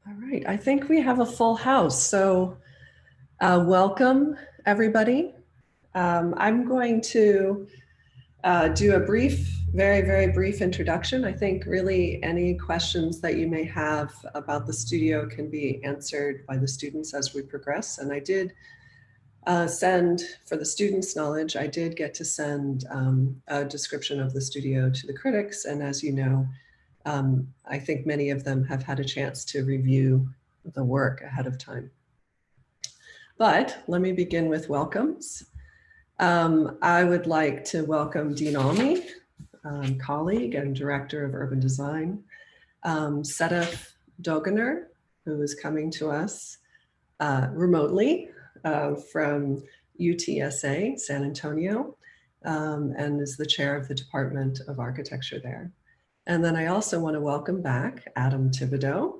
All right, I think we have a full house, so welcome everybody. I'm going to do a brief, very brief introduction. I think really any questions that you may have about the studio can be answered by the students as we progress. And I did send, for the students' knowledge, I did get to send a description of the studio to the critics. And as you know, I think many of them have had a chance to review the work ahead of time. But let me begin with welcomes. I would like to welcome Dean Almy, colleague and director of urban design, Sedef Dogener, who is coming to us remotely from UTSA, San Antonio, and is the chair of the Department of Architecture there. And then I also want to welcome back Adam Thibodeau,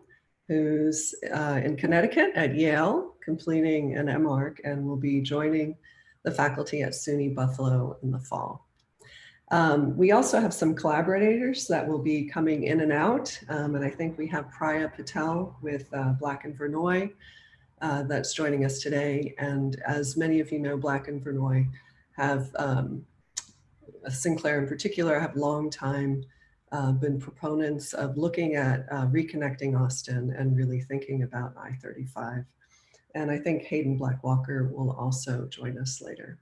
who's in Connecticut at Yale, completing an MArch, and will be joining the faculty at SUNY Buffalo in the fall. We also have some collaborators that will be coming in and out, and I think we have Priya Patel with Black and Verneuil that's joining us today. And as many of you know, Black and Verneuil have, Sinclair in particular, have long time been proponents of looking at reconnecting Austin and really thinking about I-35. And I think Hayden Blackwalker will also join us later.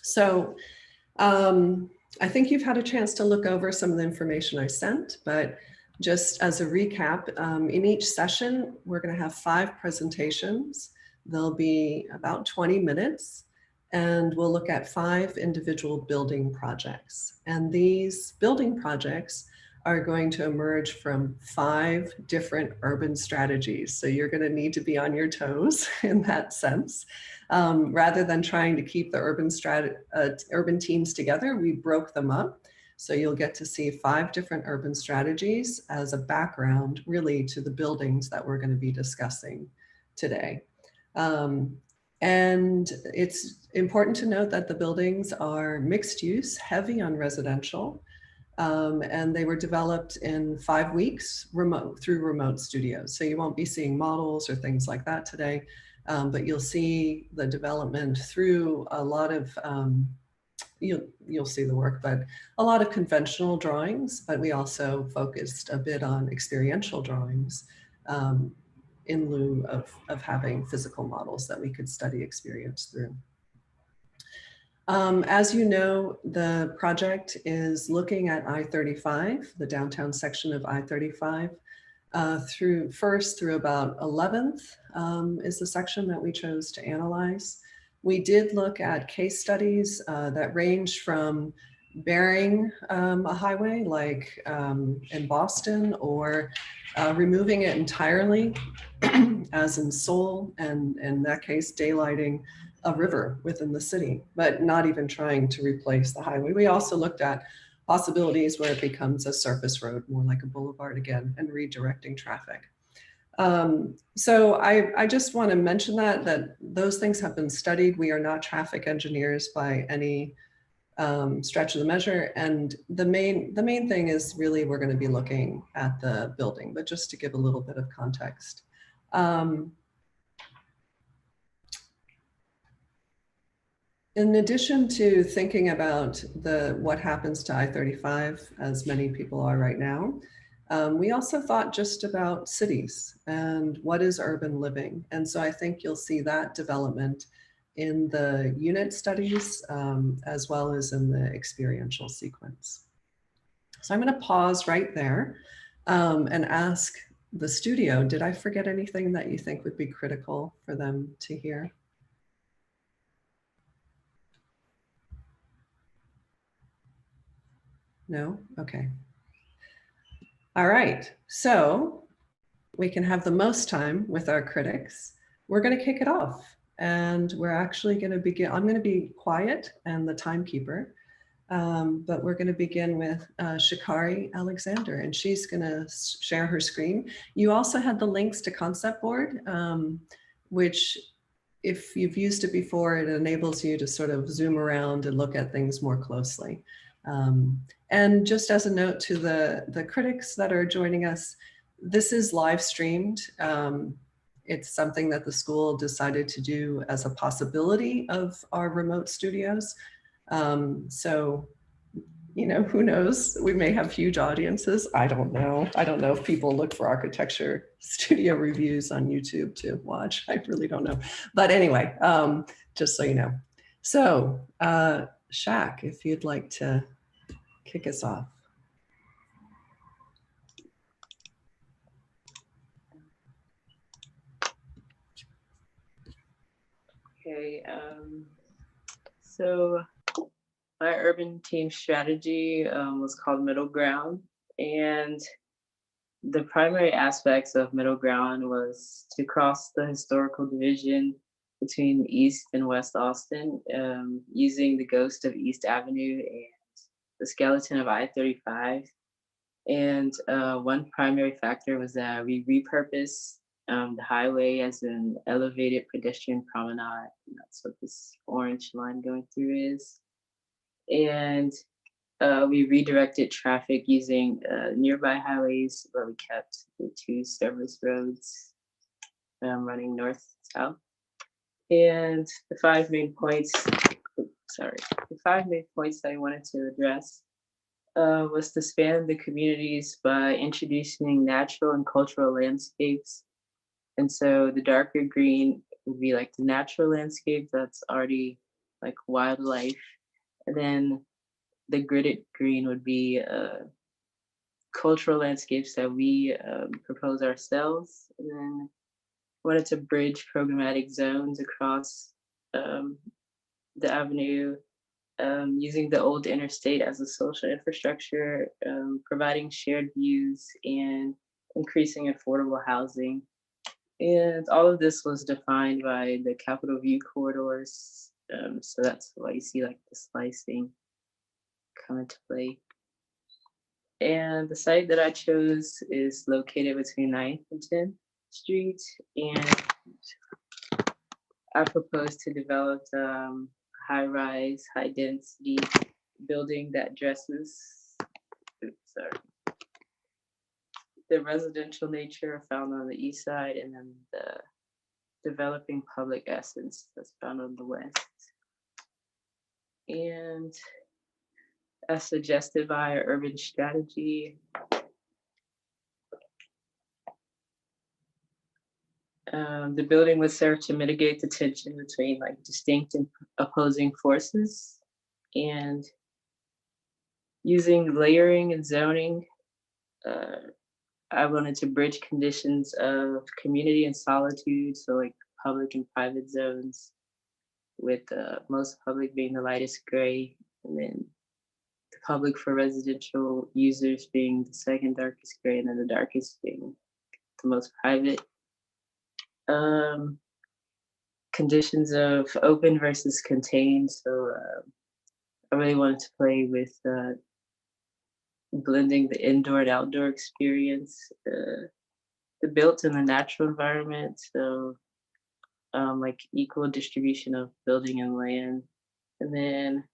So I think you've had a chance to look over some of the information I sent, but just as a recap, in each session, we're going to have 5 presentations. They'll be about 20 minutes. And we'll look at 5 individual building projects. And these building projects are going to emerge from 5 different urban strategies. So you're going to need to be on your toes in that sense. Rather than trying to keep the urban teams together, we broke them up. So you'll get to see 5 different urban strategies as a background really to the buildings that we're going to be discussing today. And it's important to note that the buildings are mixed use, heavy on residential, and they were developed in 5 weeks through remote studios. So you won't be seeing models or things like that today, but you'll see the development through a lot of, you'll see the work, but a lot of conventional drawings, but we also focused a bit on experiential drawings in lieu of having physical models that we could study experience through. As you know, the project is looking at I-35, the downtown section of I-35, through about 11th is the section that we chose to analyze. We did look at case studies that range from burying a highway like in Boston, or removing it entirely as in Seoul, and in that case daylighting a river within the city, but not even trying to replace the highway. We also looked at possibilities where it becomes a surface road, more like a boulevard again, and redirecting traffic. So I just want to mention that those things have been studied. We are not traffic engineers by any stretch of the measure. And the main thing is really we're going to be looking at the building, but just to give a little bit of context. In addition to thinking about what happens to I-35, as many people are right now, we also thought just about cities and what is urban living. And so I think you'll see that development in the unit studies as well as in the experiential sequence. So I'm going to pause right there and ask the studio, did I forget anything that you think would be critical for them to hear? No? Okay. All right, so we can have the most time with our critics. We're going to kick it off, and we're actually going to begin. I'm going to be quiet and the timekeeper, but we're going to begin with Shikari Alexander, and she's going to share her screen. You also had the links to Concept Board, which if you've used it before, it enables you to sort of zoom around and look at things more closely. And just as a note to the critics that are joining us, this is live streamed. It's something that the school decided to do as a possibility of our remote studios. So, you know, who knows? We may have huge audiences. I don't know. I don't know if people look for architecture studio reviews on YouTube to watch. I really don't know. But anyway, just so you know. So, Shaq, if you'd like to kick us off. Okay, so my urban team strategy was called Middle Ground, and the primary aspects of Middle Ground was to cross the historical division between East and West Austin, using the ghost of East Avenue and the skeleton of I-35. And one primary factor was that we repurposed the highway as an elevated pedestrian promenade. And that's what this orange line going through is. And we redirected traffic using nearby highways, but we kept the two service roads running north-south. And the five main points that I wanted to address was to span the communities by introducing natural and cultural landscapes. And so the darker green would be like the natural landscape that's already like wildlife. And then the gridded green would be cultural landscapes that we propose ourselves. And then wanted to bridge programmatic zones across the avenue, using the old interstate as a social infrastructure, providing shared views and increasing affordable housing. And all of this was defined by the Capitol View corridors. So that's why you see like the slicing come into play. And the site that I chose is located between 9th and 10th Street. And I propose to develop high-rise, high-density building that addresses the residential nature found on the east side, and then the developing public essence that's found on the west. And as suggested by our urban strategy, the building would serve to mitigate the tension between like distinct and opposing forces, and using layering and zoning, I wanted to bridge conditions of community and solitude, so like public and private zones, with most public being the lightest gray, and then the public for residential users being the second darkest gray, and then the darkest being the most private. Conditions of open versus contained. So I really wanted to play with blending the indoor and outdoor experience, the built and the natural environment. So like equal distribution of building and land, and then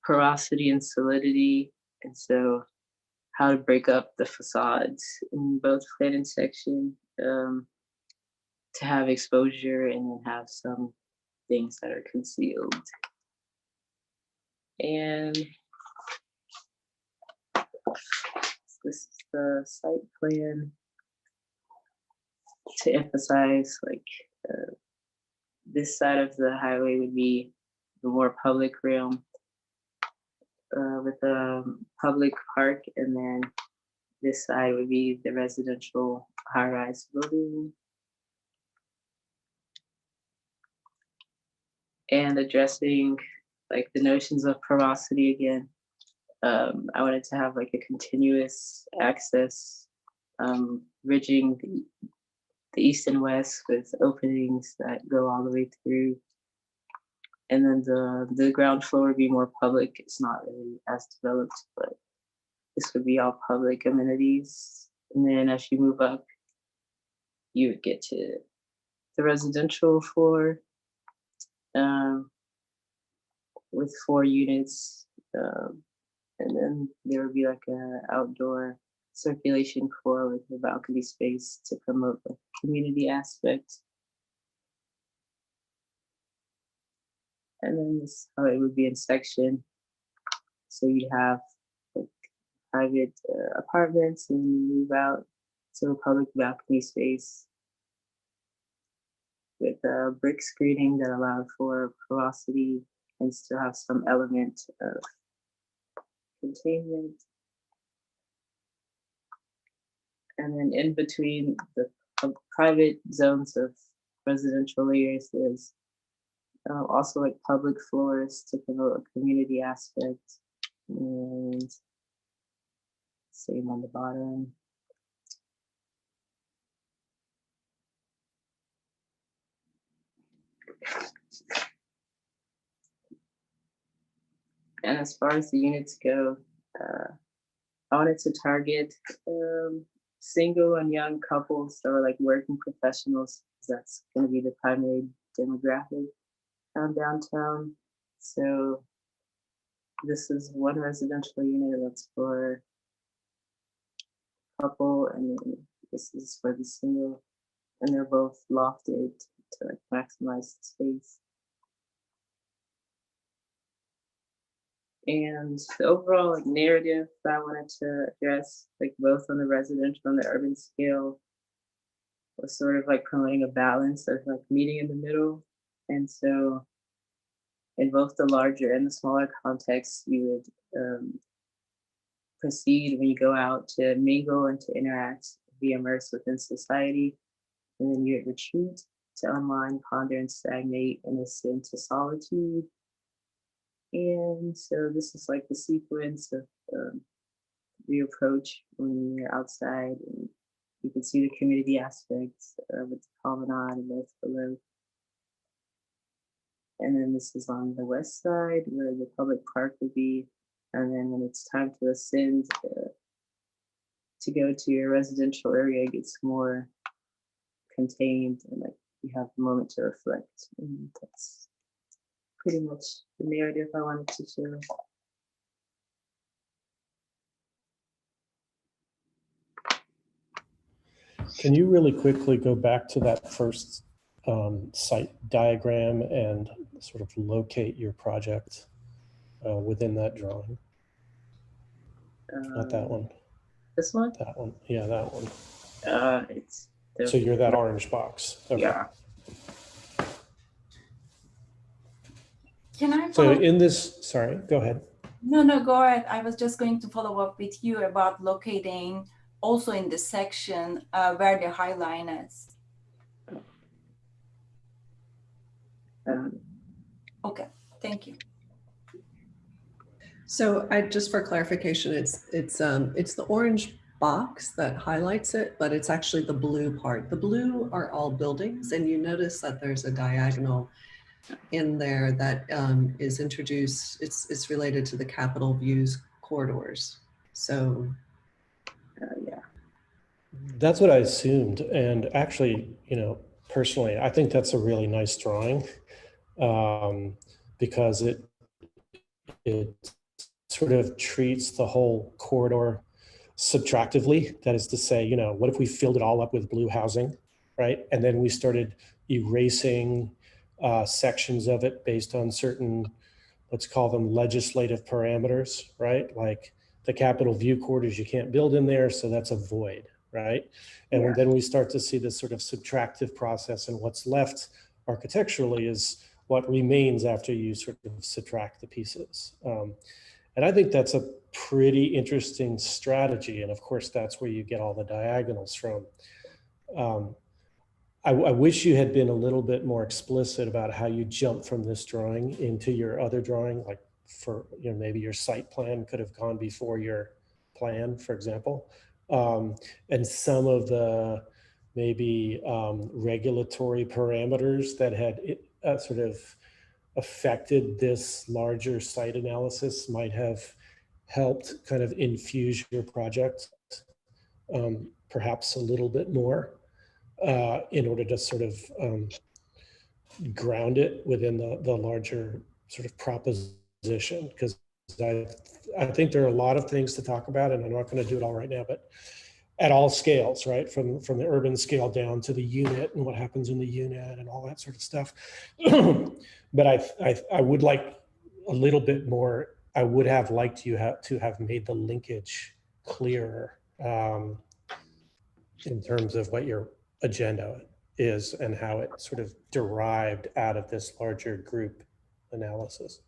porosity and solidity. And so how to break up the facades in both plan and section, to have exposure and then have some things that are concealed. And this is the site plan to emphasize like this side of the highway would be the more public realm, with a public park, and then this side would be the residential high-rise building. And addressing like the notions of porosity again. I wanted to have like a continuous access, bridging the east and west with openings that go all the way through. And then the ground floor would be more public. It's not really as developed, but this would be all public amenities. And then as you move up, you would get to the residential floor, with 4 units. And then there would be like an outdoor circulation core with the balcony space to promote the community aspect. And then this is how it would be in section. So you'd have like private apartments and you move out to a public balcony space with a brick screening that allowed for porosity and still have some element of containment. And then in between the private zones of residential areas, there's also like public floors to promote a community aspect. And same on the bottom. And as far as the units go, I wanted to target single and young couples that were like working professionals. That's going to be the primary demographic downtown. So this is one residential unit that's for couple, and then this is for the single, and they're both lofted to like maximize the space. And the overall like narrative that I wanted to address, like both on the residential and the urban scale, was sort of like promoting a balance of like meeting in the middle. And so in both the larger and the smaller contexts, you would proceed when you go out to mingle and to interact, be immersed within society, and then you retreat to unwind, ponder, and stagnate in a sense of solitude. And so this is like the sequence of the approach when you're outside, and you can see the community aspects with the promenade and both below. And then this is on the west side where the public park would be. And then when it's time to ascend to go to your residential area, it gets more contained and like you have a moment to reflect. And that's pretty much the narrative I wanted to share. Can you really quickly go back to that first site diagram and sort of locate your project within that drawing? Not that one. This one? That one. Yeah, that one. It's so you're that orange box. Okay. Yeah. Can I So in this, sorry, go ahead. No, go ahead. I was just going to follow up with you about locating also in the section where the high line is. Okay, thank you. So just for clarification, it's the orange box that highlights it, but it's actually the blue part. The blue are all buildings, and you notice that there's a diagonal in there that is introduced. It's related to the Capitol Views corridors. So yeah. That's what I assumed. And actually, you know, personally, I think that's a really nice drawing because it sort of treats the whole corridor subtractively. That is to say, you know, what if we filled it all up with blue housing, right? And then we started erasing sections of it based on certain, let's call them legislative parameters, right? Like the Capitol View corridors, you can't build in there, so that's a void, right? And then we start to see this sort of subtractive process, and what's left architecturally is what remains after you sort of subtract the pieces. And I think that's a pretty interesting strategy. And of course, that's where you get all the diagonals from. I wish you had been a little bit more explicit about how you jump from this drawing into your other drawing, like for, you know, maybe your site plan could have gone before your plan, for example. And some of the maybe regulatory parameters that had sort of affected this larger site analysis might have helped kind of infuse your project perhaps a little bit more in order to sort of ground it within the larger sort of proposition. Because I think there are a lot of things to talk about, and I'm not going to do it all right now, but at all scales, right? From the urban scale down to the unit and what happens in the unit and all that sort of stuff. But I would like a little bit more. I would have liked you to have made the linkage clearer in terms of what your agenda is and how it sort of derived out of this larger group analysis.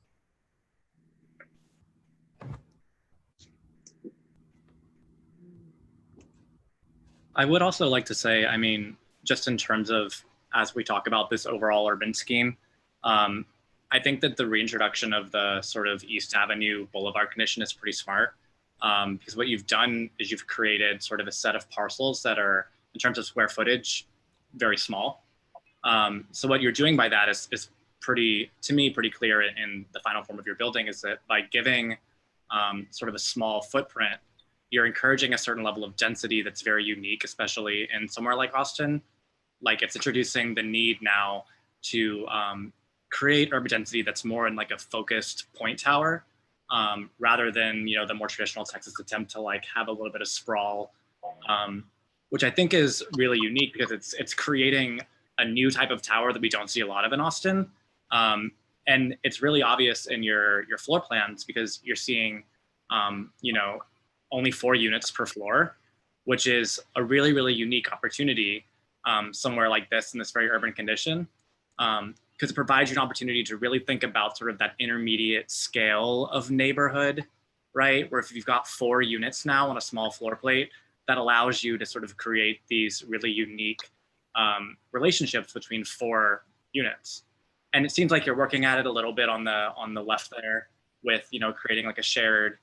I would also like to say, I mean, just in terms of, as we talk about this overall urban scheme, I think that the reintroduction of the sort of East Avenue Boulevard condition is pretty smart, because what you've done is you've created sort of a set of parcels that are, in terms of square footage, very small. So what you're doing by that is pretty, to me, pretty clear in the final form of your building, is that by giving sort of a small footprint, you're encouraging a certain level of density that's very unique, especially in somewhere like Austin. Like, it's introducing the need now to create urban density that's more in like a focused point tower, rather than, you know, the more traditional Texas attempt to like have a little bit of sprawl, which I think is really unique because it's creating a new type of tower that we don't see a lot of in Austin. And it's really obvious in your floor plans because you're seeing, you know, only 4 units per floor, which is a really, really unique opportunity somewhere like this in this very urban condition, because it provides you an opportunity to really think about sort of that intermediate scale of neighborhood, right? Where if you've got 4 units now on a small floor plate, that allows you to sort of create these really unique relationships between 4 units. And it seems like you're working at it a little bit on the left there with, you know, creating like a shared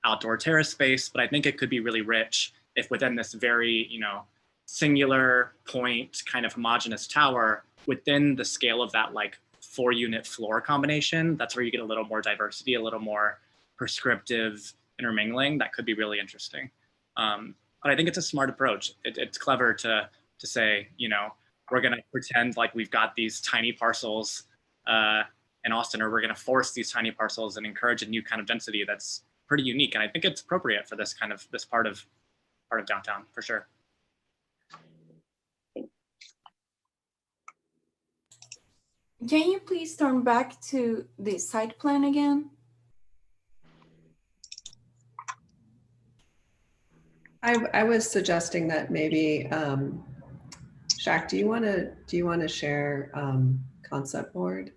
outdoor terrace space, but I think it could be really rich if within this very, you know, singular point kind of homogeneous tower, within the scale of that like 4-unit floor combination, that's where you get a little more diversity, a little more prescriptive intermingling. That could be really interesting. But I think it's a smart approach. It's clever to say, you know, we're gonna pretend like we've got these tiny parcels in Austin, or we're gonna force these tiny parcels and encourage a new kind of density that's pretty unique. And I think it's appropriate for this part of downtown, for sure. Can you please turn back to the site plan again? I was suggesting that maybe, Shaq, do you want to share concept board?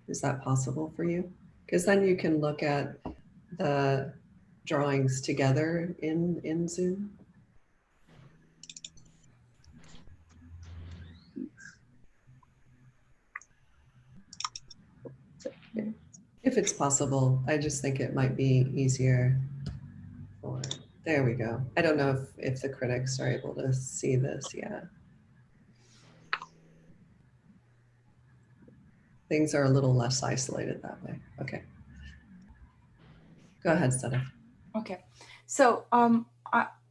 Is that possible for you? Because then you can look at the drawings together in Zoom. If it's possible, I just think it might be easier for, there we go. I don't know if the critics are able to see this yet. Things are a little less isolated that way. Okay. Go ahead, Stella. Okay, so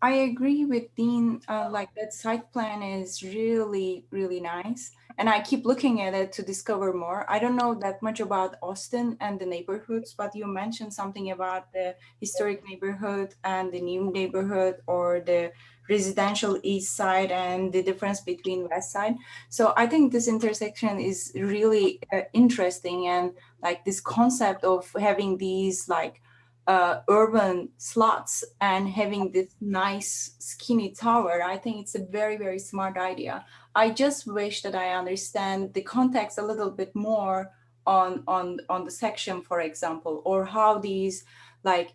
I agree with Dean, like that site plan is really, really nice. And I keep looking at it to discover more. I don't know that much about Austin and the neighborhoods, but you mentioned something about the historic neighborhood and the new neighborhood, or the residential east side and the difference between west side. So I think this intersection is really interesting, and like this concept of having these like urban slots and having this nice skinny tower, I think it's a very, very smart idea. I just wish that I understand the context a little bit more on the section, for example, or how these like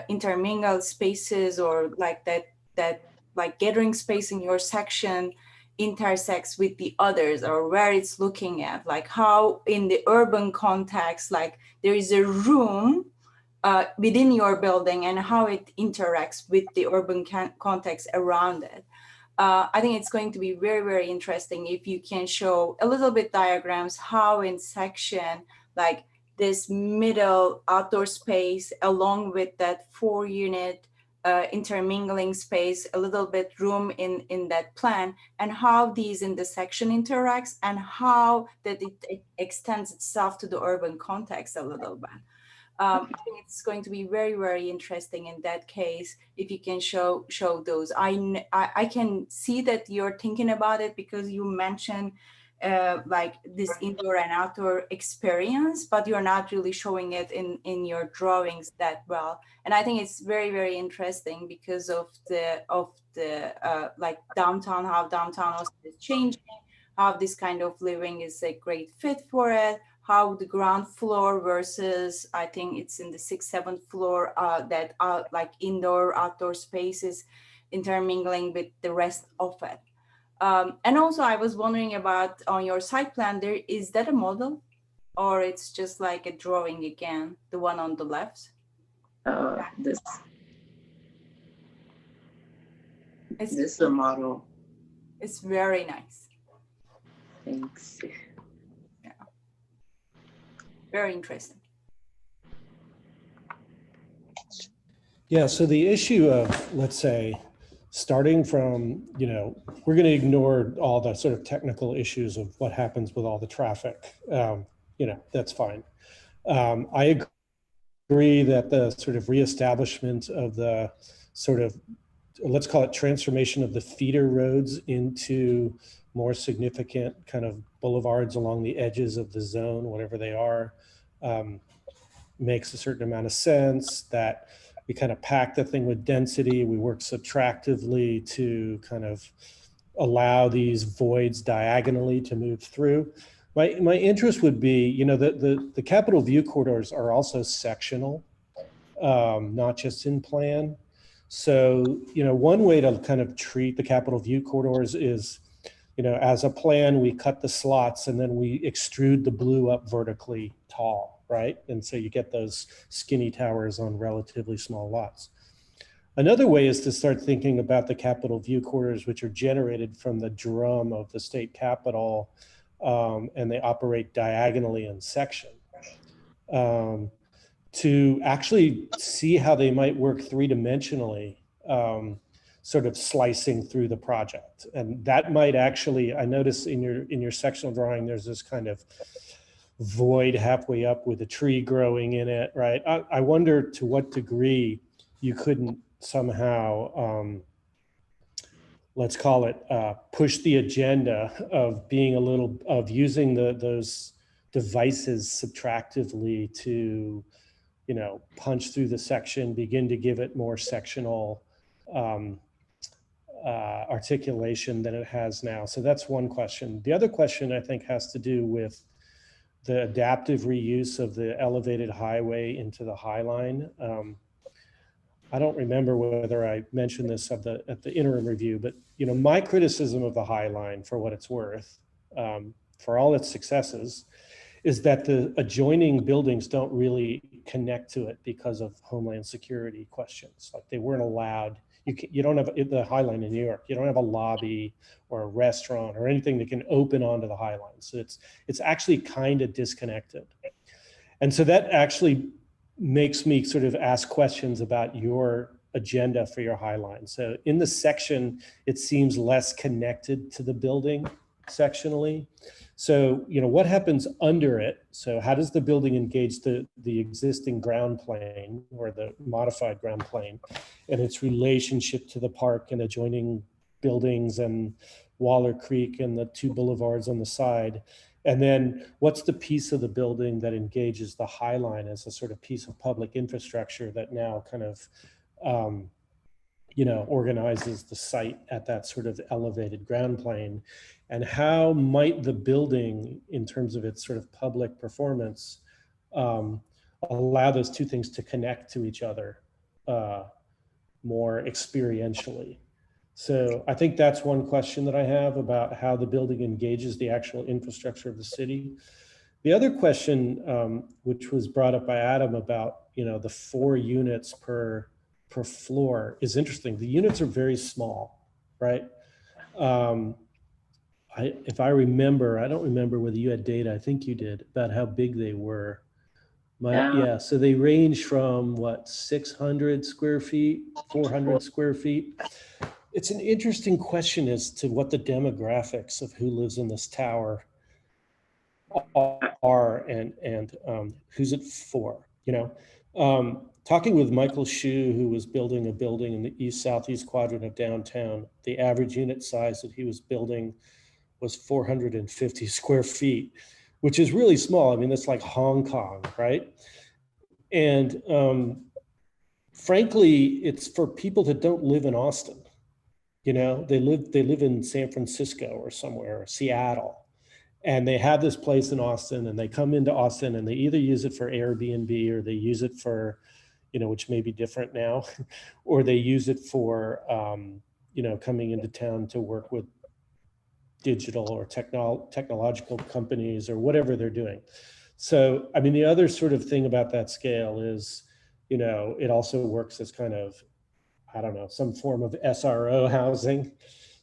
intermingled spaces, or like that like gathering space in your section intersects with the others, or where it's looking at, like how in the urban context, like there is a room within your building and how it interacts with the urban context around it. I think it's going to be very, very interesting if you can show a little bit diagrams how in section, like this middle outdoor space along with that 4-unit intermingling space, a little bit room in that plan, and how these in the section interacts, and how that it extends itself to the urban context a little bit. I think it's going to be very, very interesting in that case if you can show those. I can see that you're thinking about it because you mentioned like this indoor and outdoor experience, but you're not really showing it in your drawings that well. And I think it's very, very interesting because of the like downtown, how downtown Austin is changing, how this kind of living is a great fit for it, how the ground floor versus, I think it's in the 6th, 7th floor that are like indoor, outdoor spaces intermingling with the rest of it. And also I was wondering about on your site plan, is that a model or it's just like a drawing again, the one on the left? This It's is a model. It's very nice. Thanks. Yeah. Very interesting. Yeah, so the issue of, let's say, starting from, we're going to ignore all the sort of technical issues of what happens with all the traffic. That's fine. I agree that the sort of reestablishment of the sort of, let's call it transformation of the feeder roads into more significant kind of boulevards along the edges of the zone, whatever they are, makes a certain amount of sense. That we kind of pack the thing with density. We work subtractively to kind of allow these voids diagonally to move through. My interest would be, the capital view corridors are also sectional, not just in plan. So, one way to kind of treat the capital view corridors is, as a plan, we cut the slots and then we extrude the blue up vertically tall, right? And so you get those skinny towers on relatively small lots. Another way is to start thinking about the capital view corridors, which are generated from the drum of the state capitol, and they operate diagonally in section. To actually see how they might work three-dimensionally, sort of slicing through the project. And that might actually, I notice in your sectional drawing, there's this kind of void halfway up with a tree growing in it, right? I wonder to what degree you couldn't somehow, let's call it, push the agenda of being of using those devices subtractively to, punch through the section, begin to give it more sectional articulation than it has now. So that's one question. The other question I think has to do with the adaptive reuse of the elevated highway into the High Line. I don't remember whether I mentioned this at the interim review, but my criticism of the High Line, for what it's worth, for all its successes, is that the adjoining buildings don't really connect to it because of Homeland Security questions. Like they weren't allowed. You don't have the High Line in New York. You don't have a lobby or a restaurant or anything that can open onto the High Line. So it's actually kind of disconnected. And so that actually makes me sort of ask questions about your agenda for your High Line. So in the section, it seems less connected to the building sectionally. So, what happens under it? So how does the building engage the existing ground plane or the modified ground plane and its relationship to the park and adjoining buildings and Waller Creek and the two boulevards on the side? And then what's the piece of the building that engages the High Line as a sort of piece of public infrastructure that now kind of, organizes the site at that sort of elevated ground plane? And how might the building, in terms of its sort of public performance, allow those two things to connect to each other more experientially? So I think that's one question that I have about how the building engages the actual infrastructure of the city. The other question, which was brought up by Adam about, the 4 units per floor, is interesting. The units are very small, right? If I remember, I don't remember whether you had data, I think you did, about how big they were. Yeah, so they range from 600 square feet, 400 square feet. It's an interesting question as to what the demographics of who lives in this tower are and who's it for. you know. Talking with Michael Hsu, who was building a building in the east-southeast quadrant of downtown, the average unit size that he was building was 450 square feet, which is really small. I mean, that's like Hong Kong, right? And frankly, it's for people that don't live in Austin. You know, they live in San Francisco or somewhere, or Seattle. And they have this place in Austin, and they come into Austin and they either use it for Airbnb, or they use it for, you know, which may be different now, or they use it for, you know, coming into town to work with digital or technological companies or whatever they're doing. So, I mean, the other sort of thing about that scale is, you know, it also works as kind of, I don't know, some form of SRO housing.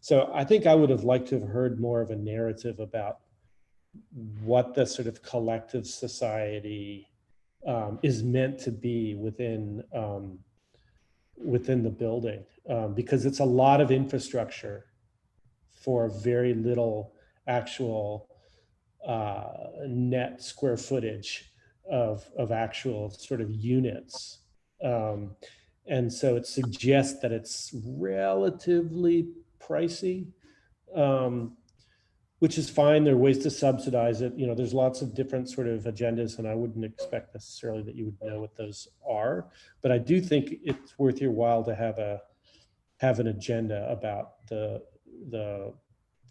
So I think I would have liked to have heard more of a narrative about what the sort of collective society is meant to be within within the building, because it's a lot of infrastructure for very little actual net square footage of actual sort of units. And so it suggests that it's relatively pricey, which is fine. There are ways to subsidize it. You know, there's lots of different sort of agendas, and I wouldn't expect necessarily that you would know what those are. But I do think it's worth your while to have an agenda about the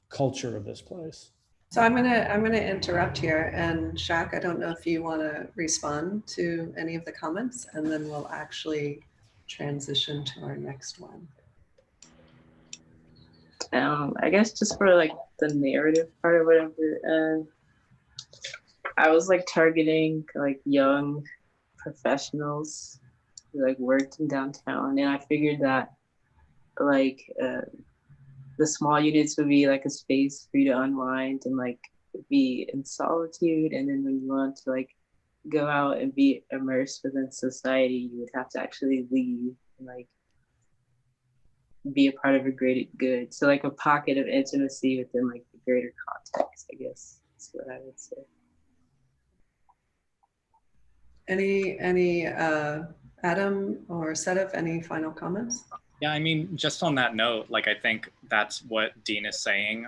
culture of this place. So I'm gonna interrupt here, and Shaq, I don't know if you want to respond to any of the comments, and then we'll actually transition to our next one. I guess just for like the narrative part or whatever, I was like targeting like young professionals who like worked in downtown, and I figured that like the small units would be like a space for you to unwind and like be in solitude, and then when you want to like go out and be immersed within society, you would have to actually leave and like be a part of a greater good. So like a pocket of intimacy within like the greater context, I guess is what I would say. Any Adam or Sedef, any final comments? Yeah, I mean, just on that note, like I think that's what Dean is saying.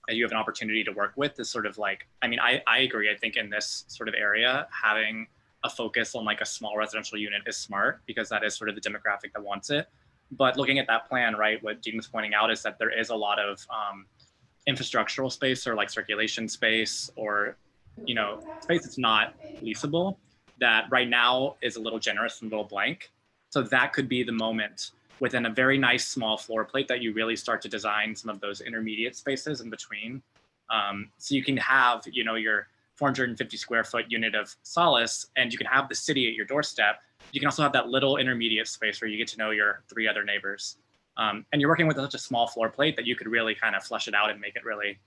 That you have an opportunity to work with is sort of like, I mean, I agree. I think in this sort of area, having a focus on like a small residential unit is smart, because that is sort of the demographic that wants it. But looking at that plan, right, what Dean was pointing out is that there is a lot of infrastructural space, or like circulation space, or, you know, space that's not leasable, that right now is a little generous and a little blank. So that could be the moment within a very nice small floor plate that you really start to design some of those intermediate spaces in between. So you can have, you know, your 450 square foot unit of solace, and you can have the city at your doorstep. You can also have that little intermediate space where you get to know your 3 other neighbors. And you're working with such a small floor plate that you could really kind of flesh it out and make it really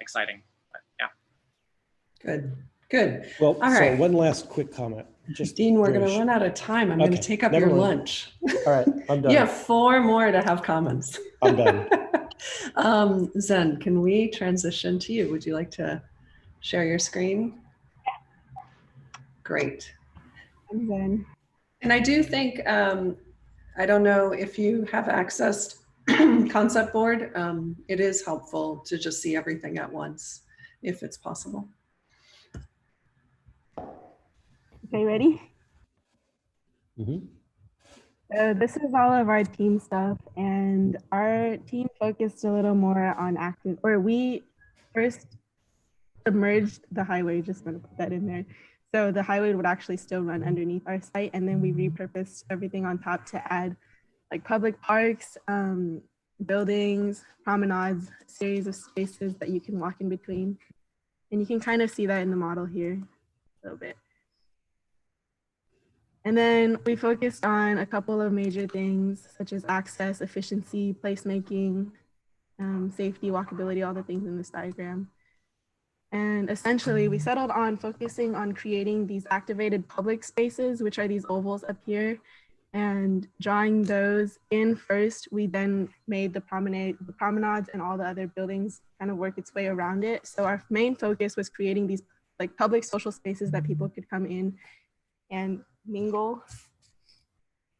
exciting. But, yeah. Good. Well, All so right. one last quick comment. Just Dean, we're very going to run out of time. I'm going to take up never your mind. lunch. All right, I'm done. You have 4 more to have comments. I'm done. Zen, can we transition to you? Would you like to share your screen? Great. I'm Zen. And I do think, I don't know if you have accessed concept board. It is helpful to just see everything at once, if it's possible. Okay, ready? Mm-hmm. So this is all of our team stuff, and our team focused a little more on active, or we first submerged the highway, just gonna put that in there. So the highway would actually still run underneath our site, and then we repurposed everything on top to add like public parks, buildings, promenades, series of spaces that you can walk in between. And you can kind of see that in the model here a little bit. And then we focused on a couple of major things, such as access, efficiency, placemaking, safety, walkability, all the things in this diagram. And essentially, we settled on focusing on creating these activated public spaces, which are these ovals up here, and drawing those in first. We then made the promenades and all the other buildings kind of work its way around it. So our main focus was creating these like public social spaces that people could come in and mingle.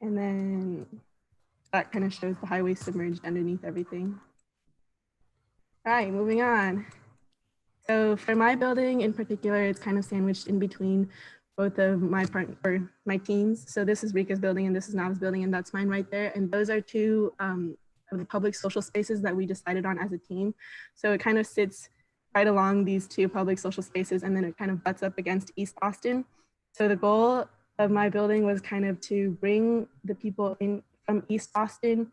And then that kind of shows the highway submerged underneath everything. All right, moving on. So for my building in particular, it's kind of sandwiched in between both of my teams. So this is Rika's building and this is Nav's building, and that's mine right there. And those are two of the public social spaces that we decided on as a team. So it kind of sits right along these two public social spaces, and then it kind of butts up against East Austin. So the goal of my building was kind of to bring the people in from East Austin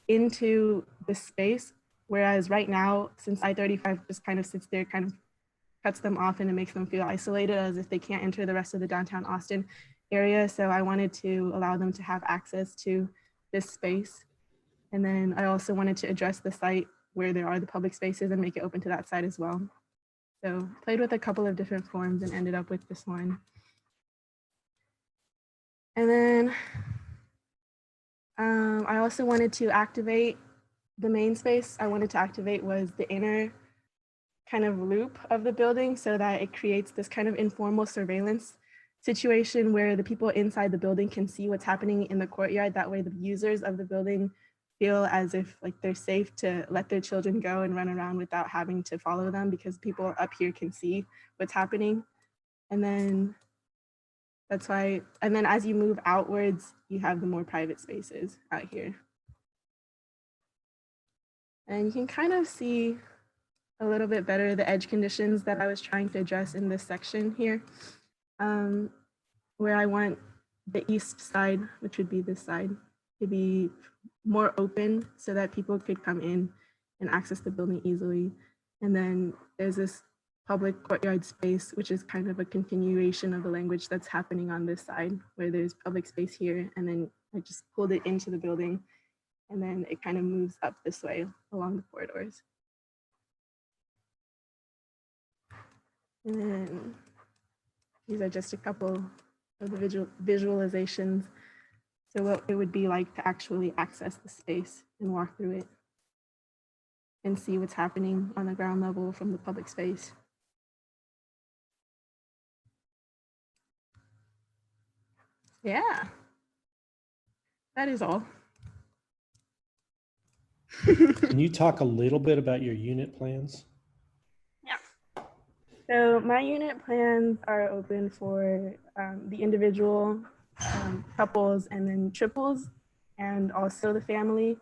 into this space. Whereas right now, since I-35 just kind of sits there, kind of cuts them off and it makes them feel isolated as if they can't enter the rest of the downtown Austin area. So I wanted to allow them to have access to this space. And then I also wanted to address the site where there are the public spaces and make it open to that side as well. So played with a couple of different forms and ended up with this one. And then I also wanted to activate the main space I wanted to activate was the inner kind of loop of the building so that it creates this kind of informal surveillance situation where the people inside the building can see what's happening in the courtyard. That way the users of the building feel as if like they're safe to let their children go and run around without having to follow them because people up here can see what's happening. And then that's why, and then as you move outwards, you have the more private spaces out here. And you can kind of see a little bit better the edge conditions that I was trying to address in this section here, where I want the east side, which would be this side, to be more open so that people could come in and access the building easily. And then there's this public courtyard space, which is kind of a continuation of the language that's happening on this side, where there's public space here, and then I just pulled it into the building. And then it kind of moves up this way along the corridors. And then these are just a couple of the visualizations. So what it would be like to actually access the space and walk through it and see what's happening on the ground level from the public space. Yeah, that is all. Can you talk a little bit about your unit plans? Yeah. So my unit plans are open for the individual, couples, and then triples, and also the family.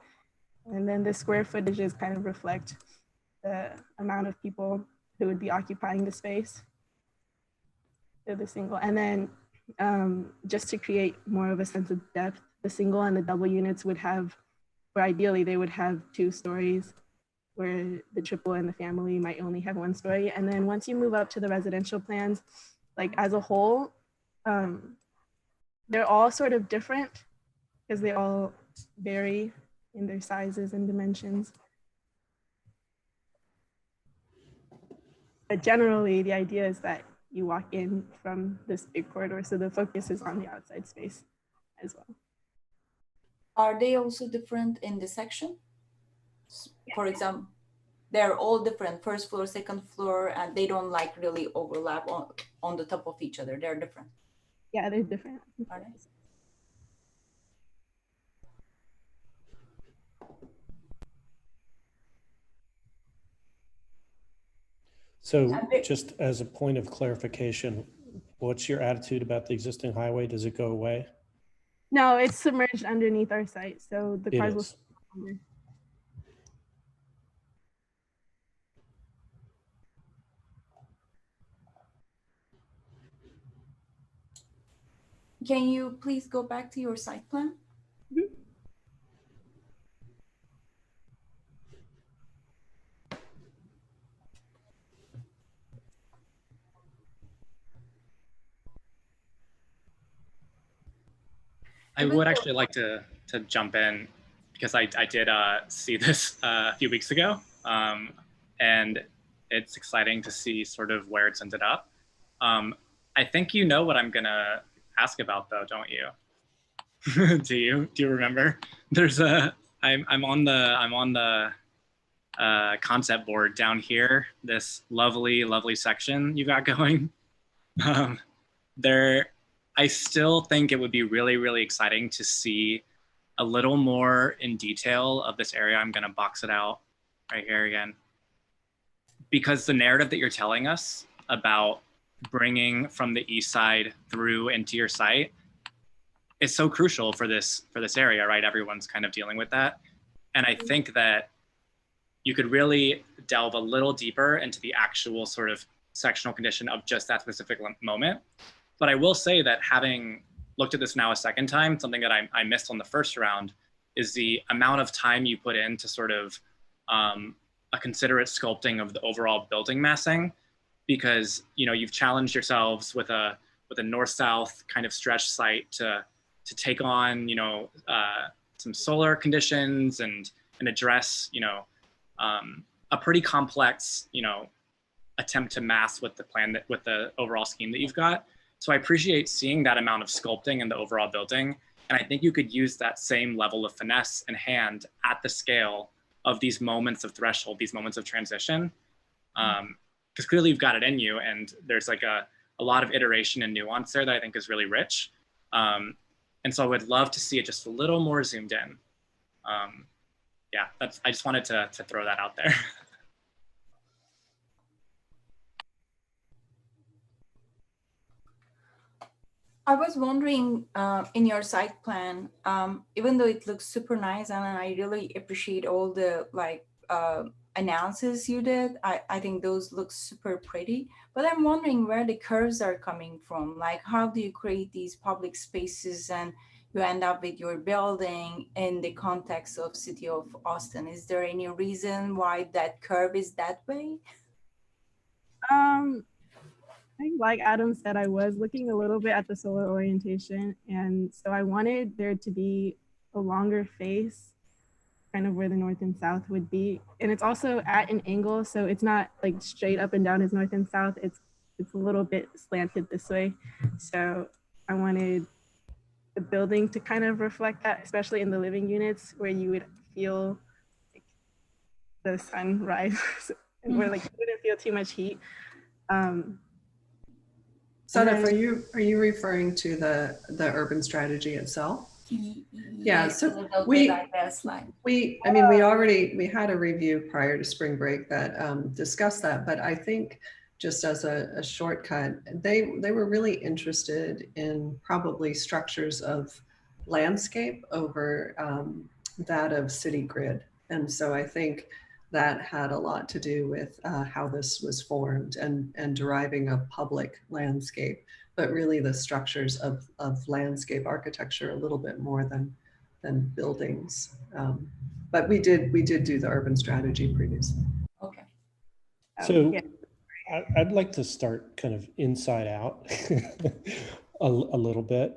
And then the square footages kind of reflect the amount of people who would be occupying the space. So the single, and then just to create more of a sense of depth, the single and the double units would have, or ideally they would have 2 stories, where the triple and the family might only have 1 story. And then once you move up to the residential plans, like as a whole, they're all sort of different because they all vary in their sizes and dimensions. But generally, the idea is that you walk in from this big corridor, so the focus is on the outside space as well. Are they also different in the section? For example, they're all different, first floor, second floor, and they don't like really overlap on the top of each other. They're different. Yeah, they're different. Are they? So just as a point of clarification, what's your attitude about the existing highway? Does it go away? No, it's submerged underneath our site, so the cars will stay under. Can you please go back to your site plan? Mm-hmm. I would actually like to jump in because I did see this a few weeks ago, and it's exciting to see sort of where it's ended up. I think you know what I'm gonna ask about though, don't you? Do you remember? There's I'm on the concept board down here. This lovely section you got going. I still think it would be really, really exciting to see a little more in detail of this area. I'm gonna box it out right here again. Because the narrative that you're telling us about bringing from the east side through into your site is so crucial for this area, right? Everyone's kind of dealing with that. And I think that you could really delve a little deeper into the actual sort of sectional condition of just that specific moment. But I will say that having looked at this now a second time, something that I missed on the first round is the amount of time you put into sort of a considerate sculpting of the overall building massing, because you've challenged yourselves with a north-south kind of stretch site to take on some solar conditions and address a pretty complex attempt to mass with the plan with the overall scheme that you've got. So I appreciate seeing that amount of sculpting in the overall building, and I think you could use that same level of finesse and hand at the scale of these moments of threshold, these moments of transition, because clearly you've got it in you, and there's like a lot of iteration and nuance there that I think is really rich. And so I would love to see it just a little more zoomed in. Yeah, I just wanted to throw that out there. I was wondering, in your site plan, even though it looks super nice and I really appreciate all the analysis you did, I think those look super pretty, but I'm wondering where the curves are coming from. Like, how do you create these public spaces and you end up with your building in the context of city of Austin? Is there any reason why that curve is that way? I think like Adam said, I was looking a little bit at the solar orientation. And so I wanted there to be a longer face, kind of where the north and south would be. And it's also at an angle. So it's not like straight up and down as north and south. It's a little bit slanted this way. So I wanted the building to kind of reflect that, especially in the living units where you would feel like the sun rise and where like you wouldn't feel too much heat. Sadaf, are you referring to the urban strategy itself? Yeah, so we had a review prior to spring break that discussed that, but I think just as a shortcut, they were really interested in probably structures of landscape over that of city grid. And so I think that had a lot to do with how this was formed and deriving a public landscape, but really the structures of landscape architecture a little bit more than buildings. But we did do the urban strategy previously. Okay. So I'd like to start kind of inside out a little bit.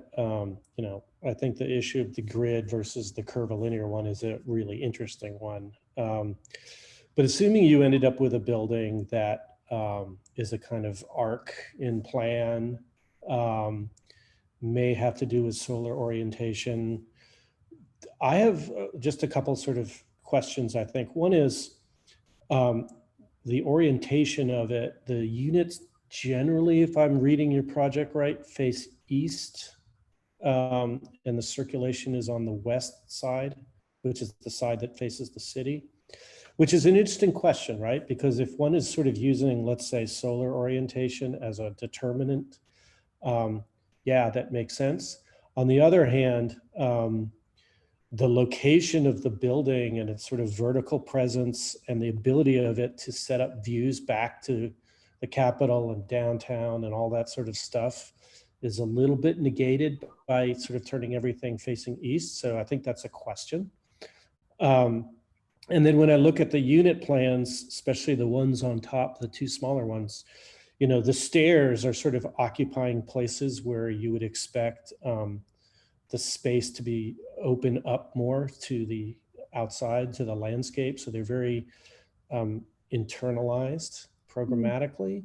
I think the issue of the grid versus the curvilinear one is a really interesting one. But assuming you ended up with a building that is a kind of arc in plan, may have to do with solar orientation. I have just a couple sort of questions, I think. One is the orientation of it. The units generally, if I'm reading your project right, face east, and the circulation is on the west side, which is the side that faces the city, which is an interesting question, right? Because if one is sort of using, let's say, solar orientation as a determinant, yeah, that makes sense. On the other hand, the location of the building and its sort of vertical presence and the ability of it to set up views back to the Capitol and downtown and all that sort of stuff is a little bit negated by sort of turning everything facing east. So I think that's a question. And then when I look at the unit plans, especially the ones on top, the two smaller ones, the stairs are sort of occupying places where you would expect the space to be open up more to the outside, to the landscape. So they're very internalized programmatically.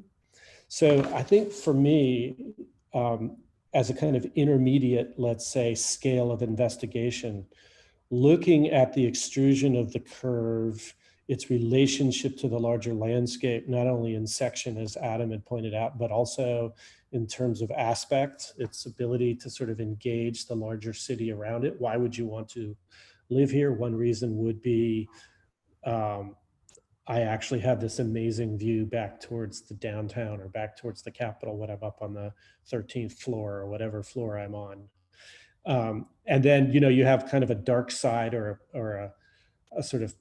So I think for me, as a kind of intermediate, let's say, scale of investigation, looking at the extrusion of the curve its relationship to the larger landscape, not only in section, as Adam had pointed out, but also in terms of aspect, its ability to sort of engage the larger city around it. Why would you want to live here? One reason would be, I actually have this amazing view back towards the downtown or back towards the Capitol when I'm up on the 13th floor or whatever floor I'm on. And then, you know, you have kind of a dark side or a sort of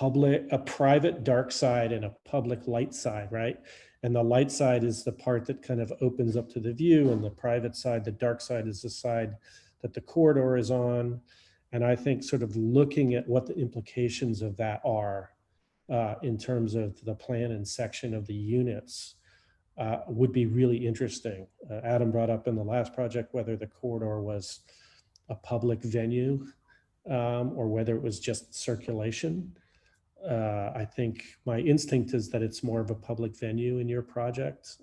a private dark side and a public light side, right? And the light side is the part that kind of opens up to the view, and the private side, the dark side, is the side that the corridor is on. And I think sort of looking at what the implications of that are in terms of the plan and section of the units would be really interesting. Adam brought up in the last project whether the corridor was a public venue or whether it was just circulation. I think my instinct is that it's more of a public venue in your project,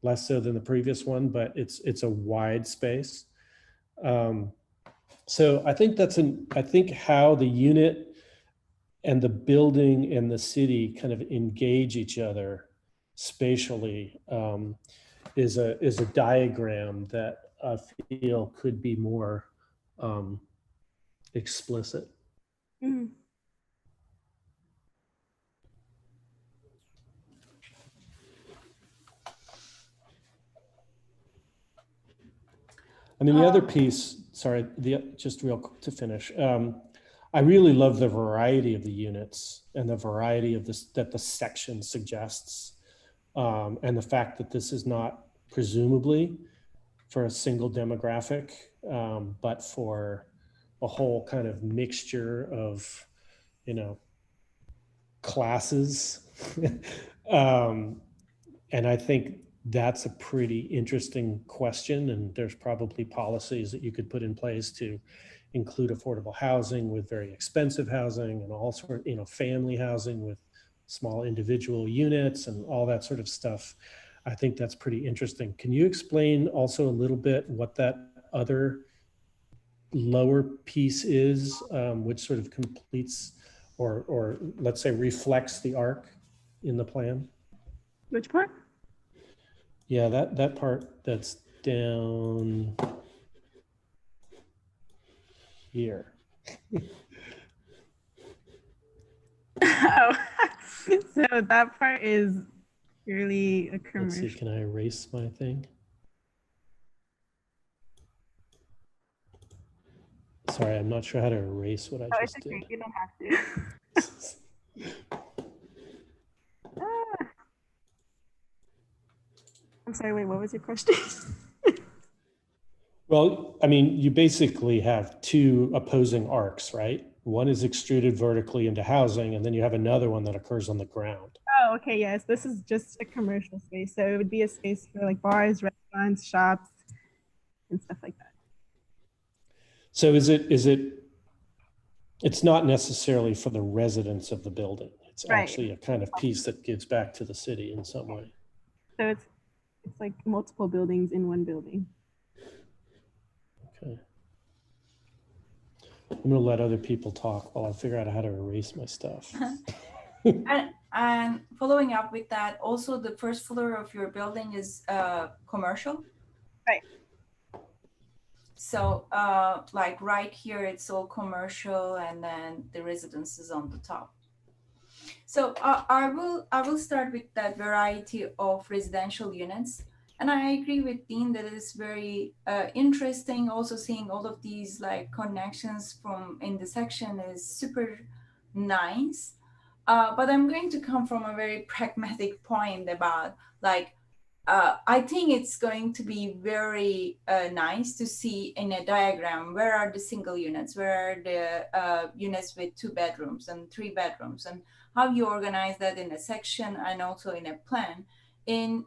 less so than the previous one, but it's a wide space. So I think I think how the unit and the building and the city kind of engage each other spatially is a diagram that I feel could be more explicit. Mm. I mean, the other piece, sorry, just real quick to finish. I really love the variety of the units and the variety of this that the section suggests. And the fact that this is not presumably for a single demographic, but for a whole kind of mixture of, you know, classes. And I think that's a pretty interesting question. And there's probably policies that you could put in place to include affordable housing with very expensive housing and all sort of, you know, family housing with small individual units and all that sort of stuff. I think that's pretty interesting. Can you explain also a little bit what that other lower piece is, which sort of completes or let's say reflects the arc in the plan? Which part? Yeah, that part that's down here. Oh, so that part is purely a commercial. Let's see, can I erase my thing? Sorry, I'm not sure how to erase what I just it's okay. did. You don't have to. I'm sorry, wait, what was your question? Well, I mean, you basically have two opposing arcs, right? One is extruded vertically into housing, and then you have another one that occurs on the ground. Oh, okay, yes. This is just a commercial space. So it would be a space for like bars, restaurants, shops, and stuff like that. So it's not necessarily for the residents of the building. It's Right. actually a kind of piece that gives back to the city in some way. So it's like multiple buildings in one building. Okay. I'm gonna let other people talk while I figure out how to erase my stuff. And following up with that, also the first floor of your building is commercial. Right. So like right here, it's all commercial, and then the residence is on the top. So I will start with that variety of residential units. And I agree with Dean that it is very interesting. Also seeing all of these like connections from in the section is super nice. But I'm going to come from a very pragmatic point about like, I think it's going to be very nice to see in a diagram, where are the single units, where are the units with 2 bedrooms and 3 bedrooms, and how you organize that in a section and also in a plan in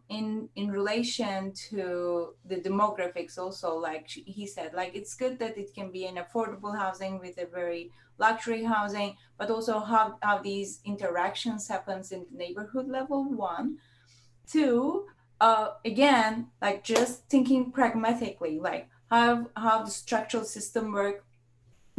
relation to the demographics also. Like he said, like it's good that it can be an affordable housing with a very luxury housing, but also how these interactions happens in the neighborhood level, 1. 2, again, like just thinking pragmatically, like how the structural system work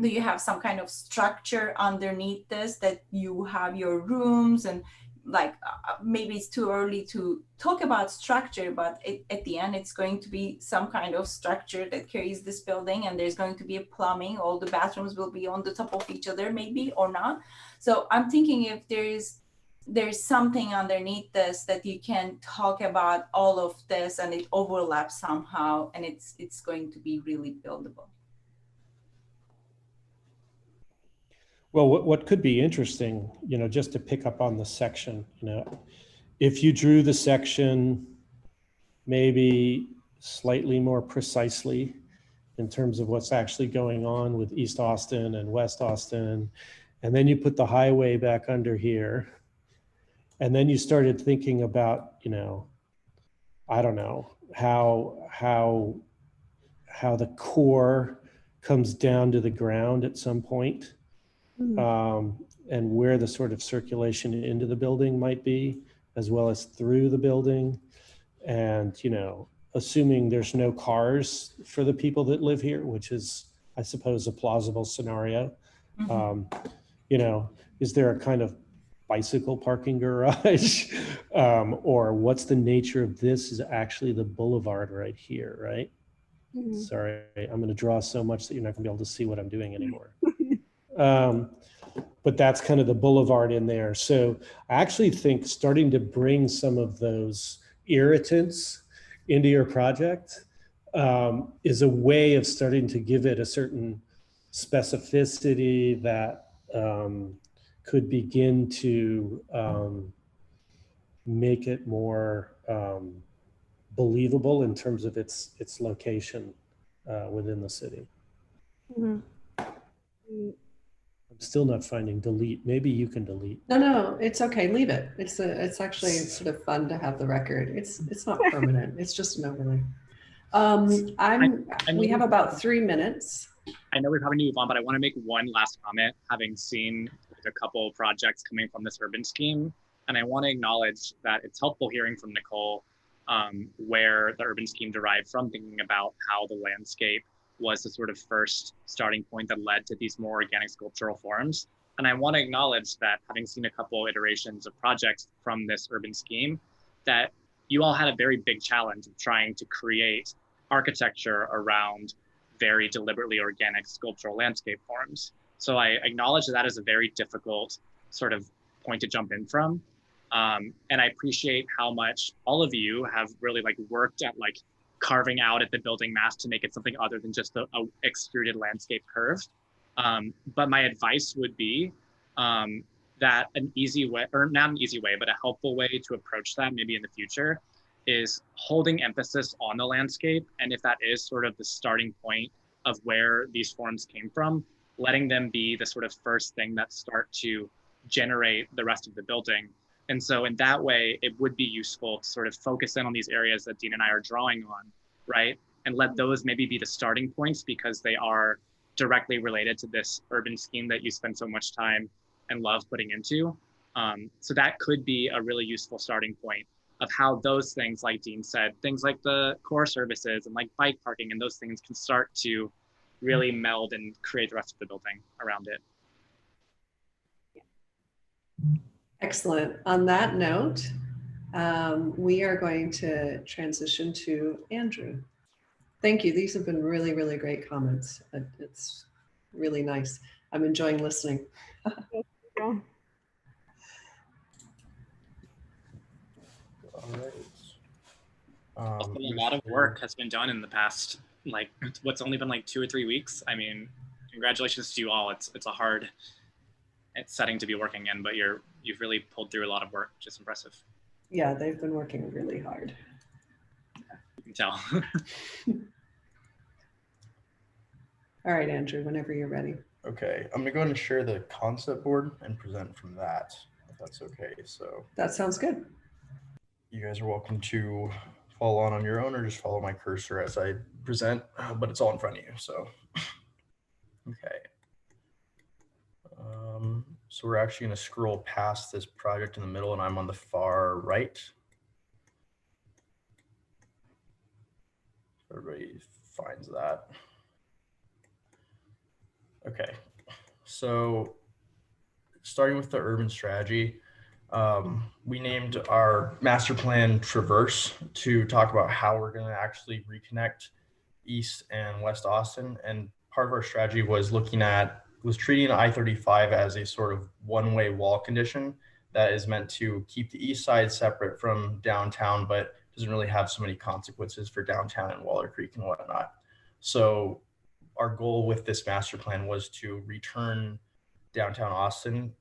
do you have some kind of structure underneath this, that you have your rooms and like maybe it's too early to talk about structure, but at the end it's going to be some kind of structure that carries this building, and there's going to be a plumbing, all the bathrooms will be on the top of each other maybe or not. So I'm thinking if there's something underneath this that you can talk about all of this and it overlaps somehow, and it's going to be really buildable. Well, what could be interesting, just to pick up on the section, if you drew the section maybe slightly more precisely in terms of what's actually going on with East Austin and West Austin, and then you put the highway back under here, and then you started thinking about, I don't know, how the core comes down to the ground at some point. And where the sort of circulation into the building might be, as well as through the building. And, assuming there's no cars for the people that live here, which is, I suppose, a plausible scenario. Is there a kind of bicycle parking garage? Or what's the nature of this is actually the boulevard right here, right? Sorry, I'm going to draw so much that you're not going to be able to see what I'm doing anymore. But that's kind of the boulevard in there. So I actually think starting to bring some of those irritants into your project is a way of starting to give it a certain specificity that could begin to make it more believable in terms of its location within the city. I'm still not finding delete. Maybe you can delete. No, it's okay. Leave it. It's actually sort of fun to have the record. It's not permanent. It's just an overlay. We have about 3 minutes. I know we probably need to move on, but I want to make one last comment, having seen a couple of projects coming from this urban scheme. And I want to acknowledge that it's helpful hearing from Nichole where the urban scheme derived from, thinking about how the landscape was the sort of first starting point that led to these more organic sculptural forms. And I want to acknowledge that, having seen a couple iterations of projects from this urban scheme, that you all had a very big challenge of trying to create architecture around very deliberately organic sculptural landscape forms. So I acknowledge that is a very difficult sort of point to jump in from. And I appreciate how much all of you have really worked at carving out at the building mass to make it something other than just a extruded landscape curve. But my advice would be that an easy way, or not an easy way, but a helpful way to approach that maybe in the future is holding emphasis on the landscape. And if that is sort of the starting point of where these forms came from, letting them be the sort of first thing that start to generate the rest of the building. And so in that way, it would be useful to sort of focus in on these areas that Dean and I are drawing on, right? And let those maybe be the starting points, because they are directly related to this urban scheme that you spend so much time and love putting into. So that could be a really useful starting point of how those things, like Dean said, things like the core services and like bike parking and those things can start to really meld and create the rest of the building around it. Excellent. On that note, we are going to transition to Andrew. Thank you. These have been really, really great comments. It's really nice. I'm enjoying listening. All right. A lot of work has been done in the past, what's only been 2 or 3 weeks. I mean, congratulations to you all. It's a hard setting to be working in, but you've really pulled through a lot of work, which is impressive. Yeah, they've been working really hard. You can tell. All right, Andrew, whenever you're ready. Okay, I'm gonna go ahead and share the concept board and present from that, if that's okay. So that sounds good. You guys are welcome to follow on your own, or just follow my cursor as I present, but it's all in front of you. So, okay. So we're actually going to scroll past this project in the middle, and I'm on the far right. Everybody finds that. Okay, so starting with the urban strategy, we named our master plan Traverse to talk about how we're going to actually reconnect East and West Austin. And part of our strategy was treating I-35 as a sort of one-way wall condition that is meant to keep the east side separate from downtown, but doesn't really have so many consequences for downtown and Waller Creek and whatnot. So our goal with this master plan was to return downtown Austin,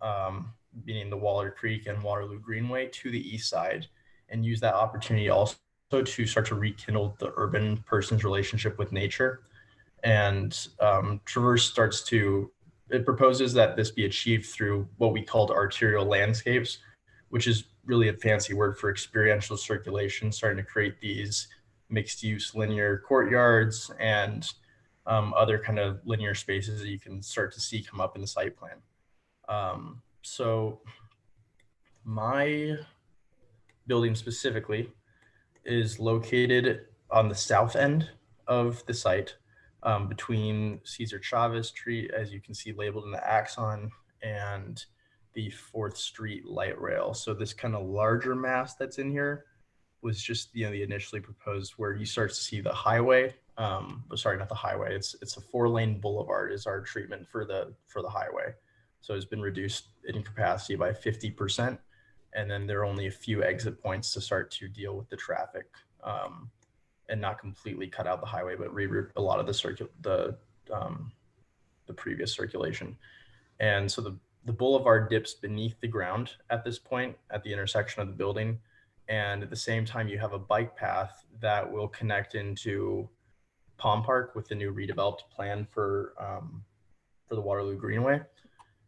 meaning the Waller Creek and Waterloo Greenway, to the east side, and use that opportunity also to start to rekindle the urban person's relationship with nature. And Traverse it proposes that this be achieved through what we called arterial landscapes, which is really a fancy word for experiential circulation, starting to create these mixed use linear courtyards and other kind of linear spaces that you can start to see come up in the site plan. So my building specifically is located on the south end of the site, between Cesar Chavez Street, as you can see labeled in the axon, and the 4th Street light rail. So this kind of larger mass that's in here was just, the initially proposed, where you start to see the highway. Sorry, not the highway. It's a 4-lane boulevard is our treatment for the highway. So it's been reduced in capacity by 50%. And then there are only a few exit points to start to deal with the traffic, and not completely cut out the highway, but reroute a lot of the previous circulation. And so the boulevard dips beneath the ground at this point at the intersection of the building. And at the same time, you have a bike path that will connect into Palm Park with the new redeveloped plan for the Waterloo Greenway.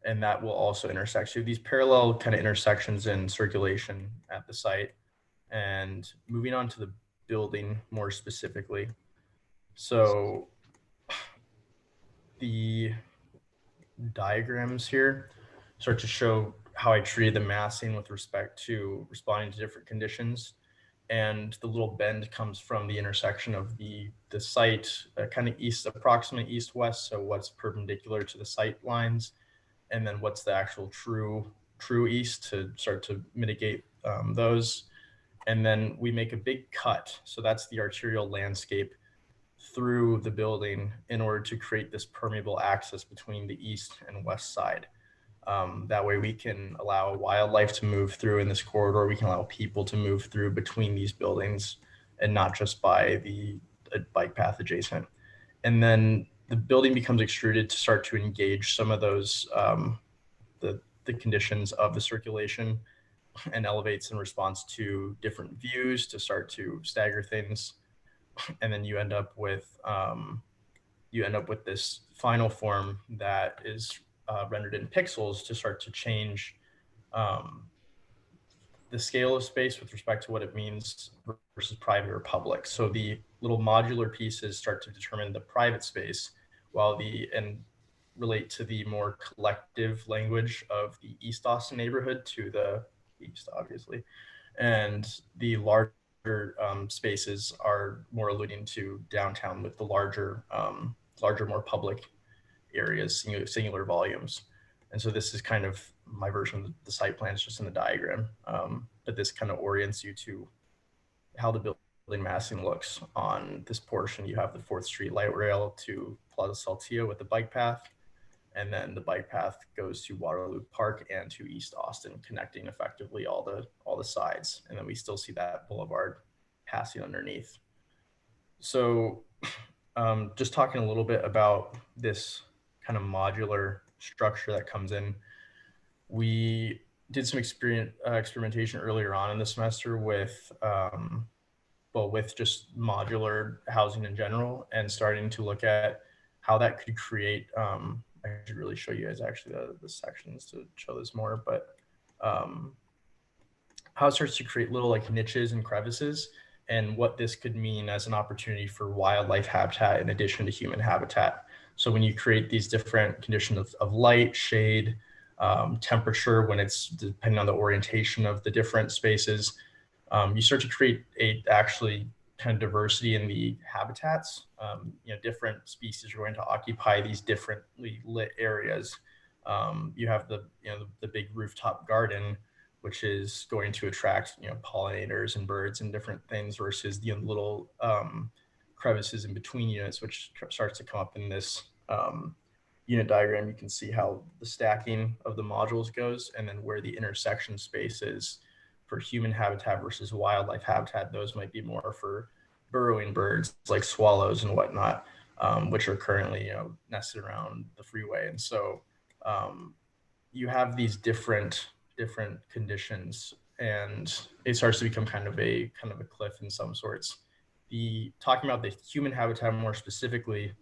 And that will also intersect. So these parallel kind of intersections in circulation at the site. And moving on to the building more specifically. So the diagrams here start to show how I treated the massing with respect to responding to different conditions. And the little bend comes from the intersection of the site, kind of approximately east-west. So what's perpendicular to the sight lines, and then what's the actual true east to start to mitigate those. And then we make a big cut. So that's the arterial landscape through the building in order to create this permeable access between the east and west side. That way we can allow wildlife to move through in this corridor. We can allow people to move through between these buildings and not just by the bike path adjacent. And then the building becomes extruded to start to engage some of those, the conditions of the circulation, and elevates in response to different views to start to stagger things. And then you end up with this final form that is rendered in pixels to start to change the scale of space with respect to what it means versus private or public. So the little modular pieces start to determine the private space, and relate to the more collective language of the East Austin neighborhood to the east, obviously. And the larger spaces are more alluding to downtown with the larger, more public areas, singular volumes. And so this is kind of my version of the site plan, is just in the diagram. But this kind of orients you to how the building massing looks. On this portion, you have the 4th Street light rail to Plaza Saltillo with the bike path. And then the bike path goes to Waterloo Park and to East Austin, connecting effectively all the sides. And then we still see that boulevard passing underneath. So just talking a little bit about this kind of modular structure that comes in. We did some experimentation earlier on in the semester with just modular housing in general, and starting to look at how that could create, I should really show you guys actually the sections to show this more, but how it starts to create little like niches and crevices, and what this could mean as an opportunity for wildlife habitat in addition to human habitat. So when you create these different conditions of light, shade, temperature, when it's depending on the orientation of the different spaces, you start to create kind of diversity in the habitats. Different species are going to occupy these differently lit areas. You have the big rooftop garden, which is going to attract pollinators and birds and different things, versus the little crevices in between units, which starts to come up in this unit diagram. You can see how the stacking of the modules goes, and then where the intersection space is for human habitat versus wildlife habitat. Those might be more for burrowing birds like swallows and whatnot, which are currently nested around the freeway. And so you have these different conditions, and it starts to become kind of a cliff in some sorts. Talking about the human habitat more specifically,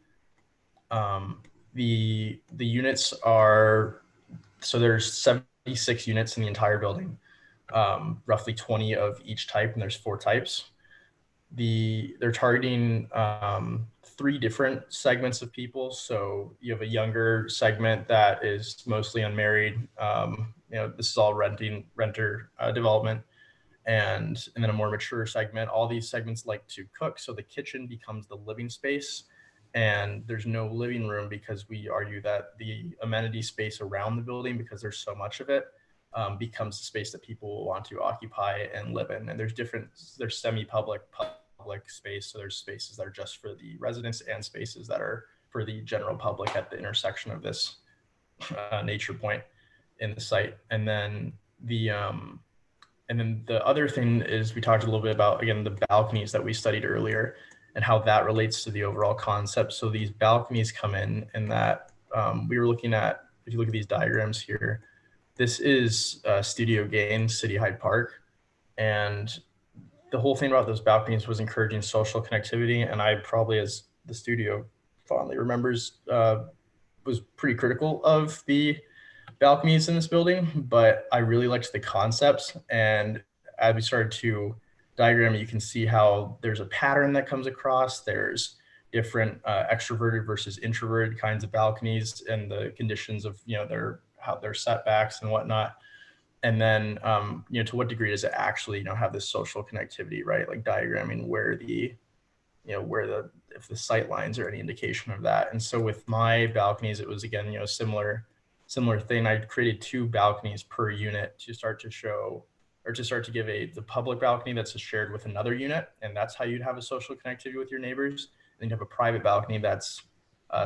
the units are, so there's 76 units in the entire building, roughly 20 of each type, and there's 4 types. They're targeting 3 different segments of people. So you have a younger segment that is mostly unmarried. This is all renter development, and then a more mature segment. All these segments like to cook, so the kitchen becomes the living space, and there's no living room because we argue that the amenity space around the building, because there's so much of it, becomes the space that people will want to occupy and live in. And there's semi-public, public space. So there's spaces that are just for the residents and spaces that are for the general public at the intersection of this nature point in the site. And then the other thing is, we talked a little bit about, again, the balconies that we studied earlier and how that relates to the overall concept. So these balconies come in, and that we were looking at, if you look at these diagrams here, this is Studio Gaines, City Hyde Park. And the whole thing about those balconies was encouraging social connectivity. And I probably, as the studio fondly remembers, was pretty critical of the balconies in this building, but I really liked the concepts. And as we started to diagram, you can see how there's a pattern that comes across. There's different extroverted versus introverted kinds of balconies, and the conditions of their setbacks and whatnot. And then to what degree does it actually have this social connectivity, right? Like diagramming where if the sight lines are any indication of that. And so with my balconies, it was, again, similar thing. I created 2 balconies per unit to start to show, or to start to give the public balcony that's shared with another unit. And that's how you'd have a social connectivity with your neighbors. And you have a private balcony that's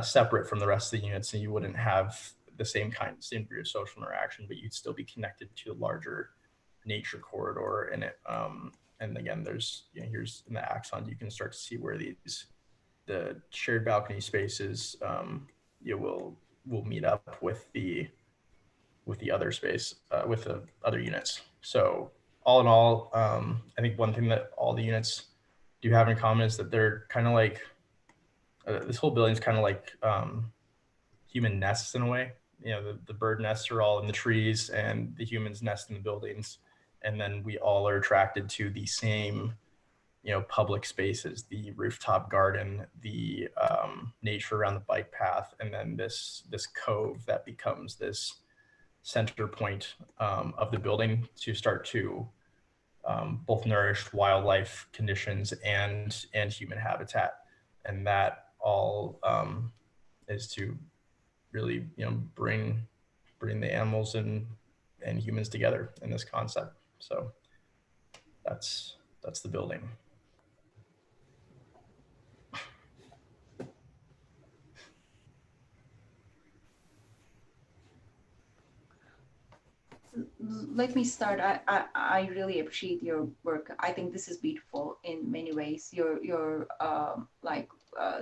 separate from the rest of the units, and you wouldn't have the same degree of social interaction, but you'd still be connected to a larger nature corridor in it. And again, there's, here's in the axon, you can start to see where the shared balcony spaces will meet up with the other space, with the other units. So all in all, I think one thing that all the units do have in common is that they're kind of like, this whole building is kind of like human nests in a way. The bird nests are all in the trees, and the humans nest in the buildings. And then we all are attracted to the same, public spaces, the rooftop garden, the nature around the bike path, and then this cove that becomes this center point of the building to start to both nourish wildlife conditions and human habitat. And that all is to really bring the animals and humans together in this concept. So that's the building. Let me start. I really appreciate your work. I think this is beautiful in many ways. Your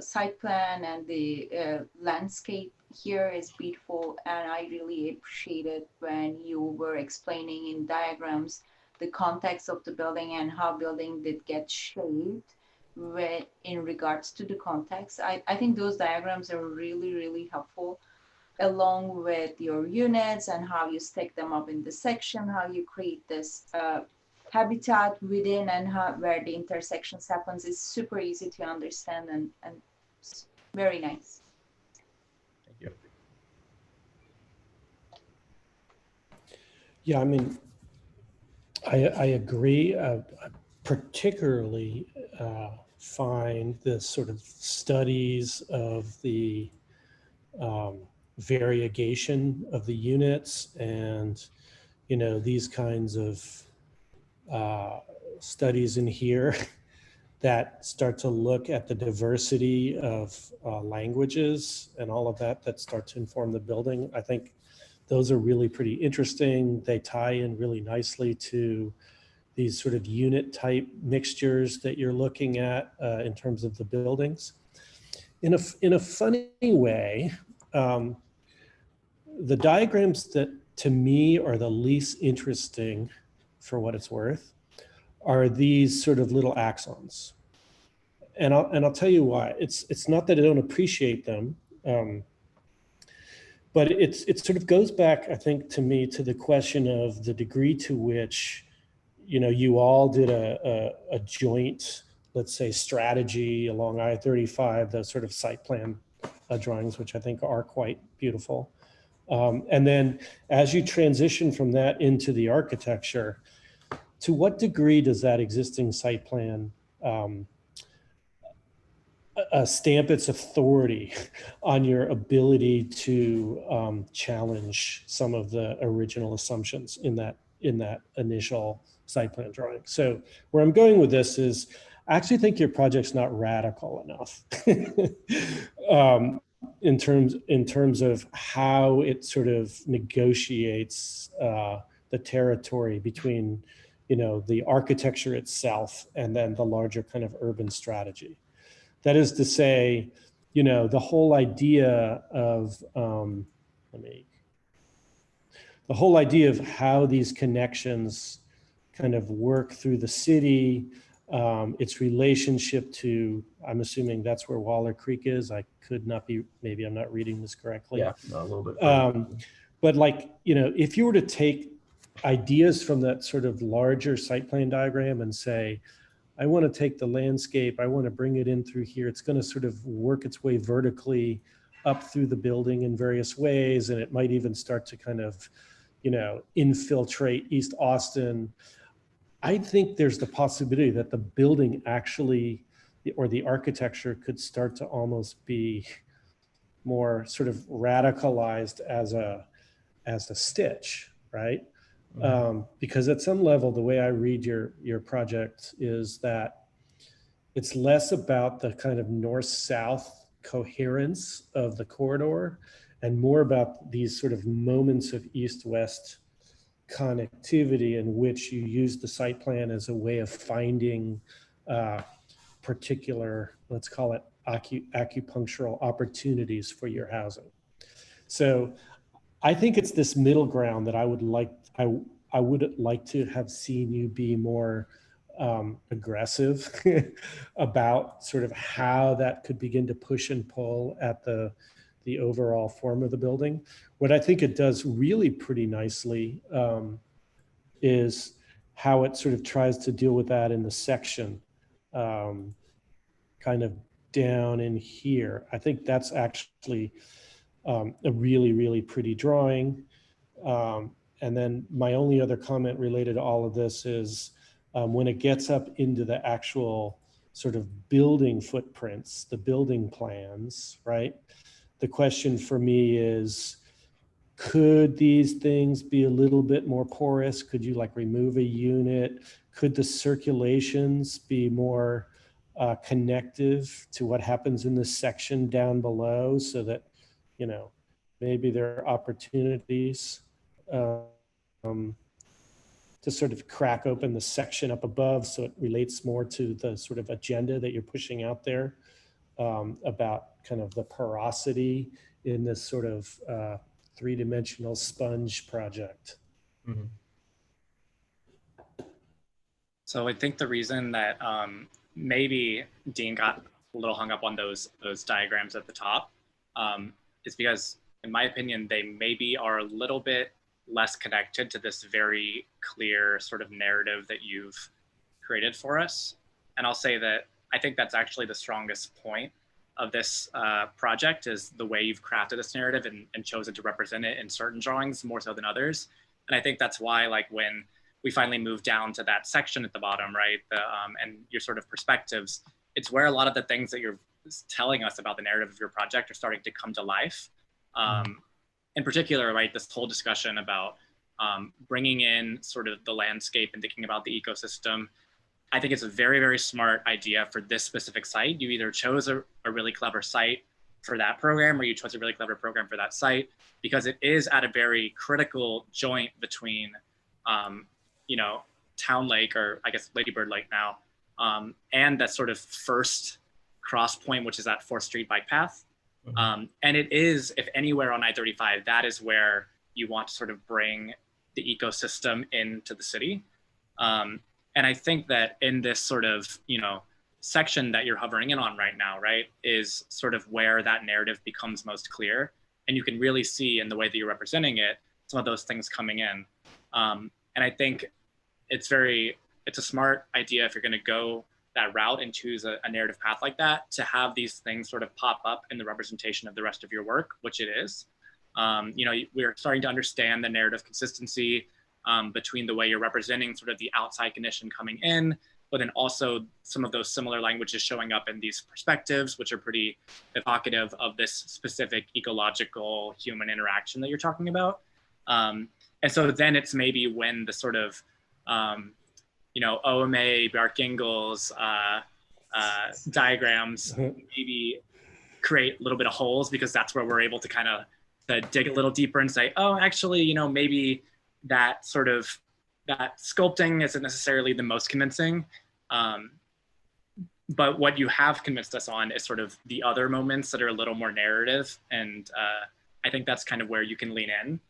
site plan and the landscape here is beautiful, and I really appreciate it when you were explaining in diagrams the context of the building and how building did get shaped in regards to the context. I think those diagrams are really, really helpful, along with your units and how you stack them up in the section, how you create this habitat within, and where the intersections happens is super easy to understand and very nice. Thank you. Yeah, I mean, I agree. Particularly find the sort of studies of the variegation of the units and, you know, these kinds of studies in here that start to look at the diversity of languages and all of that that start to inform the building. I think those are really pretty interesting. They tie in really nicely to these sort of unit type mixtures that you're looking at in terms of the buildings. In a funny way, the diagrams that to me are the least interesting, for what it's worth, are these sort of little axons. And I'll tell you why. It's not that I don't appreciate them, but it sort of goes back, I think, to me, to the question of the degree to which, you know, you all did a joint, let's say, strategy along I-35, those sort of site plan drawings, which I think are quite beautiful. And then as you transition from that into the architecture, to what degree does that existing site plan stamp its authority on your ability to challenge some of the original assumptions in that initial site plan drawing? So where I'm going with this is, I actually think your project's not radical enough in terms of how it sort of negotiates the territory between, you know, the architecture itself and then the larger kind of urban strategy. That is to say, you know, the whole idea of the whole idea of how these connections kind of work through the city, its relationship to, I'm assuming that's where Waller Creek is. I could not be, maybe I'm not reading this correctly. Yeah, no, a little bit. But like, you know, if you were to take ideas from that sort of larger site plan diagram and say, I want to take the landscape, I want to bring it in through here, it's going to sort of work its way vertically up through the building in various ways. And it might even start to kind of, you know, infiltrate East Austin. I think there's the possibility that the building actually, or the architecture could start to almost be more sort of radicalized as a stitch, right? Because at some level, the way I read your project is that it's less about the kind of north-south coherence of the corridor and more about these sort of moments of east-west connectivity in which you use the site plan as a way of finding particular, let's call it acupunctural opportunities for your housing. So I think it's this middle ground that I would like to have seen you be more aggressive about sort of how that could begin to push and pull at the overall form of the building. What I think it does really pretty nicely is how it sort of tries to deal with that in the section kind of down in here. I think that's actually a really, really pretty drawing. And then my only other comment related to all of this is when it gets up into the actual sort of building footprints, the building plans, right? The question for me is, could these things be a little bit more porous? Could you like remove a unit? Could the circulations be more connective to what happens in this section down below so that, you know, maybe there are opportunities to sort of crack open the section up above so it relates more to the sort of agenda that you're pushing out there about kind of the porosity in this sort of three-dimensional sponge project. Mm-hmm. So I think the reason that maybe Dean got a little hung up on those diagrams at the top is because, in my opinion, they maybe are a little bit less connected to this very clear sort of narrative that you've created for us. And I'll say that I think that's actually the strongest point of this project, is the way you've crafted this narrative and chosen to represent it in certain drawings more so than others. And I think that's why, like, when we finally move down to that section at the bottom, right? And your sort of perspectives, it's where a lot of the things that you're telling us about the narrative of your project are starting to come to life. In particular, right, this whole discussion about bringing in sort of the landscape and thinking about the ecosystem. I think it's a very, very smart idea for this specific site. You either chose a really clever site for that program, or you chose a really clever program for that site, because it is at a very critical joint between, you know, Town Lake, or I guess Lady Bird Lake now, and that sort of first cross point, which is that 4th Street bike path. And it is, if anywhere on I-35, that is where you want to sort of bring the ecosystem into the city. And I think that in this sort of, you know, section that you're hovering in on right now, right, is sort of where that narrative becomes most clear. And you can really see in the way that you're representing it, some of those things coming in. And I think it's a smart idea if you're going to go that route and choose a narrative path like that, to have these things sort of pop up in the representation of the rest of your work, which it is. You know, we're starting to understand the narrative consistency between the way you're representing sort of the outside condition coming in, but then also some of those similar languages showing up in these perspectives, which are pretty evocative of this specific ecological human interaction that you're talking about. And so then it's maybe when the sort of, you know, OMA, Bjarke-Ingels diagrams maybe create a little bit of holes, because that's where we're able to kind of dig a little deeper and say, oh, actually, you know, maybe that sort of, that sculpting isn't necessarily the most convincing. But what you have convinced us on is sort of the other moments that are a little more narrative. And I think that's kind of where you can lean in.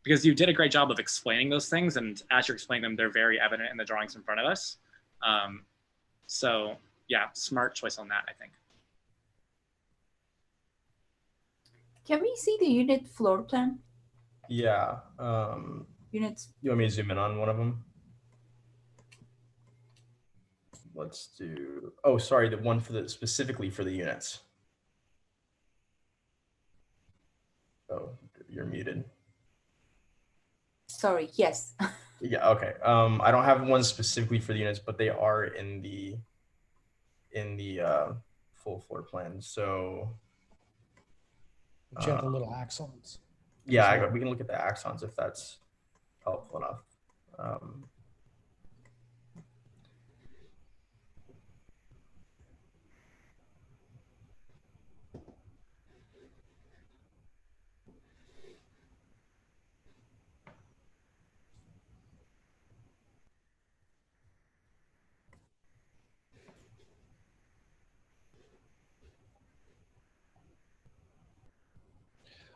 Because you did a great job of explaining those things. And as you're explaining them, they're very evident in the drawings in front of us. So yeah, smart choice on that, I think. Can we see the unit floor plan? Yeah. Units. You want me to zoom in on one of them? Let's do, oh, sorry, the one for the, specifically for the units. Oh, you're muted. Sorry, yes. Yeah, okay. I don't have one specifically for the units, but they are in the full floor plan. So you have the little axons. yeah, we can look at the axons if that's helpful enough.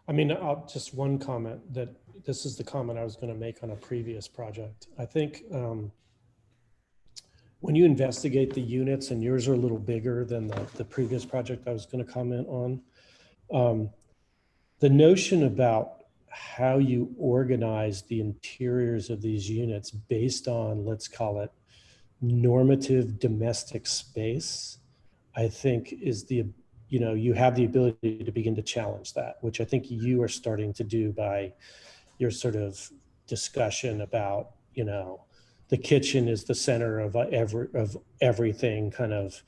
I mean, just one comment, that this is the comment I was going to make on a previous project. I think when you investigate the units, and yours are a little bigger than the previous project I was going to comment on, the notion about how you organize the interiors of these units based on, let's call it, normative domestic space, I think is the, you know, you have the ability to begin to challenge that, which I think you are starting to do by your sort of discussion about, you know, the kitchen is the center of everything kind of.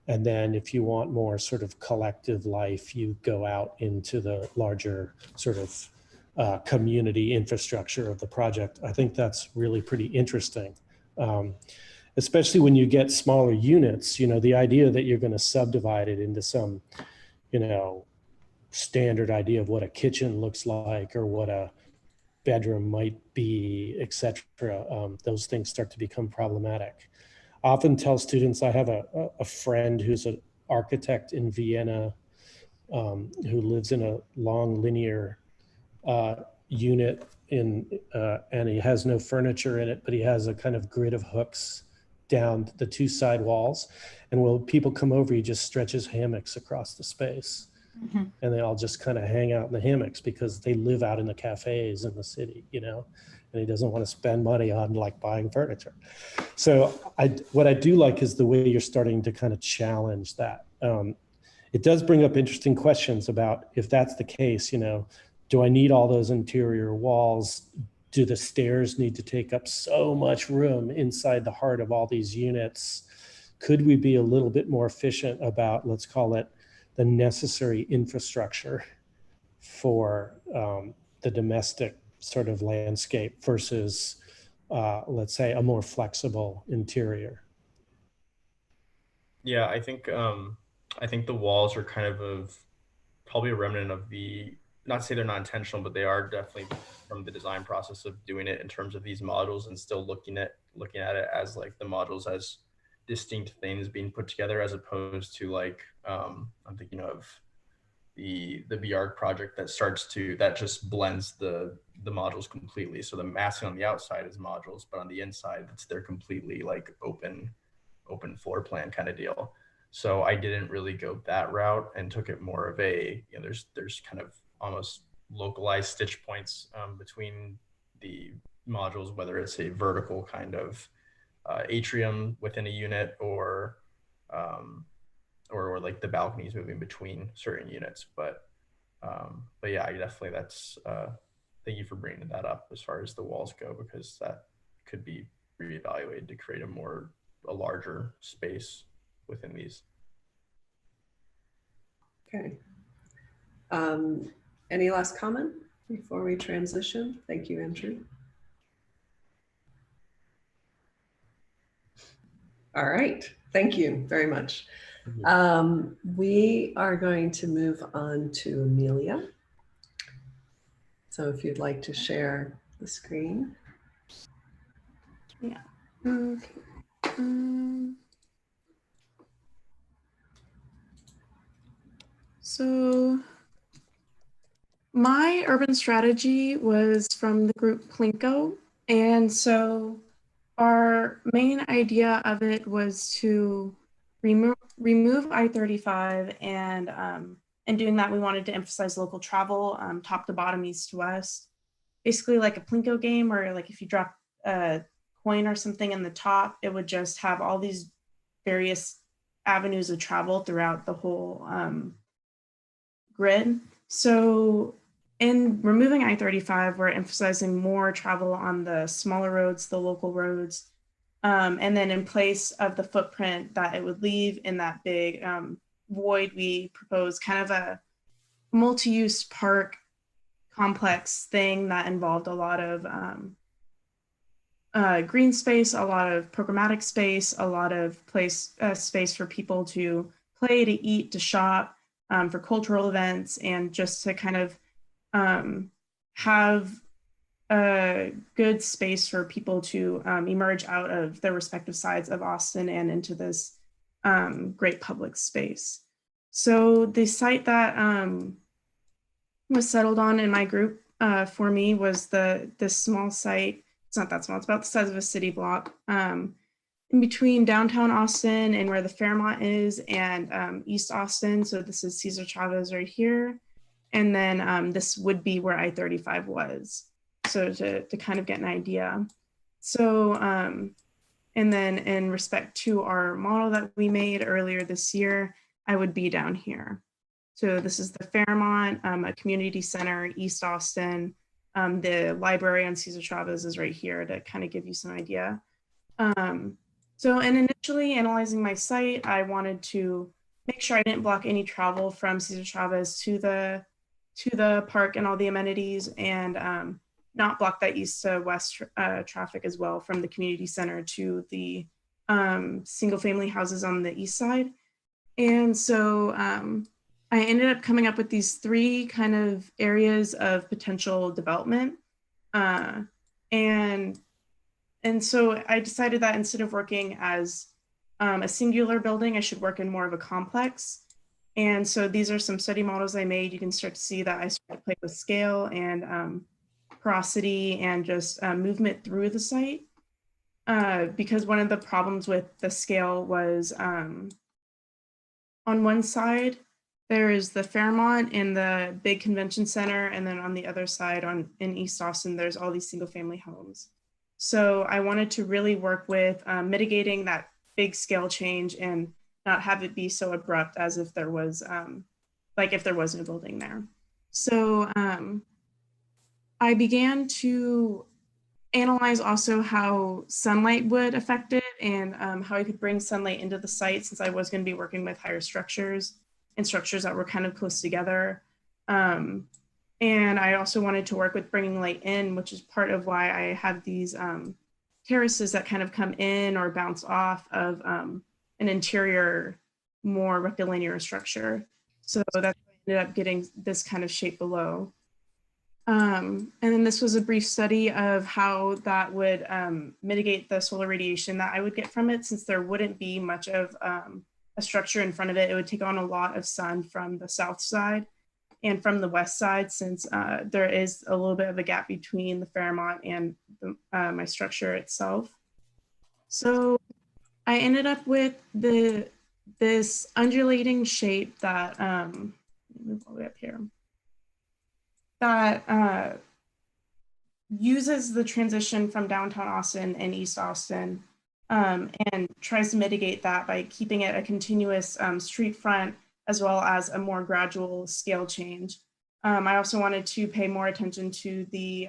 And then if you want more sort of collective life, you go out into the larger sort of community infrastructure of the project. I think that's really pretty interesting. Especially when you get smaller units, you know, the idea that you're going to subdivide it into some, you know, standard idea of what a kitchen looks like or what a bedroom might be, etc. Those things start to become problematic. I often tell students, I have a friend who's an architect in Vienna who lives in a long linear unit and he has no furniture in it, but he has a kind of grid of hooks down the two side walls. And when people come over, he just stretches hammocks across the space. Mm-hmm. And they all just kind of hang out in the hammocks because they live out in the cafes in the city, you know, and he doesn't want to spend money on like buying furniture. So what I do like is the way you're starting to kind of challenge that. It does bring up interesting questions about if that's the case, you know, do I need all those interior walls? do the stairs need to take up so much room inside the heart of all these units? Could we be a little bit more efficient about, let's call it, the necessary infrastructure for the domestic sort of landscape versus, let's say, a more flexible interior? Yeah, I think the walls are kind of probably a remnant of the, not to say they're not intentional, but they are definitely from the design process of doing it in terms of these modules and still looking at it as like the modules as distinct things being put together, as opposed to like I'm thinking of the BR project that just blends the modules completely. So the massing on the outside is modules, but on the inside they're completely like open floor plan kind of deal. So I didn't really go that route and took it more of a, you know, there's kind of almost localized stitch points between the modules, whether it's a vertical kind of atrium within a unit or like the balconies moving between certain units. But yeah, I definitely, that's thank you for bringing that up as far as the walls go, because that could be reevaluated to create a larger space within these. Okay. Any last comment before we transition? Thank you, Andrew. All right, thank you very much. We are going to move on to Amelia. So if you'd like to share the screen. Yeah. Okay. So my urban strategy was from the group Plinko. And so our main idea of it was to remove I-35, and in doing that, we wanted to emphasize local travel, top to bottom, east to west. Basically like a Plinko game, where like if you drop a coin or something in the top, it would just have all these various avenues of travel throughout the whole grid. So in removing I-35, we're emphasizing more travel on the smaller roads, the local roads, and then in place of the footprint that it would leave in that big void, we propose kind of a multi-use park complex thing that involved a lot of green space, a lot of programmatic space, a lot of space for people to play, to eat, to shop, for cultural events, and just to kind of have a good space for people to emerge out of their respective sides of Austin and into this great public space. So the site that was settled on in my group for me was this small site. It's not that small, it's about the size of a city block, in between downtown Austin and where the Fairmont is, and East Austin. So this is Cesar Chavez right here. And then this would be where I-35 was. So to kind of get an idea. So, and then in respect to our model that we made earlier this year, I would be down here. So this is the Fairmont, a community center, East Austin. The library on Cesar Chavez is right here to kind of give you some idea. So, and initially analyzing my site, I wanted to make sure I didn't block any travel from Cesar Chavez to the park and all the amenities, and not block that east to west traffic as well from the community center to the single family houses on the east side. And so I ended up coming up with these three kind of areas of potential development. And so I decided that instead of working as a singular building, I should work in more of a complex. And so these are some study models I made. You can start to see that I started to play with scale and porosity and just movement through the site. Because one of the problems with the scale was on one side, there is the Fairmont and the big convention center. And then on the other side in East Austin, there's all these single family homes. So I wanted to really work with mitigating that big scale change and not have it be so abrupt as if there was, like if there was no building there. So I began to analyze also how sunlight would affect it and how I could bring sunlight into the site, since I was going to be working with higher structures and structures that were kind of close together. And I also wanted to work with bringing light in, which is part of why I have these terraces that kind of come in or bounce off of an interior, more rectilinear structure. So that's why I ended up getting this kind of shape below. And then this was a brief study of how that would mitigate the solar radiation that I would get from it, since there wouldn't be much of a structure in front of it. It would take on a lot of sun from the south side and from the west side, since there is a little bit of a gap between the Fairmont and my structure itself. So I ended up with this undulating shape that, move all the way up here, that uses the transition from downtown Austin and East Austin and tries to mitigate that by keeping it a continuous street front, as well as a more gradual scale change. I also wanted to pay more attention to the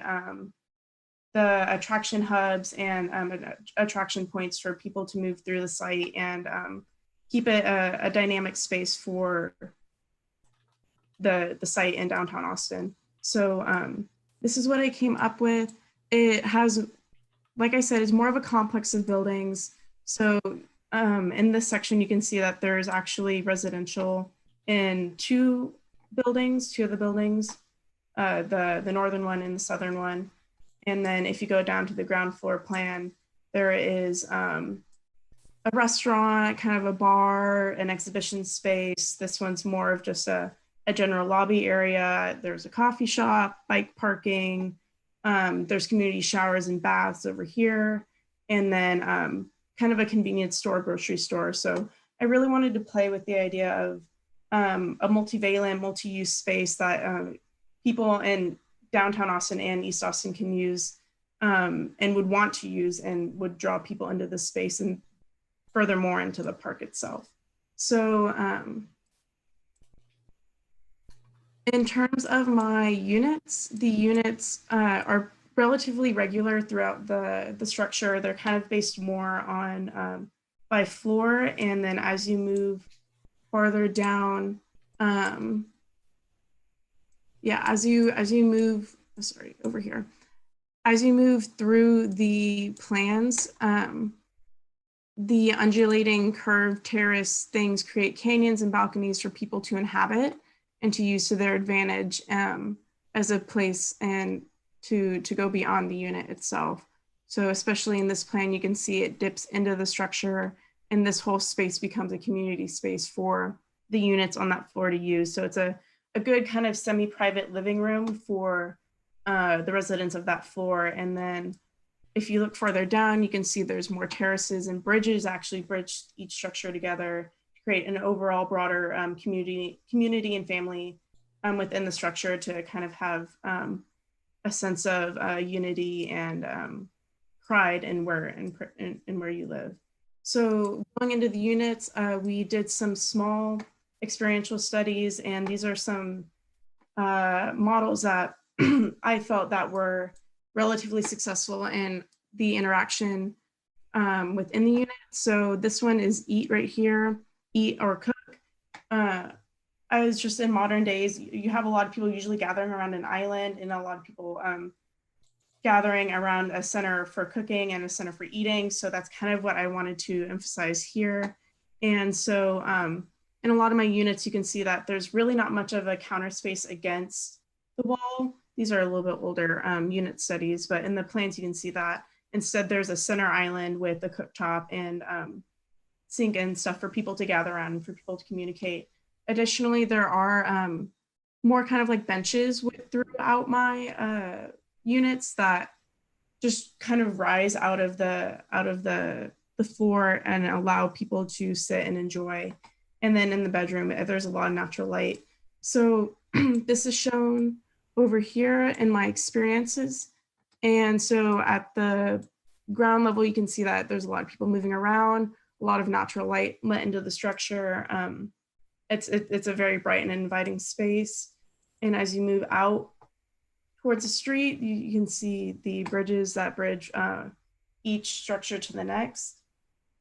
attraction hubs and attraction points for people to move through the site, and keep it a dynamic space for the site in downtown Austin. So this is what I came up with. It has, like I said, it's more of a complex of buildings. So in this section, you can see that there's actually residential in two of the buildings, the northern one and the southern one. And then if you go down to the ground floor plan, there is a restaurant, kind of a bar, an exhibition space. This one's more of just a general lobby area. There's a coffee shop, bike parking. There's community showers and baths over here. And then kind of a convenience store, grocery store. So I really wanted to play with the idea of a multivalent, multi-use space that people in downtown Austin and East Austin can use and would want to use, and would draw people into the space and furthermore into the park itself. So in terms of my units, the units are relatively regular throughout the structure. They're kind of based more on by floor, and then as you move farther down, as you move, sorry, over here, as you move through the plans, the undulating curved terrace things create canyons and balconies for people to inhabit and to use to their advantage as a place and to go beyond the unit itself. So especially in this plan, you can see it dips into the structure, and this whole space becomes a community space for the units on that floor to use. So it's a good kind of semi-private living room for the residents of that floor. And then if you look further down, you can see there's more terraces and bridges actually bridge each structure together to create an overall broader community and family within the structure, to kind of have a sense of unity and pride in where you live. So going into the units, we did some small experiential studies, and these are some models that I felt that were relatively successful in the interaction within the unit. So this one is eat right here, eat or cook. I was just in modern days, you have a lot of people usually gathering around an island, and a lot of people gathering around a center for cooking and a center for eating. So that's kind of what I wanted to emphasize here. And so in a lot of my units, you can see that there's really not much of a counter space against the wall. These are a little bit older unit studies, but in the plans, you can see that instead there's a center island with a cooktop and sink and stuff for people to gather around and for people to communicate. Additionally, there are more kind of like benches throughout my units that just kind of rise out of the floor and allow people to sit and enjoy. And then in the bedroom, there's a lot of natural light. So this is shown over here in my experiences. And so at the ground level, you can see that there's a lot of people moving around, a lot of natural light let into the structure. It's a very bright and inviting space. And as you move out, towards the street, you can see the bridges that bridge each structure to the next.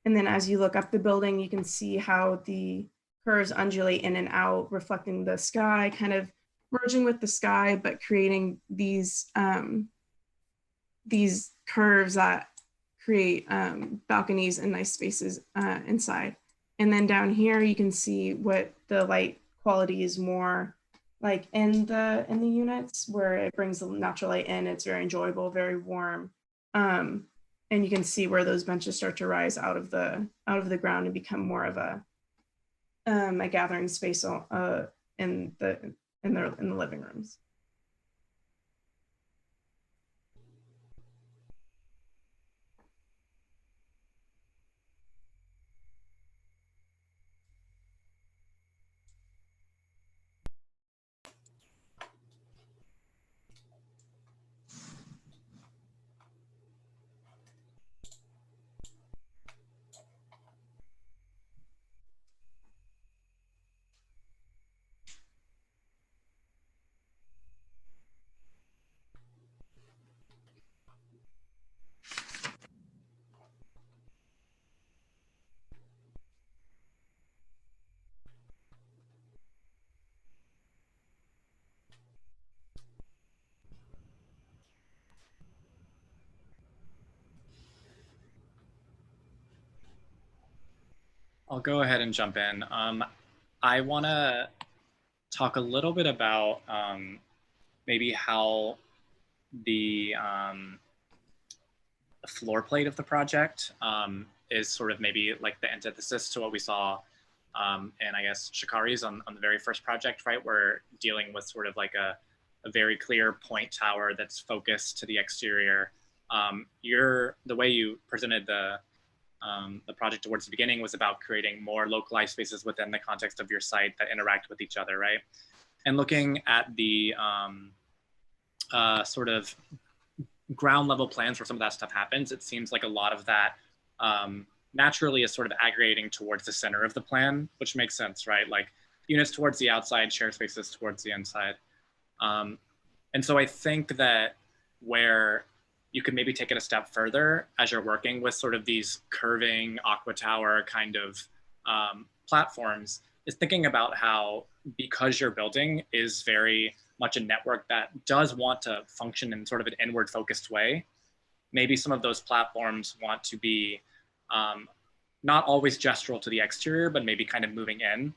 And then as you look up the building, you can see how the curves undulate in and out, reflecting the sky, kind of merging with the sky, but creating these curves that create balconies and nice spaces inside. And then down here, you can see what the light quality is more like in the units, where it brings the natural light in. It's very enjoyable, very warm. And you can see where those benches start to rise out of the ground and become more of a gathering space in the living rooms. I'll go ahead and jump in. I want to talk a little bit about maybe how the floor plate of the project is sort of maybe like the antithesis to what we saw and I guess Shikari's on the very first project, right? We're dealing with sort of like a very clear point tower that's focused to the exterior. The way you presented the project towards the beginning was about creating more localized spaces within the context of your site that interact with each other, right? And looking at the sort of ground level plans where some of that stuff happens, it seems like a lot of that naturally is sort of aggregating towards the center of the plan, which makes sense, right? Like units towards the outside, shared spaces towards the inside. And so I think that where you could maybe take it a step further as you're working with sort of these curving aqua tower kind of platforms is thinking about how, because your building is very much a network that does want to function in sort of an inward focused way, maybe some of those platforms want to be not always gestural to the exterior, but maybe kind of moving in.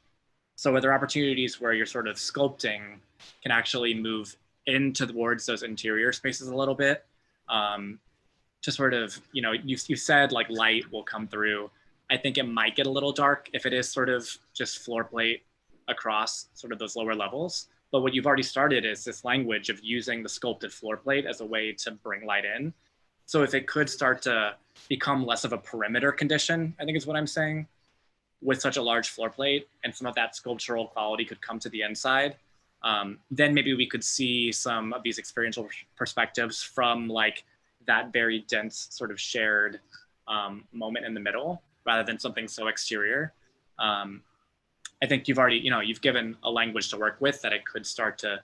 So are there opportunities where your sort of sculpting can actually move in towards those interior spaces a little bit to sort of, you know, you said like light will come through. I think it might get a little dark if it is sort of just floor plate across sort of those lower levels. But what you've already started is this language of using the sculpted floor plate as a way to bring light in. So if it could start to become less of a perimeter condition, I think is what I'm saying, with such a large floor plate, and some of that sculptural quality could come to the inside, then maybe we could see some of these experiential perspectives from like that very dense sort of shared moment in the middle, rather than something so exterior. I think you've already, you know, you've given a language to work with that it could start to,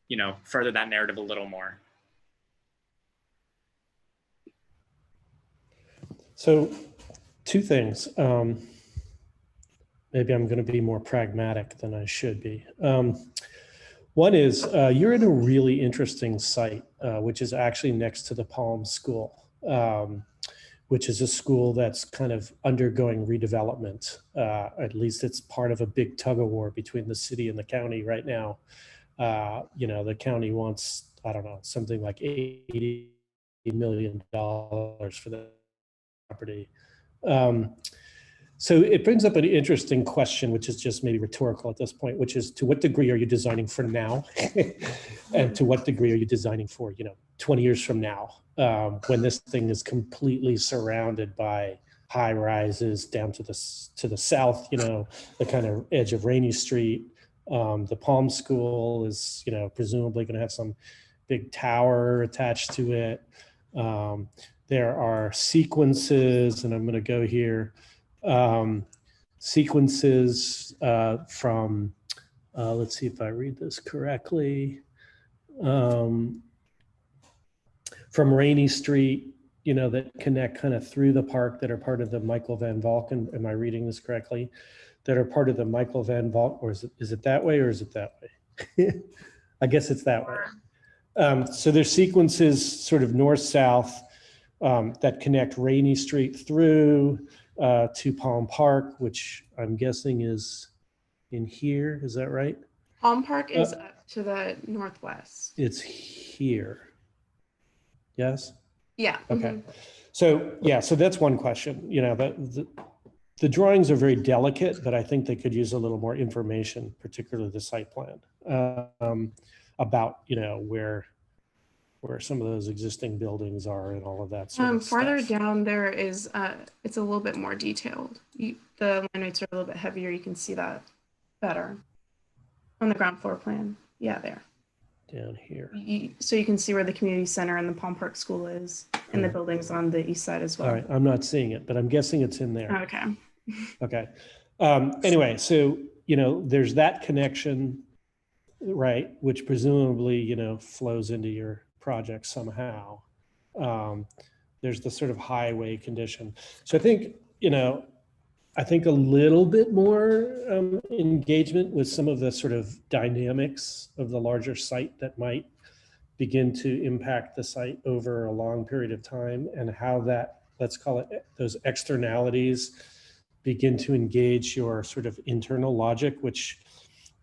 you know, further that narrative a little more. So two things. Maybe I'm going to be more pragmatic than I should be. One is you're in a really interesting site, which is actually next to the Palm School, which is a school that's kind of undergoing redevelopment. At least it's part of a big tug of war between the city and the county right now. You know, the county wants, I don't know, something like $80 million for the property. So it brings up an interesting question, which is just maybe rhetorical at this point, which is, to what degree are you designing for now? And to what degree are you designing for, you know, 20 years from now, when this thing is completely surrounded by high rises down to the south, you know, the kind of edge of Rainy Street. The Palm School is, you know, presumably going to have some big tower attached to it. There are sequences, and I'm going to go here, sequences from, let's see if I read this correctly. from Rainy Street, you know, that connect kind of through the park that are part of the Michael Van Valken. Am I reading this correctly? That are part of the Michael Van Valken, or is it that way or is it that way? I guess it's that way. So there's sequences sort of north-south that connect Rainy Street through to Palm Park, which I'm guessing is in here. Is that right? Palm Park is up to the northwest. It's here. Yes? Yeah. Okay. So yeah, so that's one question. You know, the drawings are very delicate, but I think they could use a little more information, particularly the site plan, about, you know, where some of those existing buildings are and all of that sort of Farther stuff. down there is, it's a little bit more detailed. The line rates are a little bit heavier. You can see that better on the ground floor plan. Yeah, there. Down here. So you can see where the community center and the Palm Park School is, and the buildings on the east side as well. All right, I'm not seeing it, but I'm guessing it's in there. Okay. Okay. Anyway, so, you know, there's that connection, right, which presumably, you know, flows into your project somehow. There's the sort of highway condition. So I think, you know, I think a little bit more engagement with some of the sort of dynamics of the larger site that might begin to impact the site over a long period of time, and how that, let's call it, those externalities begin to engage your sort of internal logic, which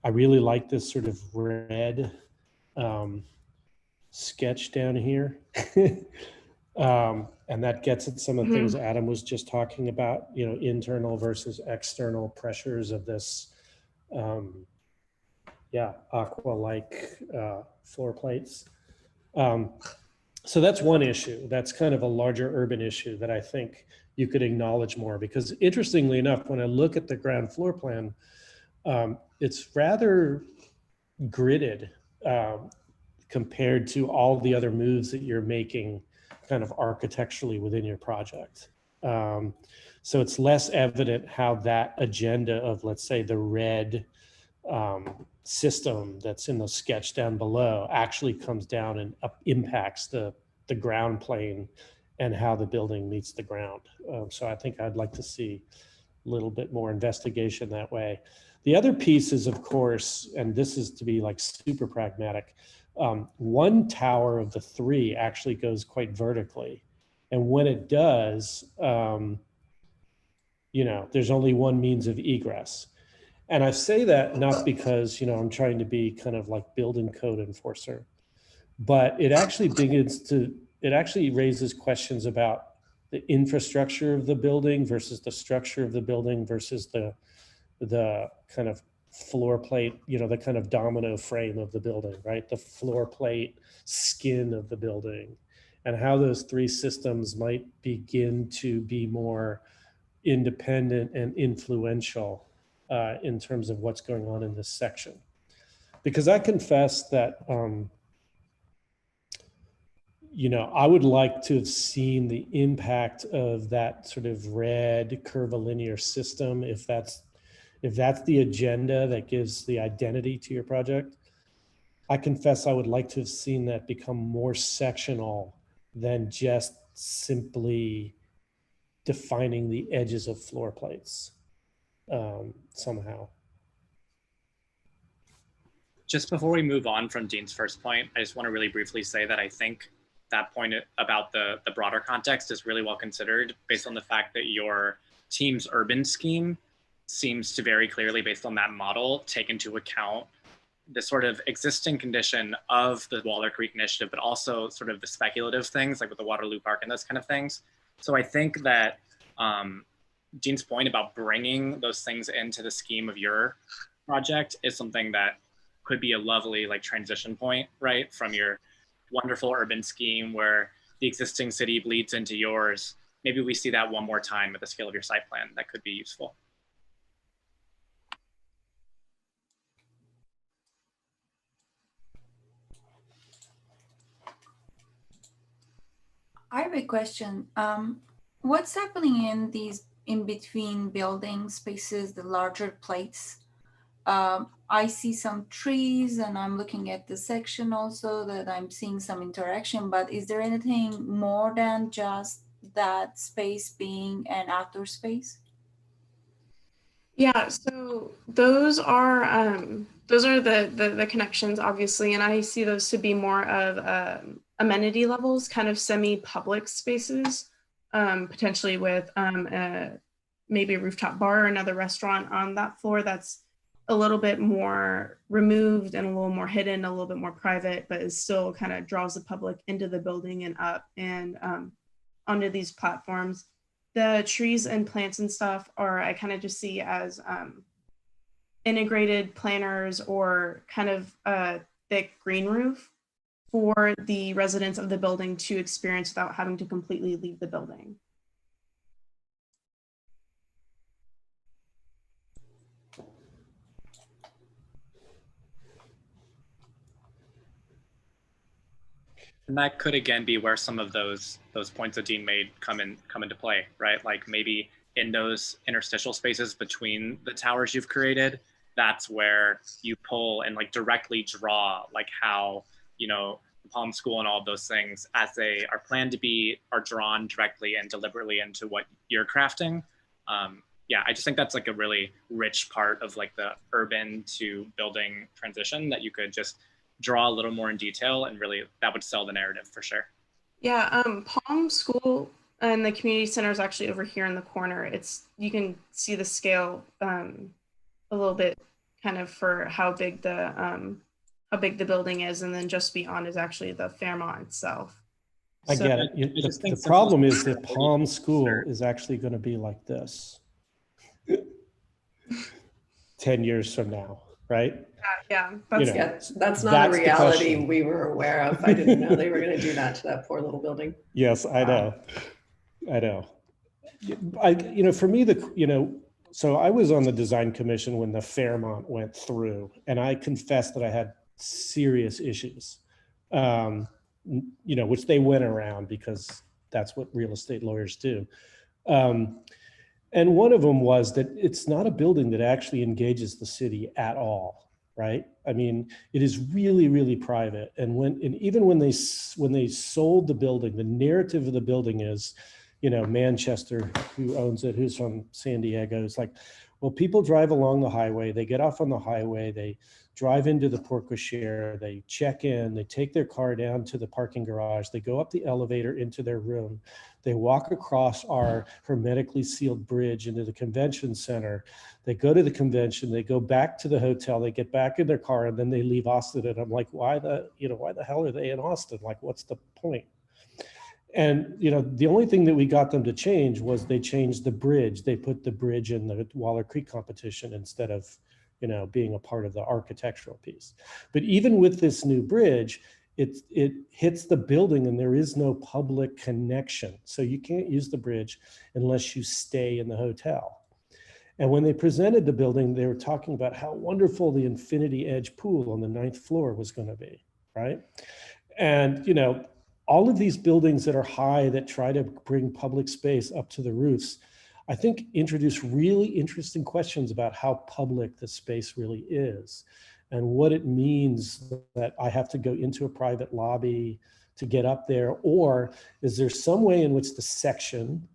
I really like this sort of red sketch down here. And that gets at some of the things Adam was just talking about, you know, internal versus external pressures of this, aqua-like floor plates. So that's one issue. That's kind of a larger urban issue that I think you could acknowledge more, because interestingly enough, when I look at the ground floor plan, it's rather gridded compared to all the other moves that you're making kind of architecturally within your project. So it's less evident how that agenda of, let's say, the red system that's in the sketch down below actually comes down and impacts the ground plane and how the building meets the ground. So I think I'd like to see a little bit more investigation that way. The other piece is, of course, and this is to be like super pragmatic, one tower of the three actually goes quite vertically. And when it does, you know, there's only one means of egress. And I say that not because, you know, I'm trying to be kind of like building code enforcer, but it actually it actually raises questions about the infrastructure of the building versus the structure of the building versus the kind of floor plate, you know, the kind of domino frame of the building, right? The floor plate skin of the building, and how those three systems might begin to be more independent and influential in terms of what's going on in this section. Because I confess that, you know, I would like to have seen the impact of that sort of red curvilinear system, if that's the agenda that gives the identity to your project. I confess I would like to have seen that become more sectional than just simply defining the edges of floor plates somehow. Just before we move on from Dean's first point, I just want to really briefly say that I think that point about the broader context is really well considered, based on the fact that your team's urban scheme seems to very clearly, based on that model, take into account the sort of existing condition of the Waller Creek Initiative, but also sort of the speculative things like with the Waterloo Park and those kind of things. So I think that Dean's point about bringing those things into the scheme of your project is something that could be a lovely like transition point, right? From your wonderful urban scheme where the existing city bleeds into yours. Maybe we see that one more time at the scale of your site plan. That could be useful. I have a question. What's happening in these in between building spaces, the larger plates? I see some trees and I'm looking at the section also that I'm seeing some interaction, but is there anything more than just that space being an outdoor space? Yeah, so those are the connections, obviously, and I see those to be more of amenity levels, kind of semi-public spaces, potentially with maybe a rooftop bar or another restaurant on that floor that's a little bit more removed and a little more hidden, a little bit more private, but is still kind of draws the public into the building and up and onto these platforms. The trees and plants and stuff are, I kind of just see as integrated planters or kind of a thick green roof for the residents of the building to experience without having to completely leave the building. And that could again be where some of those points that Dean made come into play, right? Like maybe in those interstitial spaces between the towers you've created, that's where you pull and like directly draw like how, you know, the Palm School and all of those things as they are planned to be are drawn directly and deliberately into what you're crafting. Yeah, I just think that's like a really rich part of like the urban to building transition that you could just draw a little more in detail and really that would sell the narrative for sure. Yeah, Palm School and the community center is actually over here in the corner. It's, you can see the scale a little bit kind of for how big the building is, and then just beyond is actually the Fairmont itself. I So, get it. The problem is that Palm School is actually going to be like this 10 years from now, right? yeah, that's not a reality we were aware of. I didn't know they were going to do that to that poor little building. Yes, I know. I know. For me, so I was on the design commission when the Fairmont went through, and I confess that I had serious issues, which they went around because that's what real estate lawyers do. And one of them was that it's not a building that actually engages the city at all, right? I mean, it is really, really private. And even when they sold the building, the narrative of the building is, Manchester, who owns it, who's from San Diego, is like, well, people drive along the highway, they get off on the highway, they drive into the porte cochere, they check in, they take their car down to the parking garage, they go up the elevator into their room, they walk across our hermetically sealed bridge into the convention center, they go to the convention, they go back to the hotel, they get back in their car, and then they leave Austin. And I'm like, why the hell are they in Austin? Like, what's the point? And, the only thing that we got them to change was they changed the bridge. They put the bridge in the Waller Creek competition instead of, being a part of the architectural piece. But even with this new bridge, it hits the building and there is no public connection. So you can't use the bridge unless you stay in the hotel. And when they presented the building, they were talking about how wonderful the infinity edge pool on the 9th floor was going to be, right? And, all of these buildings that are high that try to bring public space up to the roofs, I think introduce really interesting questions about how public the space really is and what it means that I have to go into a private lobby to get up there, or is there some way in which the section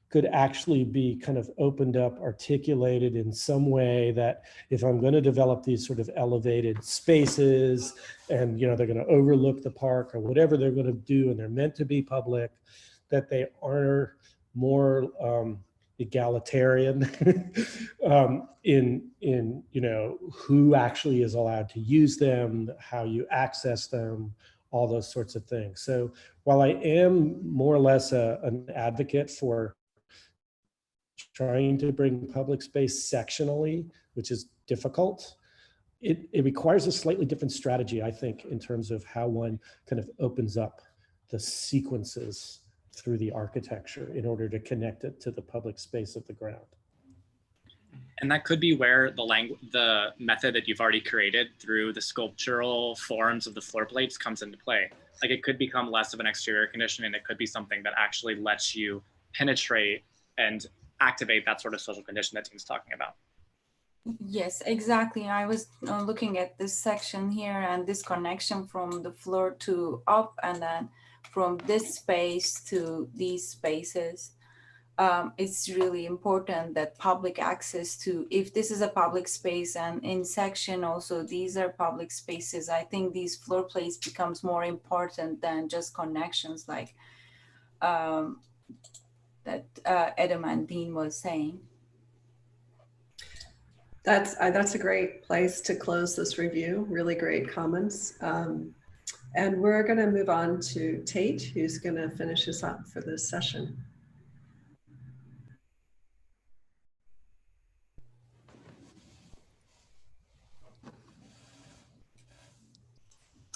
could actually be kind of opened up, articulated in some way that if I'm going to develop these sort of elevated spaces and, they're going to overlook the park or whatever they're going to do, and they're meant to be public, that they are more egalitarian in who actually is allowed to use them, how you access them, all those sorts of things. So while I am more or less an advocate for trying to bring public space sectionally, which is difficult, it requires a slightly different strategy, I think, in terms of how one kind of opens up the sequences through the architecture in order to connect it to the public space of the ground. And that could be where the method that you've already created through the sculptural forms of the floor plates comes into play. Like, it could become less of an exterior condition, and it could be something that actually lets you penetrate and activate that sort of social condition that Dean's talking about. Yes, exactly. I was looking at this section here and this connection from the floor to up and then from this space to these spaces. It's really important that public access to, if this is a public space and in section also, these are public spaces, I think these floor plates becomes more important than just connections like that Adam and Dean was saying. That's a great place to close this review. Really great comments. And we're going to move on to Tate, who's going to finish us up for this session.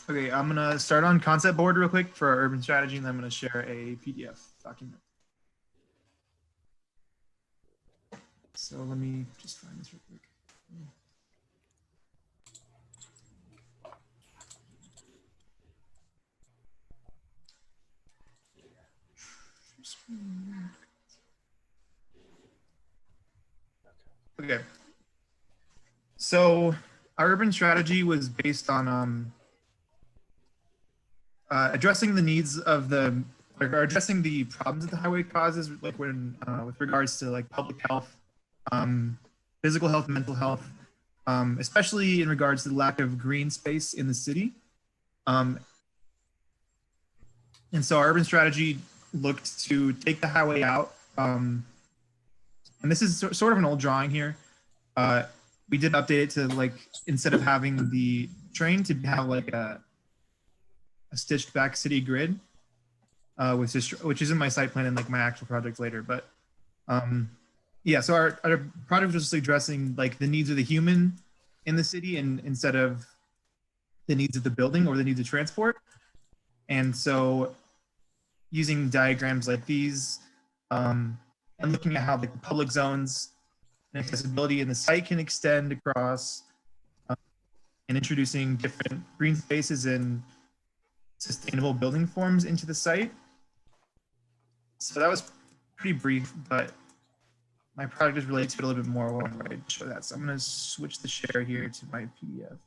Okay, I'm gonna start on concept board real quick for our urban strategy, and then I'm gonna share a PDF document. So let me just find this real quick. Okay. So our urban strategy was based on addressing the needs of or addressing the problems that the highway causes, like when with regards to like public health, physical health, mental health, especially in regards to the lack of green space in the city. And so our urban strategy looked to take the highway out. And this is sort of an old drawing here. We did update it to like, instead of having the train, to have like a stitched back city grid, which is in my site plan and like my actual project later. But yeah, so our project was just addressing like the needs of the human in the city, and instead of the needs of the building or the needs of transport. And so using diagrams like these and looking at how the public zones and accessibility in the site can extend across, and introducing different green spaces and sustainable building forms into the site. So that was pretty brief, but my project is related to it a little bit more when I show that. So I'm going to switch the share here to my PDF.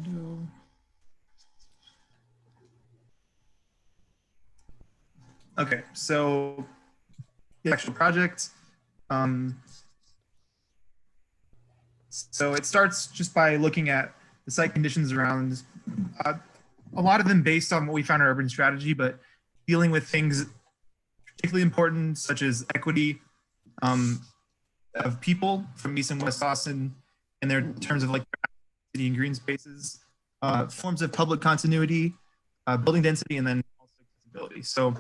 No. Okay, so the actual project. So it starts just by looking at the site conditions around, a lot of them based on what we found in our urban strategy, but dealing with things particularly important, such as equity of people from East and West Austin in their terms of like city and green spaces, forms of public continuity, building density, and then also accessibility. So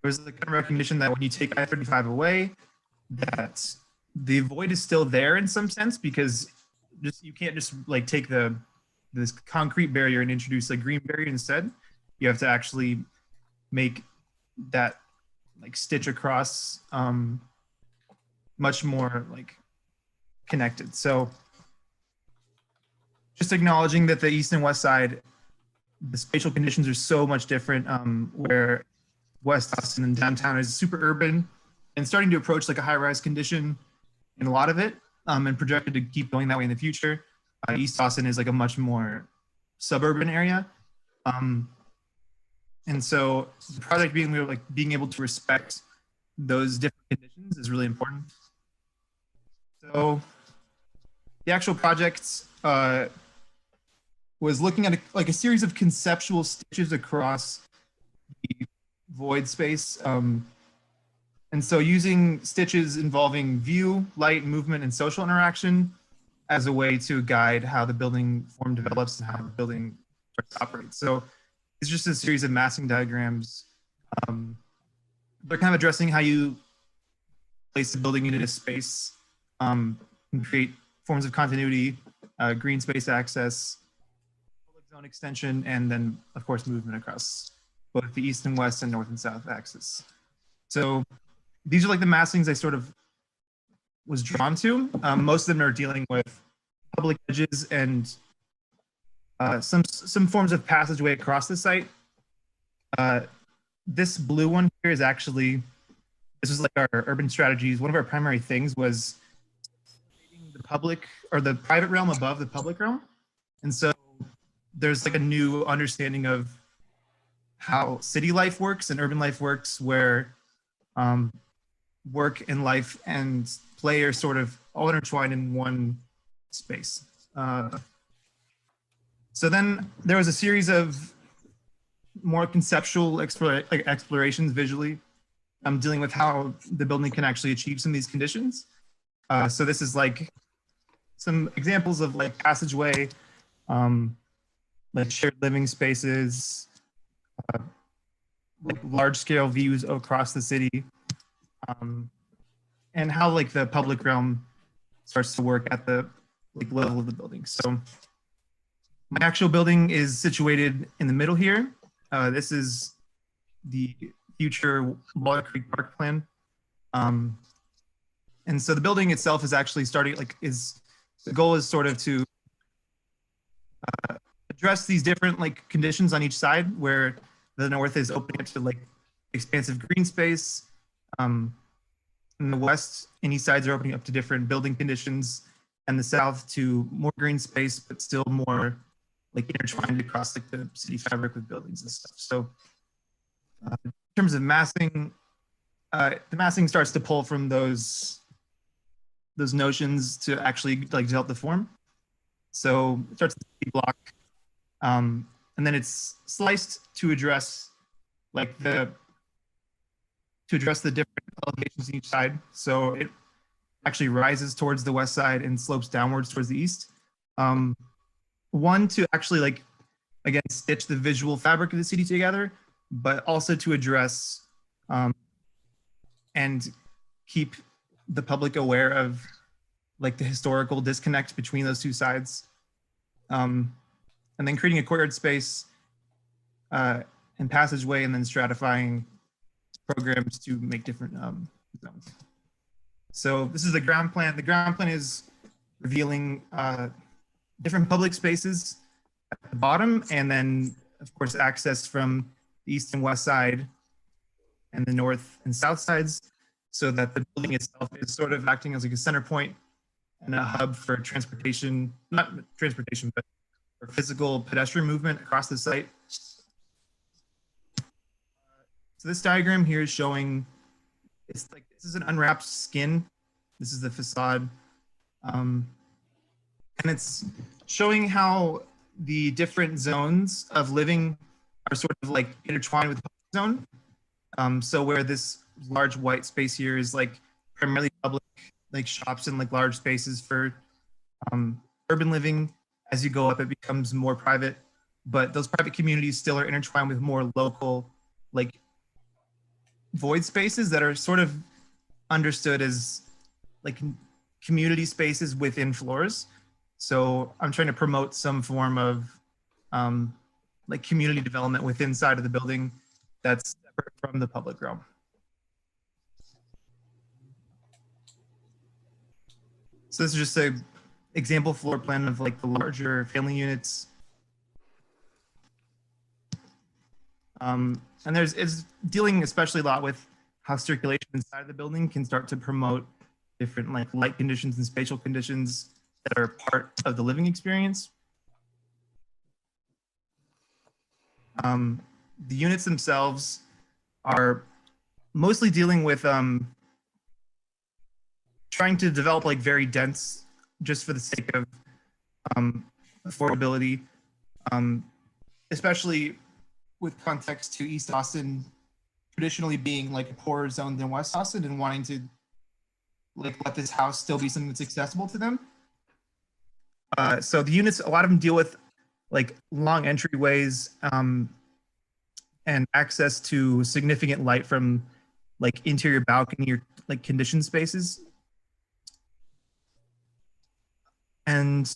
there's the kind of recognition that when you take I-35 away, that the void is still there in some sense, because you can't just like take this concrete barrier and introduce a green barrier instead. You have to actually make that like stitch across much more like connected. So just acknowledging that the east and west side, the spatial conditions are so much different, where West Austin and downtown is super urban and starting to approach like a high-rise condition in a lot of it, and projected to keep going that way in the future. East Austin is like a much more suburban area. And so the project being able to respect those different conditions is really important. So the actual project was looking at a series of conceptual stitches across the void space. And so using stitches involving view, light, movement, and social interaction as a way to guide how the building form develops and how the building operates. So it's just a series of massing diagrams. They're kind of addressing how you place the building into a space, and create forms of continuity, green space access, public zone extension, and then of course movement across both the east and west and north and south axis. So these are like the massings I sort of was drawn to. Most of them are dealing with public edges and Some forms of passageway across the site. This blue one here is actually, this is like our urban strategies. One of our primary things was the public or the private realm above the public realm. And so there's like a new understanding of how city life works and urban life works, where work and life and play are sort of all intertwined in one space. So then there was a series of more conceptual explorations visually, dealing with how the building can actually achieve some of these conditions. So this is like some examples of like passageway, like shared living spaces, like large scale views across the city, and how like the public realm starts to work at the like level of the building. So my actual building is situated in the middle here. This is the future Waller Creek Park plan. And so the building itself is actually starting, like, the goal is sort of to address these different like conditions on each side, where the north is opening up to like expansive green space. And the west and east sides are opening up to different building conditions, and the south to more green space, but still more like intertwined across like the city fabric with buildings and stuff. So in terms of massing, the massing starts to pull from those notions to actually like develop the form. So it starts with the block, and then it's sliced to address like the different elevations on each side. So it actually rises towards the west side and slopes downwards towards the east. One, to actually like, again, stitch the visual fabric of the city together, but also to address and keep the public aware of like the historical disconnect between those two sides. And then creating a courtyard space and passageway, and then stratifying programs to make different zones. So this is the ground plan. The ground plan is revealing different public spaces at the bottom, and then of course access from the east and west side and the north and south sides, so that the building itself is sort of acting as like a center point and a hub for transportation, not transportation, but for physical pedestrian movement across the site. So this diagram here is showing, it's like, this is an unwrapped skin. This is the facade. And it's showing how the different zones of living are sort of like intertwined with the public zone. So where this large white space here is like primarily public, like shops and like large spaces for urban living. As you go up, it becomes more private, but those private communities still are intertwined with more local, like void spaces that are sort of understood as like community spaces within floors. So I'm trying to promote some form of like community development within inside of the building that's separate from the public realm. So this is just an example floor plan of like the larger family units. And it's dealing especially a lot with how circulation inside of the building can start to promote different like light conditions and spatial conditions that are part of the living experience. The units themselves are mostly dealing with trying to develop like very dense, just for the sake of affordability, especially with context to East Austin traditionally being like a poorer zone than West Austin, and wanting to like let this house still be something that's accessible to them. So the units, a lot of them deal with like long entryways and access to significant light from like interior balcony or like conditioned spaces. And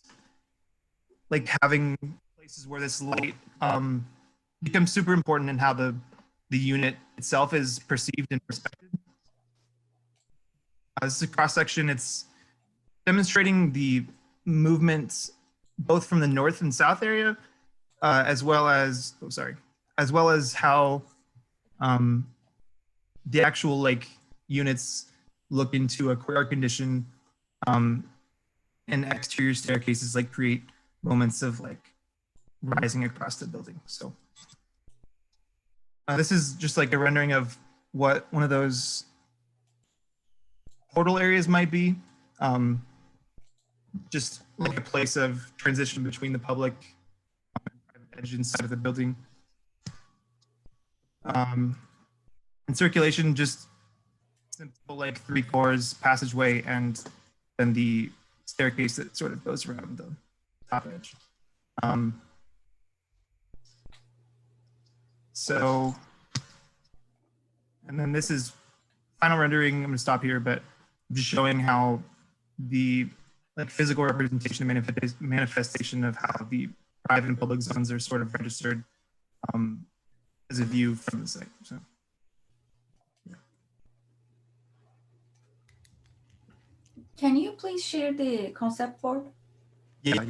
like having places where this light becomes super important in how the unit itself is perceived and respected. This is a cross section. It's demonstrating the movement both from the north and south area, as well as how the actual like units look into a courtyard condition, and exterior staircases like create moments of like rising across the building. So this is just like a rendering of what one of those portal areas might be. Just like a place of transition between the public edge inside of the building. And circulation, just simple like 3 cores, passageway, and then the staircase that sort of goes around the top edge. So, and then this is final rendering. I'm going to stop here, but I'm just showing how the like physical representation and manifestation of how the private and public zones are sort of registered as a view from the site. So, yeah. Can you please share the concept board? Yeah. I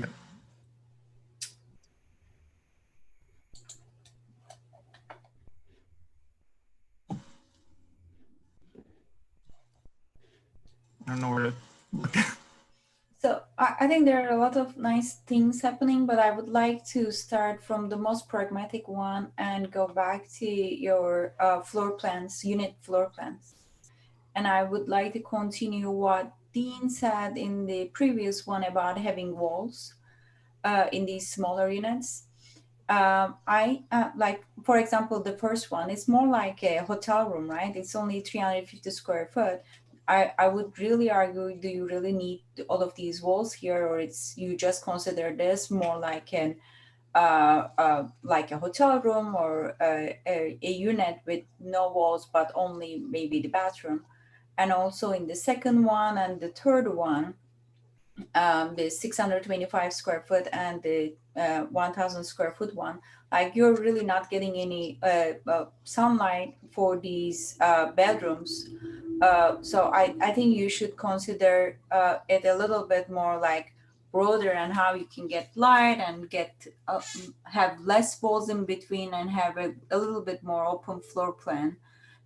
don't know where to look. So I think there are a lot of nice things happening, but I would like to start from the most pragmatic one and go back to your floor plans, unit floor plans. And I would like to continue what Dean said in the previous one about having walls in these smaller units. I like, for example, the first one, it's more like a hotel room, right? It's only 350 square foot. I would really argue, do you really need all of these walls here, or it's you just consider this more like an like a hotel room or a unit with no walls but only maybe the bathroom. And also in the second one and the third one, the 625 square foot and the 1000 square foot one, like you're really not getting any sunlight for these bedrooms. So I think you should consider it a little bit more like broader and how you can get light and get have less walls in between and have a little bit more open floor plan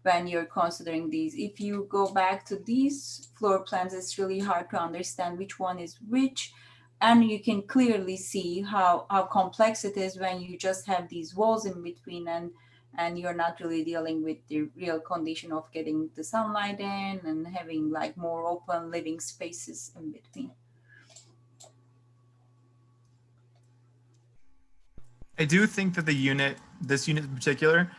when you're considering these. If you go back to these floor plans, it's really hard to understand which one is which. And you can clearly see how complex it is when you just have these walls in between and you're not really dealing with the real condition of getting the sunlight in and having like more open living spaces in between. I do think that this unit in particular,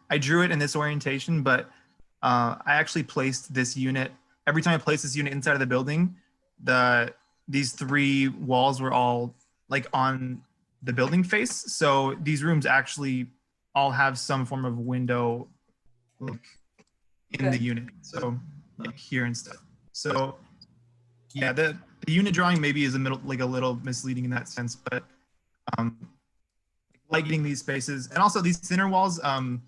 I drew it in this orientation, but I actually placed this unit, every time I placed this unit inside of the building, these 3 walls were all like on the building face. So these rooms actually all have some form of window like in the unit. So like here and stuff. So yeah, the unit drawing maybe is a little misleading in that sense, but lighting these spaces and also these thinner walls. I'm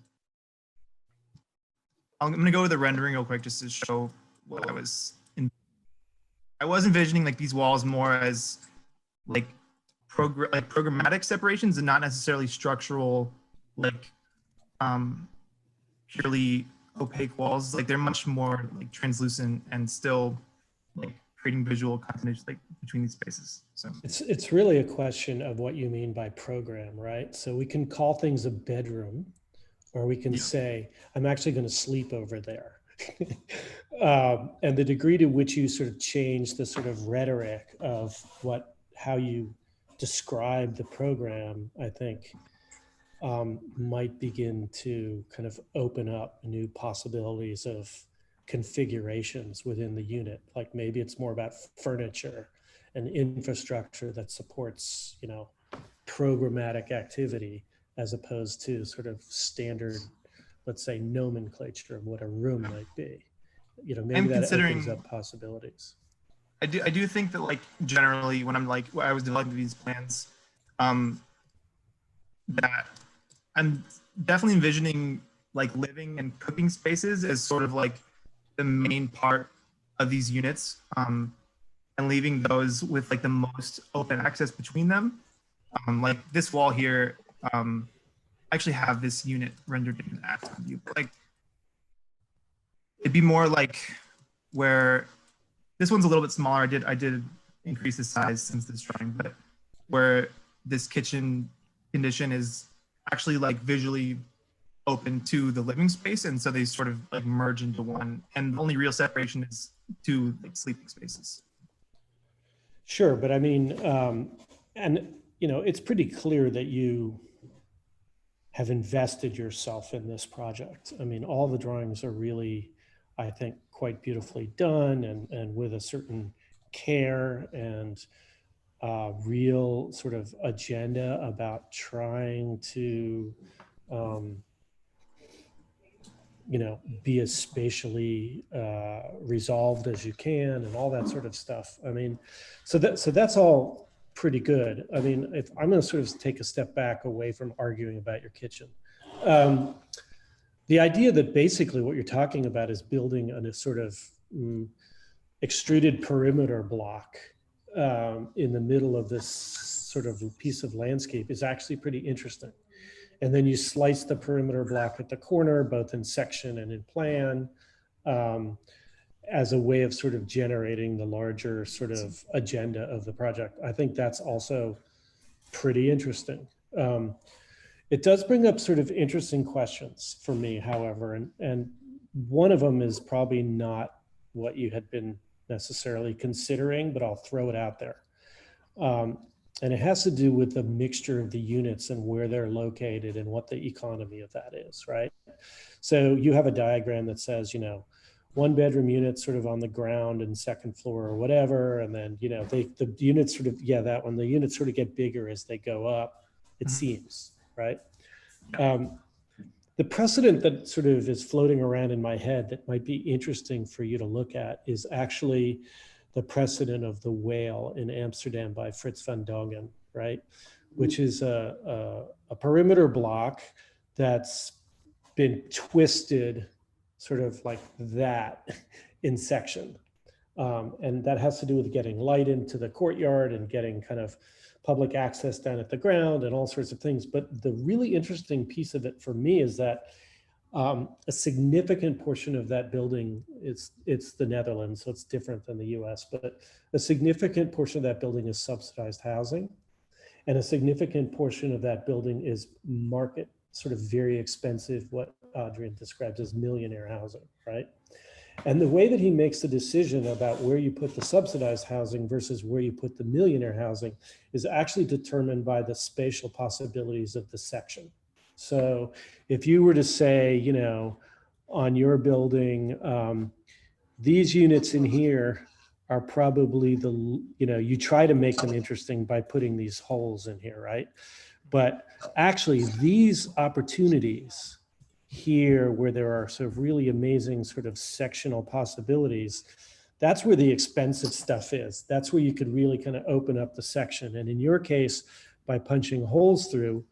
gonna go with the rendering real quick just to show what I was envisioning like these walls more as like programmatic separations and not necessarily structural, like purely opaque walls. Like they're much more like translucent and still like creating visual continuity like between these spaces. So it's really a question of what you mean by program, right? So we can call things a bedroom, or we can say, I'm actually going to sleep over there. And the degree to which you sort of change the sort of rhetoric of how you describe the program, I think might begin to kind of open up new possibilities of configurations within the unit. Like maybe it's more about furniture and infrastructure that supports, programmatic activity as opposed to sort of standard, let's say, nomenclature of what a room might be. Maybe that opens up possibilities. I do think that like generally when I was developing these plans, that I'm definitely envisioning like living and cooking spaces as sort of like the main part of these units, and leaving those with like the most open access between them. Like this wall here, I actually have this unit rendered in the atom view. But like, it'd be more like where this one's a little bit smaller. I did increase the size since this drawing, but where this kitchen condition is actually like visually open to the living space, and so they sort of like merge into one, and the only real separation is two like sleeping spaces. Sure, but I mean, and you know, it's pretty clear that you have invested yourself in this project. I mean, all the drawings are really, I think, quite beautifully done, and with a certain care and real sort of agenda about trying to you know, be as spatially resolved as you can, and all that sort of stuff. I mean, so that's all pretty good. I mean, if I'm going to sort of take a step back away from arguing about your kitchen, the idea that basically what you're talking about is building a sort of extruded perimeter block in the middle of this sort of piece of landscape is actually pretty interesting. And then you slice the perimeter block at the corner, both in section and in plan, as a way of sort of generating the larger sort of agenda of the project. I think that's also pretty interesting. It does bring up sort of interesting questions for me, however, and one of them is probably not what you had been necessarily considering, but I'll throw it out there. And it has to do with the mixture of the units and where they're located and what the economy of that is, right? So you have a diagram that says, you know, 1-bedroom units sort of on the ground and second floor or whatever. And then, you know, the units sort of, yeah, that one, the units sort of get bigger as they go up, it seems, right? The precedent that sort of is floating around in my head that might be interesting for you to look at is actually the precedent of the whale in Amsterdam by Frits van Dongen, right? Which is a perimeter block that's been twisted sort of like that in section. And that has to do with getting light into the courtyard and getting kind of public access down at the ground and all sorts of things. But the really interesting piece of it for me is that a significant portion of that building, it's the Netherlands, so it's different than the US, but a significant portion of that building is subsidized housing. And a significant portion of that building is market, sort of very expensive, what Adrian describes as millionaire housing, right? And the way that he makes the decision about where you put the subsidized housing versus where you put the millionaire housing is actually determined by the spatial possibilities of the section. So if you were to say, you know, on your building, these units in here are probably the, you know, you try to make them interesting by putting these holes in here, right? But actually these opportunities here where there are sort of really amazing sort of sectional possibilities, that's where the expensive stuff is. That's where you could really kind of open up the section. And in your case, by punching holes through,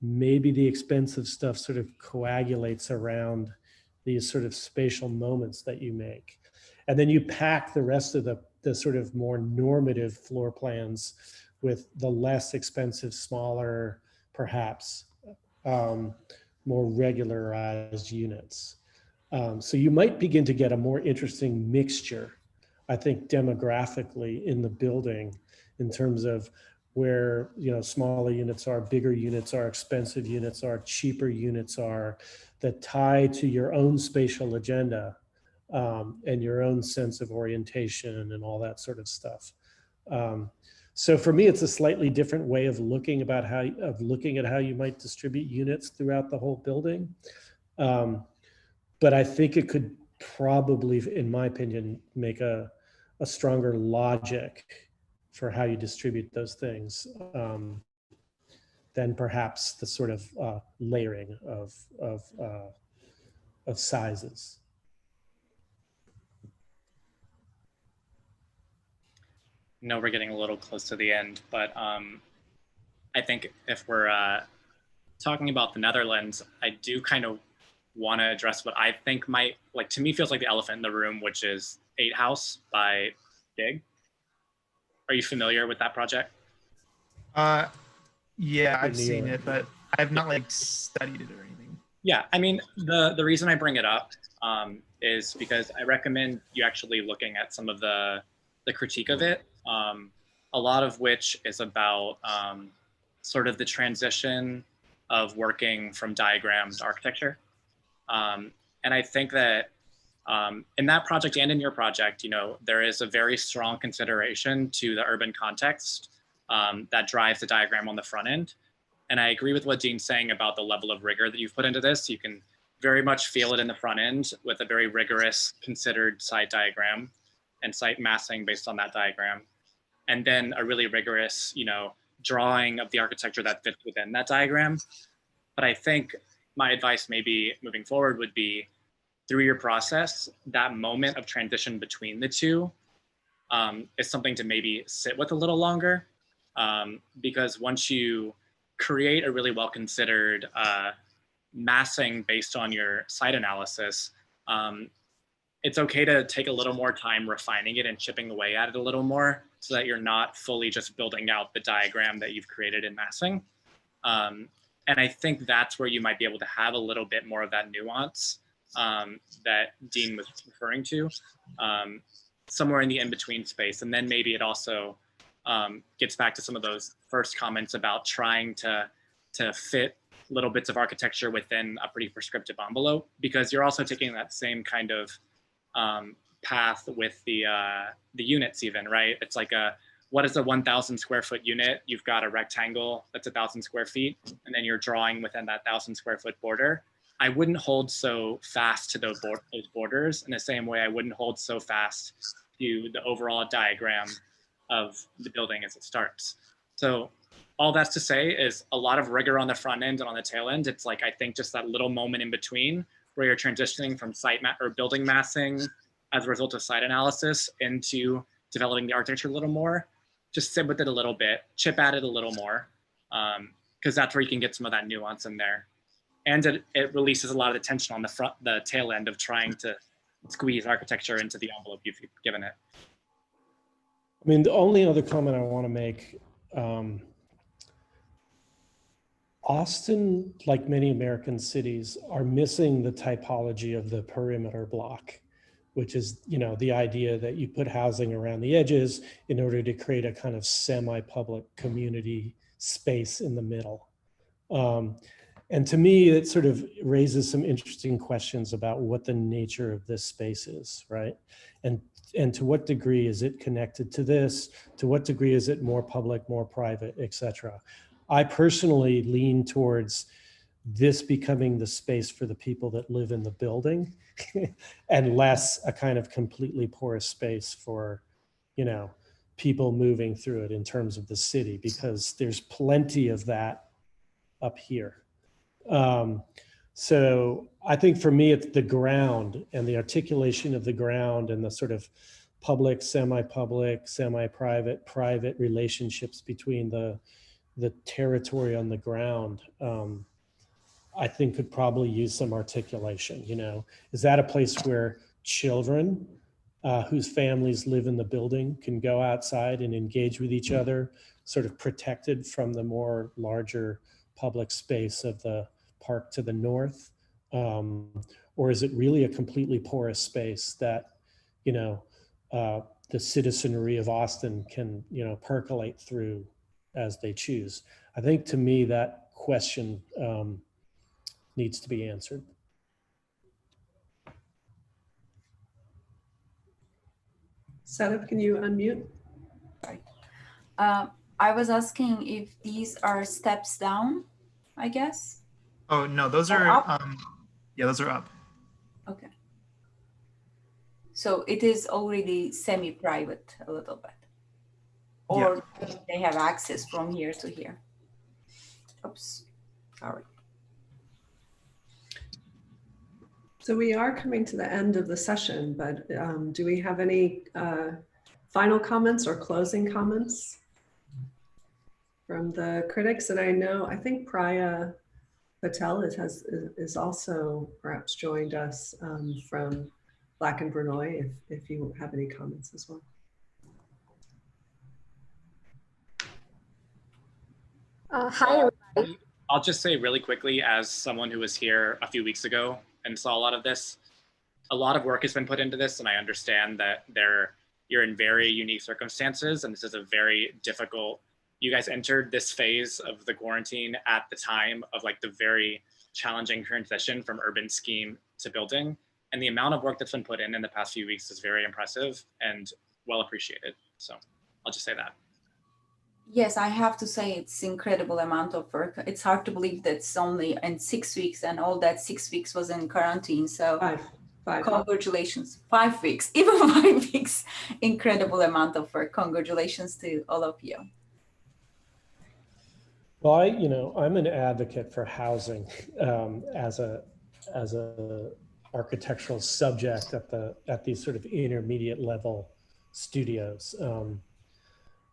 maybe the expensive stuff sort of coagulates around these sort of spatial moments that you make. And then you pack the rest of the sort of more normative floor plans with the less expensive, smaller, perhaps, more regularized units. So you might begin to get a more interesting mixture, I think, demographically in the building in terms of where, you know, smaller units are, bigger units are, expensive units are, cheaper units are, that tie to your own spatial agenda and your own sense of orientation and all that sort of stuff. So for me, it's a slightly different way of looking at how you might distribute units throughout the whole building. But I think it could probably, in my opinion, make a stronger logic for how you distribute those things than perhaps the sort of layering of sizes. No, we're getting a little close to the end, but I think if we're talking about the Netherlands, I do kind of want to address what I think might, like, to me feels like the elephant in the room, which is 8 House by Big. Are you familiar with that project? Yeah, in I've New seen York. it, but I've not like studied it or anything. Yeah, I mean, the reason I bring it up is because I recommend you actually looking at some of the critique of it, a lot of which is about sort of the transition of working from diagram to architecture. And I think that in that project and in your project, you know, there is a very strong consideration to the urban context that drives the diagram on the front end. And I agree with what Dean's saying about the level of rigor that you've put into this. You can very much feel it in the front end with a very rigorous considered site diagram and site massing based on that diagram. And then a really rigorous, you know, drawing of the architecture that fits within that diagram. But I think my advice maybe moving forward would be through your process, that moment of transition between the two is something to maybe sit with a little longer. Because once you create a really well-considered massing based on your site analysis, it's okay to take a little more time refining it and chipping away at it a little more so that you're not fully just building out the diagram that you've created in massing. And I think that's where you might be able to have a little bit more of that nuance that Dean was referring to, somewhere in the in-between space. And then maybe it also gets back to some of those first comments about trying to fit little bits of architecture within a pretty prescriptive envelope, because you're also taking that same kind of path with the units even, right? It's like what is a 1,000 square foot unit? You've got a rectangle that's 1,000 square feet, and then you're drawing within that 1,000 square foot border. I wouldn't hold so fast to those borders in the same way I wouldn't hold so fast to the overall diagram of the building as it starts. So all that's to say is a lot of rigor on the front end and on the tail end. It's like, I think just that little moment in between where you're transitioning from or building massing as a result of site analysis into developing the architecture a little more. Just sit with it a little bit, chip at it a little more, because that's where you can get some of that nuance in there. And it releases a lot of the tension on the tail end of trying to squeeze architecture into the envelope you've given it. I mean, the only other comment I want to make, Austin, like many American cities, are missing the typology of the perimeter block, which is, you know, the idea that you put housing around the edges in order to create a kind of semi-public community space in the middle. And to me, it sort of raises some interesting questions about what the nature of this space is, right? And to what degree is it connected to this? To what degree is it more public, more private, et cetera? I personally lean towards this becoming the space for the people that live in the building and less a kind of completely porous space for, you know, people moving through it in terms of the city, because there's plenty of that up here. So I think for me, it's the ground and the articulation of the ground and the sort of public, semi-public, semi-private, private relationships between the territory on the ground, I think could probably use some articulation. You know, is that a place where children whose families live in the building can go outside and engage with each other, sort of protected from the more larger public space of the park to the north? Or is it really a completely porous space that, you know, the citizenry of Austin can, you know, percolate through as they choose? I think to me that question needs to be answered. Sadaf, can you unmute? Sorry. I was asking if these are steps down, I guess. Oh no, those Or are up? yeah, those are up. Okay. So it is already semi-private a little bit. Or they have access from here to here. Oops, sorry. So we are coming to the end of the session, but do we have any final comments or closing comments from the critics? And I think Priya Patel is also perhaps joined us from Black and Verneuil, if you have any comments as well. Hi, everybody. I'll just say really quickly, as someone who was here a few weeks ago and saw a lot of this, a lot of work has been put into this, and I understand that you're in very unique circumstances, and this is a very difficult, you guys entered this phase of the quarantine at the time of like the very challenging transition from urban scheme to building. And the amount of work that's been put in the past few weeks is very impressive and well appreciated. So I'll just say that. Yes, I have to say it's incredible amount of work. It's hard to believe that it's only in 6 weeks, and all that 6 weeks was in quarantine. So Five. Congratulations, 5 weeks, even 5 weeks. Incredible amount of work. Congratulations to all of you. Well, I'm an advocate for housing as a architectural subject at these sort of intermediate level studios.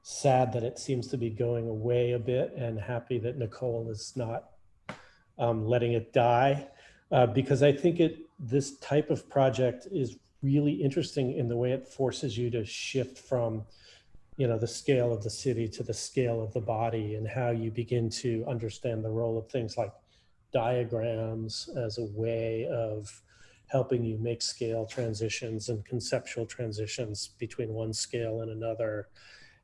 Sad that it seems to be going away a bit, and happy that Nichole is not letting it die, because I think this type of project is really interesting in the way it forces you to shift from the scale of the city to the scale of the body, and how you begin to understand the role of things like diagrams as a way of helping you make scale transitions and conceptual transitions between one scale and another.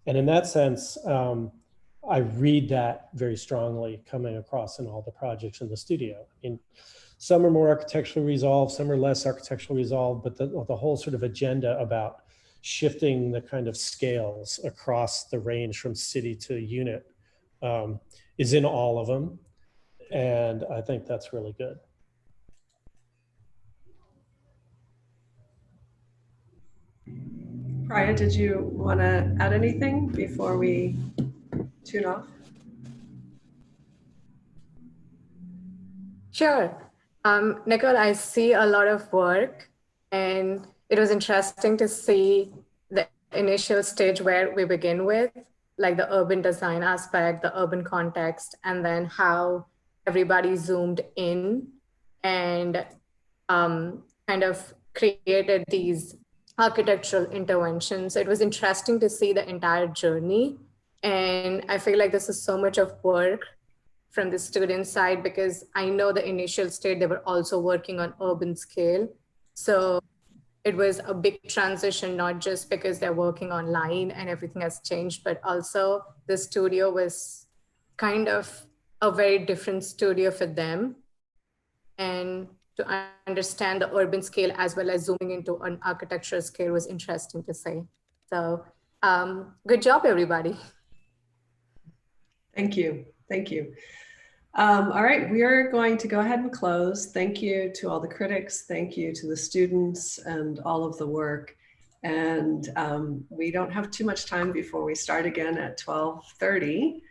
And in that sense, I read that very strongly coming across in all the projects in the studio. I mean, some are more architecturally resolved, some are less architecturally resolved, but the whole sort of agenda about shifting the kind of scales across the range from city to unit is in all of them. And I think that's really good. Priya, did you want to add anything before we tune off? Sure. Nichole, I see a lot of work, and it was interesting to see the initial stage where we begin with, like the urban design aspect, the urban context, and then how everybody zoomed in and kind of created these architectural interventions. It was interesting to see the entire journey. And I feel like this is so much of work from the student side, because I know the initial state, they were also working on urban scale. So it was a big transition, not just because they're working online and everything has changed, but also the studio was kind of a very different studio for them. And to understand the urban scale as well as zooming into an architectural scale was interesting to see. So good job, everybody. Thank you. Thank you. All right, we are going to go ahead and close. Thank you to all the critics. Thank you to the students and all of the work. And we don't have too much time before we start again at 12:30.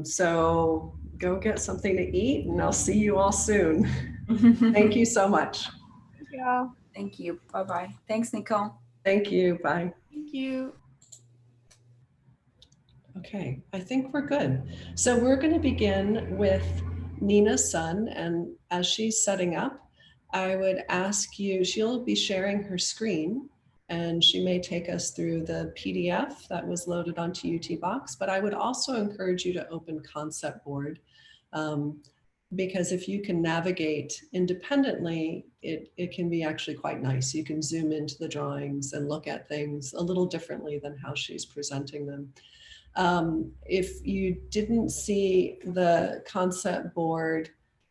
So go get something to eat, and I'll see you all soon. Thank you so much. Thank you all. Thank you. Bye-bye. Thanks, Nichole. Thank you. Bye. Thank you. Okay, I think we're good. So we're going to begin with Nina Sun, and as she's setting up, I would ask you, she'll be sharing her screen, and she may take us through the PDF that was loaded onto UTBox, but I would also encourage you to open Concept Board, because if you can navigate independently, it can be actually quite nice. You can zoom into the drawings and look at things a little differently than how she's presenting them. If you didn't see the Concept Board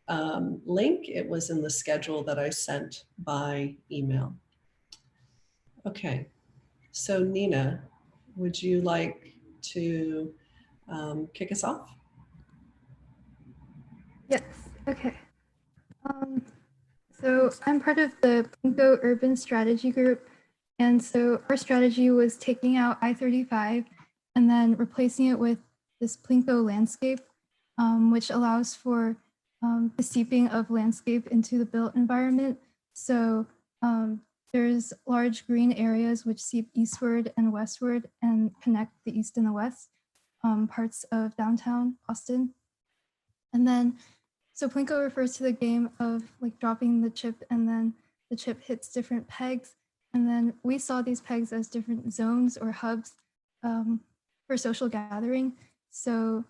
link, it was in the schedule that I sent by email. Okay, so Nina, would you like to kick us off? Yes, okay. So I'm part of the Plinko Urban Strategy Group. And so our strategy was taking out I-35 and then replacing it with this Plinko landscape, which allows for the seeping of landscape into the built environment. So there's large green areas which seep eastward and westward and connect the east and the west parts of downtown Austin. And then, so Plinko refers to the game of like dropping the chip, and then the chip hits different pegs. And then we saw these pegs as different zones or hubs for social gathering. So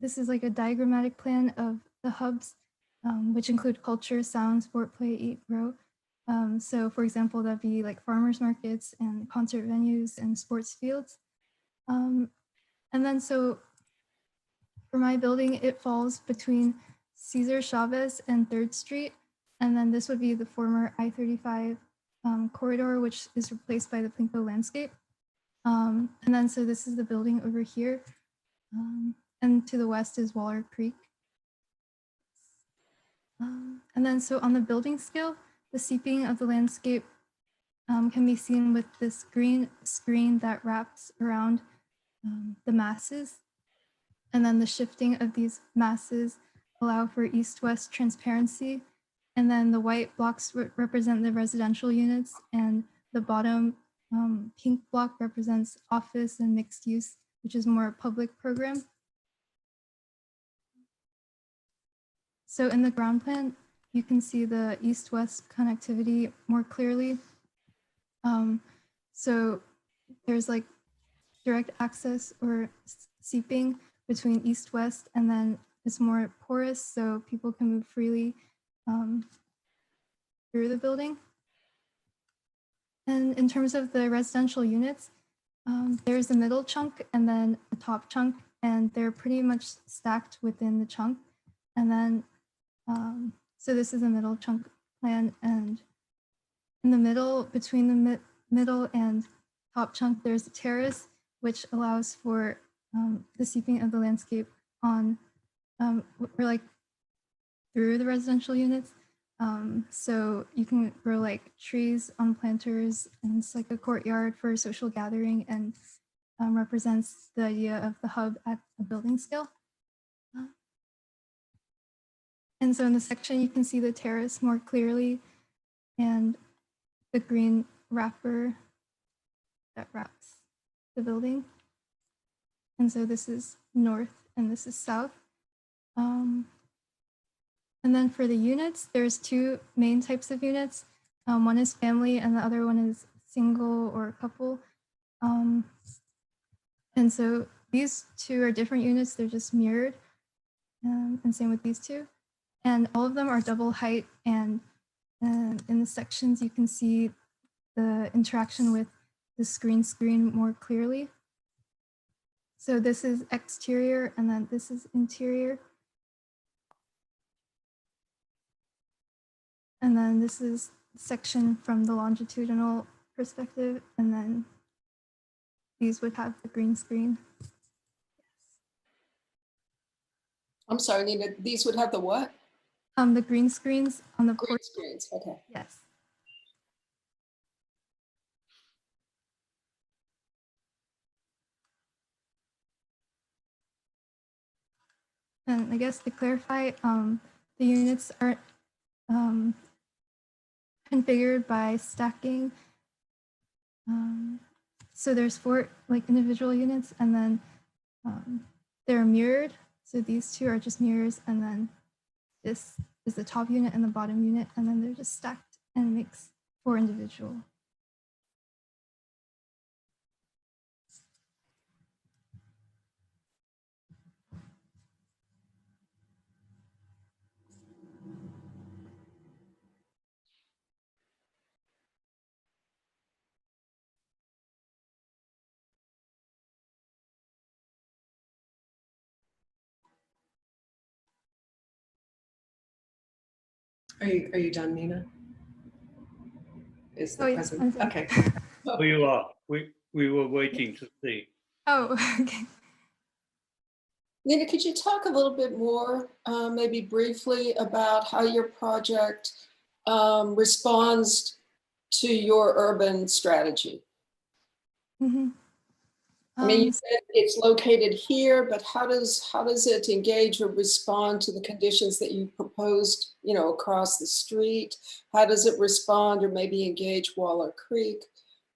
this is like a diagrammatic plan of the hubs, which include culture, sound, sport, play, eat, grow. So for example, that'd be like farmers markets and concert venues and sports fields. And then so for my building, it falls between Cesar Chavez and 3rd Street. And then this would be the former I-35 corridor, which is replaced by the Plinko landscape. And then so this is the building over here. And to the west is Waller Creek. And then so on the building scale, the seeping of the landscape can be seen with this green screen that wraps around the masses. And then the shifting of these masses allow for east-west transparency. And then the white blocks represent the residential units, and the bottom pink block represents office and mixed use, which is more a public program. So in the ground plan, you can see the east-west connectivity more clearly. So there's like direct access or seeping between east-west, and then it's more porous, so people can move freely through the building. And in terms of the residential units, there's a middle chunk and then a top chunk, and they're pretty much stacked within the chunk. And then, so this is a middle chunk plan, and in the middle, between the middle and top chunk, there's a terrace, which allows for the seeping of the landscape on, or like through the residential units. So you can grow like trees on planters, and it's like a courtyard for social gathering, and represents the idea of the hub at a building scale. And so in the section, you can see the terrace more clearly and the green wrapper that wraps the building. And so this is north and this is south. And then for the units, there's two main types of units. One is family and the other one is single or couple. And so these two are different units, they're just mirrored. And same with these two. And all of them are double height, and in the sections you can see the interaction with the screen more clearly. So this is exterior and then this is interior. And then this is section from the longitudinal perspective, and then these would have the green screen. I'm sorry, Nina, these would have the what? The green screens on the green screens, okay. Yes. And I guess to clarify, the units are configured by stacking. So there's 4 like individual units, and then they're mirrored. So these two are just mirrors, and then this is the top unit and the bottom unit, and then they're just stacked and makes 4 individual. Are you done, Nina? Is the yeah, president? Okay. We were waiting to see. Oh, okay. Nina, could you talk a little bit more, maybe briefly, about how your project responds to your urban strategy? Mm-hmm. I mean, you said it's located here, but how does it engage or respond to the conditions that you proposed, you know, across the street? How does it respond or maybe engage Waller Creek?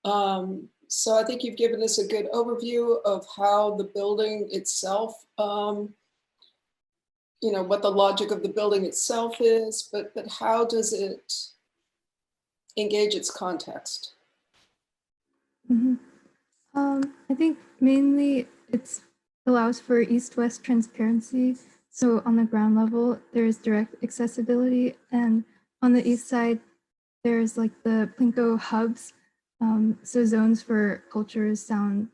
So I think you've given us a good overview of how the building itself, you know, what the logic of the building itself is, but how does it engage its context? Mm-hmm. I think mainly it's allows for east-west transparency. So on the ground level, there's direct accessibility, and on the east side, there's like the Plinko hubs, so zones for cultures, sound,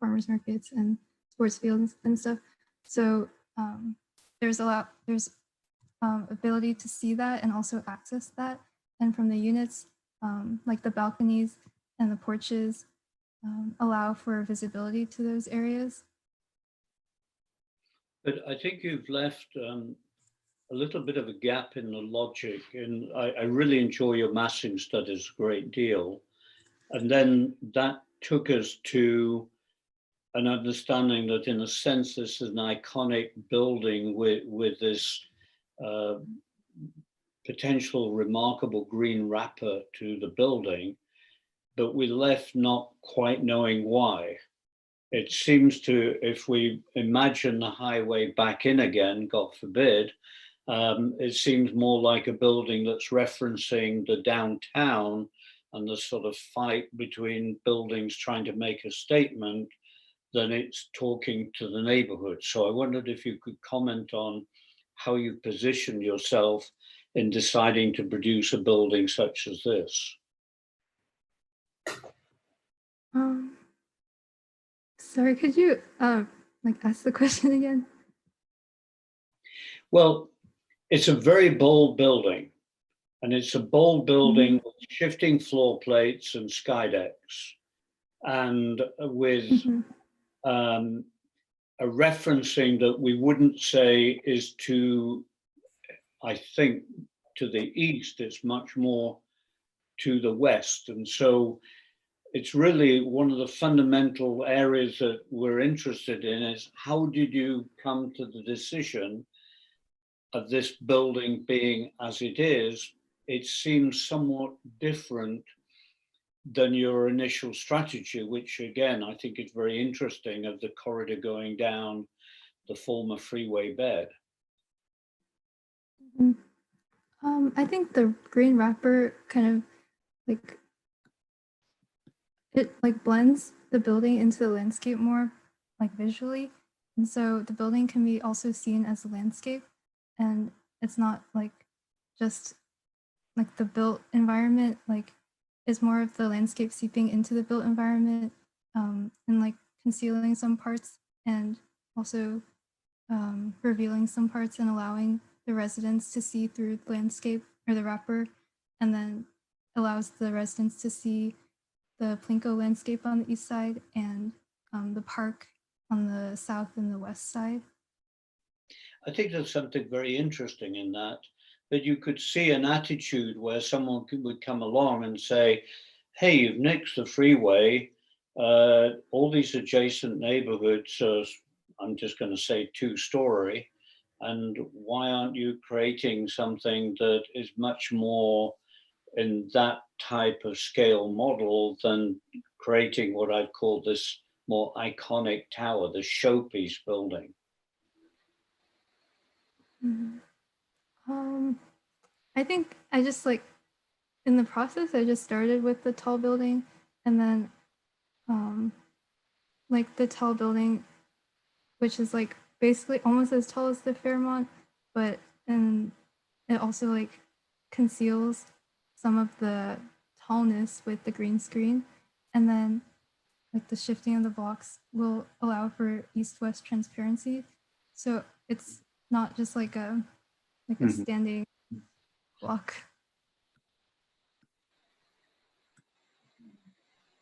farmers markets, and sports fields and stuff. So there's ability to see that and also access that. And from the units, like the balconies and the porches, allow for visibility to those areas. But I think you've left a little bit of a gap in the logic, and I really enjoy your massing studies a great deal. And then that took us to an understanding that in a sense, this is an iconic building with this potential remarkable green wrapper to the building, but we left not quite knowing why. It seems to, if we imagine the highway back in again, God forbid, it seems more like a building that's referencing the downtown and the sort of fight between buildings trying to make a statement than it's talking to the neighborhood. So I wondered if you could comment on how you positioned yourself in deciding to produce a building such as this. Sorry, could you like ask the question again? Well, it's a very bold building, and it's a bold building with shifting floor plates and skydecks, and with a referencing that we wouldn't say is to, I think, to the east, it's much more to the west. And so it's really one of the fundamental areas that we're interested in is how did you come to the decision of this building being as it is? It seems somewhat different than your initial strategy, which again, I think is very interesting, of the corridor going down the former freeway bed. I think the green wrapper kind of like, it like blends the building into the landscape more like visually. And so the building can be also seen as a landscape, and it's not like just like the built environment, like is more of the landscape seeping into the built environment, and like concealing some parts and also revealing some parts and allowing the residents to see through the landscape or the wrapper, and then allows the residents to see the Plinko landscape on the east side and the park on the south and the west side. I think there's something very interesting in that you could see an attitude where someone would come along and say, hey, you've nixed the freeway, all these adjacent neighborhoods are, I'm just going to say, two-story, and why aren't you creating something that is much more in that type of scale model than creating what I've called this more iconic tower, the showpiece building? I think I just like, in the process, I just started with the tall building, and then like the tall building, which is like basically almost as tall as the Fairmont, but then it also like conceals some of the tallness with the green screen, and then like the shifting of the blocks will allow for east-west transparency. So it's not just like a standing block.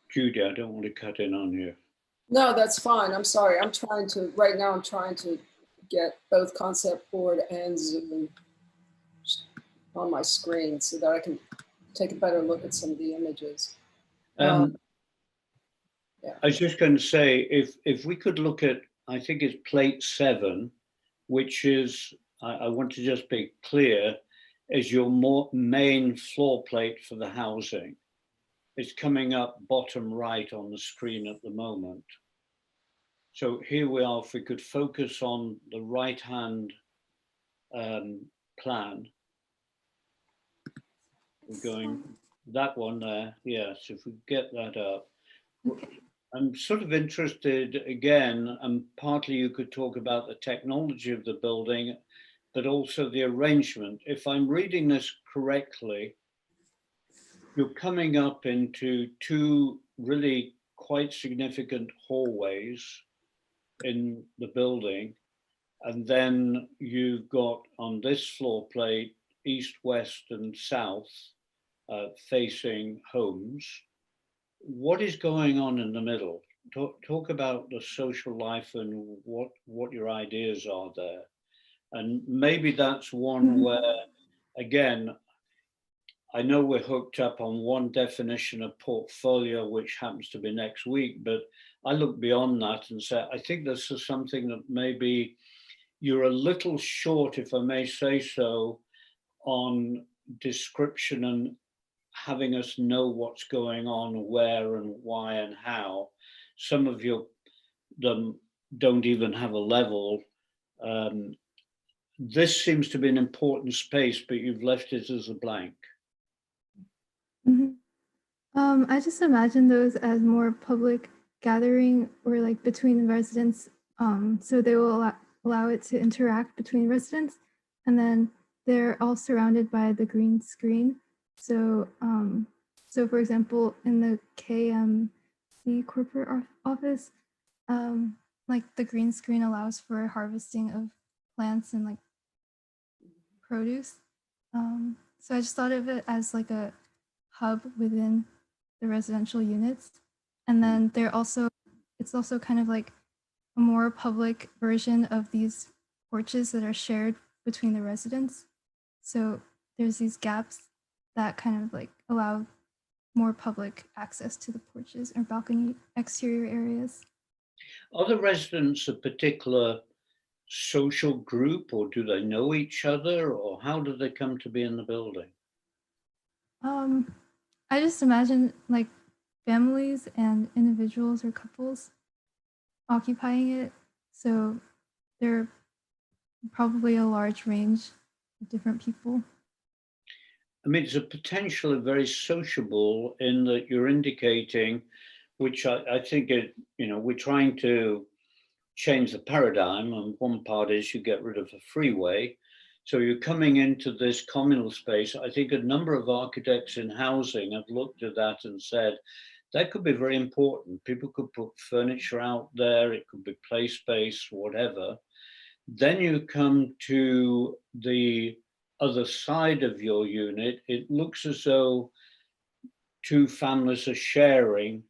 Judy, I don't want to cut in on you. No, that's fine. I'm sorry. I'm trying to get both concept board and Zoom on my screen so that I can take a better look at some of the images. Yeah. I was just going to say, if we could look at, I think it's plate 7, which is, I want to just be clear, is your main floor plate for the housing. It's coming up bottom right on the screen at the moment. So here we are, if we could focus on the right-hand plan. We're going, that one there, yes, if we get that up. Okay. I'm sort of interested again, and partly you could talk about the technology of the building, but also the arrangement. If I'm reading this correctly, you're coming up into two really quite significant hallways in the building. And then you've got on this floor plate, east, west, and south facing homes. What is going on in the middle? Talk about the social life and what your ideas are there. And maybe that's one where, again, I know we're hooked up on one definition of portfolio, which happens to be next week, but I look beyond that and say, I think this is something that maybe you're a little short, if I may say so, on description and having us know what's going on, where and why and how. Some of them don't even have a level. This seems to be an important space, but you've left it as a blank. I just imagine those as more public gathering or like between the residents. So they will allow it to interact between residents, and then they're all surrounded by the green screen. So, so for example, in the KMC corporate office, like the green screen allows for harvesting of plants and like produce. So I just thought of it as like a hub within the residential units. And then it's also kind of like a more public version of these porches that are shared between the residents. So there's these gaps that kind of like allow more public access to the porches or balcony exterior areas. Are the residents a particular social group, or do they know each other, or how do they come to be in the building? I just imagine like families and individuals or couples occupying it. So there are probably a large range of different people. I mean, it's a potentially very sociable in that you're indicating, which I think we're trying to change the paradigm. And one part is you get rid of the freeway. So you're coming into this communal space. I think a number of architects in housing have looked at that and said, that could be very important. People could put furniture out there. It could be play space, whatever. Then you come to the other side of your unit. It looks as though two families are sharing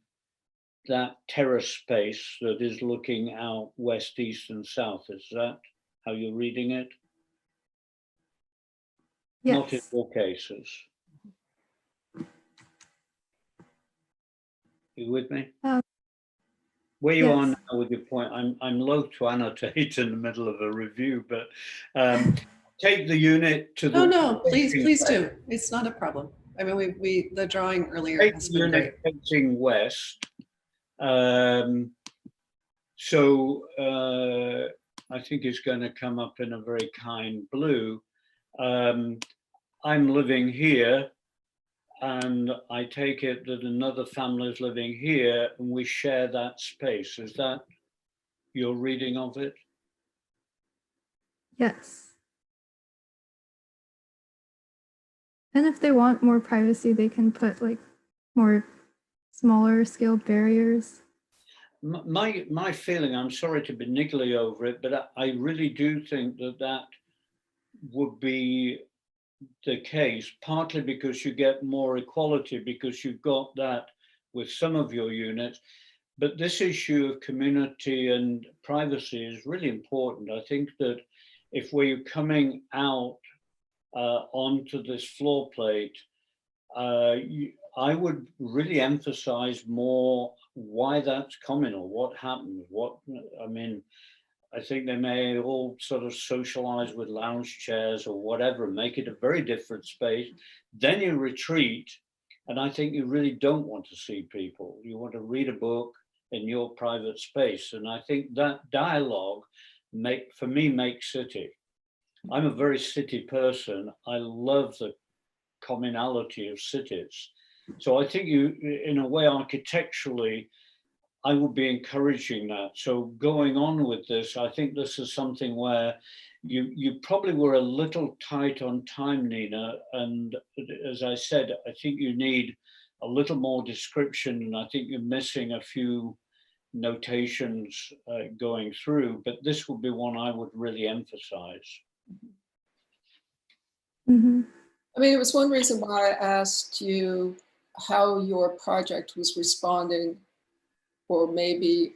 that terrace space that is looking out west, east, and south. Is that how you're reading it? Yes. Not in all cases. You with me? Where you are now with your point, I'm loath to annotate in the middle of a review, but take the unit to the— No, please do. It's not a problem. I mean, the drawing earlier has been great. Facing west. So I think it's going to come up in a very kind blue. I'm living here, and I take it that another family is living here, and we share that space. Is that your reading of it? Yes. And if they want more privacy, they can put like more smaller scale barriers. My feeling, I'm sorry to be niggly over it, but I really do think that would be the case, partly because you get more equality, because you've got that with some of your units. But this issue of community and privacy is really important. I think that if we're coming out onto this floor plate, I would really emphasize more why that's communal, what happened, I think they may all sort of socialize with lounge chairs or whatever, make it a very different space. Then you retreat, and I think you really don't want to see people. You want to read a book in your private space. And I think that dialogue for me makes city. I'm a very city person. I love the communality of cities. So I think you, in a way, architecturally, I would be encouraging that. So going on with this, I think this is something where you probably were a little tight on time, Nina. And as I said, I think you need a little more description, and I think you're missing a few notations going through, but this would be one I would really emphasize. I mean, it was one reason why I asked you how your project was responding, or maybe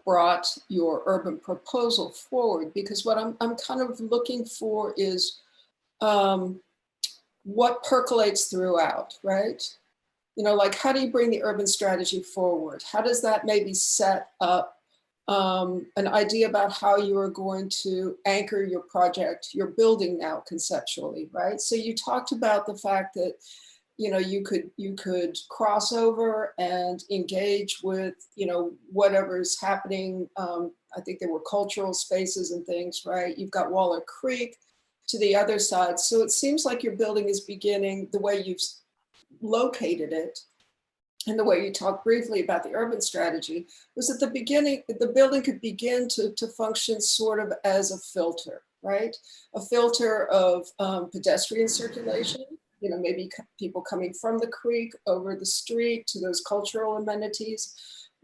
brought your urban proposal forward, because what I'm kind of looking for is what percolates throughout, right? Like, how do you bring the urban strategy forward? How does that maybe set up an idea about how you are going to anchor your project, your building now conceptually, right? So you talked about the fact that you could cross over and engage with whatever's happening. I think there were cultural spaces and things, right? You've got Waller Creek to the other side. So it seems like your building is beginning, the way you've located it and the way you talked briefly about the urban strategy, was at the beginning, the building could begin to function sort of as a filter, right? A filter of pedestrian circulation, maybe people coming from the creek over the street to those cultural amenities,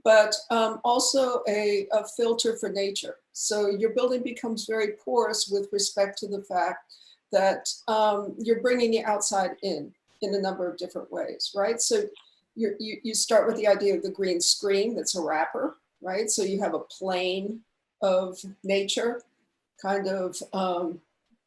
but also a filter for nature. So your building becomes very porous with respect to the fact that you're bringing the outside in a number of different ways, right? So you start with the idea of the green screen that's a wrapper, right? So you have a plane of nature kind of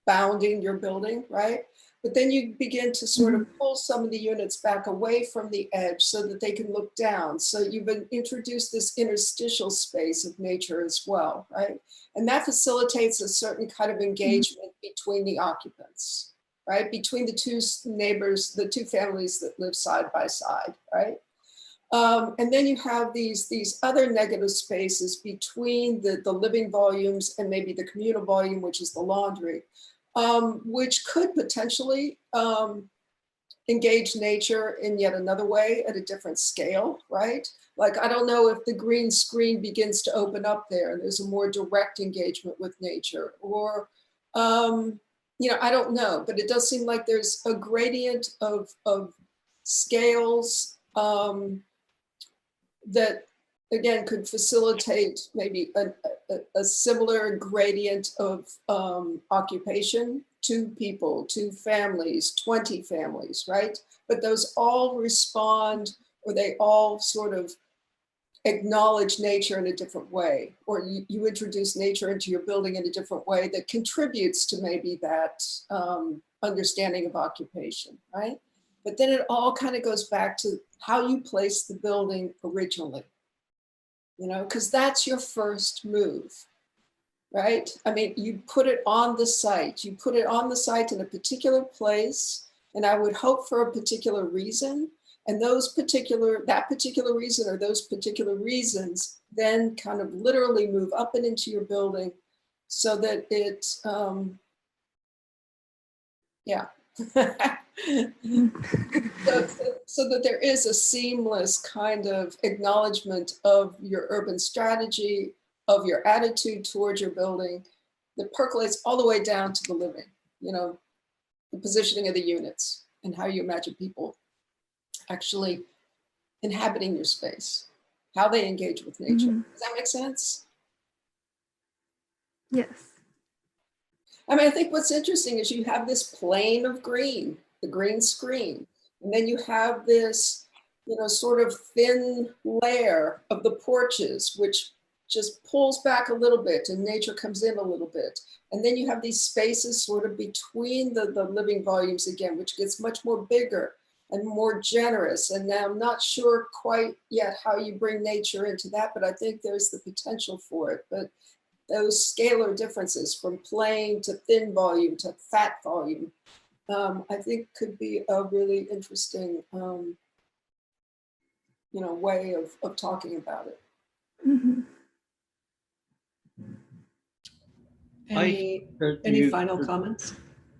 bounding your building, right? But then you begin to sort of pull some of the units back away from the edge so that they can look down. So you've introduced this interstitial space of nature as well, right? And that facilitates a certain kind of engagement between the occupants, right? Between the two neighbors, the two families that live side by side, right? And then you have these other negative spaces between the living volumes and maybe the communal volume, which is the laundry, which could potentially engage nature in yet another way at a different scale, right? Like, I don't know if the green screen begins to open up there and there's a more direct engagement with nature, or, I don't know, but it does seem like there's a gradient of scales that, again, could facilitate maybe a similar gradient of occupation, 2 people, 2 families, 20 families, right? But those all respond, or they all sort of acknowledge nature in a different way, or you introduce nature into your building in a different way that contributes to maybe that understanding of occupation, right? But then it all kind of goes back to how you place the building originally, because that's your first move, right? I mean, you put it on the site. You put it on the site in a particular place, and I would hope for a particular reason. And that particular reason, or those particular reasons, then kind of literally move up and into your building so that it, so that there is a seamless kind of acknowledgement of your urban strategy, of your attitude towards your building, that percolates all the way down to the living, the positioning of the units and how you imagine people actually inhabiting your space, how they engage with nature. Does that make sense? Yes. I mean, I think what's interesting is you have this plane of green, the green screen, and then you have this, sort of thin layer of the porches, which just pulls back a little bit and nature comes in a little bit. And then you have these spaces sort of between the living volumes again, which gets much more bigger and more generous. And now I'm not sure quite yet how you bring nature into that, but I think there's the potential for it. But those scalar differences from plain to thin volume to fat volume, I think could be a really interesting, way of talking about it. Any final comments?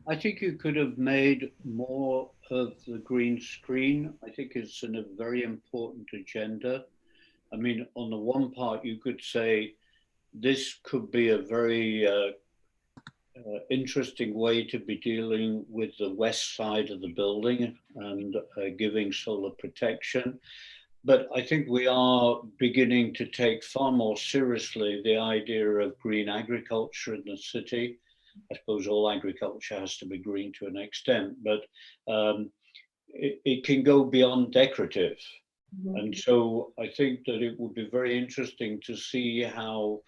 I think you could have made more of the green screen. I think it's a very important agenda. I mean, on the one part, you could say this could be a very interesting way to be dealing with the west side of the building and giving solar protection. But I think we are beginning to take far more seriously the idea of green agriculture in the city. I suppose all agriculture has to be green to an extent, but it can go beyond decorative. Mm-hmm. And so I think that it would be very interesting to see how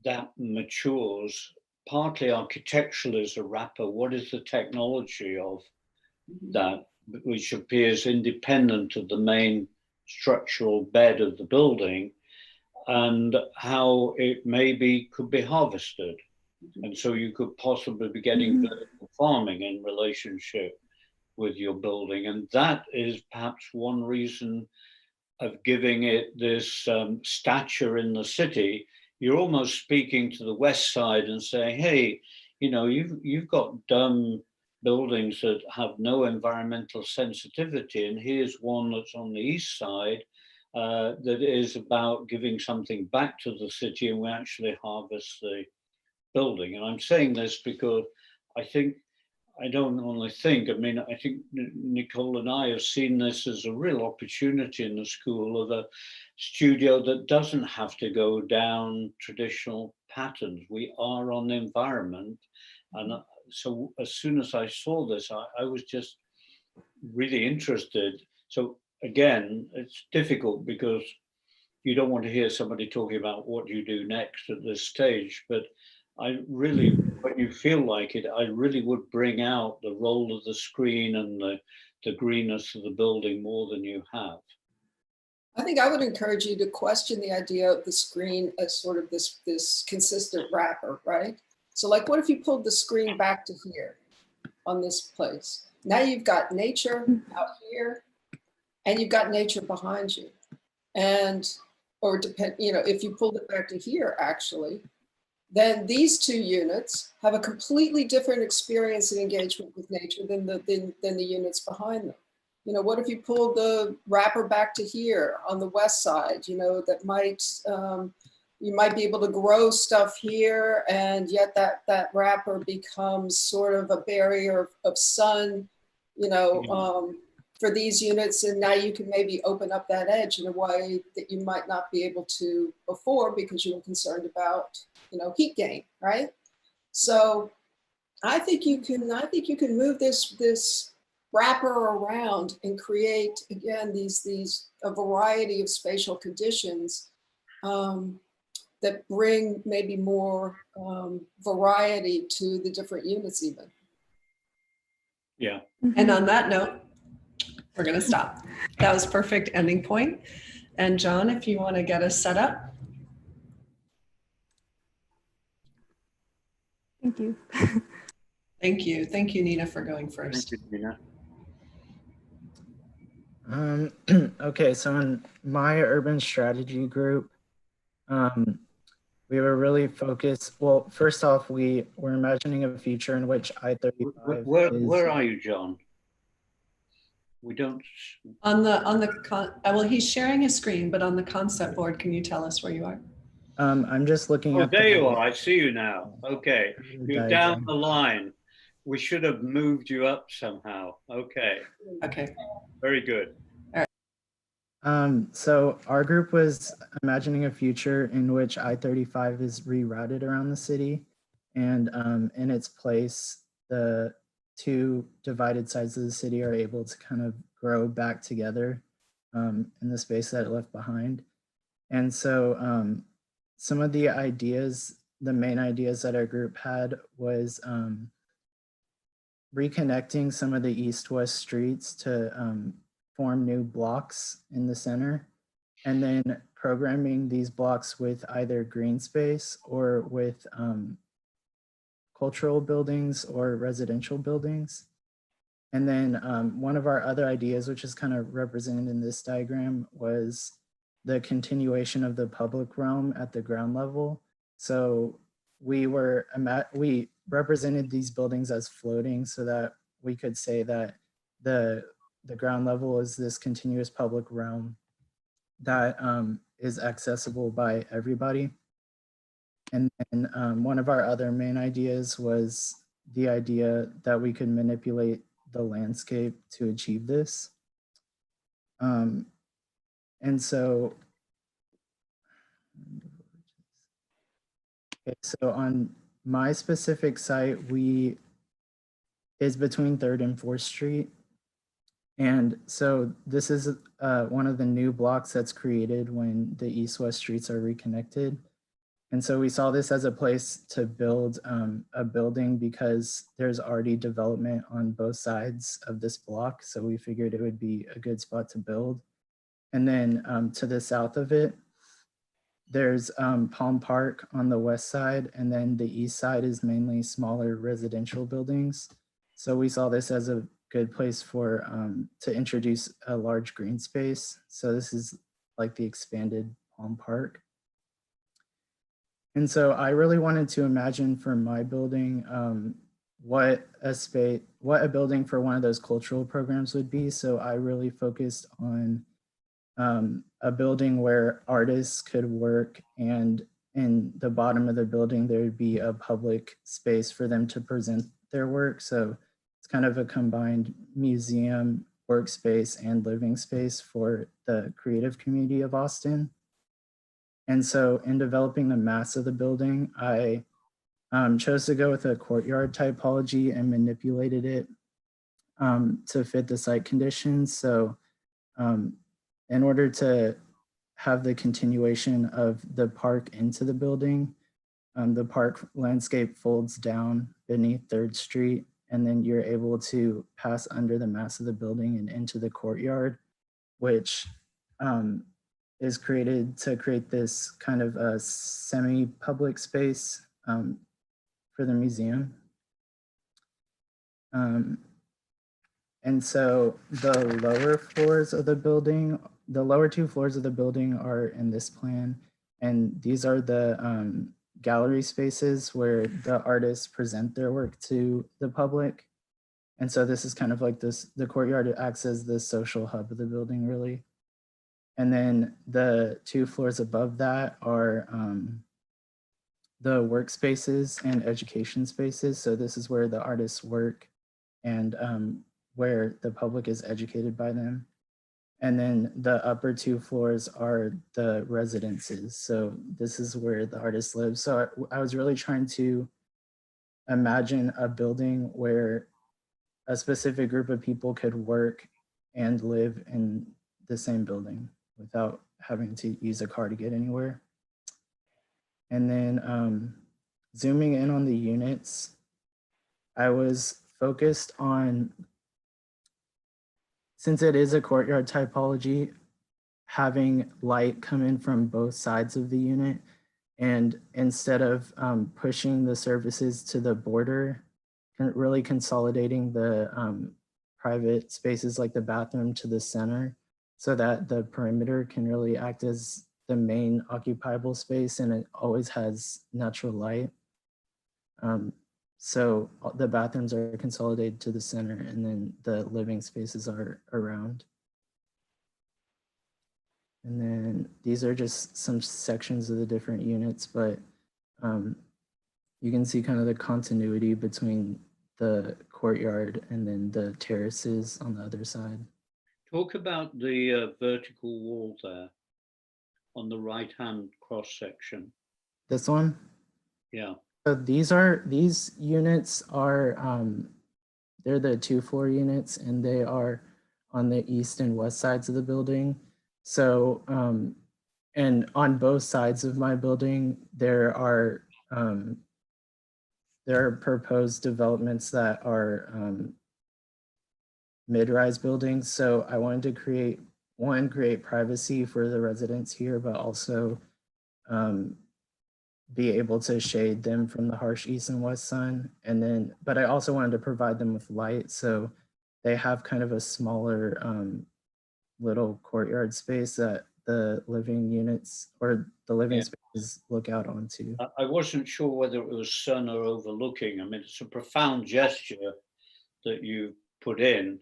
that matures, partly architectural as a wrapper. What is the technology of that, which appears independent of the main structural bed of the building, and how it maybe could be harvested. And so you could possibly be getting vertical farming in relationship with your building. And that is perhaps one reason of giving it this stature in the city. You're almost speaking to the west side and saying, hey, you know, you've got dumb buildings that have no environmental sensitivity, and here's one that's on the east side that is about giving something back to the city, and we actually harvest the building. And I'm saying this because I think, I don't only think, I mean, I think Nichole and I have seen this as a real opportunity in the school of a studio that doesn't have to go down traditional patterns. We are on the environment. And so as soon as I saw this, I was just really interested. So again, it's difficult because you don't want to hear somebody talking about what you do next at this stage, but I really, when you feel like it, I really would bring out the role of the screen and the greenness of the building more than you have. I think I would encourage you to question the idea of the screen as sort of this consistent wrapper, right? So like, what if you pulled the screen back to here on this place? Now you've got nature out here and you've got nature behind you. And, or depend, you know, if you pulled it back to here, actually, then these two units have a completely different experience and engagement with nature than the units behind them. You know, what if you pulled the wrapper back to here on the west side? You know, that might, you might be able to grow stuff here, and yet that wrapper becomes sort of a barrier of sun, you know, for these units. And now you can maybe open up that edge in a way that you might not be able to before because you were concerned about, you know, heat gain, right? So I think you can move this wrapper around and create, again, a variety of spatial conditions that bring maybe more variety to the different units even. Yeah. And on that note, we're going to stop. That was perfect ending point. And John, if you want to get us set up. Thank you. Thank you. Thank you, Nina, for going first. Thank you, Nina. Okay, so in my urban strategy group, we were really focused. Well, first off, we were imagining a future in which I-35 Where are you, John? We don't. Well, he's sharing his screen, but on the concept board, can you tell us where you are? I'm just looking at. Oh, there you are. I see you now. Okay, you're down the line. We should have moved you up somehow. Okay. Okay. Very good. So our group was imagining a future in which I-35 is rerouted around the city, and in its place, the two divided sides of the city are able to kind of grow back together in the space that it left behind. And so some of the ideas, the main ideas that our group had was reconnecting some of the east-west streets to form new blocks in the center, and then programming these blocks with either green space or with cultural buildings or residential buildings. And then one of our other ideas, which is kind of represented in this diagram, was the continuation of the public realm at the ground level. So we represented these buildings as floating so that we could say that the ground level is this continuous public realm that is accessible by everybody. And then one of our other main ideas was the idea that we could manipulate the landscape to achieve this. And so, okay, so on my specific site, is between 3rd and 4th Street. And so this is one of the new blocks that's created when the east-west streets are reconnected. And so we saw this as a place to build a building because there's already development on both sides of this block. So we figured it would be a good spot to build. And then to the south of it, there's Palm Park on the west side, and then the east side is mainly smaller residential buildings. So we saw this as a good place for to introduce a large green space. So this is like the expanded Palm Park. And so I really wanted to imagine for my building what a building for one of those cultural programs would be. So I really focused on a building where artists could work, and in the bottom of the building there would be a public space for them to present their work. So it's kind of a combined museum, workspace, and living space for the creative community of Austin. And so in developing the mass of the building, I chose to go with a courtyard typology and manipulated it to fit the site conditions. So in order to have the continuation of the park into the building, the park landscape folds down beneath 3rd Street, and then you're able to pass under the mass of the building and into the courtyard, which is created to create this kind of a semi-public space for the museum. And so the lower floors of the building, the lower 2 floors of the building are in this plan. And these are the gallery spaces where the artists present their work to the public. And so this is kind of like this, the courtyard acts as the social hub of the building, really. And then the 2 floors above that are the workspaces and education spaces. So this is where the artists work and where the public is educated by them. And then the upper 2 floors are the residences. So this is where the artists live. So I was really trying to imagine a building where a specific group of people could work and live in the same building without having to use a car to get anywhere. And then zooming in on the units, I was focused on, since it is a courtyard typology, having light come in from both sides of the unit. And instead of pushing the surfaces to the border, really consolidating the private spaces like the bathroom to the center, so that the perimeter can really act as the main occupiable space, and it always has natural light. So the bathrooms are consolidated to the center, and then the living spaces are around. And then these are just some sections of the different units, but you can see kind of the continuity between the courtyard and then the terraces on the other side. Talk about the vertical wall there on the right-hand cross section. This one? Yeah. So these units are, they're the 2-floor units, and they are on the east and west sides of the building. So, and on both sides of my building, there are proposed developments that are mid-rise buildings. So I wanted to create privacy for the residents here, but also be able to shade them from the harsh east and west sun. And then, but I also wanted to provide them with light. So they have kind of a smaller little courtyard space that the living units or the living spaces look out onto. I wasn't sure whether it was sun or overlooking. I mean, it's a profound gesture that you put in.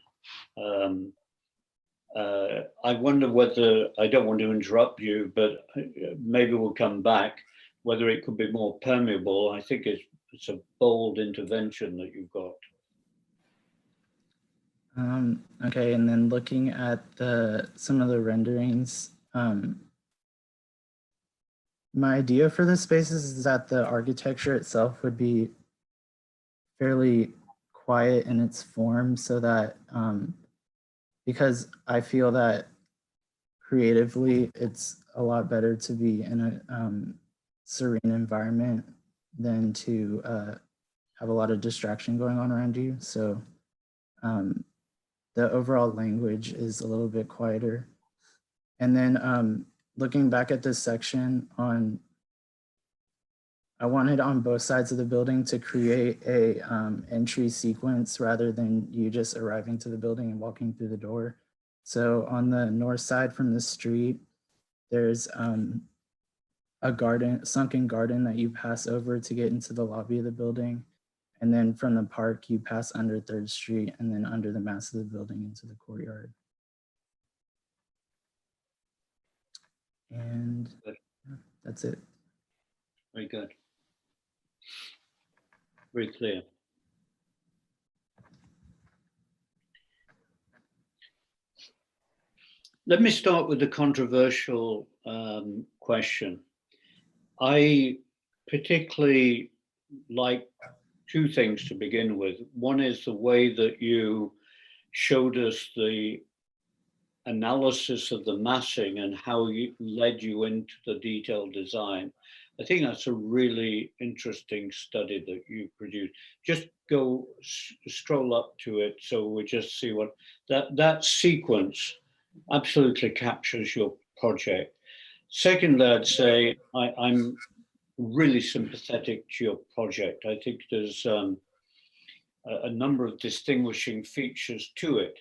I wonder whether, I don't want to interrupt you, but maybe we'll come back, whether it could be more permeable. I think it's a bold intervention that you've got. Okay, and then looking at some of the renderings, my idea for the spaces is that the architecture itself would be fairly quiet in its form, so that because I feel that creatively it's a lot better to be in a serene environment than to have a lot of distraction going on around you. So the overall language is a little bit quieter. And then looking back at this section I wanted on both sides of the building to create a entry sequence rather than you just arriving to the building and walking through the door. So on the north side from the street, there's a garden, sunken garden that you pass over to get into the lobby of the building. And then from the park, you pass under 3rd Street and then under the mass of the building into the courtyard. And that's it. Very good. Very clear. Let me start with the controversial question. I particularly like two things to begin with. One is the way that you showed us the analysis of the massing and how you led you into the detailed design. I think that's a really interesting study that you produced. Just go stroll up to it so we just see what that sequence absolutely captures your project. Secondly, I'd say I'm really sympathetic to your project. I think there's a number of distinguishing features to it.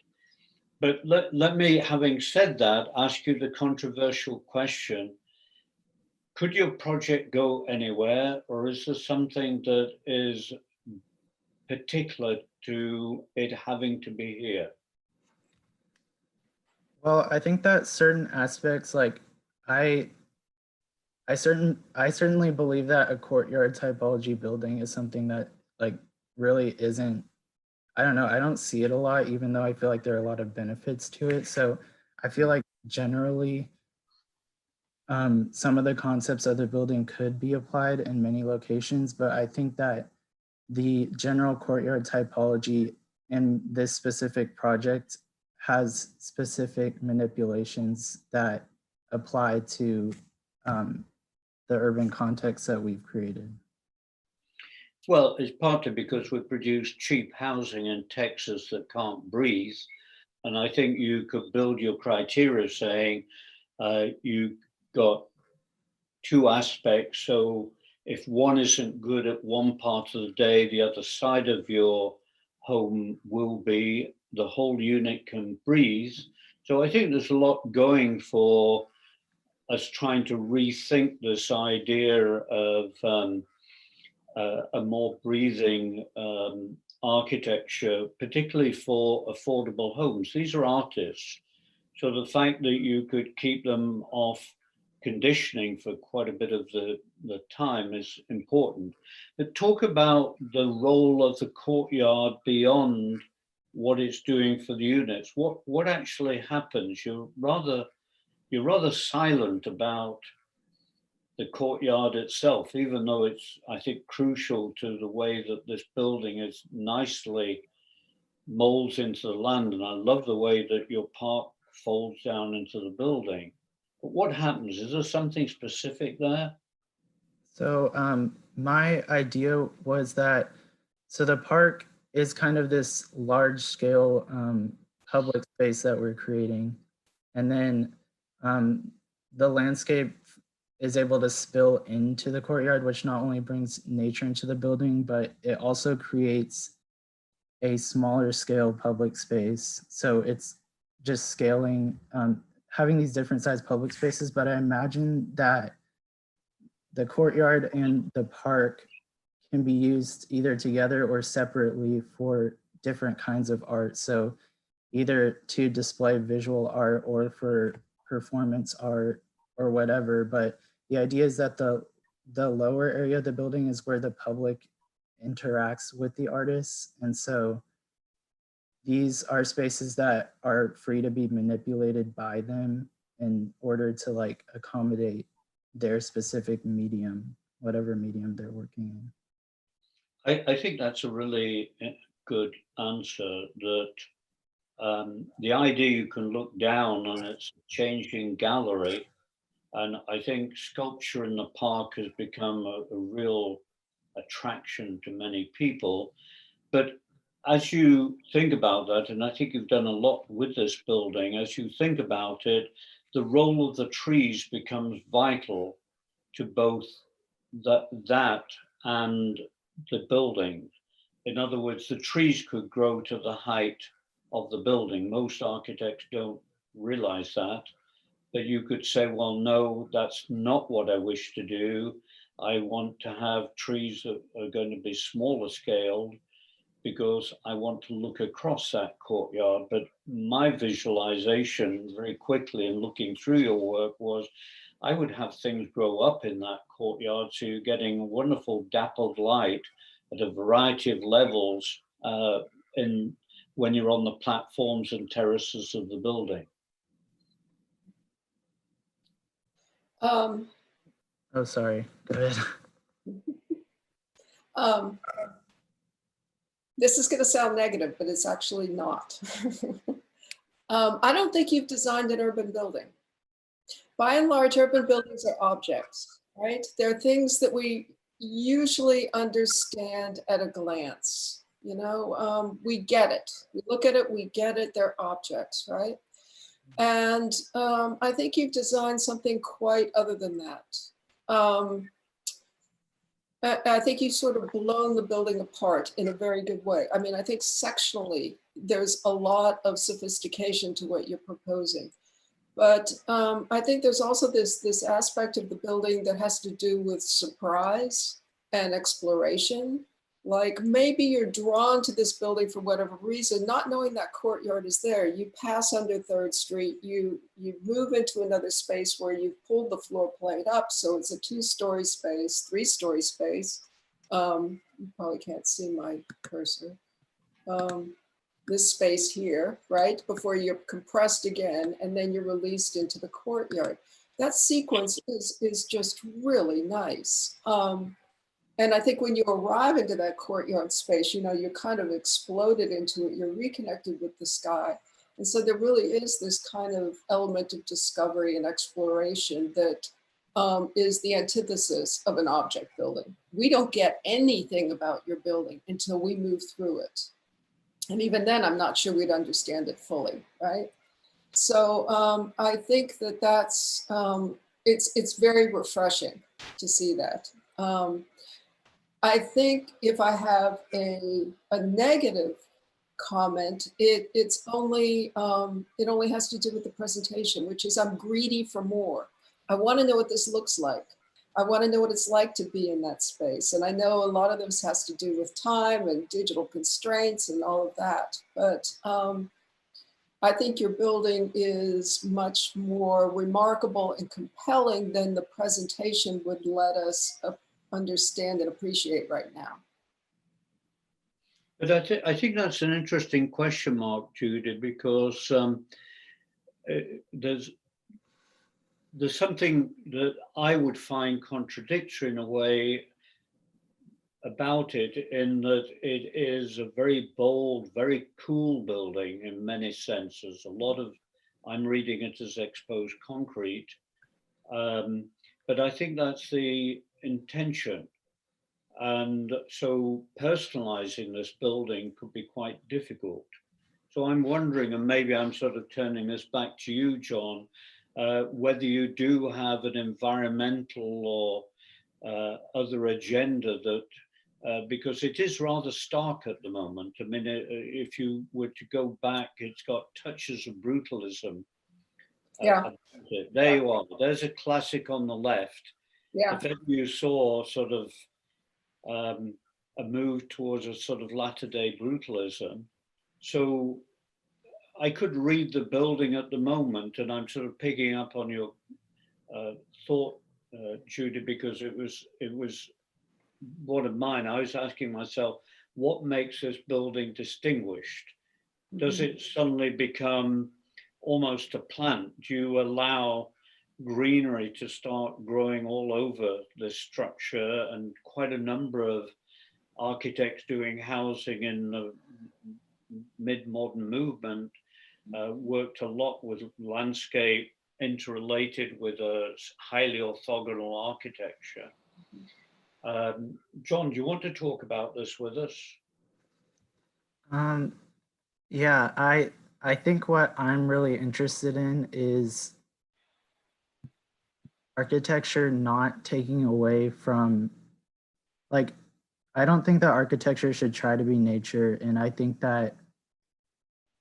But let me, having said that, ask you the controversial question. Could your project go anywhere, or is there something that is particular to it having to be here? Well, I think that certain aspects, like I certainly believe that a courtyard typology building is something that like really isn't, I don't know, I don't see it a lot, even though I feel like there are a lot of benefits to it. So I feel like generally some of the concepts of the building could be applied in many locations, but I think that the general courtyard typology in this specific project has specific manipulations that apply to the urban context that we've created. Well, it's partly because we produce cheap housing in Texas that can't breathe. And I think you could build your criteria saying you got two aspects. So if one isn't good at one part of the day, the other side of your home will be, the whole unit can breathe. So I think there's a lot going for us trying to rethink this idea of a more breathing architecture, particularly for affordable homes. These are artists. So the fact that you could keep them off conditioning for quite a bit of the time is important. But talk about the role of the courtyard beyond what it's doing for the units. What actually happens? You're rather silent about the courtyard itself, even though it's, I think, crucial to the way that this building is nicely molds into the land. And I love the way that your park folds down into the building. But what happens? Is there something specific there? So my idea was that, so the park is kind of this large scale public space that we're creating. And then the landscape is able to spill into the courtyard, which not only brings nature into the building, but it also creates a smaller scale public space. So it's just scaling, having these different size public spaces, but I imagine that the courtyard and the park can be used either together or separately for different kinds of art. So either to display visual art or for performance art or whatever. But the idea is that the lower area of the building is where the public interacts with the artists. And so these are spaces that are free to be manipulated by them in order to like accommodate their specific medium, whatever medium they're working in. I think that's a really good answer, that the idea you can look down on its changing gallery. And I think sculpture in the park has become a real attraction to many people. But as you think about that, and I think you've done a lot with this building, as you think about it, the role of the trees becomes vital to both that and the building. In other words, the trees could grow to the height of the building. Most architects don't realize that. But you could say, well, no, that's not what I wish to do. I want to have trees that are going to be smaller scaled because I want to look across that courtyard. But my visualization very quickly in looking through your work was I would have things grow up in that courtyard, so you're getting wonderful dappled light at a variety of levels when you're on the platforms and terraces of the building. Oh, sorry. Go ahead. This is going to sound negative, but it's actually not. I don't think you've designed an urban building. By and large, urban buildings are objects, right? They're things that we usually understand at a glance. You know, we get it. We look at it, we get it. They're objects, right? And I think you've designed something quite other than that. I think you've sort of blown the building apart in a very good way. I mean, I think sectionally, there's a lot of sophistication to what you're proposing. But I think there's also this aspect of the building that has to do with surprise and exploration. Like maybe you're drawn to this building for whatever reason, not knowing that courtyard is there. You pass under 3rd Street, you move into another space where you've pulled the floor plate up. So it's a 2-story space, 3-story space. You probably can't see my cursor. This space here, right? Before you're compressed again, and then you're released into the courtyard. That sequence is just really nice. And I think when you arrive into that courtyard space, you know, you're kind of exploded into it. You're reconnected with the sky. And so there really is this kind of element of discovery and exploration that is the antithesis of an object building. We don't get anything about your building until we move through it. And even then, I'm not sure we'd understand it fully, right? So I think that that's, it's very refreshing to see that. I think if I have a negative comment, it only has to do with the presentation, which is I'm greedy for more. I want to know what this looks like. I want to know what it's like to be in that space. And I know a lot of this has to do with time and digital constraints and all of that. But I think your building is much more remarkable and compelling than the presentation would let us understand and appreciate right now. But I think that's an interesting question mark, Judy, because there's something that I would find contradictory in a way about it, in that it is a very bold, very cool building in many senses. A lot of, I'm reading it as exposed concrete, but I think that's the intention. And so personalizing this building could be quite difficult. So I'm wondering, and maybe I'm sort of turning this back to you, John, whether you do have an environmental or other agenda that, because it is rather stark at the moment. I mean, if you were to go back, it's got touches of brutalism. Yeah. There you are. There's a classic on the left. Yeah. If you saw sort of a move towards a sort of latter-day brutalism. So I could read the building at the moment, and I'm sort of picking up on your thought, Judy, because it was one of mine. I was asking myself, what makes this building distinguished? Does it suddenly become almost a plant? Do you allow greenery to start growing all over the structure? And quite a number of architects doing housing in the mid-modern movement worked a lot with landscape interrelated with a highly orthogonal architecture. John, do you want to talk about this with us? Yeah, I think what I'm really interested in is architecture not taking away from, like, I don't think that architecture should try to be nature. And I think that,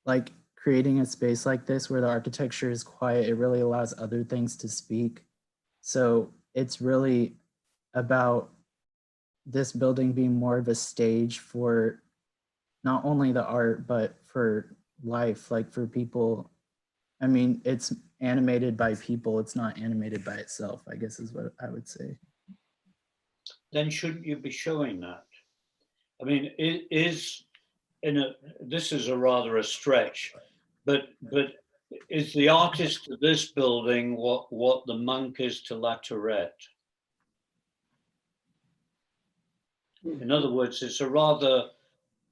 like, creating a space like this where the architecture is quiet, it really allows other things to speak. So it's really about this building being more of a stage for not only the art, but for life, like for people. I mean, it's animated by people, it's not animated by itself, I guess is what I would say. Then shouldn't you be showing that? I mean, this is a rather a stretch, but is the artist to this building what the monk is to La Tourette? In other words, it's a rather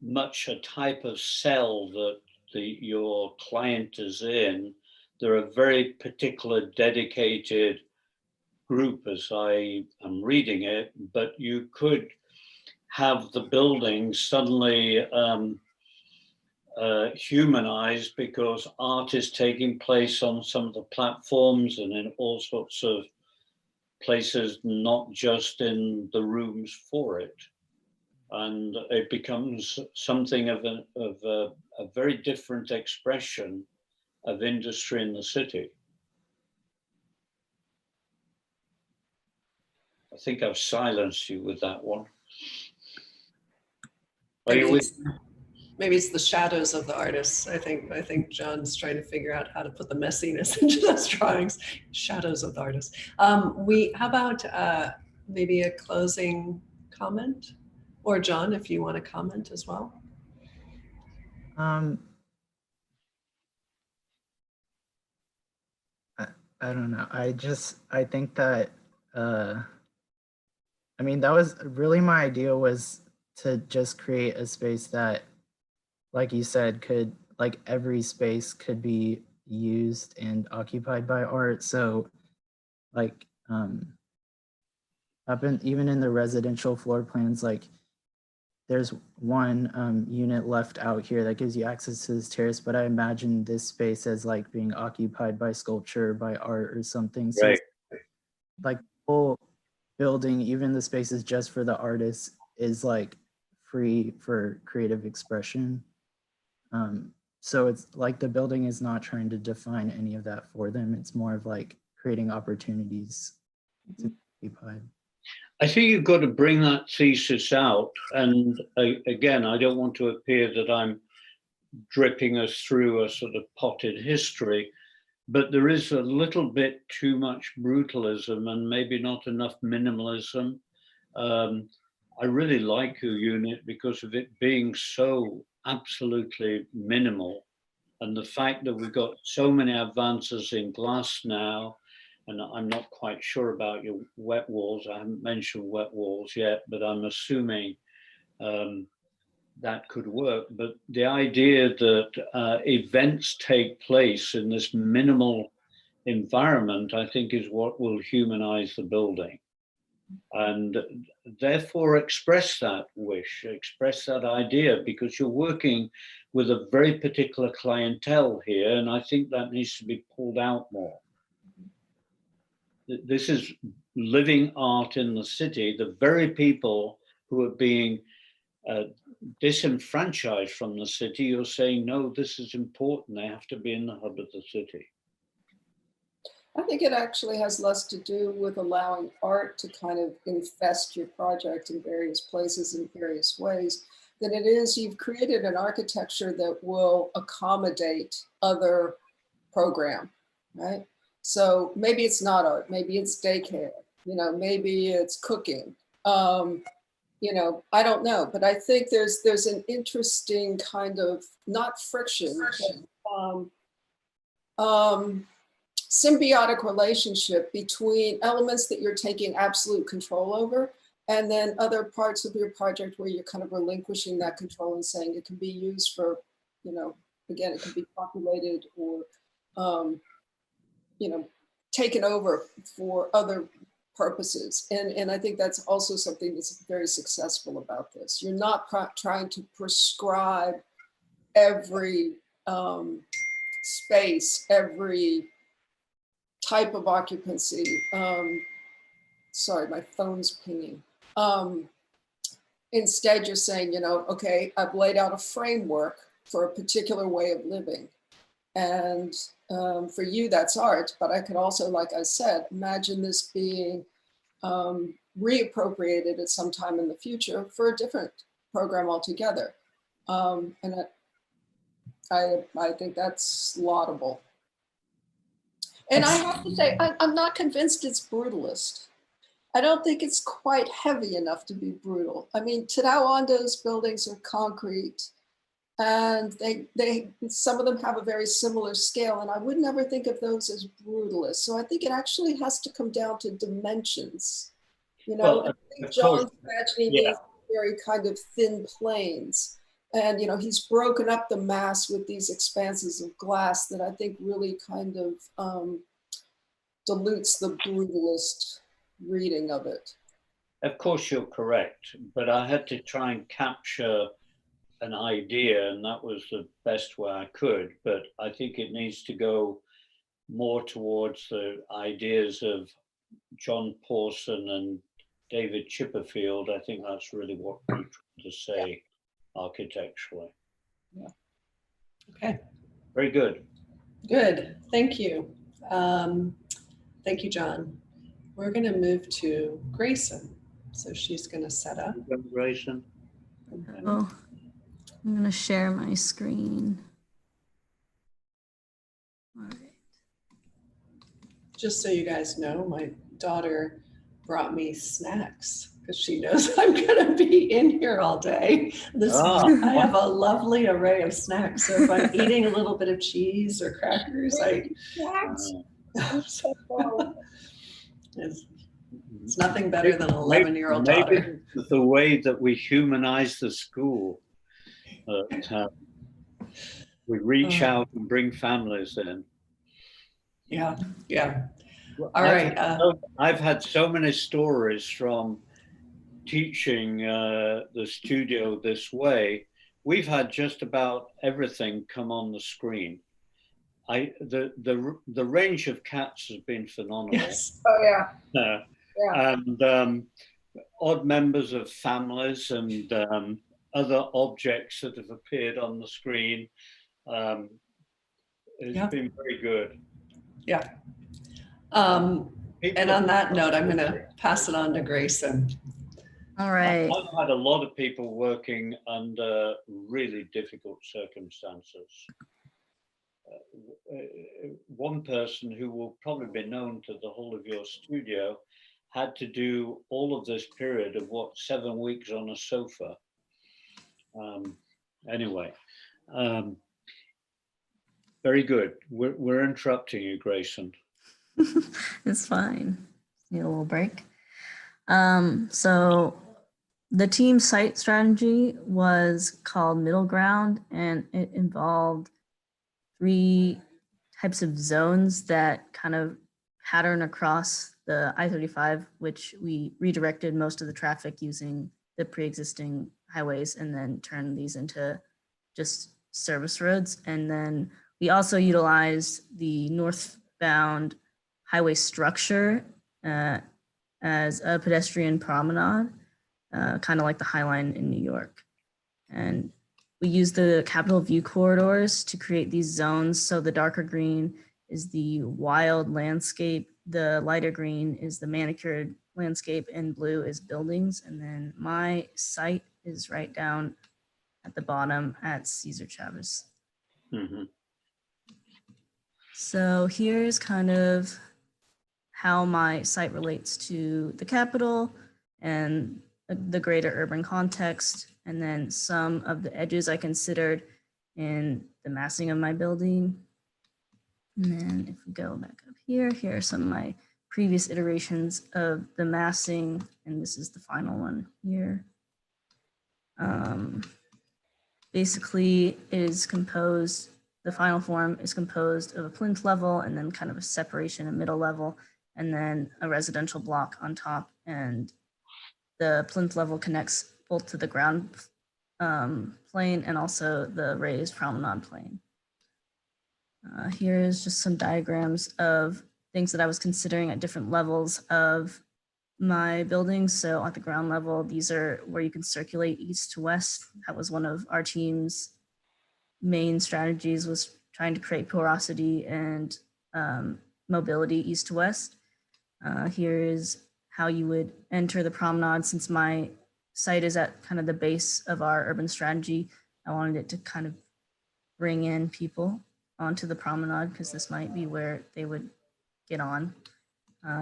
much a type of cell that your client is in. They're a very particular dedicated group as I am reading it, but you could have the building suddenly humanized because art is taking place on some of the platforms and in all sorts of places, not just in the rooms for it. And it becomes something of a very different expression of industry in the city. I think I've silenced you with that one. Maybe it's the shadows of the artists. I think John's trying to figure out how to put the messiness into those drawings. Shadows of the artists. How about maybe a closing comment? Or John, if you want to comment as well. I don't know. I think that, I mean, that was really my idea, was to just create a space that, like you said, could, like, every space could be used and occupied by art. So like, even in the residential floor plans, like, there's one unit left out here that gives you access to this terrace, but I imagine this space as like being occupied by sculpture, by art or something. So right. Like the whole building, even the spaces just for the artists, is like free for creative expression. So it's like the building is not trying to define any of that for them. It's more of like creating opportunities to be occupied. I think you've got to bring that thesis out. And again, I don't want to appear that I'm dripping us through a sort of potted history, but there is a little bit too much brutalism and maybe not enough minimalism. I really like your unit because of it being so absolutely minimal. And the fact that we've got so many advances in glass now, and I'm not quite sure about your wet walls. I haven't mentioned wet walls yet, but I'm assuming that could work. But the idea that events take place in this minimal environment, I think, is what will humanize the building. And therefore express that wish, express that idea, because you're working with a very particular clientele here. And I think that needs to be pulled out more. This is living art in the city. The very people who are being disenfranchised from the city, you're saying, no, this is important. They have to be in the hub of the city. I think it actually has less to do with allowing art to kind of infest your project in various places in various ways, than it is you've created an architecture that will accommodate other program, right? So maybe it's not art, maybe it's daycare, you know, maybe it's cooking. You know, I don't know, but I think there's an interesting kind of, not friction, but symbiotic relationship between elements that you're taking absolute control over, and then other parts of your project where you're kind of relinquishing that control and saying it can be used for, you know, again, it can be populated or, you know, taken over for other purposes. And I think that's also something that's very successful about this. You're not trying to prescribe every space, every type of occupancy. Sorry, my phone's pinging. Instead, you're saying, you know, okay, I've laid out a framework for a particular way of living. And for you, that's art. But I could also, like I said, imagine this being reappropriated at some time in the future for a different program altogether. And I think that's laudable. And I have to say, I'm not convinced it's brutalist. I don't think it's quite heavy enough to be brutal. I mean, Tadao Ando's buildings are concrete, and some of them have a very similar scale, and I would never think of those as brutalist. So I think it actually has to come down to dimensions. You know, Well, I think John's imagining these very kind of thin planes. And, you know, he's broken up the mass with these expanses of glass that I think really kind of dilutes the brutalist reading of it. Of course, you're correct, but I had to try and capture an idea, and that was the best way I could. But I think it needs to go more towards the ideas of John Pawson and David Chipperfield. I think that's really what we're trying to say architecturally. Yeah. Okay. Very good. Good. Thank you. Thank you, John. We're going to move to Grayson. So she's going to set up. Grayson. Oh, I'm going to share my screen. All right. Just so you guys know, my daughter brought me snacks because she knows I'm going to be in here all day. I have a lovely array of snacks. So if I'm eating a little bit of cheese or crackers, it's nothing better than an 11-year-old daughter. The way that we humanize the school, we reach out and bring families in. Yeah, yeah. All right. I've had so many stories from teaching the studio this way. We've had just about everything come on the screen. The range of cats has been phenomenal. Yes. Oh yeah. Yeah. And odd members of families and other objects that have appeared on the screen. It's been very good. Yeah. And on that note, I'm going to pass it on to Grayson. All right. I've had a lot of people working under really difficult circumstances. One person who will probably be known to the whole of your studio had to do all of this period of 7 weeks on a sofa. Anyway, very good. We're interrupting you, Grayson. It's fine. Need a little break. So the team site strategy was called Middle Ground, and it involved 3 types of zones that kind of pattern across the I-35, which we redirected most of the traffic using the pre-existing highways and then turned these into just service roads. And then we also utilized the northbound highway structure as a pedestrian promenade, kind of like the High Line in New York. And we use the Capitol View corridors to create these zones. So the darker green is the wild landscape, the lighter green is the manicured landscape, and blue is buildings. And then my site is right down at the bottom at Cesar Chavez. Mm-hmm. So here's kind of how my site relates to the capital and the greater urban context, and then some of the edges I considered in the massing of my building. And then if we go back up here, here are some of my previous iterations of the massing, and this is the final one here. Basically, it is composed, the final form is composed of a plinth level and then kind of a separation, a middle level, and then a residential block on top. And the plinth level connects both to the ground plane and also the raised promenade plane. Here is just some diagrams of things that I was considering at different levels of my buildings. So at the ground level, these are where you can circulate east to west. That was one of our team's main strategies, was trying to create porosity and mobility east to west. Here is how you would enter the promenade. Since my site is at kind of the base of our urban strategy, I wanted it to kind of bring in people onto the promenade because this might be where they would get on.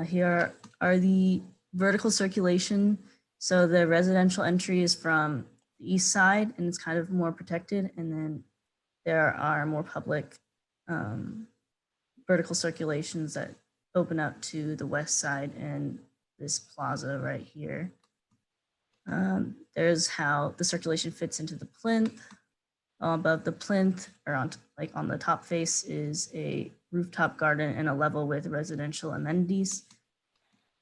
Here are the vertical circulation. So the residential entry is from the east side and it's kind of more protected. And then there are more public vertical circulations that open up to the west side and this plaza right here. There's how the circulation fits into the plinth. Above the plinth, or on the top face, is a rooftop garden and a level with residential amenities.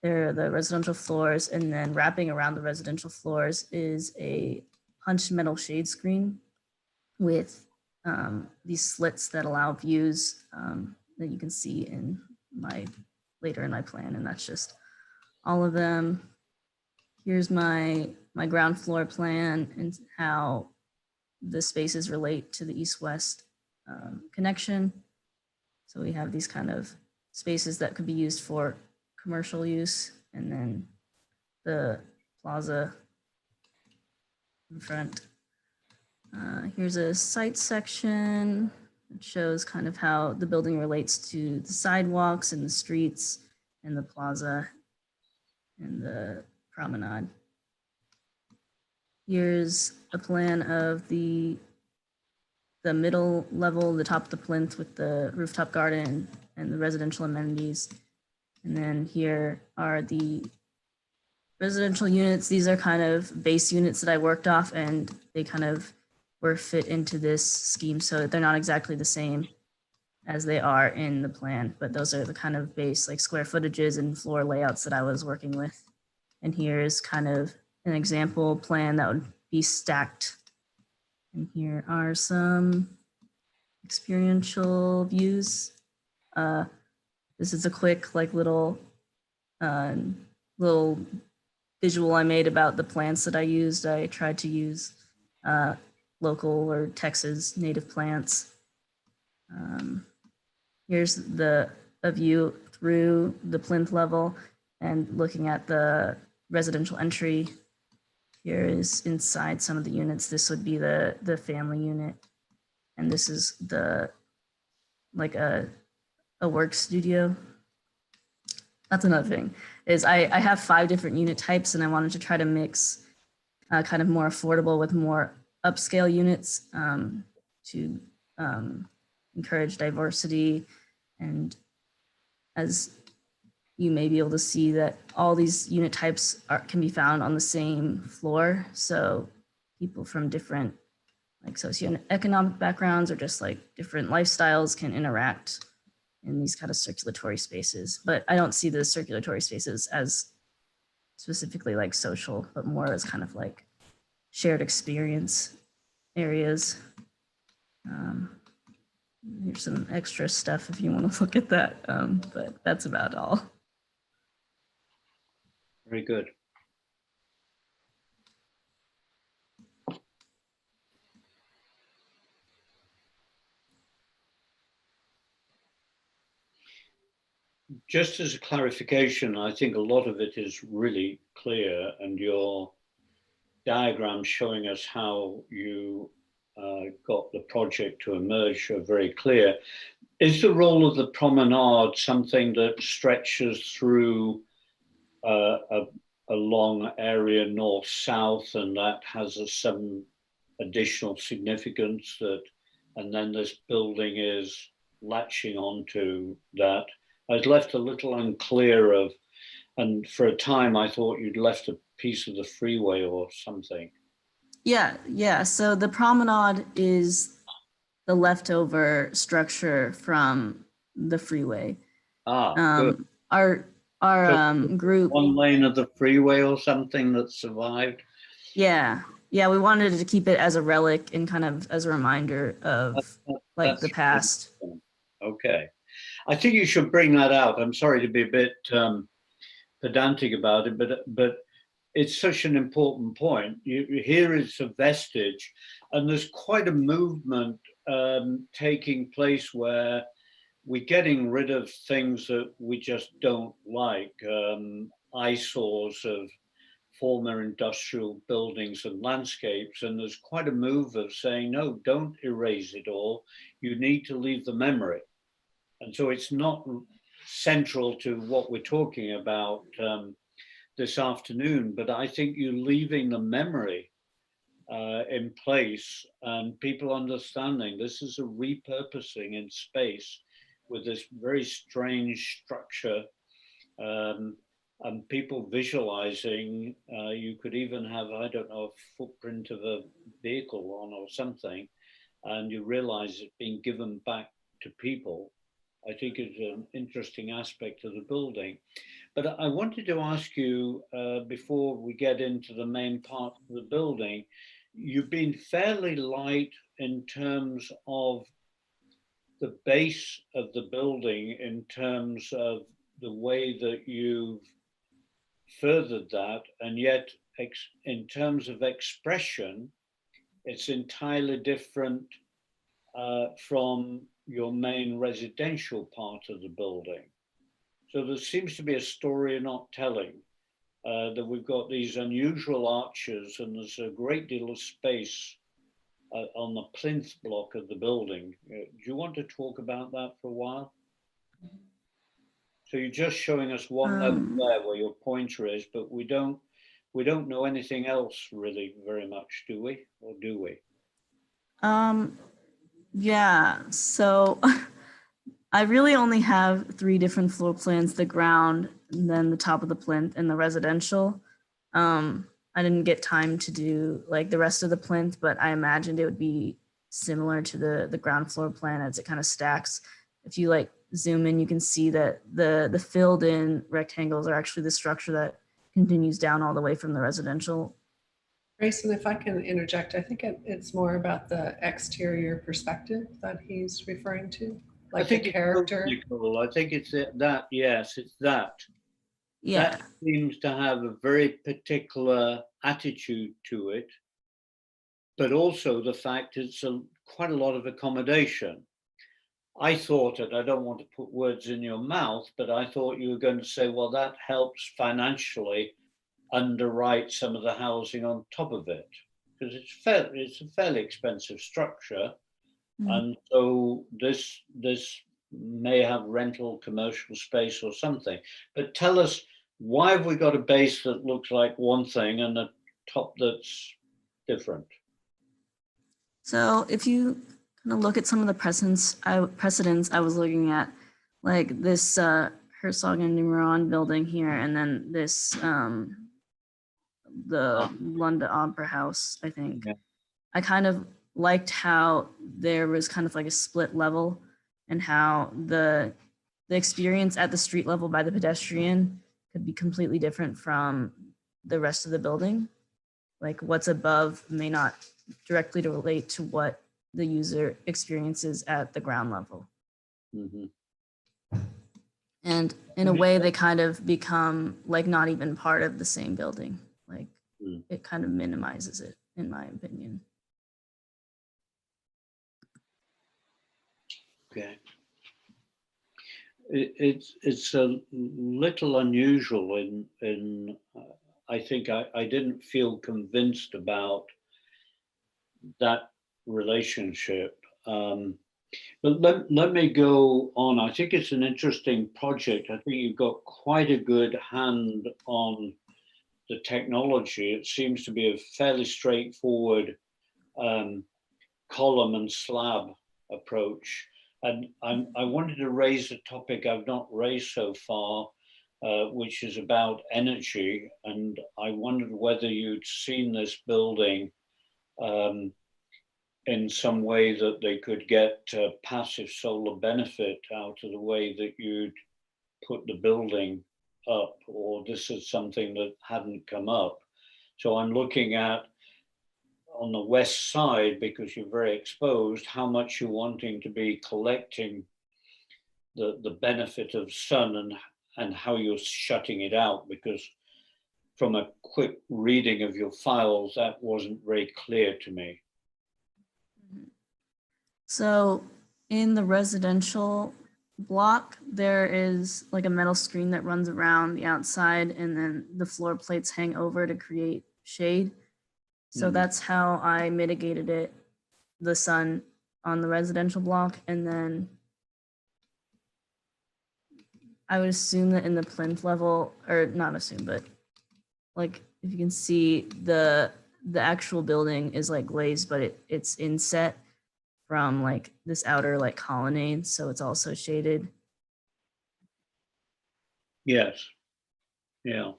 There are the residential floors, and then wrapping around the residential floors is a punched metal shade screen with these slits that allow views that you can see in later in my plan, and that's just all of them. Here's my ground floor plan and how the spaces relate to the east-west connection. So we have these kind of spaces that could be used for commercial use, and then the plaza in front. Here's a site section that shows kind of how the building relates to the sidewalks and the streets and the plaza and the promenade. Here's a plan of the middle level, the top of the plinth with the rooftop garden and the residential amenities. And then here are the residential units. These are kind of base units that I worked off, and they kind of were fit into this scheme. So they're not exactly the same as they are in the plan, but those are the kind of base like square footages and floor layouts that I was working with. And here's kind of an example plan that would be stacked. And here are some experiential views. This is a quick little visual I made about the plants that I used. I tried to use local or Texas native plants. Here's a view through the plinth level and looking at the residential entry. Here is inside some of the units. This would be the family unit. And this is like a work studio. That's another thing, is I have 5 different unit types, and I wanted to try to mix kind of more affordable with more upscale units to encourage diversity. And as you may be able to see, that all these unit types can be found on the same floor. So people from different like socioeconomic backgrounds or just like different lifestyles can interact in these kind of circulatory spaces. But I don't see the circulatory spaces as specifically like social, but more as kind of like shared experience areas. Here's some extra stuff if you want to look at that, but that's about all. Very good. Just as a clarification, I think a lot of it is really clear, and your diagram showing us how you got the project to emerge are very clear. Is the role of the promenade something that stretches through a long area north-south, and that has some additional significance that, and then this building is latching onto that? I was left a little unclear of, and for a time I thought you'd left a piece of the freeway or something. Yeah. So the promenade is the leftover structure from the freeway. Good. Our group, one lane of the freeway or something that survived. Yeah, we wanted to keep it as a relic and kind of as a reminder of like the past. Okay, I think you should bring that out. I'm sorry to be a bit pedantic about it, but it's such an important point. Here is a vestige, and there's quite a movement taking place where we're getting rid of things that we just don't like, eyesores of former industrial buildings and landscapes. And there's quite a move of saying, no, don't erase it all. You need to leave the memory. And so it's not central to what we're talking about this afternoon, but I think you're leaving the memory in place and people understanding this is a repurposing in space with this very strange structure, and people visualizing. You could even have, I don't know, a footprint of a vehicle on or something, and you realize it's being given back to people. I think is an interesting aspect of the building. But I wanted to ask you, before we get into the main part of the building, you've been fairly light in terms of the base of the building, in terms of the way that you've furthered that, and yet in terms of expression, it's entirely different from your main residential part of the building. So there seems to be a story you're not telling, that we've got these unusual arches and there's a great deal of space on the plinth block of the building. Do you want to talk about that for a while? So you're just showing us one level there where your pointer is, but we don't know anything else really very much, do we? Or do we? Yeah, so I really only have 3 different floor plans: the ground, and then the top of the plinth, and the residential. I didn't get time to do like the rest of the plinth, but I imagined it would be similar to the ground floor plan as it kind of stacks. If you like zoom in, you can see that the filled in rectangles are actually the structure that continues down all the way from the residential. Grayson, if I can interject, I think it's more about the exterior perspective that he's referring to, like the character. I think it's that, yes, it's that. Yeah. That seems to have a very particular attitude to it, but also the fact it's quite a lot of accommodation. I thought, and I don't want to put words in your mouth, but I thought you were going to say, well, that helps financially underwrite some of the housing on top of it, because it's a fairly expensive structure. And so this may have rental commercial space or something. But tell us, why have we got a base that looks like one thing and a top that's different? So if you kind of look at some of the precedents I was looking at, like this Herzog and Numeron building here, and then this the London Opera House, I think. Yeah. I kind of liked how there was kind of like a split level, and how the experience at the street level by the pedestrian could be completely different from the rest of the building. Like what's above may not directly relate to what the user experiences at the ground level. And in a way, they kind of become like not even part of the same building. Like it kind of minimizes it, in my opinion. Okay. It's a little unusual in I think I didn't feel convinced about that relationship. But let me go on. I think it's an interesting project. I think you've got quite a good hand on the technology. It seems to be a fairly straightforward column and slab approach. And I wanted to raise a topic I've not raised so far, which is about energy. And I wondered whether you'd seen this building in some way that they could get passive solar benefit out of the way that you'd put the building up, or this is something that hadn't come up. So I'm looking at, on the west side, because you're very exposed, how much you're wanting to be collecting the benefit of sun and how you're shutting it out, because from a quick reading of your files, that wasn't very clear to me. So in the residential block, there is like a metal screen that runs around the outside, and then the floor plates hang over to create shade. So that's how I mitigated it, the sun on the residential block. And then I would assume that in the plinth level, or not assume, but like if you can see the actual building is like glazed, but it's inset from like this outer like colonnade, so it's also shaded. Yes. Yeah.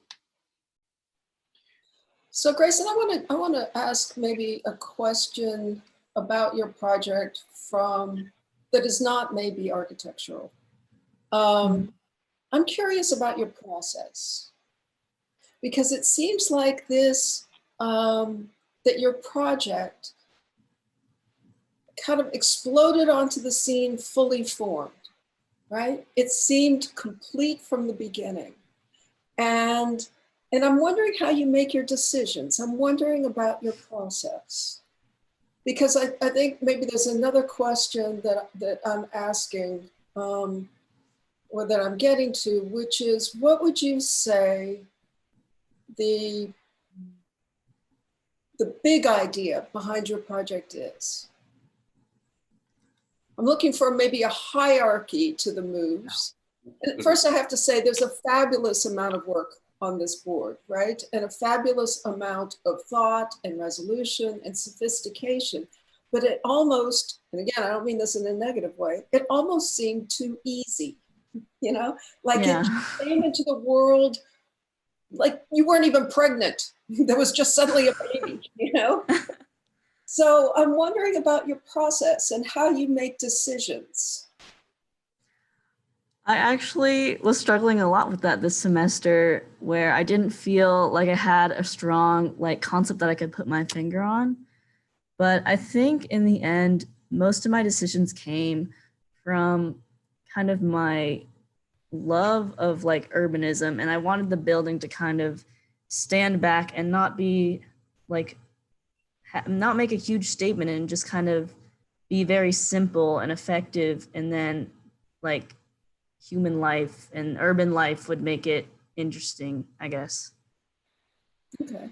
So Grayson, I want to ask maybe a question about your project from that is not maybe architectural. I'm curious about your process, because it seems like this that your project kind of exploded onto the scene fully formed, right? It seemed complete from the beginning. And I'm wondering how you make your decisions. I'm wondering about your process. Because I think maybe there's another question that I'm asking, or that I'm getting to, which is, what would you say the big idea behind your project is? I'm looking for maybe a hierarchy to the moves. And first I have to say there's a fabulous amount of work on this board, right? And a fabulous amount of thought and resolution and sophistication. But it almost, and again, I don't mean this in a negative way, it almost seemed too easy, you know? Like it came into the world like you weren't even pregnant. There was just suddenly a baby, you know? So I'm wondering about your process and how you make decisions. I actually was struggling a lot with that this semester, where I didn't feel like I had a strong like concept that I could put my finger on. But I think in the end, most of my decisions came from kind of my love of like urbanism, and I wanted the building to kind of stand back and not be like, not make a huge statement, and just kind of be very simple and effective, and then like human life and urban life would make it interesting, I guess. Okay.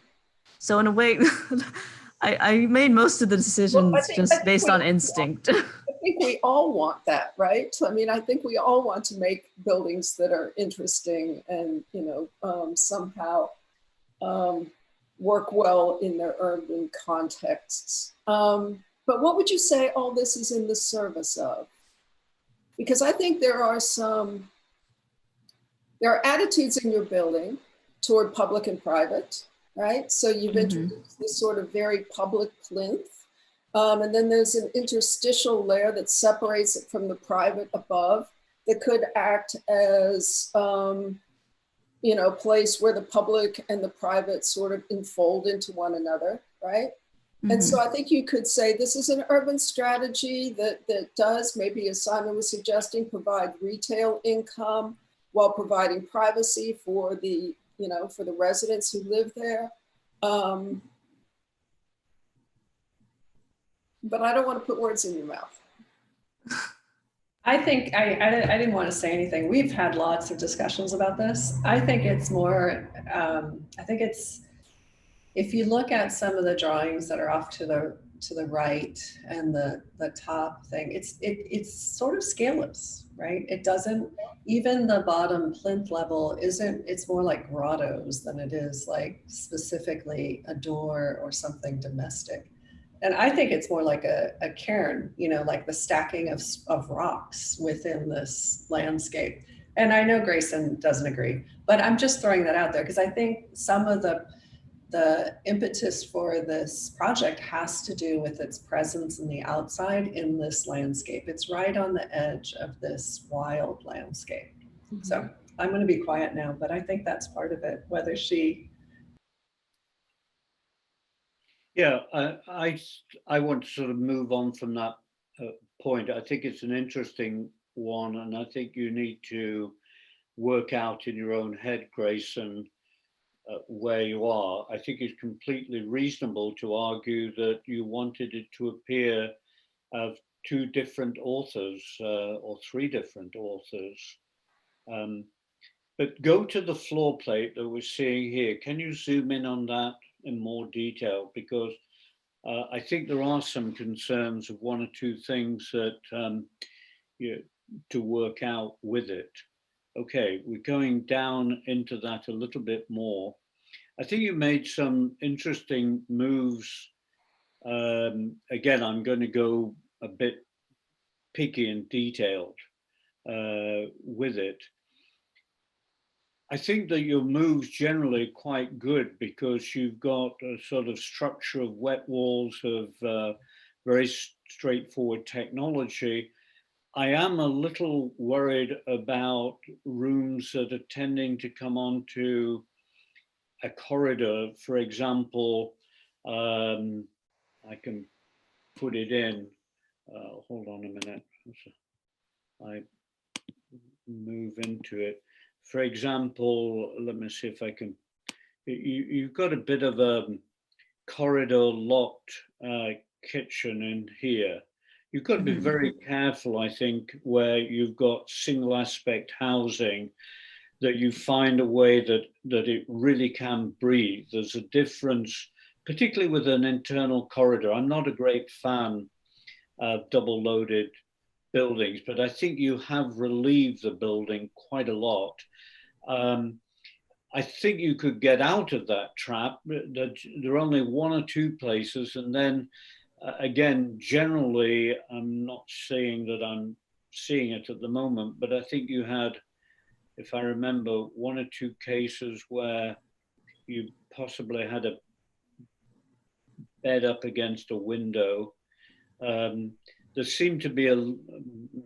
So in a way, I made most of the decisions just based on instinct. I think we all want that, right? I mean, I think we all want to make buildings that are interesting and, you know, somehow work well in their urban contexts. But what would you say all this is in the service of? Because I think there are attitudes in your building toward public and private, right? So you've introduced this sort of very public plinth. And then there's an interstitial layer that separates it from the private above that could act as, you know, a place where the public and the private sort of enfold into one another, right? And so I think you could say this is an urban strategy that does, maybe as Simon was suggesting, provide retail income while providing privacy for the, you know, for the residents who live there. But I don't want to put words in your mouth. I think I didn't want to say anything. We've had lots of discussions about this. I think it's more, I think it's, if you look at some of the drawings that are off to the right and the top thing, it's sort of scaleless, right? It doesn't, even the bottom plinth level isn't, it's more like grottos than it is like specifically a door or something domestic. And I think it's more like a cairn, you know, like the stacking of rocks within this landscape. And I know Grayson doesn't agree, but I'm just throwing that out there because I think some of the impetus for this project has to do with its presence in the outside in this landscape. It's right on the edge of this wild landscape. Mm-hmm. So I'm going to be quiet now, but I think that's part of it, whether she... Yeah, I want to sort of move on from that point. I think it's an interesting one, and I think you need to work out in your own head, Grayson, where you are. I think it's completely reasonable to argue that you wanted it to appear of two different authors or three different authors. But go to the floor plate that we're seeing here. Can you zoom in on that in more detail? Because I think there are some concerns of one or two things that to work out with it. Okay, we're going down into that a little bit more. I think you made some interesting moves. Again, I'm going to go a bit picky and detailed with it. I think that your moves generally quite good because you've got a sort of structure of wet walls of very straightforward technology. I am a little worried about rooms that are tending to come onto a corridor. For example, I can put it in. Hold on a minute. I move into it. For example, let me see if I can. You've got a bit of a corridor locked kitchen in here. You've got to be very careful, I think, where you've got single aspect housing, that you find a way that it really can breathe. There's a difference, particularly with an internal corridor. I'm not a great fan of double loaded buildings, but I think you have relieved the building quite a lot. I think you could get out of that trap. There are only one or two places, and then again, generally, I'm not saying that I'm seeing it at the moment, but I think you had, if I remember, one or two cases where you possibly had a bed up against a window. There seemed to be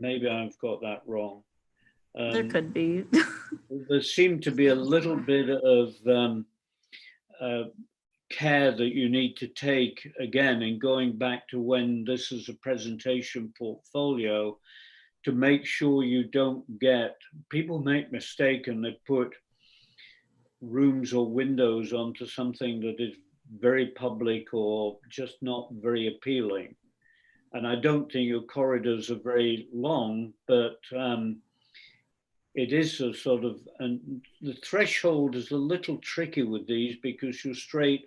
maybe I've got that wrong. There could be. There seemed to be a little bit of care that you need to take, again, in going back to when this is a presentation portfolio, to make sure you don't get, people make mistake and they put rooms or windows onto something that is very public or just not very appealing. And I don't think your corridors are very long, but it is a sort of, and the threshold is a little tricky with these because you're straight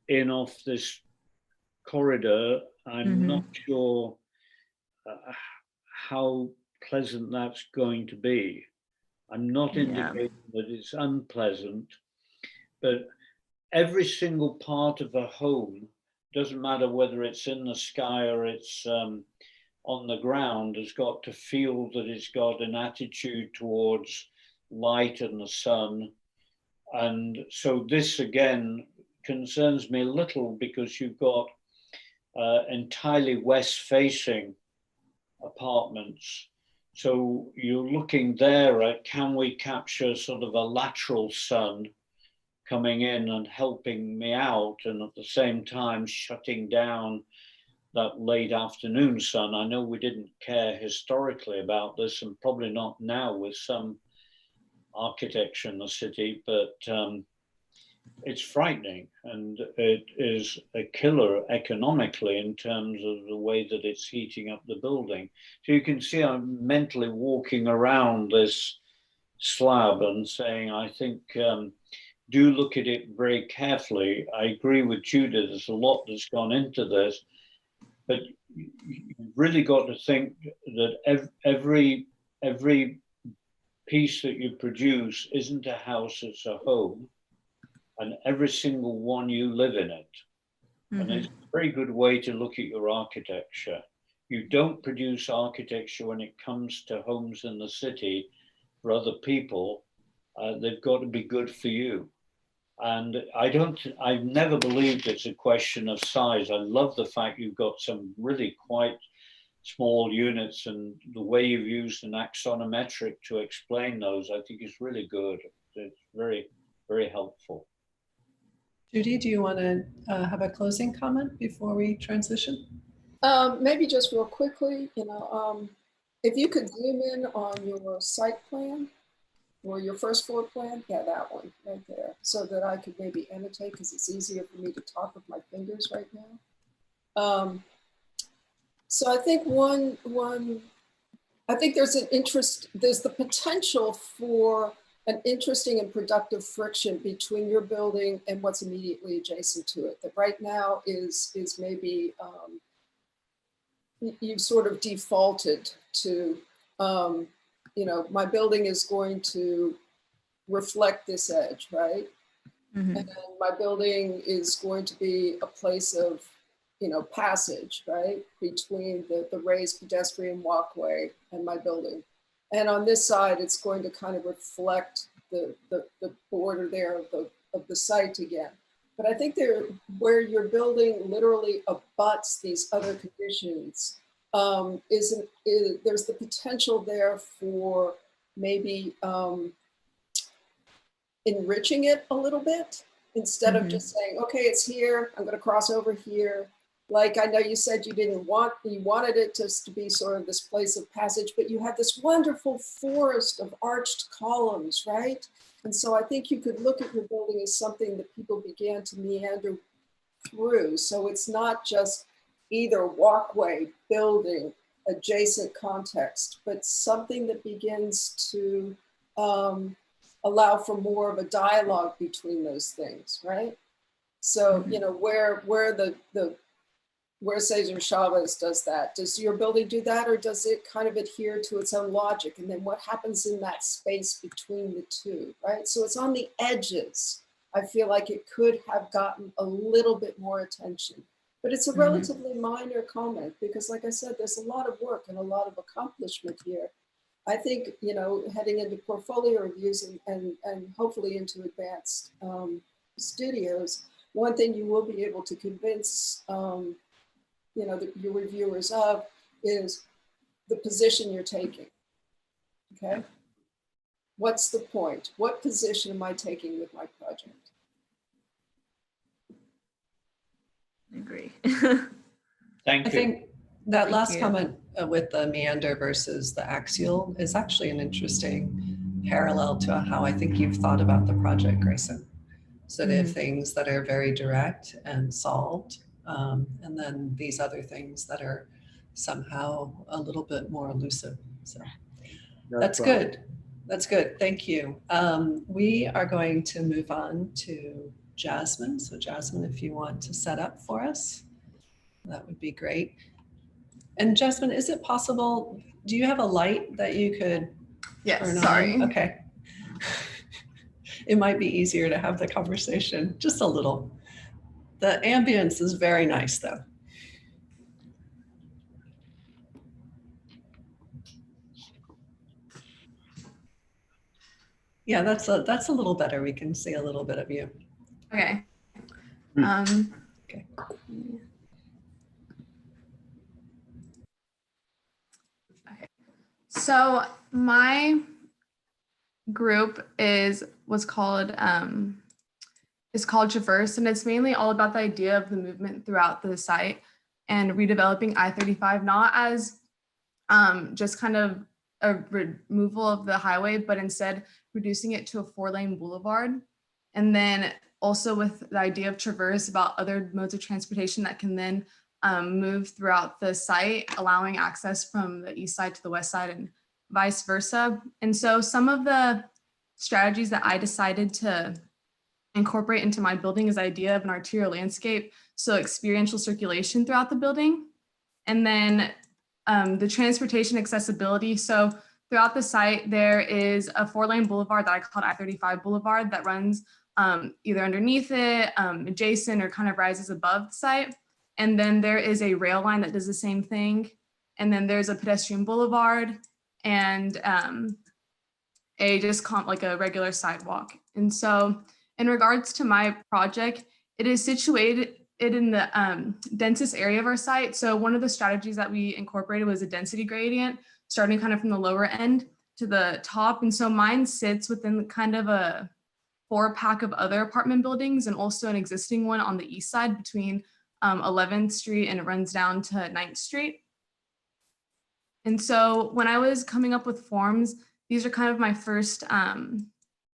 in off this corridor. I'm not sure how pleasant that's going to be. I'm not indicating that it's unpleasant, but every single part of a home, doesn't matter whether it's in the sky or it's on the ground, has got to feel that it's got an attitude towards light and the sun. And so this again concerns me a little because you've got entirely west facing apartments. So you're looking there at, can we capture sort of a lateral sun coming in and helping me out, and at the same time shutting down that late afternoon sun. I know we didn't care historically about this, and probably not now with some architecture in the city, but it's frightening, and it is a killer economically in terms of the way that it's heating up the building. So you can see I'm mentally walking around this slab and saying, I think, do look at it very carefully. I agree with Judy, there's a lot that's gone into this, but you've really got to think that every piece that you produce isn't a house, it's a home. And every single one you live in it. Mm-hmm. And it's a very good way to look at your architecture. You don't produce architecture when it comes to homes in the city for other people. They've got to be good for you. And I've never believed it's a question of size. I love the fact you've got some really quite small units, and the way you've used an axonometric to explain those, I think is really good. It's very, very helpful. Judy, do you want to have a closing comment before we transition? Maybe just real quickly, if you could zoom in on your site plan or your first floor plan, yeah, that one right there, so that I could maybe annotate, because it's easier for me to talk with my fingers right now. So I think I think there's the potential for an interesting and productive friction between your building and what's immediately adjacent to it. That right now is maybe you've sort of defaulted to, my building is going to reflect this edge, right? Mm-hmm. And my building is going to be a place of, passage, right? Between the raised pedestrian walkway and my building. And on this side, it's going to kind of reflect the border there of the site again. But I think where your building literally abuts these other conditions, there's the potential there for maybe enriching it a little bit, instead of just saying, okay, it's here, I'm going to cross over here. Like, I know you said you wanted it just to be sort of this place of passage, but you have this wonderful forest of arched columns, right? And so I think you could look at your building as something that people began to meander through. So it's not just either walkway, building, adjacent context, but something that begins to allow for more of a dialogue between those things, right? So, where Cesar Chavez does that. Does your building do that, or does it kind of adhere to its own logic? And then what happens in that space between the two, right? So it's on the edges. I feel like it could have gotten a little bit more attention, but it's a relatively minor comment, because like I said, there's a lot of work and a lot of accomplishment here. I think, heading into portfolio reviews and hopefully into advanced studios, one thing you will be able to convince your reviewers of is the position you're taking, okay? What's the point? What position am I taking with my project? I agree. Thank you. I think that last comment with the meander versus the axial is actually an interesting parallel to how I think you've thought about the project, Grayson. So they have things that are very direct and solved, and then these other things that are somehow a little bit more elusive. So that's good. That's good. Thank you. We are going to move on to Jasmine. So Jasmine, if you want to set up for us, that would be great. And Jasmine, is it possible, do you have a light that you could turn on? Okay. It might be easier to have the conversation just a little. The ambience is very nice though. Yeah, that's a little better. We can see a little bit of you. Okay. Okay. Okay. So my group is called Traverse, and it's mainly all about the idea of the movement throughout the site and redeveloping I-35, not as just kind of a removal of the highway, but instead reducing it to a 4-lane boulevard. And then also with the idea of traverse about other modes of transportation that can then move throughout the site, allowing access from the east side to the west side and vice versa. And so some of the strategies that I decided to incorporate into my building is the idea of an arterial landscape, so experiential circulation throughout the building. And then the transportation accessibility. So throughout the site, there is a 4-lane boulevard that I called I-35 Boulevard that runs either underneath it, adjacent, or kind of rises above the site. And then there is a rail line that does the same thing. And then there's a pedestrian boulevard and like a regular sidewalk. And so in regards to my project, it is situated in the densest area of our site. So one of the strategies that we incorporated was a density gradient, starting kind of from the lower end to the top. And so mine sits within kind of a 4-pack of other apartment buildings and also an existing one on the east side between 11th Street, and it runs down to 9th Street. And so when I was coming up with forms, these are kind of my first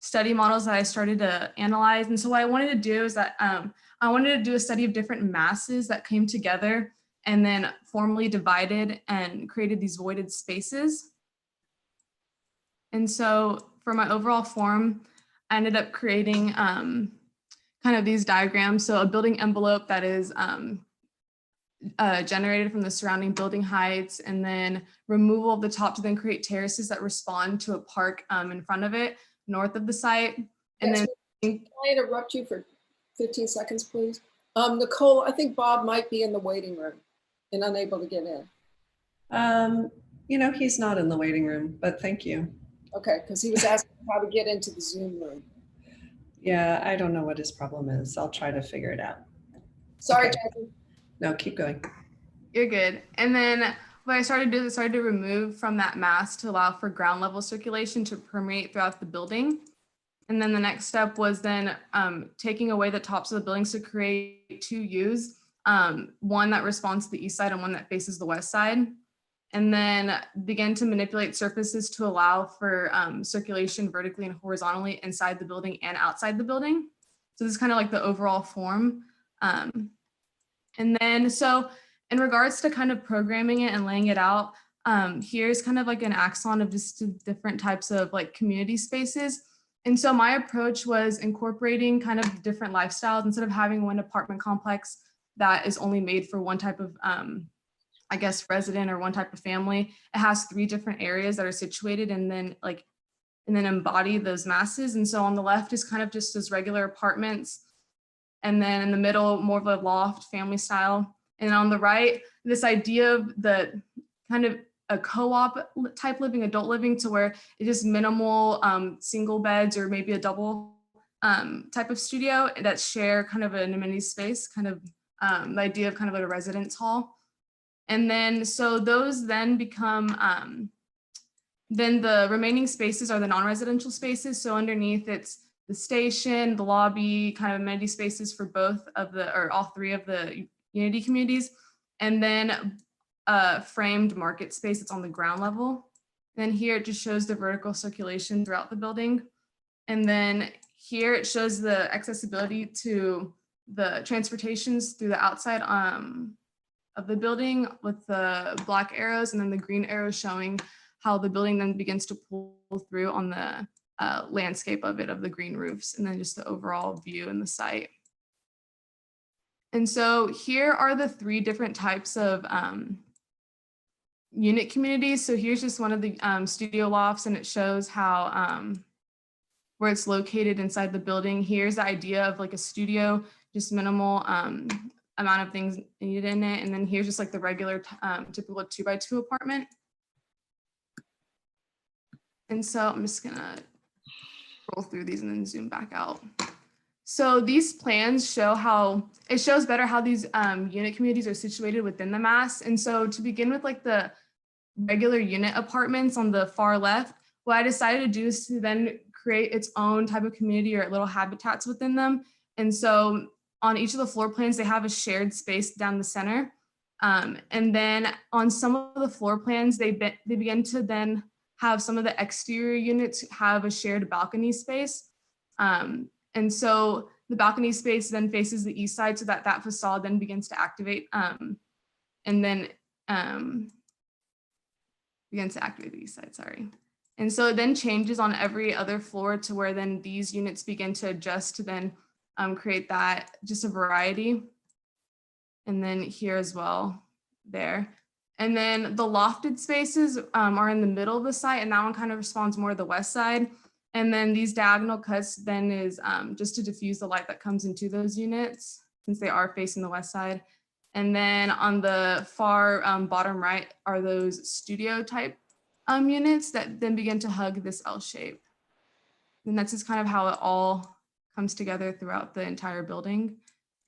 study models that I started to analyze. And so what I wanted to do is that I wanted to do a study of different masses that came together and then formally divided and created these voided spaces. And so for my overall form, I ended up creating kind of these diagrams. So a building envelope that is generated from the surrounding building heights, and then removal of the top to then create terraces that respond to a park in front of it, north of the site. And yes, then— can I interrupt you for 15 seconds, please? Nichole, I think Bob might be in the waiting room and unable to get in. He's not in the waiting room, but thank you. Okay, because he was asking how to get into the Zoom room. Yeah, I don't know what his problem is. I'll try to figure it out. Sorry, okay. Jackie. No, keep going. You're good. And then what I started to do is I started to remove from that mass to allow for ground level circulation to permeate throughout the building. And then the next step was then taking away the tops of the buildings to create 2 U's, one that responds to the east side and one that faces the west side. And then begin to manipulate surfaces to allow for circulation vertically and horizontally inside the building and outside the building. So this is kind of like the overall form. And then, so in regards to kind of programming it and laying it out, here's kind of like an axon of just different types of like community spaces. And so my approach was incorporating kind of different lifestyles instead of having one apartment complex that is only made for one type of, I guess, resident or one type of family. It has 3 different areas that are situated and then embody those masses. And so on the left is kind of just as regular apartments. And then in the middle, more of a loft family style. And on the right, this idea of the kind of a co-op type living, adult living, to where it's just minimal single beds or maybe a double type of studio that share kind of an amenity space, kind of the idea of kind of like a residence hall. And then, so those then become, then the remaining spaces are the non-residential spaces. So underneath it's the station, the lobby, kind of amenity spaces for both of the, or all 3 of the unity communities. And then framed market space that's on the ground level. And then here it just shows the vertical circulation throughout the building. And then here it shows the accessibility to the transportations through the outside of the building with the black arrows, and then the green arrows showing how the building then begins to pull through on the landscape of it, of the green roofs, and then just the overall view in the site. And so here are the 3 different types of unit communities. So here's just one of the studio lofts, and it shows how where it's located inside the building. Here's the idea of like a studio, just minimal amount of things needed in it. And then here's just like the regular typical 2x2 apartment. And so I'm just gonna roll through these and then zoom back out. So these plans show how, it shows better how these unit communities are situated within the mass. And so to begin with, like the regular unit apartments on the far left, what I decided to do is to then create its own type of community or little habitats within them. And so on each of the floor plans, they have a shared space down the center. And then on some of the floor plans, they begin to then have some of the exterior units have a shared balcony space. And so the balcony space then faces the east side so that that facade then begins to activate and then begins to activate the east side, sorry. And so it then changes on every other floor to where then these units begin to adjust to then create that, just a variety. And then here as well, there. And then the lofted spaces are in the middle of the site, and that one kind of responds more to the west side. And then these diagonal cuts then is just to diffuse the light that comes into those units since they are facing the west side. And then on the far bottom right are those studio type units that then begin to hug this L shape. And that's just kind of how it all comes together throughout the entire building.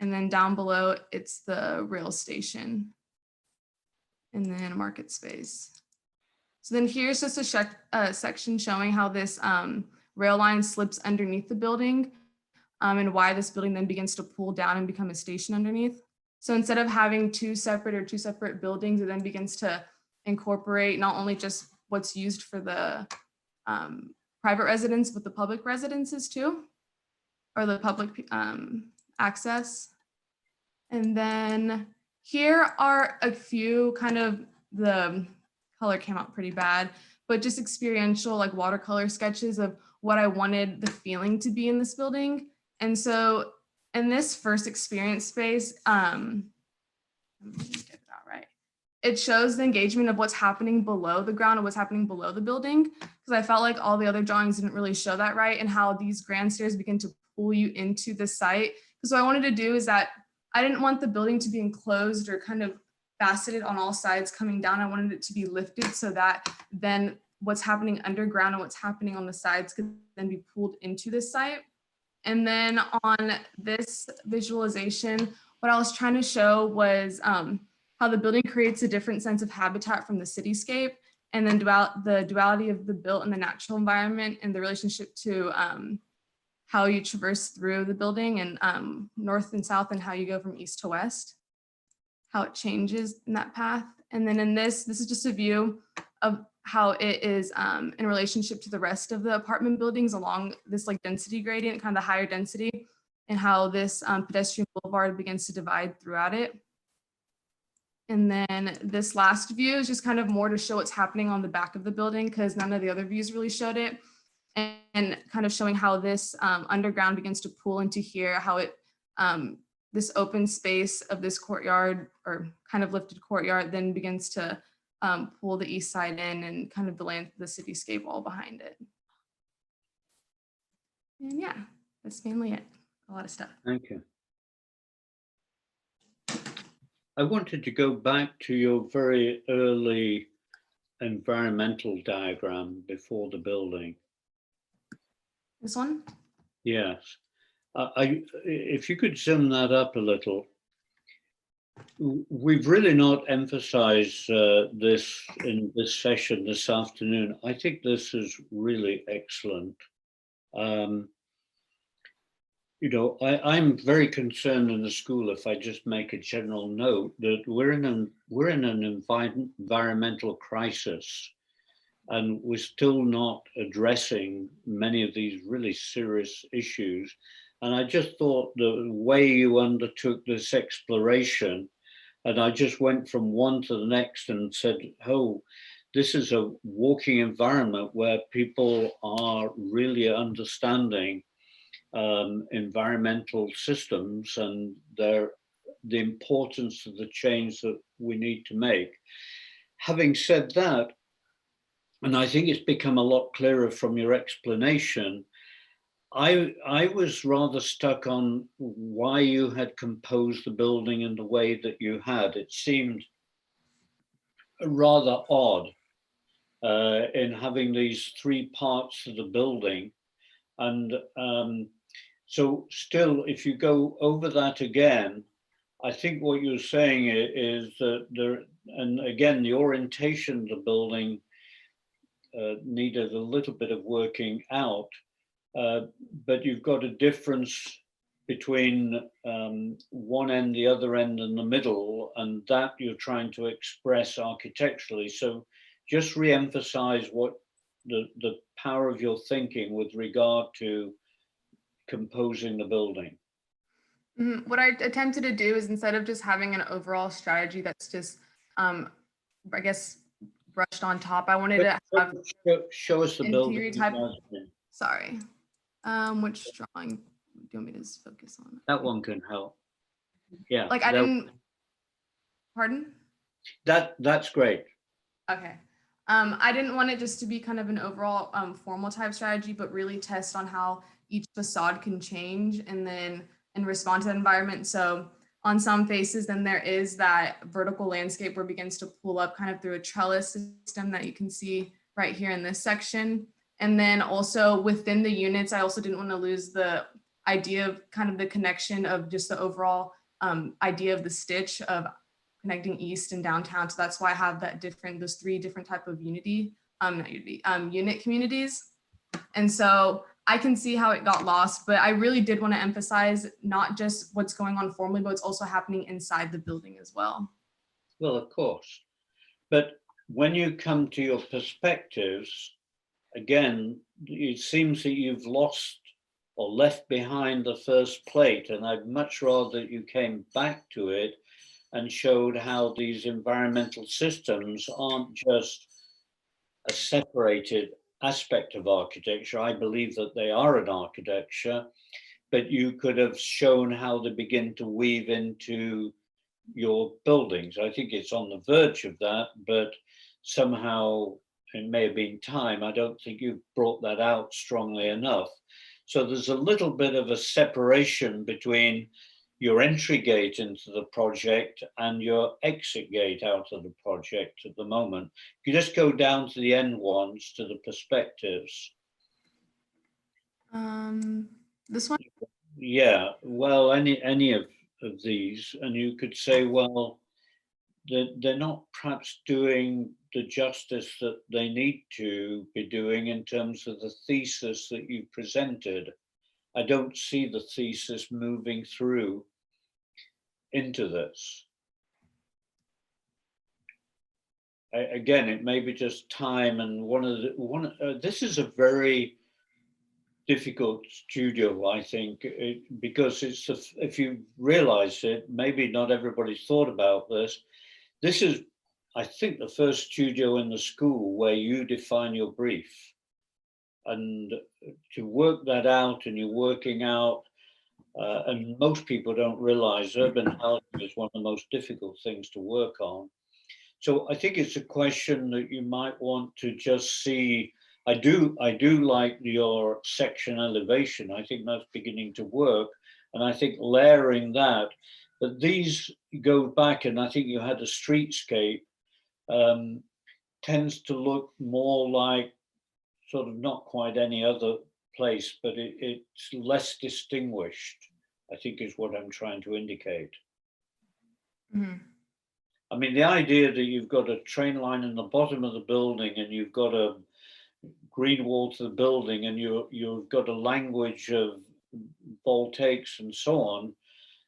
And then down below, it's the rail station and then a market space. So then here's just a section showing how this rail line slips underneath the building and why this building then begins to pull down and become a station underneath. So instead of having two separate buildings, it then begins to incorporate not only just what's used for the private residents, but the public residences too, or the public access. And then here are a few kind of, the color came out pretty bad, but just experiential like watercolor sketches of what I wanted the feeling to be in this building. And so in this first experience space, let me get that right. It shows the engagement of what's happening below the ground and what's happening below the building, because I felt like all the other drawings didn't really show that right, and how these grand stairs begin to pull you into the site. Because what I wanted to do is that I didn't want the building to be enclosed or kind of faceted on all sides coming down. I wanted it to be lifted so that then what's happening underground and what's happening on the sides could then be pulled into this site. And then on this visualization, what I was trying to show was how the building creates a different sense of habitat from the cityscape, and then the duality of the built and the natural environment and the relationship to how you traverse through the building and north and south, and how you go from east to west, how it changes in that path. And then in this is just a view of how it is in relationship to the rest of the apartment buildings along this like density gradient, kind of the higher density, and how this pedestrian boulevard begins to divide throughout it. And then this last view is just kind of more to show what's happening on the back of the building, because none of the other views really showed it. And kind of showing how this underground begins to pull into here, how it, this open space of this courtyard or kind of lifted courtyard then begins to pull the east side in, and kind of the cityscape all behind it. And yeah, that's mainly it. A lot of stuff. Thank you. I wanted to go back to your very early environmental diagram before the building. This one? Yes. If you could zoom that up a little. We've really not emphasized this in this session this afternoon. I think this is really excellent. You know, I'm very concerned in the school, if I just make a general note, that we're in an environmental crisis, and we're still not addressing many of these really serious issues. And I just thought the way you undertook this exploration, and I just went from one to the next and said, oh, this is a walking environment where people are really understanding environmental systems and the importance of the change that we need to make. Having said that, and I think it's become a lot clearer from your explanation, I was rather stuck on why you had composed the building in the way that you had. It seemed rather odd in having these three parts of the building. And so still, if you go over that again, I think what you're saying is that there, and again, the orientation of the building needed a little bit of working out, but you've got a difference between one end, the other end, and the middle, and that you're trying to express architecturally. So just re-emphasize what the power of your thinking with regard to composing the building. What I attempted to do is instead of just having an overall strategy that's just, I guess, brushed on top, I wanted to have show us the building. type. Sorry, which drawing do you want me to focus on? That one can help. Yeah. Like I didn't. Pardon? That's great. Okay. I didn't want it just to be kind of an overall formal type strategy, but really test on how each facade can change and then and respond to the environment. So on some faces, then there is that vertical landscape where it begins to pull up kind of through a trellis system that you can see right here in this section. And then also within the units, I also didn't want to lose the idea of kind of the connection of just the overall idea of the stitch of connecting east and downtown. So that's why I have that those three different type of unit communities. And so I can see how it got lost, but I really did want to emphasize not just what's going on formally, but what's also happening inside the building as well. Well, of course. But when you come to your perspectives, again, it seems that you've lost or left behind the first plate, and I'd much rather you came back to it and showed how these environmental systems aren't just a separated aspect of architecture. I believe that they are an architecture, but you could have shown how they begin to weave into your buildings. I think it's on the verge of that, but somehow it may have been time. I don't think you've brought that out strongly enough. So there's a little bit of a separation between your entry gate into the project and your exit gate out of the project at the moment. You just go down to the end ones, to the perspectives. This one? Yeah, well, any of these, and you could say, well, they're not perhaps doing the justice that they need to be doing in terms of the thesis that you presented. I don't see the thesis moving through into this. Again, it may be just time, and this is a very difficult studio, I think, because it's if you realize it, maybe not everybody's thought about this. This is, I think, the first studio in the school where you define your brief, and to work that out, and you're working out. And most people don't realize urban housing is one of the most difficult things to work on. So I think it's a question that you might want to just see. I do like your section elevation. I think that's beginning to work. And I think layering that, but these go back, and I think you had a streetscape, tends to look more like sort of not quite any other place, but it's less distinguished, I think is what I'm trying to indicate. Mm-hmm. I mean, the idea that you've got a train line in the bottom of the building and you've got a green wall to the building and you've got a language of voltaics and so on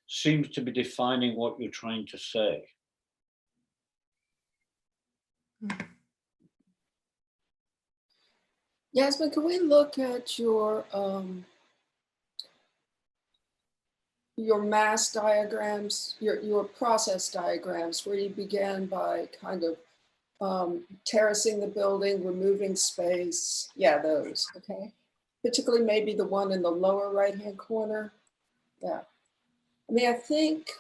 seems to be defining what you're trying to say. Mm-hmm. Yasmin, can we look at your mass diagrams, your process diagrams, where you began by kind of terracing the building, removing space? Yeah, those, okay. Particularly maybe the one in the lower right-hand corner. Yeah. I mean, I think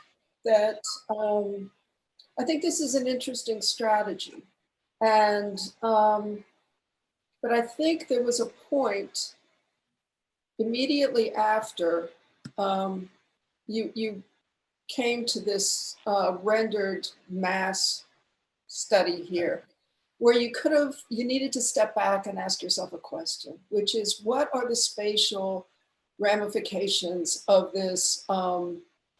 that, I think this is an interesting strategy. And, but I think there was a point immediately after you came to this rendered mass study here, where you needed to step back and ask yourself a question, which is, what are the spatial ramifications of this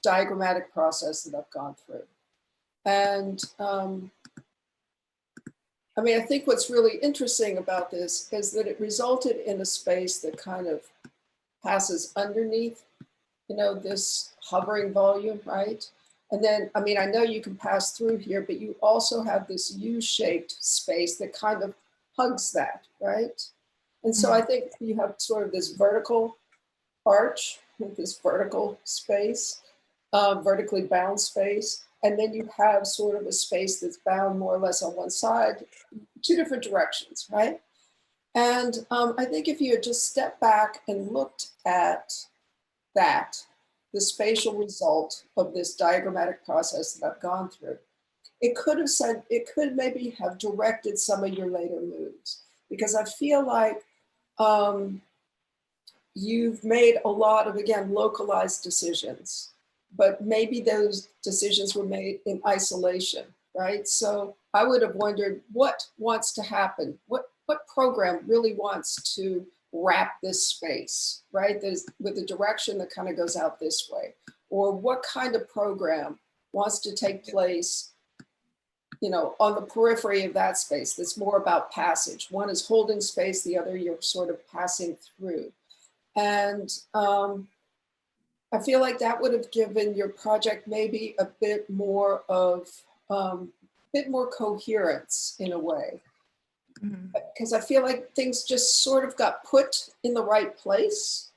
diagrammatic process that I've gone through? And I mean, I think what's really interesting about this is that it resulted in a space that kind of passes underneath, you know, this hovering volume, right? And then, I mean, I know you can pass through here, but you also have this U-shaped space that kind of hugs that, right? And so I think you have sort of this vertical arch with this vertical space. vertically bound space, and then you have sort of a space that's bound more or less on one side, two different directions, right? And I think if you had just stepped back and looked at that, the spatial result of this diagrammatic process that I've gone through, it could have said, it could maybe have directed some of your later moves, because I feel like you've made a lot of, again, localized decisions, but maybe those decisions were made in isolation, right? So I would have wondered what wants to happen, what program really wants to wrap this space, right? There's with a direction that kind of goes out this way, or what kind of program wants to take place, you know, on the periphery of that space that's more about passage. One is holding space, the other you're sort of passing through. And I feel like that would have given your project maybe a bit more of, bit more coherence in a way. Because I feel like things just sort of got put in the right place,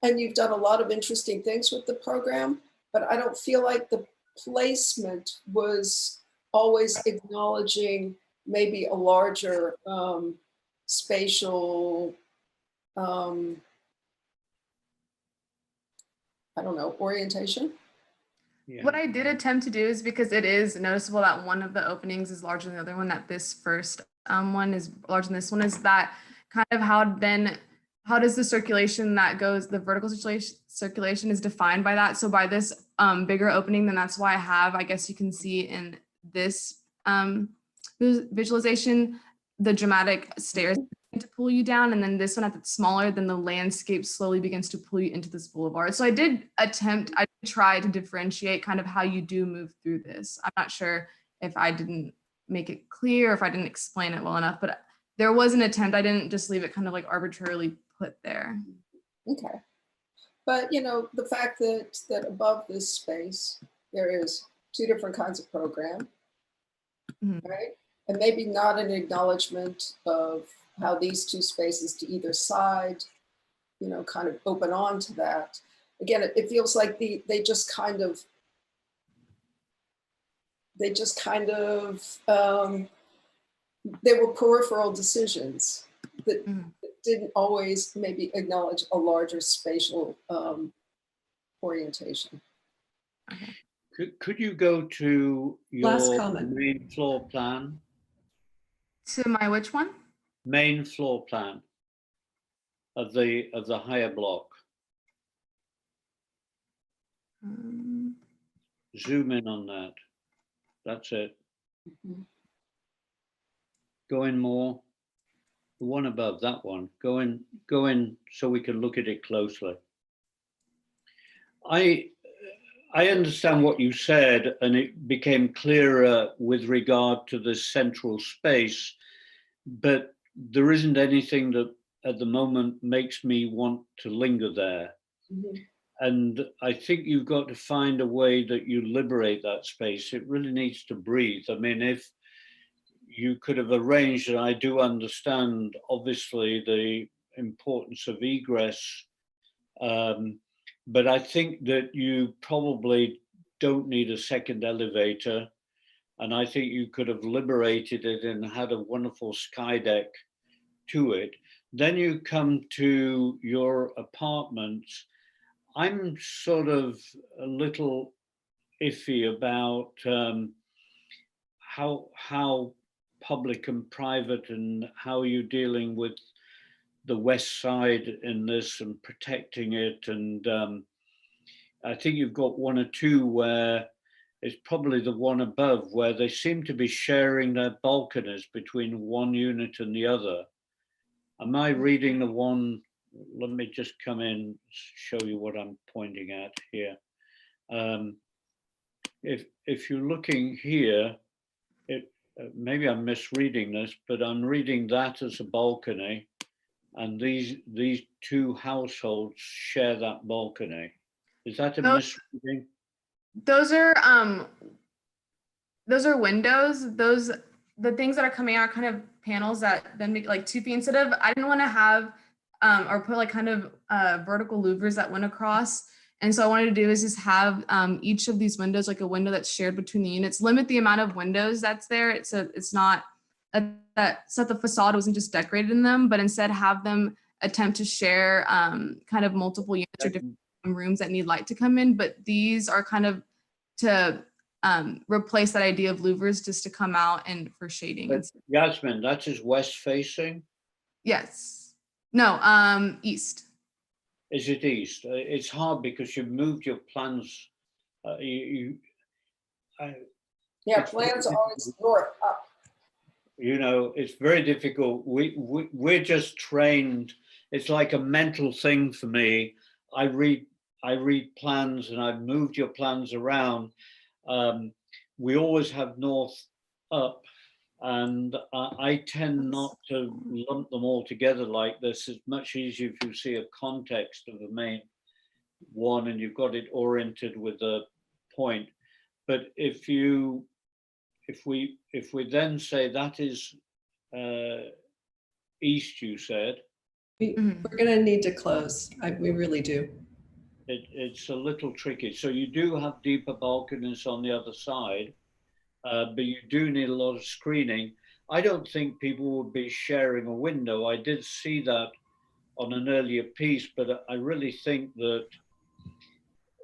and you've done a lot of interesting things with the program, but I don't feel like the placement was always acknowledging maybe a larger spatial, I don't know, orientation. Yeah. What I did attempt to do is, because it is noticeable that one of the openings is larger than the other one, that this first one is larger than this one, is that kind of how does the circulation that goes, the vertical circulation is defined by that. So by this bigger opening, then that's why I have, I guess you can see in this visualization, the dramatic stairs to pull you down, and then this one, that's smaller, then the landscape slowly begins to pull you into this boulevard. So I did try to differentiate kind of how you do move through this. I'm not sure if I didn't make it clear, if I didn't explain it well enough, but there was an attempt. I didn't just leave it kind of like arbitrarily put there. Okay. But you know, the fact that above this space, there is two different kinds of program, right? And maybe not an acknowledgement of how these two spaces to either side, you know, kind of open on to that. Again, it feels like they just kind of they were peripheral decisions that didn't always maybe acknowledge a larger spatial orientation. Could you go to Last your comment. main floor plan? To my which one? Main floor plan of the higher block. Zoom in on that. That's it. Go in more. The one above, that one. Go in so we can look at it closely. I understand what you said, and it became clearer with regard to the central space, but there isn't anything that at the moment makes me want to linger there. And I think you've got to find a way that you liberate that space. It really needs to breathe. I mean, if you could have arranged, and I do understand, obviously, the importance of egress, but I think that you probably don't need a second elevator. And I think you could have liberated it and had a wonderful sky deck to it. Then you come to your apartments. I'm sort of a little iffy about how public and private, and how you're dealing with the west side in this and protecting it. And I think you've got one or two where it's probably the one above where they seem to be sharing their balconies between one unit and the other. Am I reading the one? Let me just come in, show you what I'm pointing at here. If you're looking here, maybe I'm misreading this, but I'm reading that as a balcony, and these two households share that balcony. Is that a misreading? Those are windows. The things that are coming out kind of panels that then make like 2 feet instead of, I didn't want to have or put like kind of vertical louvers that went across. And so what I wanted to do is just have each of these windows, like a window that's shared between the units, limit the amount of windows that's there. It's not that so that the facade wasn't just decorated in them, but instead have them attempt to share kind of multiple units or different rooms that need light to come in. But these are kind of to replace that idea of louvers just to come out and for shading. But Yasmin, that is west facing? Yes. No, east. Is it east? It's hard because you've moved your plans. Yeah, plans are always north up. You know, it's very difficult. We're just trained. It's like a mental thing for me. I read plans and I've moved your plans around. We always have north up, and I tend not to lump them all together like this. It's much easier if you see a context of the main one and you've got it oriented with a point. But if we then say that is east, you said. We're going to need to close. We really do. It's a little tricky. So you do have deeper balconies on the other side, but you do need a lot of screening. I don't think people would be sharing a window. I did see that on an earlier piece, but I really think that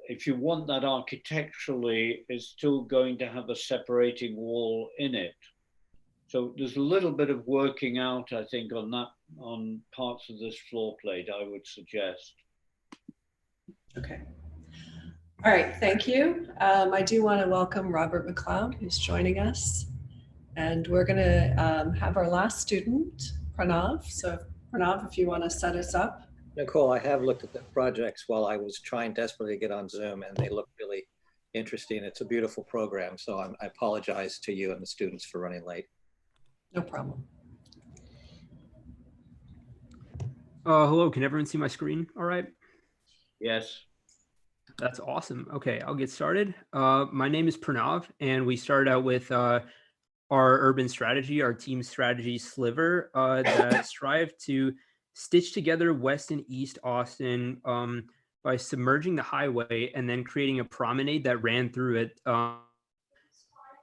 if you want that architecturally, it's still going to have a separating wall in it. So there's a little bit of working out, I think, on that, on parts of this floor plate, I would suggest. Okay. All right, thank you. I do want to welcome Robert McLeod, who's joining us. And we're going to have our last student, Pranav. So Pranav, if you want to set us up. Nichole, I have looked at the projects while I was trying desperately to get on Zoom, and they look really interesting. It's a beautiful program, so I apologize to you and the students for running late. No problem. Hello, can everyone see my screen all right? Yes. That's awesome. Okay, I'll get started. My name is Pranav, and we started out with our urban strategy, our team strategy sliver that strive to stitch together West and East Austin by submerging the highway and then creating a promenade that ran through it,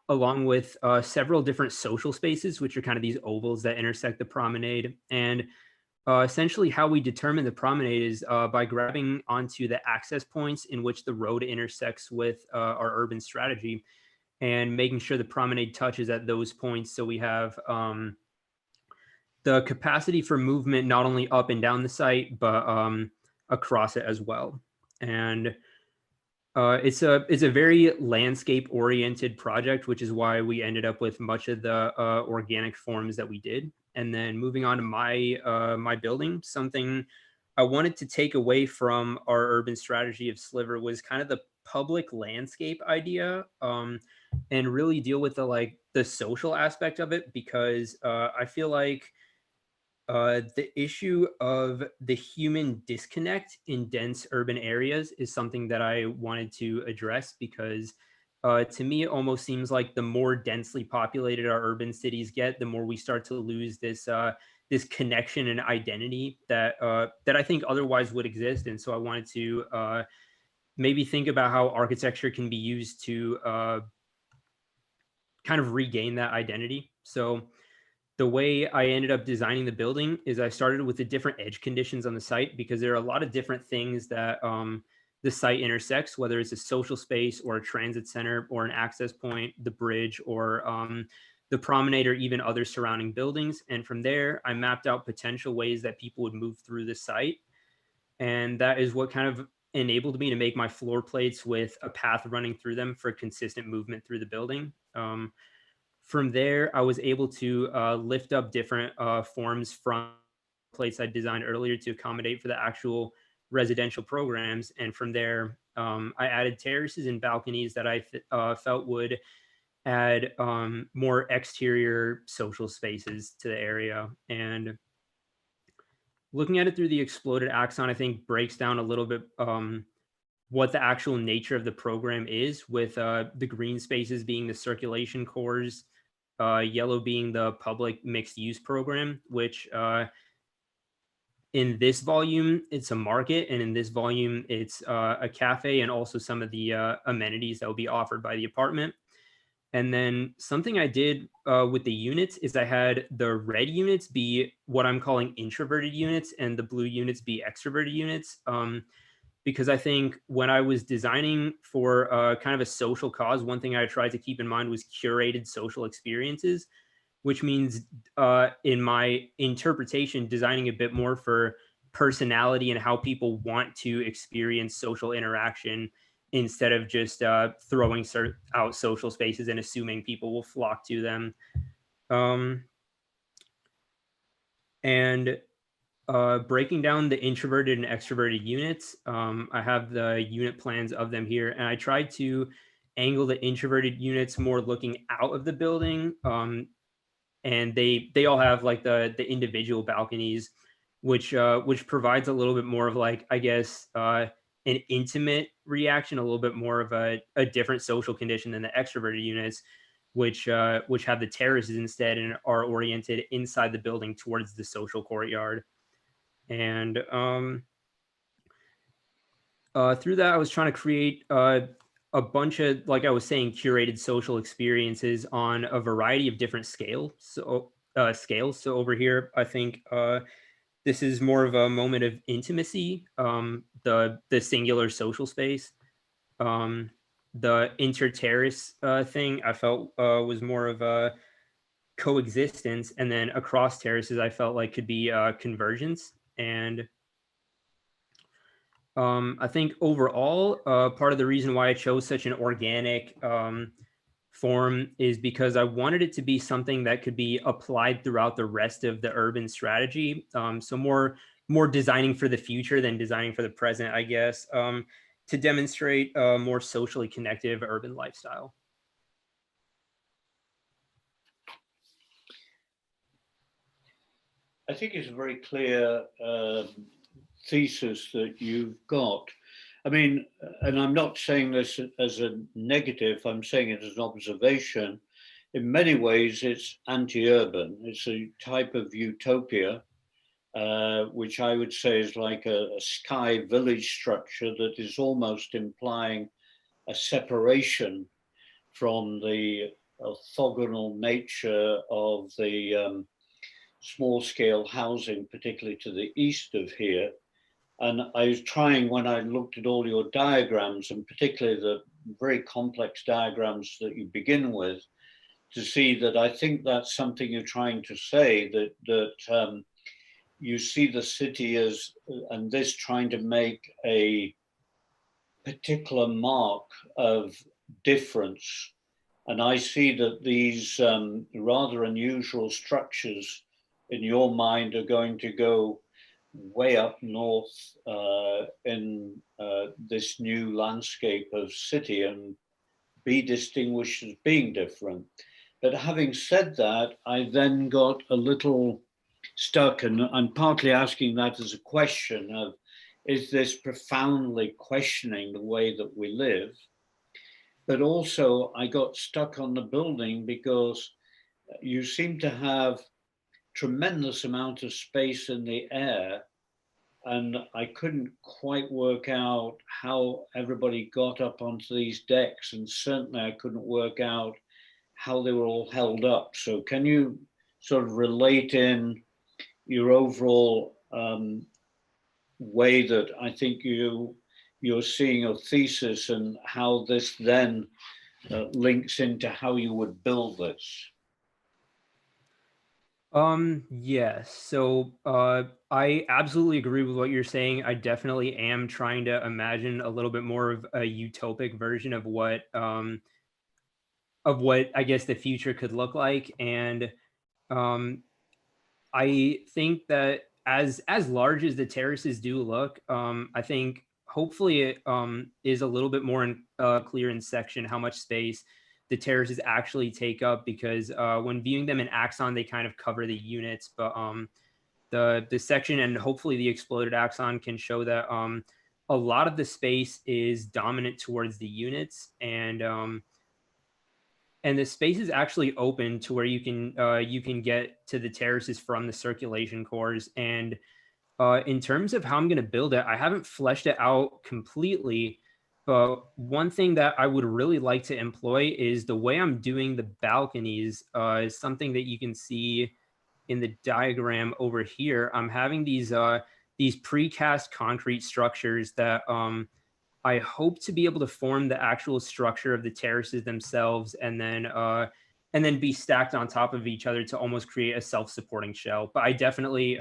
along with several different social spaces, which are kind of these ovals that intersect the promenade. And essentially how we determine the promenade is by grabbing onto the access points in which the road intersects with our urban strategy and making sure the promenade touches at those points. So we have the capacity for movement not only up and down the site, but across it as well. And it's a very landscape oriented project, which is why we ended up with much of the organic forms that we did. And then moving on to my building, something I wanted to take away from our urban strategy of Sliver was kind of the public landscape idea, and really deal with the social aspect of it, because I feel like the issue of the human disconnect in dense urban areas is something that I wanted to address, because to me, it almost seems like the more densely populated our urban cities get, the more we start to lose this this connection and identity that that I think otherwise would exist. And so I wanted to maybe think about how architecture can be used to kind of regain that identity. So the way I ended up designing the building is I started with the different edge conditions on the site, because there are a lot of different things that the site intersects, whether it's a social space or a transit center or an access point, the bridge, or the promenade, or even other surrounding buildings. And from there, I mapped out potential ways that people would move through the site. And that is what kind of enabled me to make my floor plates with a path running through them for consistent movement through the building. From there, I was able to lift up different forms from plates I designed earlier to accommodate for the actual residential programs. And from there, I added terraces and balconies that I felt would add more exterior social spaces to the area. And looking at it through the exploded axon, I think breaks down a little bit what the actual nature of the program is, with the green spaces being the circulation cores, yellow being the public mixed use program, which in this volume, it's a market, and in this volume, it's a cafe and also some of the amenities that will be offered by the apartment. And then something I did with the units is I had the red units be what I'm calling introverted units and the blue units be extroverted units. Because I think when I was designing for kind of a social cause, one thing I tried to keep in mind was curated social experiences, which means in my interpretation, designing a bit more for personality and how people want to experience social interaction instead of just throwing out social spaces and assuming people will flock to them. And breaking down the introverted and extroverted units, I have the unit plans of them here, and I tried to angle the introverted units more looking out of the building. And they all have like the individual balconies, which provides a little bit more of like, I guess, an intimate reaction, a little bit more of a different social condition than the extroverted units, which have the terraces instead and are oriented inside the building towards the social courtyard. And through that, I was trying to create a bunch of, like I was saying, curated social experiences on a variety of different scales. So over here, I think this is more of a moment of intimacy, the singular social space. The inter-terrace thing I felt was more of a coexistence, and then across terraces I felt like could be convergence. And I think overall, part of the reason why I chose such an organic form is because I wanted it to be something that could be applied throughout the rest of the urban strategy. So more designing for the future than designing for the present, I guess, to demonstrate a more socially connective urban lifestyle. I think it's a very clear thesis that you've got. I mean, and I'm not saying this as a negative, I'm saying it as an observation. In many ways, it's anti-urban. It's a type of utopia, which I would say is like a sky village structure that is almost implying a separation from the orthogonal nature of the small-scale housing, particularly to the east of here. And I was trying, when I looked at all your diagrams, and particularly the very complex diagrams that you begin with, to see that I think that's something you're trying to say, that you see the city as, and this trying to make a particular mark of difference. And I see that these rather unusual structures in your mind are going to go way up north in this new landscape of city and be distinguished as being different. But having said that, I then got a little stuck, and I'm partly asking that as a question of, is this profoundly questioning the way that we live? But also I got stuck on the building because you seem to have tremendous amount of space in the air, and I couldn't quite work out how everybody got up onto these decks, and certainly I couldn't work out how they were all held up. So can you sort of relate in your overall way that I think you're seeing a thesis, and how this then links into how you would build this? Yes. So I absolutely agree with what you're saying. I definitely am trying to imagine a little bit more of a utopic version of what I guess the future could look like. And I think that as large as the terraces do look, I think hopefully it is a little bit more clear in section how much space the terraces actually take up, because when viewing them in axon, they kind of cover the units, but the section and hopefully the exploded axon can show that a lot of the space is dominant towards the units, and the space is actually open to where you can get to the terraces from the circulation cores. And In terms of how I'm going to build it, I haven't fleshed it out completely. But one thing that I would really like to employ is the way I'm doing the balconies is something that you can see in the diagram over here. I'm having these precast concrete structures that I hope to be able to form the actual structure of the terraces themselves, and then be stacked on top of each other to almost create a self-supporting shell. But I definitely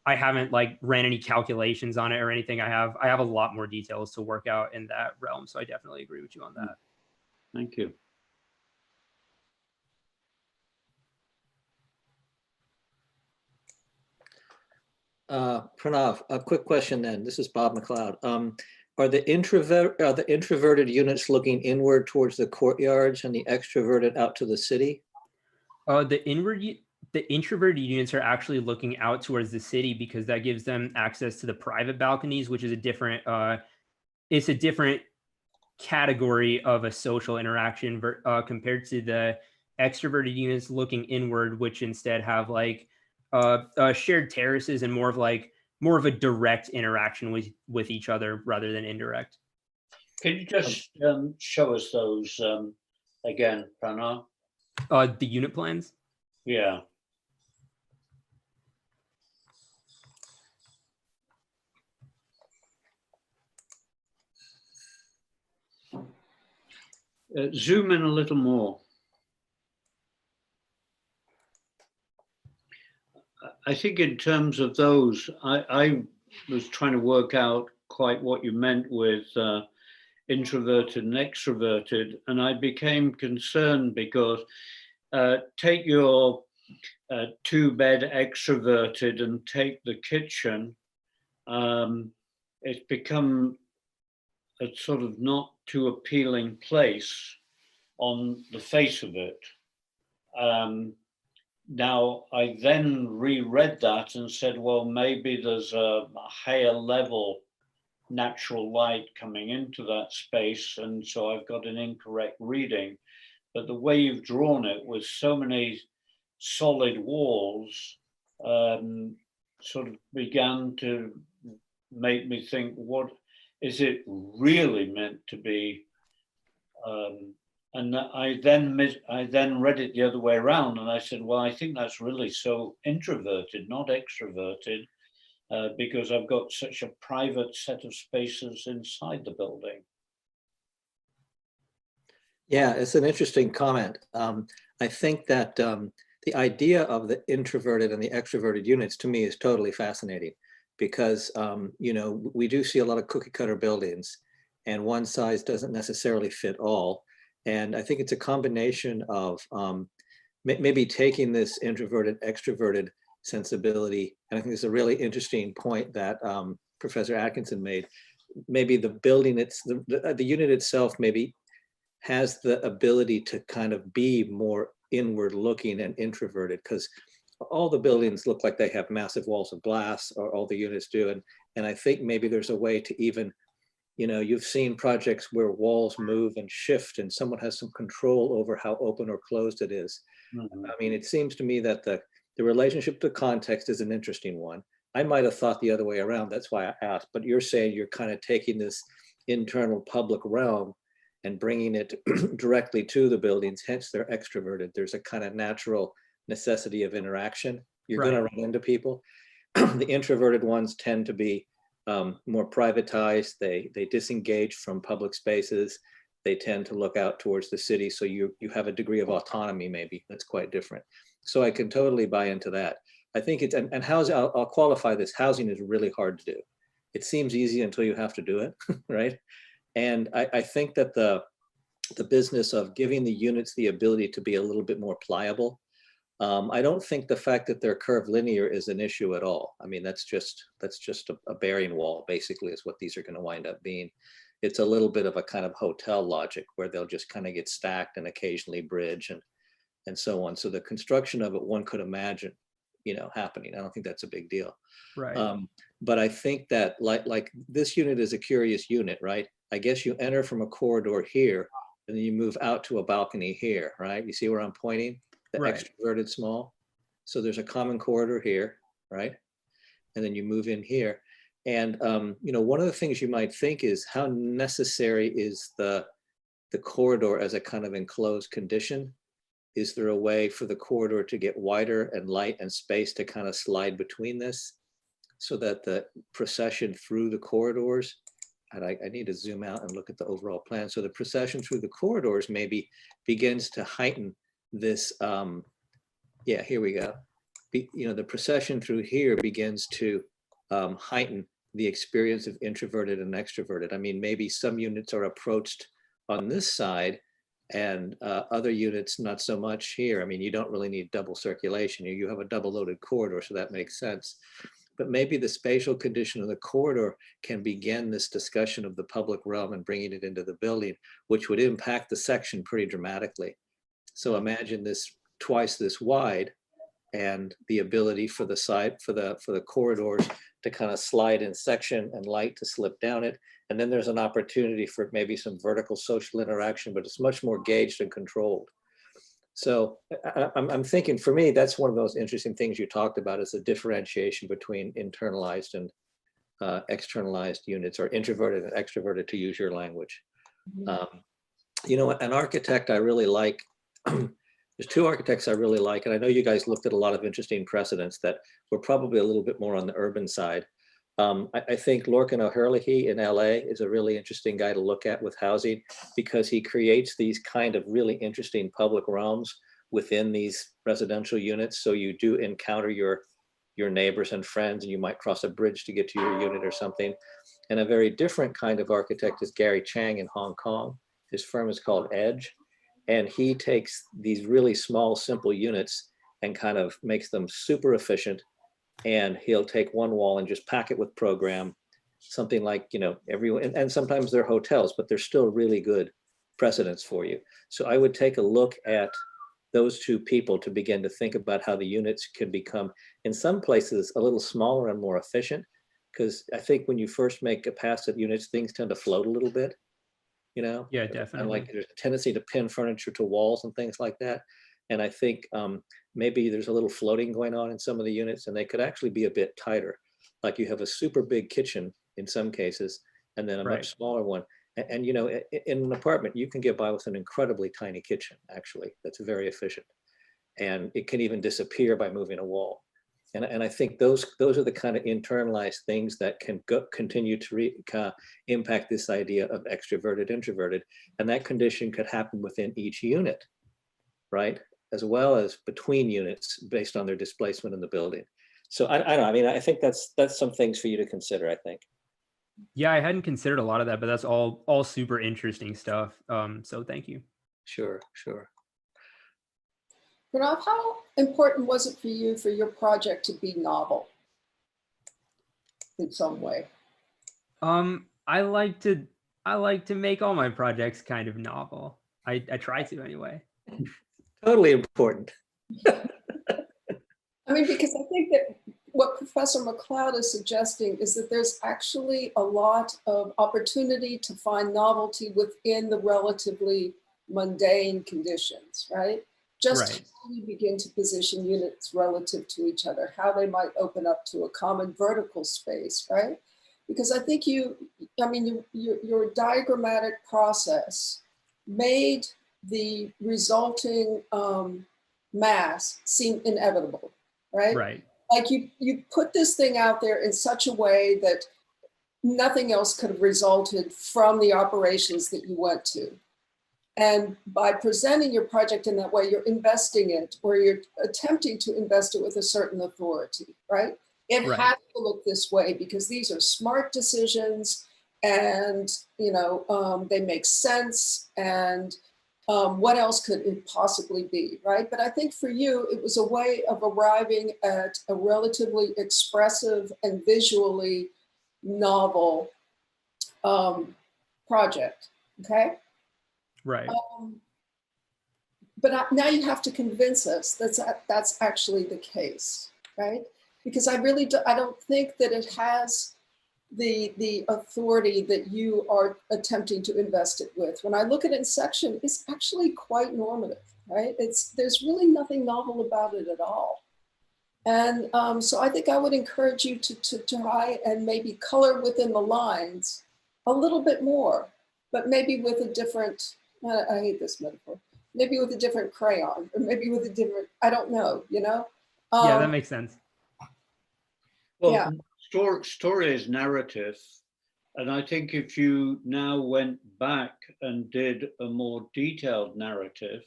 I haven't like ran any calculations on it or anything. I have a lot more details to work out in that realm. So I definitely agree with you on that. Thank you. Pranav, a quick question then. This is Bob McLeod. Are the introverted units looking inward towards the courtyards and the extroverted out to the city? The introverted units are actually looking out towards the city because that gives them access to the private balconies, which is a different it's a different category of a social interaction compared to the extroverted units looking inward, which instead have like shared terraces and more of a direct interaction with each other rather than indirect. Can you just show us those again, Pranav? The unit plans? Yeah. Zoom in a little more. I think in terms of those, I was trying to work out quite what you meant with introverted and extroverted, and I became concerned because take your 2-bed extroverted and take the kitchen, it's become a sort of not too appealing place on the face of it. Now, I then reread that and said, well, maybe there's a higher level natural light coming into that space, and so I've got an incorrect reading. But the way you've drawn it with so many solid walls sort of began to make me think, what is it really meant to be? And I then read it the other way around, and I said, well, I think that's really so introverted, not extroverted, because I've got such a private set of spaces inside the building. Yeah, it's an interesting comment. I think that the idea of the introverted and the extroverted units to me is totally fascinating because, you know, we do see a lot of cookie cutter buildings and one size doesn't necessarily fit all. And I think it's a combination of maybe taking this introverted, extroverted sensibility. And I think it's a really interesting point that Professor Atkinson made. Maybe the building, the unit itself maybe has the ability to kind of be more inward looking and introverted because all the buildings look like they have massive walls of glass, or all the units do. And I think maybe there's a way to even, you know, you've seen projects where walls move and shift and someone has some control over how open or closed it is. Mm-hmm. I mean, it seems to me that the relationship to context is an interesting one. I might have thought the other way around. That's why I asked, but you're saying you're kind of taking this internal public realm and bringing it directly to the buildings, hence they're extroverted. There's a kind of natural necessity of interaction. You're right. Going to run into people. The introverted ones tend to be more privatized. They disengage from public spaces. They tend to look out towards the city. So you have a degree of autonomy, maybe that's quite different. So I can totally buy into that. I think it's, and housing, I'll qualify this, housing is really hard to do. It seems easy until you have to do it, right? And I think that the business of giving the units the ability to be a little bit more pliable, I don't think the fact that they're curved linear is an issue at all. I mean, that's just a bearing wall, basically, is what these are going to wind up being. It's a little bit of a kind of hotel logic where they'll just kind of get stacked and occasionally bridge and so on. So the construction of it, one could imagine, you know, happening. I don't think that's a big deal. Right. But I think that like this unit is a curious unit, right? I guess you enter from a corridor here and then you move out to a balcony here, right? You see where I'm pointing? The right. Extroverted small. So there's a common corridor here, right? and then you move in here. And one of the things you might think is how necessary is the corridor as a kind of enclosed condition? Is there a way for the corridor to get wider and light and space to kind of slide between this so that the procession through the corridors, and I need to zoom out and look at the overall plan. So the procession through the corridors maybe begins to heighten this, yeah, here we go. The procession through here begins to heighten the experience of introverted and extroverted. I mean, maybe some units are approached on this side and other units not so much here. I mean, you don't really need double circulation. You have a double loaded corridor, so that makes sense. But maybe the spatial condition of the corridor can begin this discussion of the public realm and bringing it into the building, which would impact the section pretty dramatically. So imagine this twice this wide, and the ability for the side, for the corridors to kind of slide in section and light to slip down it. And then there's an opportunity for maybe some vertical social interaction, but it's much more gauged and controlled. So I'm thinking, for me, that's one of those interesting things you talked about, is the differentiation between internalized and externalized units, or introverted and extroverted, to use your language. An architect I really like, there's two architects I really like, and I know you guys looked at a lot of interesting precedents that were probably a little bit more on the urban side. I think Lorcan O'Herlihy in LA is a really interesting guy to look at with housing, because he creates these kind of really interesting public realms within these residential units. So you do encounter your neighbors and friends, and you might cross a bridge to get to your unit or something. And a very different kind of architect is Gary Chang in Hong Kong. His firm is called Edge. And he takes these really small, simple units and kind of makes them super efficient. And he'll take one wall and just pack it with program, something like, everyone, and sometimes they're hotels, but they're still really good precedents for you. So I would take a look at those two people to begin to think about how the units can become, in some places, a little smaller and more efficient. Because I think when you first make capacity units, things tend to float a little bit. Yeah, definitely. And like there's a tendency to pin furniture to walls and things like that. And I think maybe there's a little floating going on in some of the units, and they could actually be a bit tighter. Like you have a super big kitchen in some cases, and then a much smaller one. And in an apartment, you can get by with an incredibly tiny kitchen, actually, that's very efficient. And it can even disappear by moving a wall. And I think those are the kind of internalized things that can continue to impact this idea of extroverted, introverted. And that condition could happen within each unit, right? As well as between units based on their displacement in the building. So I don't know, I mean, I think that's some things for you to consider, I think. Yeah, I hadn't considered a lot of that, but that's all super interesting stuff. So thank you. Sure. Pranav, how important was it for you for your project to be novel in some way? I like to make all my projects kind of novel. I try to anyway. Totally important. I mean, because I think that what Professor McLeod is suggesting is that there's actually a lot of opportunity to find novelty within the relatively mundane conditions, right? Just how we begin to position units relative to each other, how they might open up to a common vertical space, right? Because I think your diagrammatic process made the resulting mass seem inevitable, right? Right. Like you put this thing out there in such a way that nothing else could have resulted from the operations that you went to. And by presenting your project in that way, you're investing it, or you're attempting to invest it with a certain authority, right? It has to look this way because these are smart decisions, and they make sense, and what else could it possibly be, right? But I think for you, it was a way of arriving at a relatively expressive and visually novel project, okay? Right. But now you have to convince us that's actually the case, right? Because I don't think that it has the authority that you are attempting to invest it with. When I look at it in section, it's actually quite normative, right? There's really nothing novel about it at all. And so I think I would encourage you to try and maybe color within the lines a little bit more, but maybe with a different, I hate this metaphor, maybe with a different crayon, or maybe with a different, I don't know, you know? Yeah, that makes sense. Well, yeah. story is narrative. And I think if you now went back and did a more detailed narrative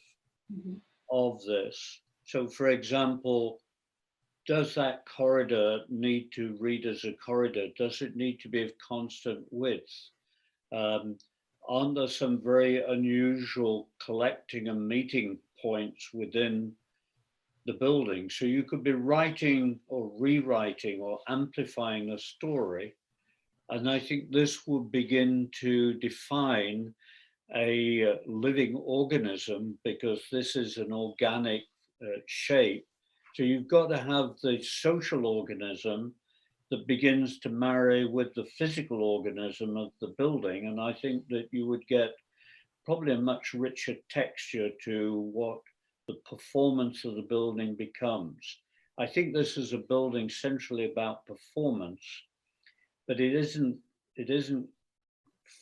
of this, so for example, does that corridor need to read as a corridor? Does it need to be of constant width? Aren't there some very unusual collecting and meeting points within the building? So you could be writing or rewriting or amplifying a story. And I think this would begin to define a living organism, because this is an organic shape. So you've got to have the social organism that begins to marry with the physical organism of the building. And I think that you would get probably a much richer texture to what the performance of the building becomes. I think this is a building centrally about performance, but it isn't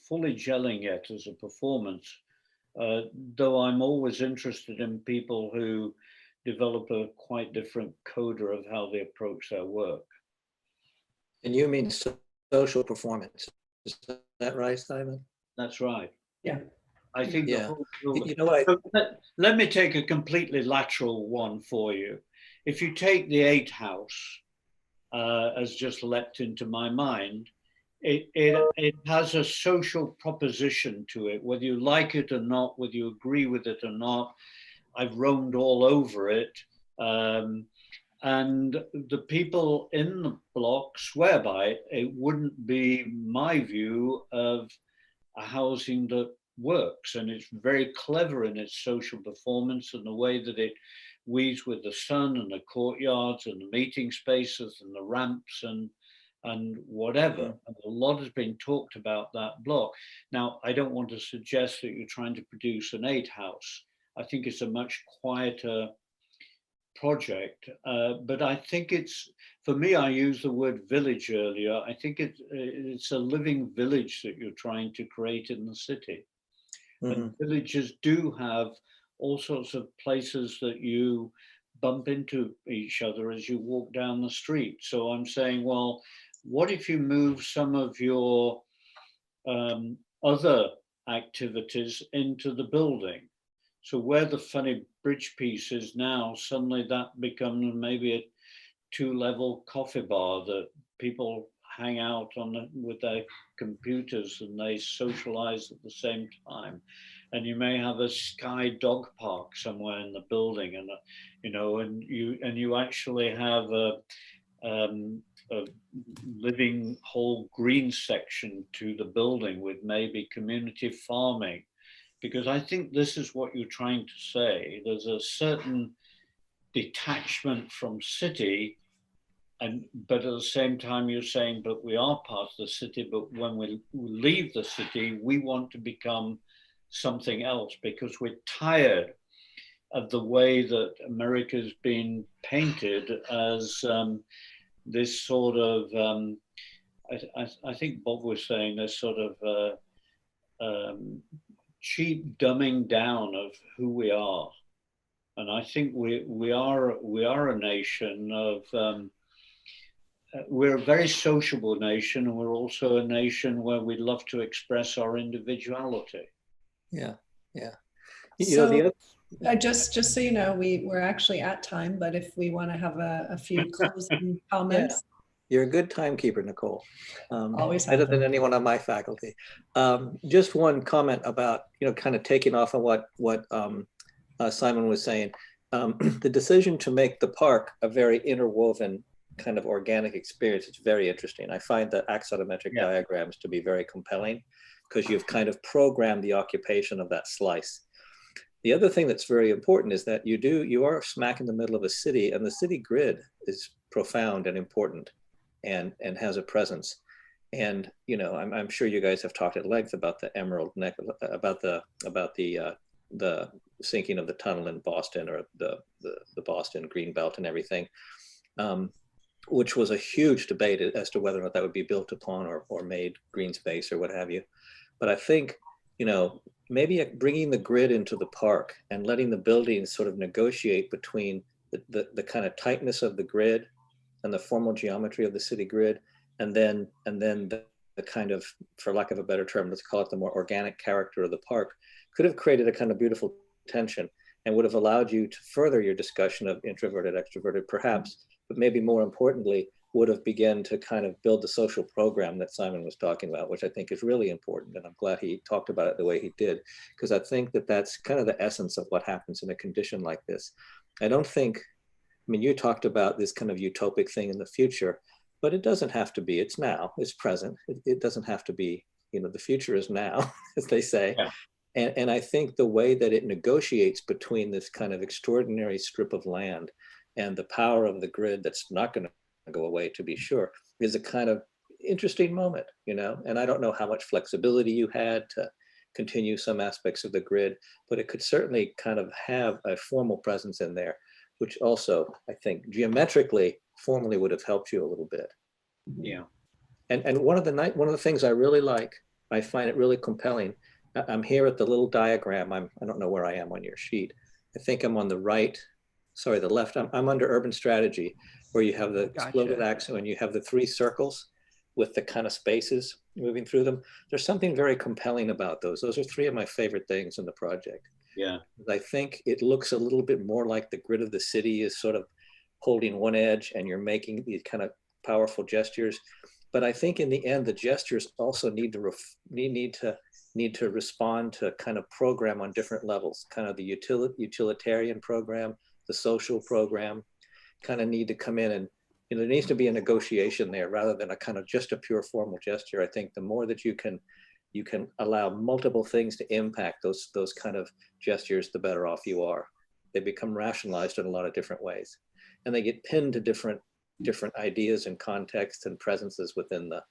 fully gelling yet as a performance, though I'm always interested in people who develop a quite different coda of how they approach their work. And you mean social performance, is that right, Simon? That's right. Yeah. I think yeah. You know what? Let me take a completely lateral one for you. If you take the 8 house, as just leapt into my mind, it has a social proposition to it, whether you like it or not, whether you agree with it or not. I've roamed all over it. And the people in the block swear by it. It wouldn't be my view of a housing that works. And it's very clever in its social performance and the way that it weaves with the sun and the courtyards and the meeting spaces and the ramps and whatever. And a lot has been talked about that block. Now, I don't want to suggest that you're trying to produce an 8 house. I think it's a much quieter project, but I think it's, for me, I used the word village earlier. I think it's a living village that you're trying to create in the city. And villages do have all sorts of places that you bump into each other as you walk down the street. So I'm saying, well, what if you move some of your other activities into the building? So where the funny bridge piece is now, suddenly that becomes maybe a 2-level coffee bar that people hang out on with their computers and they socialize at the same time. And you may have a sky dog park somewhere in the building, and you know, and you actually have a living whole green section to the building with maybe community farming. Because I think this is what you're trying to say. There's a certain detachment from city, but at the same time you're saying, but we are part of the city, but when we leave the city, we want to become something else because we're tired of the way that America's been painted as this sort of, I think Bob was saying, this sort of cheap dumbing down of who we are. And I think we are a nation of, we're a very sociable nation, and we're also a nation where we love to express our individuality. Yeah, yeah. So just so you know, we're actually at time, but if we want to have a few closing comments. Yeah. You're a good timekeeper, Nichole. Always better than anyone on my faculty. Just one comment about, kind of taking off on what Simon was saying. The decision to make the park a very interwoven kind of organic experience is very interesting. I find the axonometric diagrams to be very compelling because you've kind of programmed the occupation of that slice. The other thing that's very important is that you are smack in the middle of a city, and the city grid is profound and important and has a presence. And I'm sure you guys have talked at length about the emerald necklace, about the sinking of the tunnel in Boston, or the Boston green belt and everything. which was a huge debate as to whether or not that would be built upon or made green space or what have you. But I think, you know, maybe bringing the grid into the park and letting the buildings sort of negotiate between the kind of tightness of the grid and the formal geometry of the city grid, and then the kind of, for lack of a better term, let's call it the more organic character of the park, could have created a kind of beautiful tension and would have allowed you to further your discussion of introverted, extroverted, perhaps, but maybe more importantly, would have begun to kind of build the social program that Simon was talking about, which I think is really important. And I'm glad he talked about it the way he did, because I think that that's kind of the essence of what happens in a condition like this. I don't think, I mean, you talked about this kind of utopic thing in the future, but it doesn't have to be. It's now, it's present. It doesn't have to be, you know, the future is now, as they say. Yeah. And I think the way that it negotiates between this kind of extraordinary strip of land and the power of the grid that's not going to go away, to be sure, is a kind of interesting moment, you know. And I don't know how much flexibility you had to continue some aspects of the grid, but it could certainly kind of have a formal presence in there, which also, I think, geometrically, formally would have helped you a little bit. Yeah. And one of the things I really like, I find it really compelling. I'm here at the little diagram. I don't know where I am on your sheet. I think I'm on the right, sorry, the left. I'm under urban strategy, where you have the exploded axis and you have the three circles with the kind of spaces moving through them. There's something very compelling about those. Those are three of my favorite things in the project. Yeah. I think it looks a little bit more like the grid of the city is sort of holding one edge and you're making these kind of powerful gestures. But I think in the end, the gestures also need to respond to kind of program on different levels, kind of the utilitarian program, the social program, kind of need to come in and, you know, there needs to be a negotiation there rather than a kind of just a pure formal gesture. I think the more that you can allow multiple things to impact those kind of gestures, the better off you are. They become rationalized in a lot of different ways, and they get pinned to different ideas and contexts and presences within the,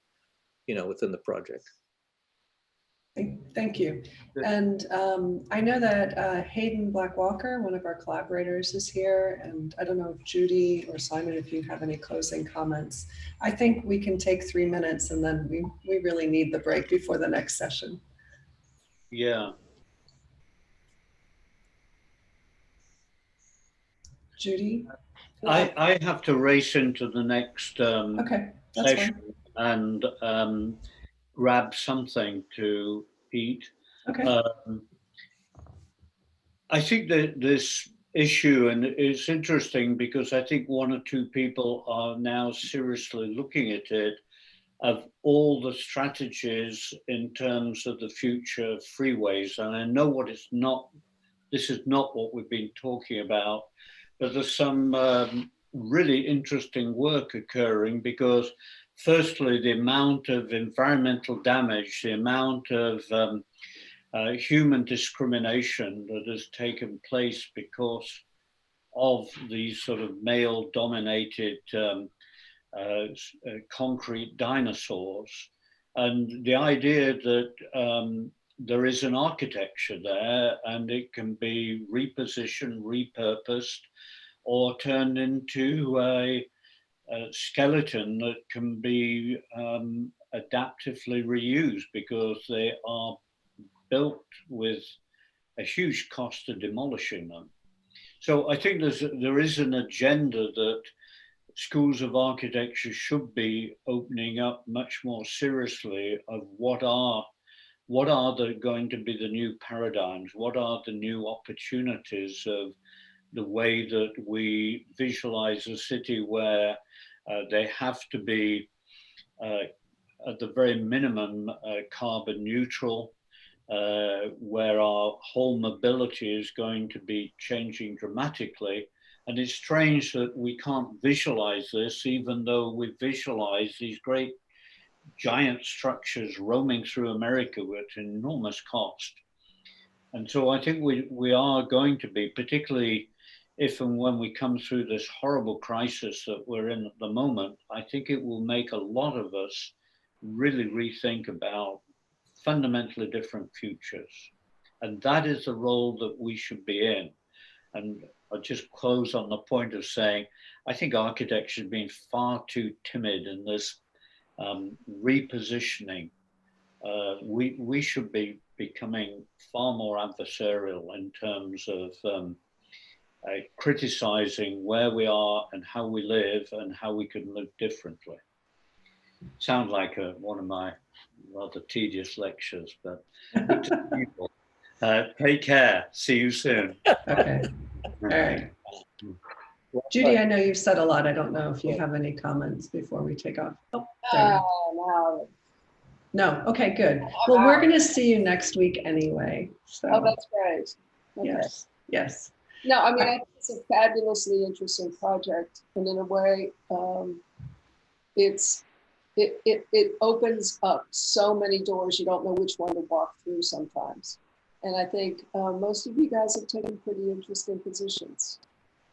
you know, within the project. Thank you. And I know that Hayden Blackwalker, one of our collaborators, is here. And I don't know if Judy or Simon, if you have any closing comments. I think we can take 3 minutes and then we really need the break before the next session. Yeah. Judy? I have to race into the next okay, that's session fine. and grab something to eat. Okay. I think that this issue, and it's interesting because I think one or two people are now seriously looking at it, of all the strategies in terms of the future of freeways. And I know this is not what we've been talking about, but there's some really interesting work occurring because firstly, the amount of environmental damage, the amount of human discrimination that has taken place because of these sort of male-dominated concrete dinosaurs. And the idea that there is an architecture there and it can be repositioned, repurposed, or turned into a skeleton that can be adaptively reused because they are built with a huge cost of demolishing them. So I think there is an agenda that schools of architecture should be opening up much more seriously of what are going to be the new paradigms, what are the new opportunities of the way that we visualize a city where they have to be, at the very minimum, carbon neutral, where our whole mobility is going to be changing dramatically. And it's strange that we can't visualize this, even though we visualize these great giant structures roaming through America at enormous cost. And so I think we are going to be, particularly if and when we come through this horrible crisis that we're in at the moment, I think it will make a lot of us really rethink about fundamentally different futures. And that is the role that we should be in. And I'll just close on the point of saying, I think architecture has been far too timid in this repositioning. We should be becoming far more adversarial in terms of criticizing where we are and how we live and how we can live differently. Sounds like one of my rather tedious lectures, but take care. See you soon. Okay. All right. Judy, I know you've said a lot. I don't know if you have any comments before we take off. Oh, there you go. No. Okay, good. Well, we're going to see you next week anyway. So. Oh, that's great. Okay. Yes. Yes. No, I mean, I think it's a fabulously interesting project, and in a way, it opens up so many doors you don't know which one to walk through sometimes. And I think most of you guys have taken pretty interesting positions.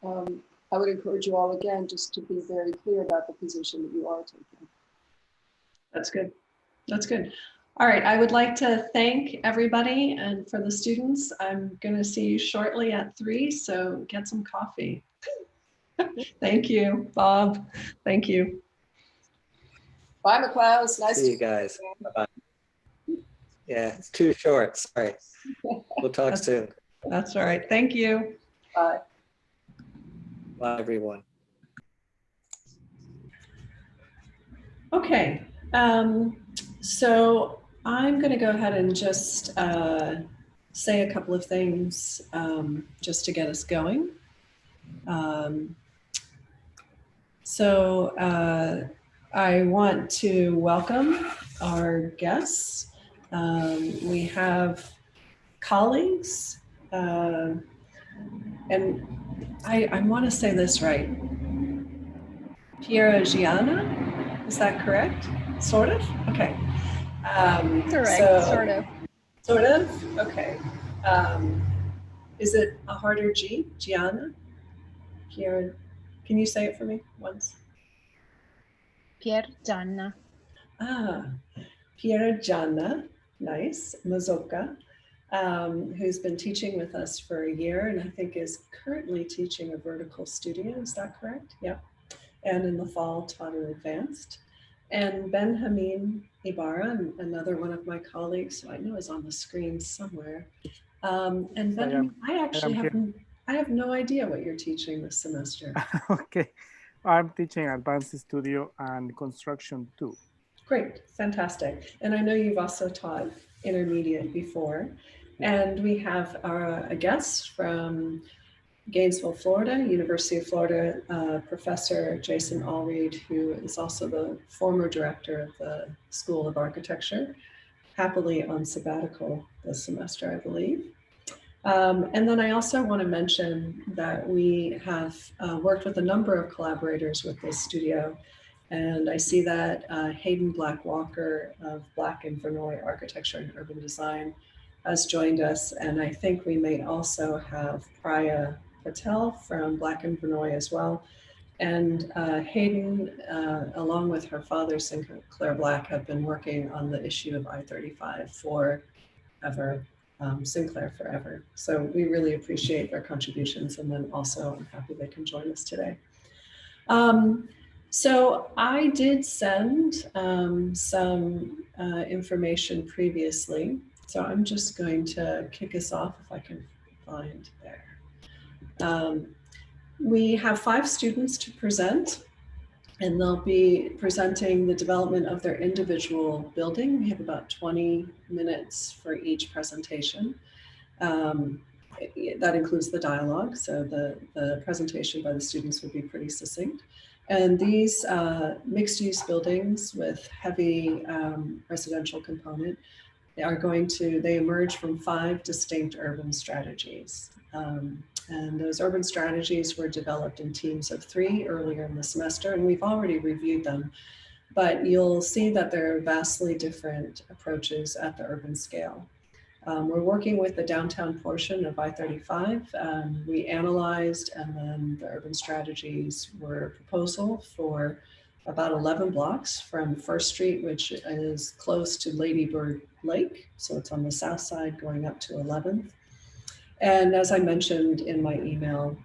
I would encourage you all again just to be very clear about the position that you are taking. That's good. That's good. All right, I would like to thank everybody, and for the students, I'm going to see you shortly at 3, so get some coffee. Thank you, Bob. Thank you. Bye, McLeod. Nice See you guys. Bye-bye. Yeah, it's too short. Sorry. We'll talk soon. That's all right. Thank you. Bye. Bye, everyone. Okay. So I'm going to go ahead and just say a couple of things just to get us going. I want to welcome our guests. We have colleagues, and I want to say this right. Gianna, is that correct? Sort of? Okay. Correct, sort of. Sort of? Okay. Is it a harder G? Gianna? Can you say it for me once? Gianna. Ah, Gianna, nice. Mazoka, who's been teaching with us for a year and I think is currently teaching a vertical studio. Is that correct? Yep. And in the fall taught an advanced. And Benjamin Ibarra, another one of my colleagues who I know is on the screen somewhere. And Benjamin, I have no idea what you're teaching this semester. Okay, I'm teaching advanced studio and construction too. Great, fantastic. And I know you've also taught intermediate before. And we have a guest from Gainesville, Florida, University of Florida, Professor Jason Allreed, who is also the former director of the School of Architecture, happily on sabbatical this semester, I believe. And then I also want to mention that we have worked with a number of collaborators with this studio. And I see that Hayden Black-Walker of Black and Verneuil Architecture and Urban Design has joined us. And I think we may also have Priya Patel from Black and Verneuil as well. And Hayden, along with her father, Sinclair Black, have been working on the issue of I-35 forever, Sinclair forever. So we really appreciate their contributions. And then also I'm happy they can join us today. So I did send some information previously. So I'm just going to kick us off if I can find there. We have 5 students to present, and they'll be presenting the development of their individual building. We have about 20 minutes for each presentation. That includes the dialogue, so the presentation by the students would be pretty succinct. And these mixed-use buildings with heavy residential component they emerge from 5 distinct urban strategies. And those urban strategies were developed in teams of 3 earlier in the semester, and we've already reviewed them. But you'll see that there are vastly different approaches at the urban scale. We're working with the downtown portion of I-35. We analyzed, and then the urban strategies were a proposal for about 11 blocks from First Street, which is close to Lady Bird Lake. So it's on the south side going up to 11th. And as I mentioned in my email,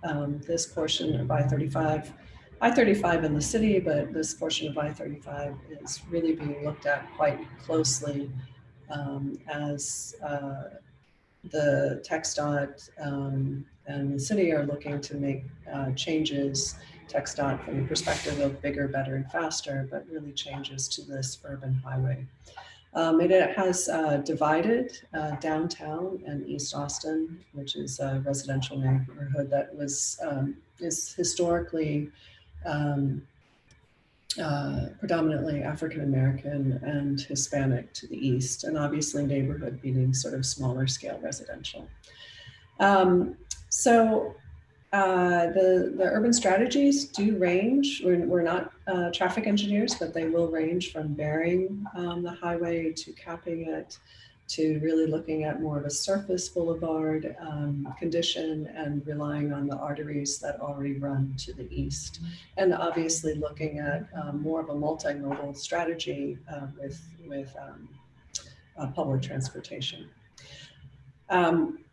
this portion of I-35 in the city, but this portion of I-35 is really being looked at quite closely as the TxDOT and the city are looking to make changes, TxDOT from the perspective of bigger, better, and faster, but really changes to this urban highway. It has divided downtown and East Austin, which is a residential neighborhood that is historically predominantly African American and Hispanic to the east, and obviously neighborhood meaning sort of smaller scale residential. The urban strategies do range. We're not traffic engineers, but they will range from bearing the highway to capping it, to really looking at more of a surface boulevard condition and relying on the arteries that already run to the east. And obviously looking at more of a multimodal strategy with public transportation.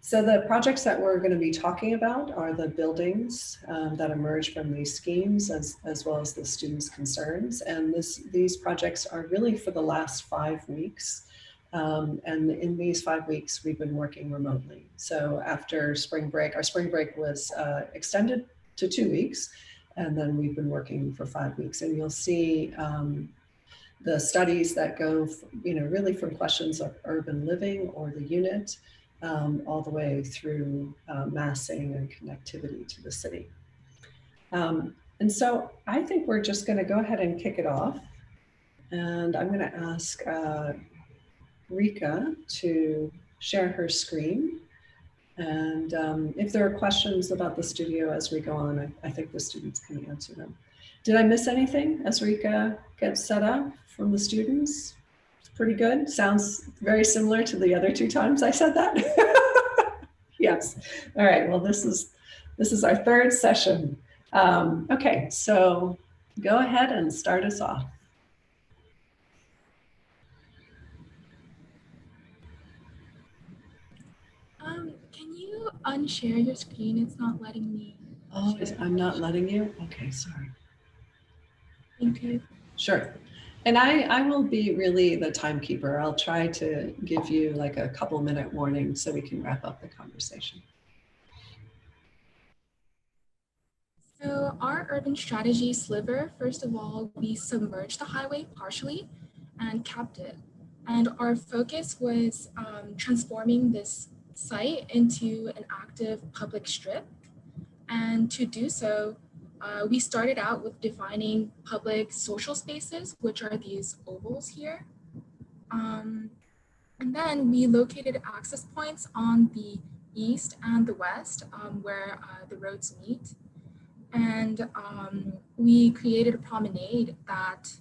So the projects that we're going to be talking about are the buildings that emerge from these schemes, as well as the students' concerns. And these projects are really for the last 5 weeks. And in these 5 weeks, we've been working remotely. So after spring break, our spring break was extended to 2 weeks, and then we've been working for 5 weeks. And you'll see the studies that go, really from questions of urban living or the unit, all the way through massing and connectivity to the city. And so I think we're just going to go ahead and kick it off. And I'm going to ask Rika to share her screen. And if there are questions about the studio as we go on, I think the students can answer them. Did I miss anything as Rika gets set up from the students? Pretty good. Sounds very similar to the other 2 times I said that. Yes. All right. Well, this is our 3rd session. Okay, so go ahead and start us off. Can you unshare your screen? It's not letting me. Oh, I'm not letting you? Okay, sorry. Thank you. Sure. And I will be really the timekeeper. I'll try to give you like a couple-minute warning so we can wrap up the conversation. So our urban strategy sliver, first of all, we submerged the highway partially and capped it. And our focus was transforming this site into an active public strip. And to do so, we started out with defining public social spaces, which are these ovals here. And then we located access points on the east and the west where the roads meet. And we created a promenade that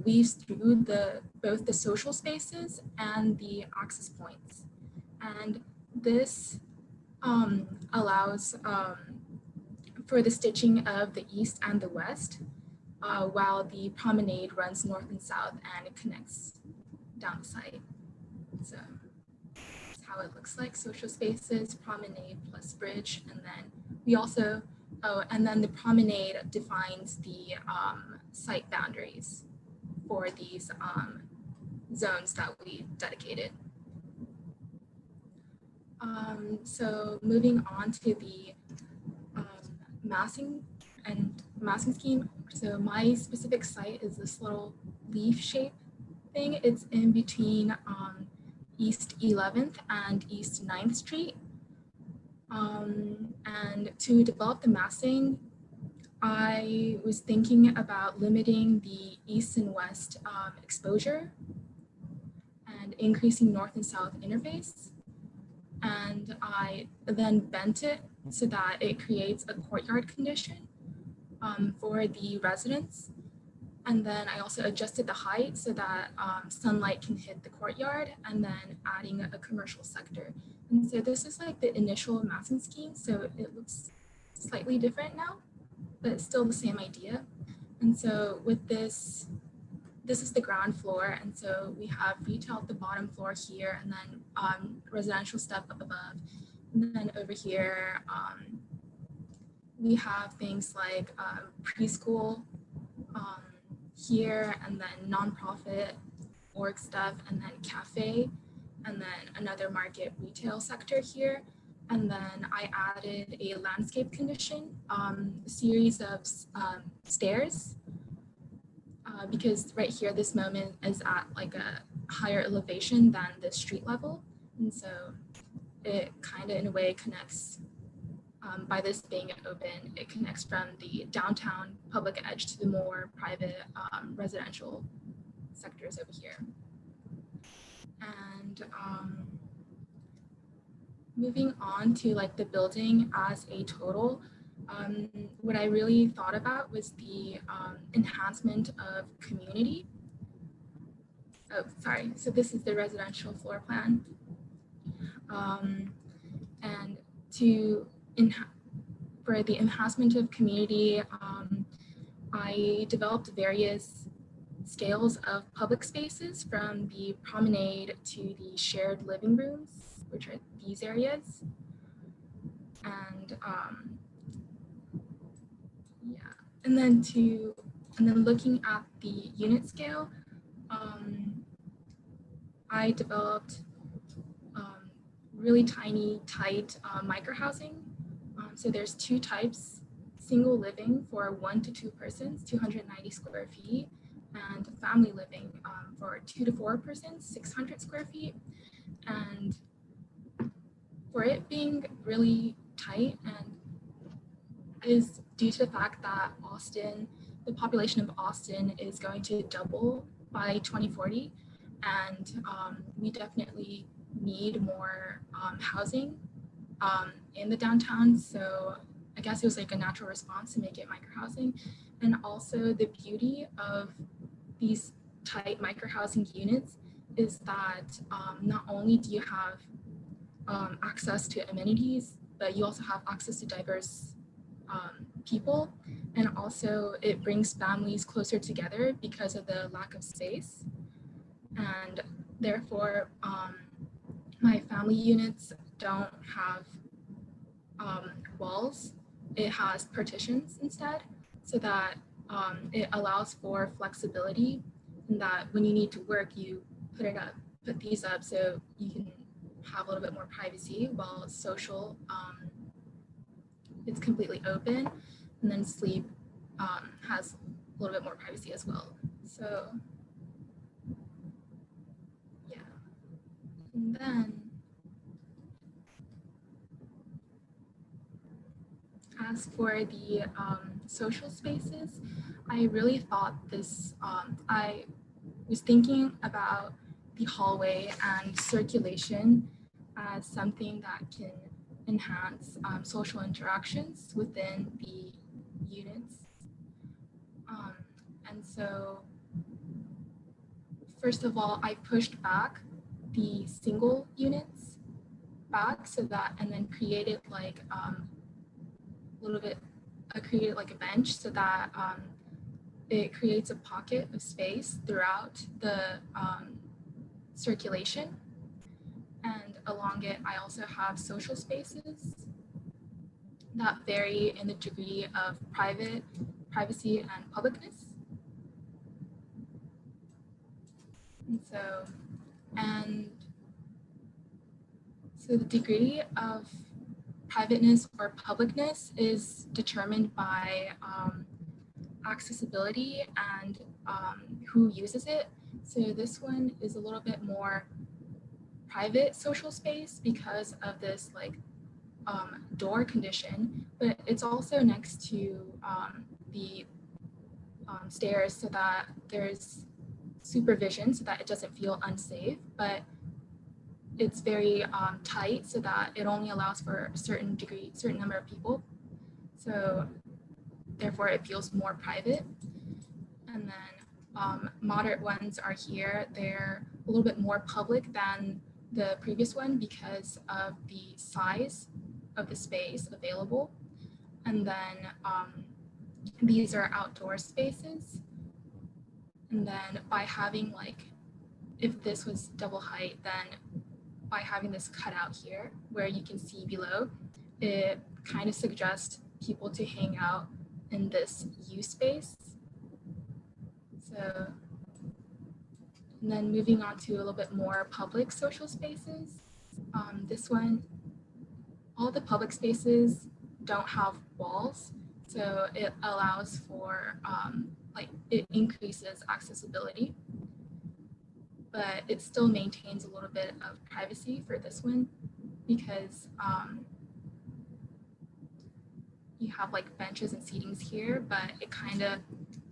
weaves through both the social spaces and the access points. And this allows for the stitching of the east and the west, while the promenade runs north and south and it connects down the site. So that's how it looks like: social spaces, promenade plus bridge. And then we also, and then the promenade defines the site boundaries for these zones that we dedicated. So moving on to the massing scheme. So my specific site is this little leaf shape thing. It's in between East 11th and East 9th Street. And to develop the massing, I was thinking about limiting the east and west exposure and increasing north and south interface. And I then bent it so that it creates a courtyard condition for the residents. And then I also adjusted the height so that sunlight can hit the courtyard, and then adding a commercial sector. And so this is like the initial massing scheme. So it looks slightly different now, but it's still the same idea. And so with this is the ground floor. And so we have retail at the bottom floor here, and then residential step up above. And then over here, we have things like preschool here, and then nonprofit org stuff, and then cafe, and then another market retail sector here. And then I added a landscape condition, a series of stairs, because right here, this moment is at like a higher elevation than the street level. And so it kind of in a way connects, by this being open, it connects from the downtown public edge to the more private residential sectors over here. And moving on to like the building as a total, what I really thought about was the enhancement of community. Oh, sorry. So this is the residential floor plan. And for the enhancement of community, I developed various scales of public spaces, from the promenade to the shared living rooms, which are these areas. And yeah, and then looking at the unit scale, I developed really tiny, tight microhousing. So there's two types: single living for 1 to 2 persons, 290 square feet, and family living for 2 to 4 persons, 600 square feet. And for it being really tight, and is due to the fact that Austin, the population of Austin is going to double by 2040. And we definitely need more housing in the downtown. So I guess it was like a natural response to make it microhousing. And also the beauty of these tight microhousing units is that not only do you have access to amenities, but you also have access to diverse people. And also it brings families closer together because of the lack of space. And therefore, my family units don't have walls. It has partitions instead, so that it allows for flexibility, and that when you need to work, you put these up so you can have a little bit more privacy, while social, it's completely open, and then sleep has a little bit more privacy as well. So yeah, and then as for the social spaces, I really thought this, I was thinking about the hallway and circulation as something that can enhance social interactions within the units. And so, first of all, I pushed back the single units back, so that, and then created like created like a bench, so that it creates a pocket of space throughout the circulation. And along it, I also have social spaces that vary in the degree of privacy and publicness. And so the degree of privateness or publicness is determined by accessibility and who uses it. So this one is a little bit more private social space because of this like door condition, but it's also next to the stairs, so that there's supervision, so that it doesn't feel unsafe, but it's very tight, so that it only allows for a certain number of people. So therefore it feels more private. And then moderate ones are here. They're a little bit more public than the previous one because of the size of the space available. And then these are outdoor spaces. And then by having like, if this was double height, then by having this cut out here, where you can see below, it kind of suggests people to hang out in this U space. So, and then moving on to a little bit more public social spaces. This one, all the public spaces don't have walls, so it allows for, it increases accessibility, but it still maintains a little bit of privacy for this one because you have like benches and seatings here, but it kind of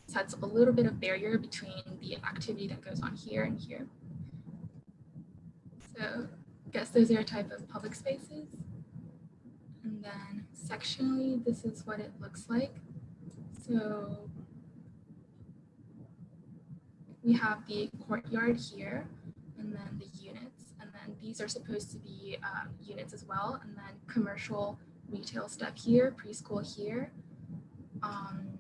sets a little bit of barrier between the activity that goes on here and here. So I guess those are a type of public spaces. And then sectionally, this is what it looks like. So we have the courtyard here, and then the units, and then these are supposed to be units as well, and then commercial retail stuff here, preschool here, and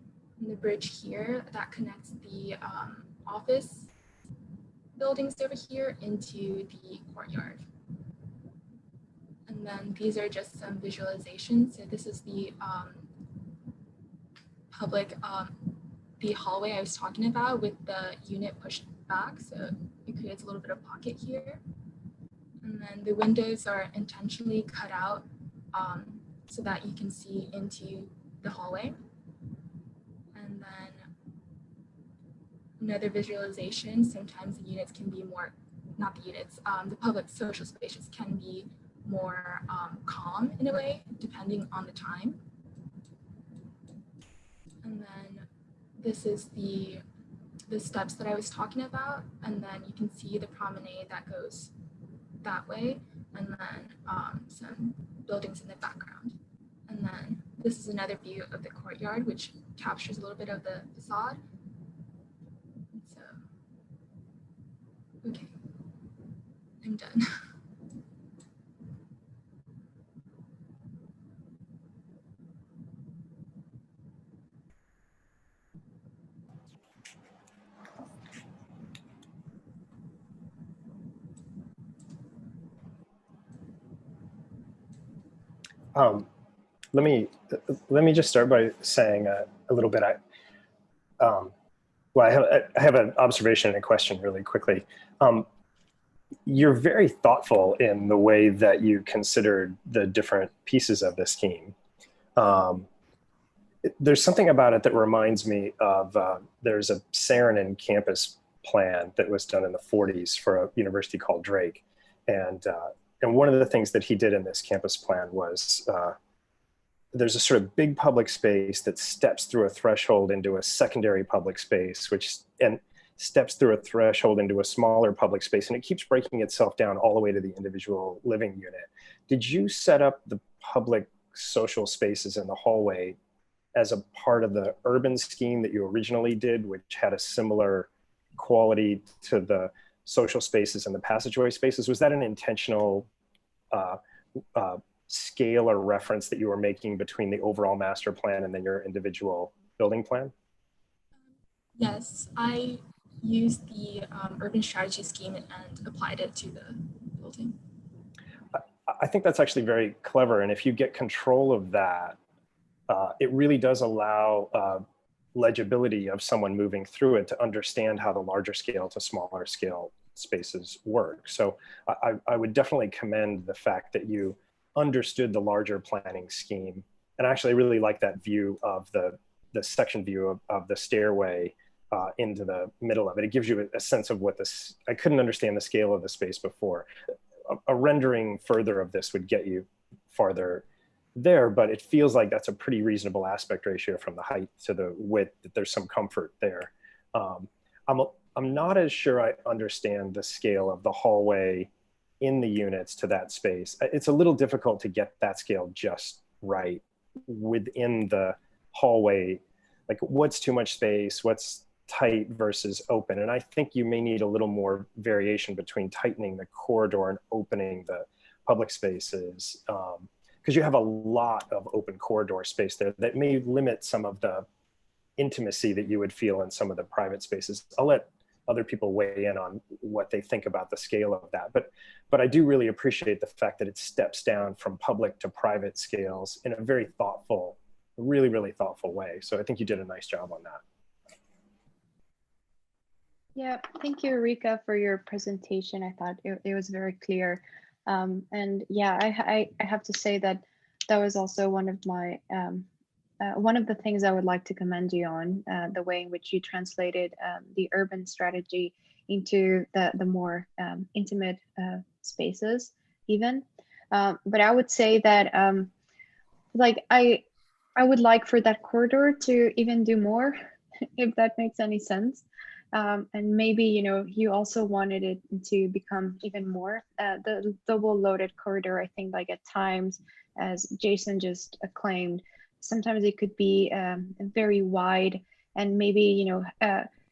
the bridge here that connects the office buildings over here into the courtyard. And then these are just some visualizations. So this is the public, the hallway I was talking about with the unit pushed back. So it creates a little bit of pocket here. And then the windows are intentionally cut out so that you can see into the hallway. And then another visualization, sometimes the units can be more, not the units, the public social spaces can be more calm in a way, depending on the time. And then this is the steps that I was talking about. And then you can see the promenade that goes that way. And then some buildings in the background. And then this is another view of the courtyard, which captures a little bit of the facade. So, okay, I'm done. Let me just start by saying a little bit. I have an observation and a question really quickly. You're very thoughtful in the way that you considered the different pieces of the scheme. There's something about it that reminds me of, there's a Saarinen campus plan that was done in the 40s for a university called Drake. And one of the things that he did in this campus plan was, there's a sort of big public space that steps through a threshold into a secondary public space, and steps through a threshold into a smaller public space, and it keeps breaking itself down all the way to the individual living unit. Did you set up the public social spaces in the hallway as a part of the urban scheme that you originally did, which had a similar quality to the social spaces and the passageway spaces? Was that an intentional scale or reference that you were making between the overall master plan and then your individual building plan? Yes, I used the urban strategy scheme and applied it to the building. I think that's actually very clever. And if you get control of that, it really does allow legibility of someone moving through it to understand how the larger scale to smaller scale spaces work. So I would definitely commend the fact that you understood the larger planning scheme. And actually I really like that view of the section view of the stairway into the middle of it. It gives you a sense of what this, I couldn't understand the scale of the space before. A rendering further of this would get you farther there, but it feels like that's a pretty reasonable aspect ratio from the height to the width, that there's some comfort there. I'm not as sure I understand the scale of the hallway in the units to that space. It's a little difficult to get that scale just right within the hallway. Like what's too much space, what's tight versus open. And I think you may need a little more variation between tightening the corridor and opening the public spaces. Because you have a lot of open corridor space there that may limit some of the intimacy that you would feel in some of the private spaces. I'll let other people weigh in on what they think about the scale of that. But I do really appreciate the fact that it steps down from public to private scales in a very thoughtful, really, really thoughtful way. So I think you did a nice job on that. Yeah, thank you, Rika, for your presentation. I thought it was very clear. And yeah, I have to say that that was also one of my one of the things I would like to commend you on, the way in which you translated the urban strategy into the more intimate spaces even. But I would say that like I would like for that corridor to even do more, if that makes any sense. And maybe, you know, you also wanted it to become even more the double loaded corridor. I think like at times, as Jason just claimed, sometimes it could be very wide, and maybe, you know,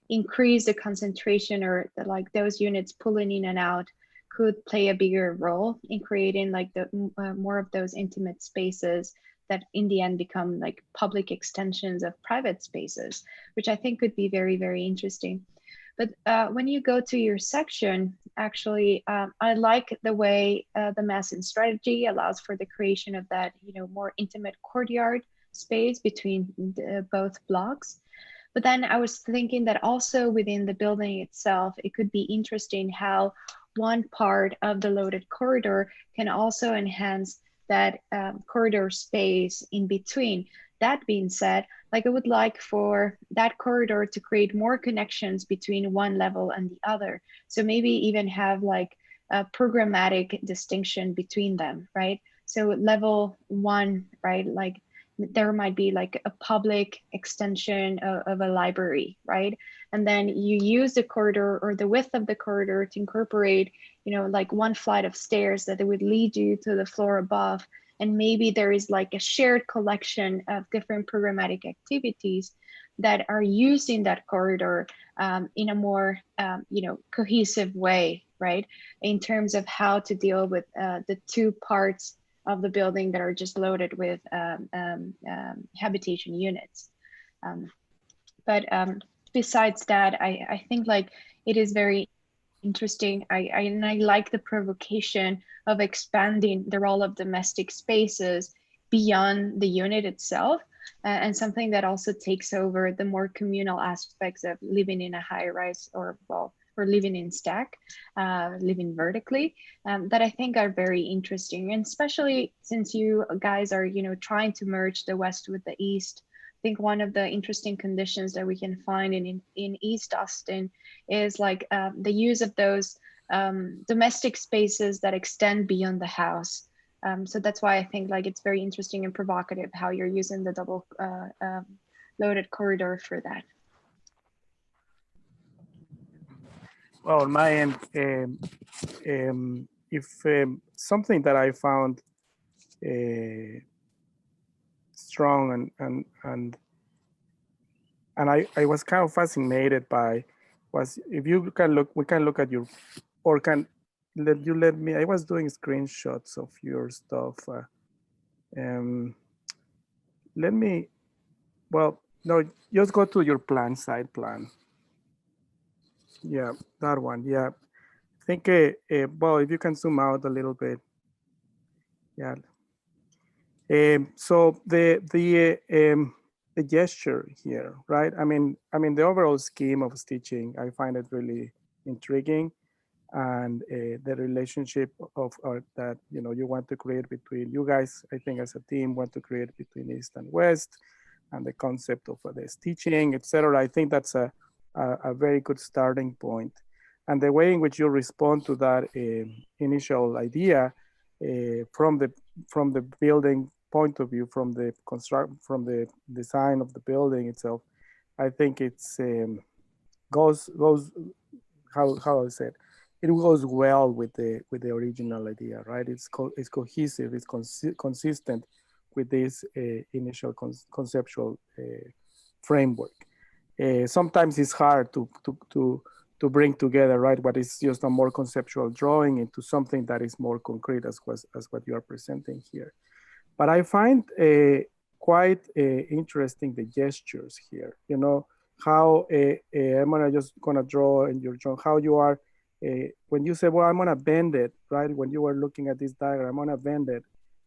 increase the concentration, or like those units pulling in and out could play a bigger role in creating like the more of those intimate spaces that in the end become like public extensions of private spaces, which I think could be very, very interesting. But when you go to your section, actually, I like the way the massing strategy allows for the creation of that, you know, more intimate courtyard space between both blocks. But then I was thinking that also within the building itself, it could be interesting how one part of the loaded corridor can also enhance that corridor space in between. That being said, like I would like for that corridor to create more connections between one level and the other. So maybe even have like a programmatic distinction between them, right? So level one, right? Like there might be like a public extension of a library, right? And then you use the corridor or the width of the corridor to incorporate, you know, like one flight of stairs that would lead you to the floor above. And maybe there is like a shared collection of different programmatic activities that are used in that corridor in a more, you know, cohesive way, right? In terms of how to deal with the two parts of the building that are just loaded with habitation units. But besides that, I think like it is very interesting. I like the provocation of expanding the role of domestic spaces beyond the unit itself, and something that also takes over the more communal aspects of living in a high rise, or well, or living in stack, living vertically, that I think are very interesting. And especially since you guys are, you know, trying to merge the West with the East, I think one of the interesting conditions that we can find in East Austin is like the use of those domestic spaces that extend beyond the house. So that's why I think like it's very interesting and provocative how you're using the double loaded corridor for that. Well, on my end, something that I found strong and I was kind of fascinated by was, if you can look, we can look at your, or can you let me, I was doing screenshots of your stuff. Let me, well, no, just go to your plan, side plan. Yeah, that one, yeah. I think, well, if you can zoom out a little bit. Yeah. So the gesture here, right? I mean, the overall scheme of stitching, I find it really intriguing, and the relationship of that, you know, you want to create between you guys, I think as a team want to create between East and West, and the concept of the stitching, etc. I think that's a very good starting point. And the way in which you respond to that initial idea from the building point of view, from the design of the building itself, I think it's goes how I said, it goes well with the original idea, right? It's cohesive, it's consistent with this initial conceptual framework. Sometimes it's hard to bring together, right, what is just a more conceptual drawing into something that is more concrete as what you are presenting here. But I find quite interesting the gestures here. You know, how I'm gonna draw in your drawing how you are when you say, well, I'm gonna bend it, right? When you were looking at this diagram, I'm gonna bend it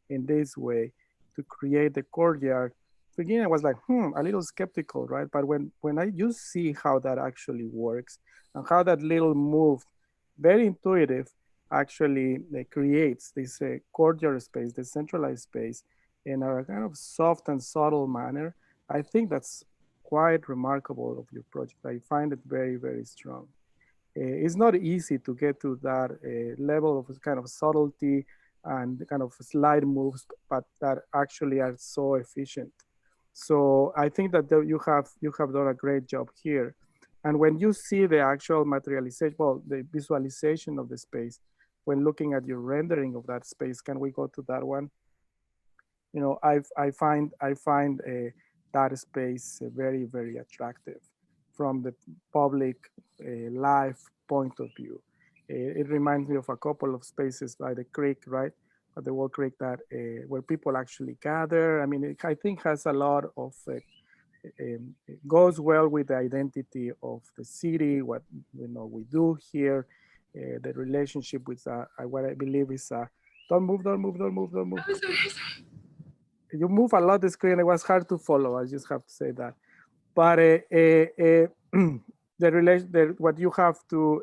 in this way to create the courtyard. Beginning, I was like, a little skeptical, right? But when you see how that actually works and how that little move, very intuitive, actually creates this courtyard space, the centralized space in a kind of soft and subtle manner, I think that's quite remarkable of your project. I find it very, very strong. It's not easy to get to that level of kind of subtlety and kind of slide moves, but that actually are so efficient. So I think that you have done a great job here. And when you see the actual materialization, well, the visualization of the space, when looking at your rendering of that space, can we go to that one? You know, I find that space very, very attractive from the public life point of view. It reminds me of a couple of spaces by the creek, right? At the Wall Creek that where people actually gather. I mean, I think has a lot of, it goes well with the identity of the city, what we do here, the relationship with what I believe is, don't move. Oh, sorry. You move a lot the screen, it was hard to follow, I just have to say that. But what you have to,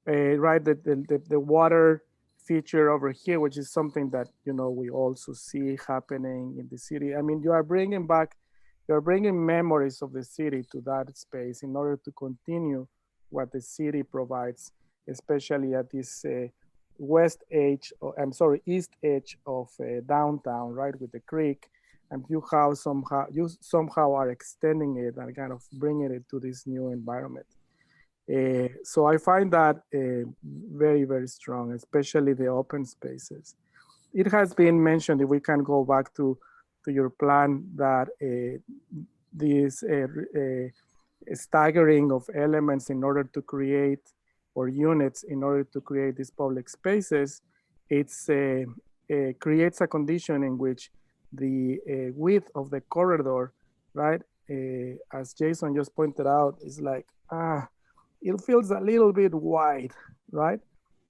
right, the water feature over here, which is something that we also see happening in the city. I mean, you're bringing memories of the city to that space in order to continue what the city provides, especially at this east edge of downtown, right, with the creek, and you somehow are extending it and kind of bringing it to this new environment. So I find that very, very strong, especially the open spaces. It has been mentioned, if we can go back to your plan, that this staggering of elements in order to create, or units in order to create these public spaces, it creates a condition in which the width of the corridor, right, as Jason just pointed out, is like, it feels a little bit wide, right?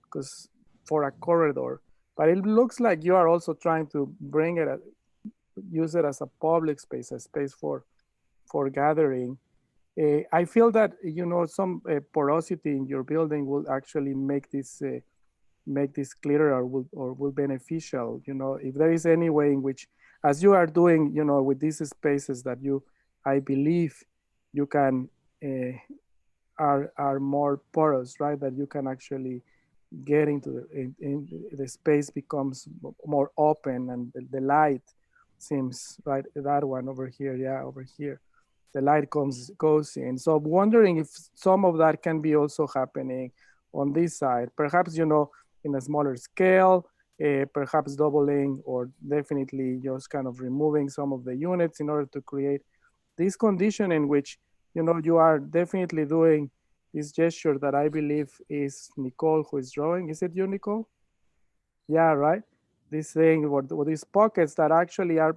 Because for a corridor, but it looks like you are also trying to bring it, use it as a public space, a space for gathering. I feel that some porosity in your building will actually make this clearer, or will beneficial. If there is any way in which, as you are doing, with these spaces that I believe you can are more porous, right? That you can actually get into the space becomes more open, and the light seems, right, that one over here, yeah, over here, the light goes in. So I'm wondering if some of that can be also happening on this side, perhaps, in a smaller scale, perhaps doubling, or definitely just kind of removing some of the units in order to create this condition in which, you are definitely doing this gesture that I believe is Nichole who is drawing. Is it you, Nichole? Yeah, right? This thing, or these pockets that actually are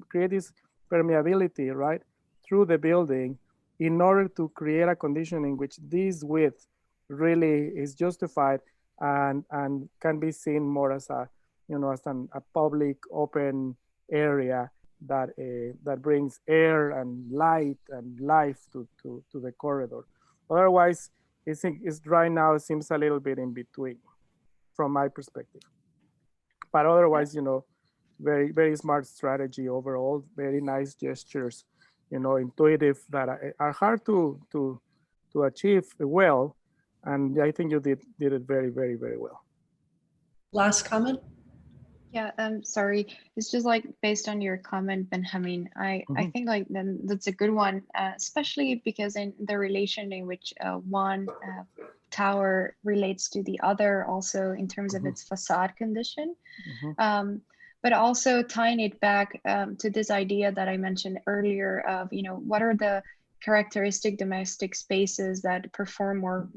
create this permeability, right, through the building, in order to create a condition in which this width really is justified and can be seen more as a public open area that brings air and light and life to the corridor. Otherwise, it's right now, it seems a little bit in between from my perspective. But otherwise, very, very smart strategy overall, very nice gestures, intuitive, that are hard to achieve well. And I think you did it very, very, very well. Last comment? Yeah, sorry. It's just like based on your comment, Benjamin, I think like then that's a good one, especially because in the relation in which one tower relates to the other, also in terms of its facade condition. But also tying it back to this idea that I mentioned earlier of, what are the characteristic domestic spaces that perform more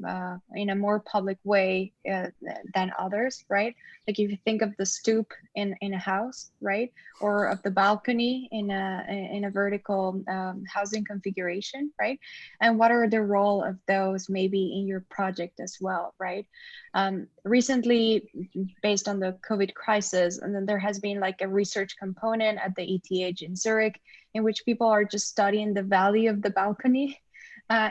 in a more public way than others, right? Like if you think of the stoop in a house, right, or of the balcony in a vertical housing configuration, right? And what are the role of those maybe in your project as well, right? Recently, based on the COVID crisis, and then there has been like a research component at the ETH in Zurich, in which people are just studying the value of the balcony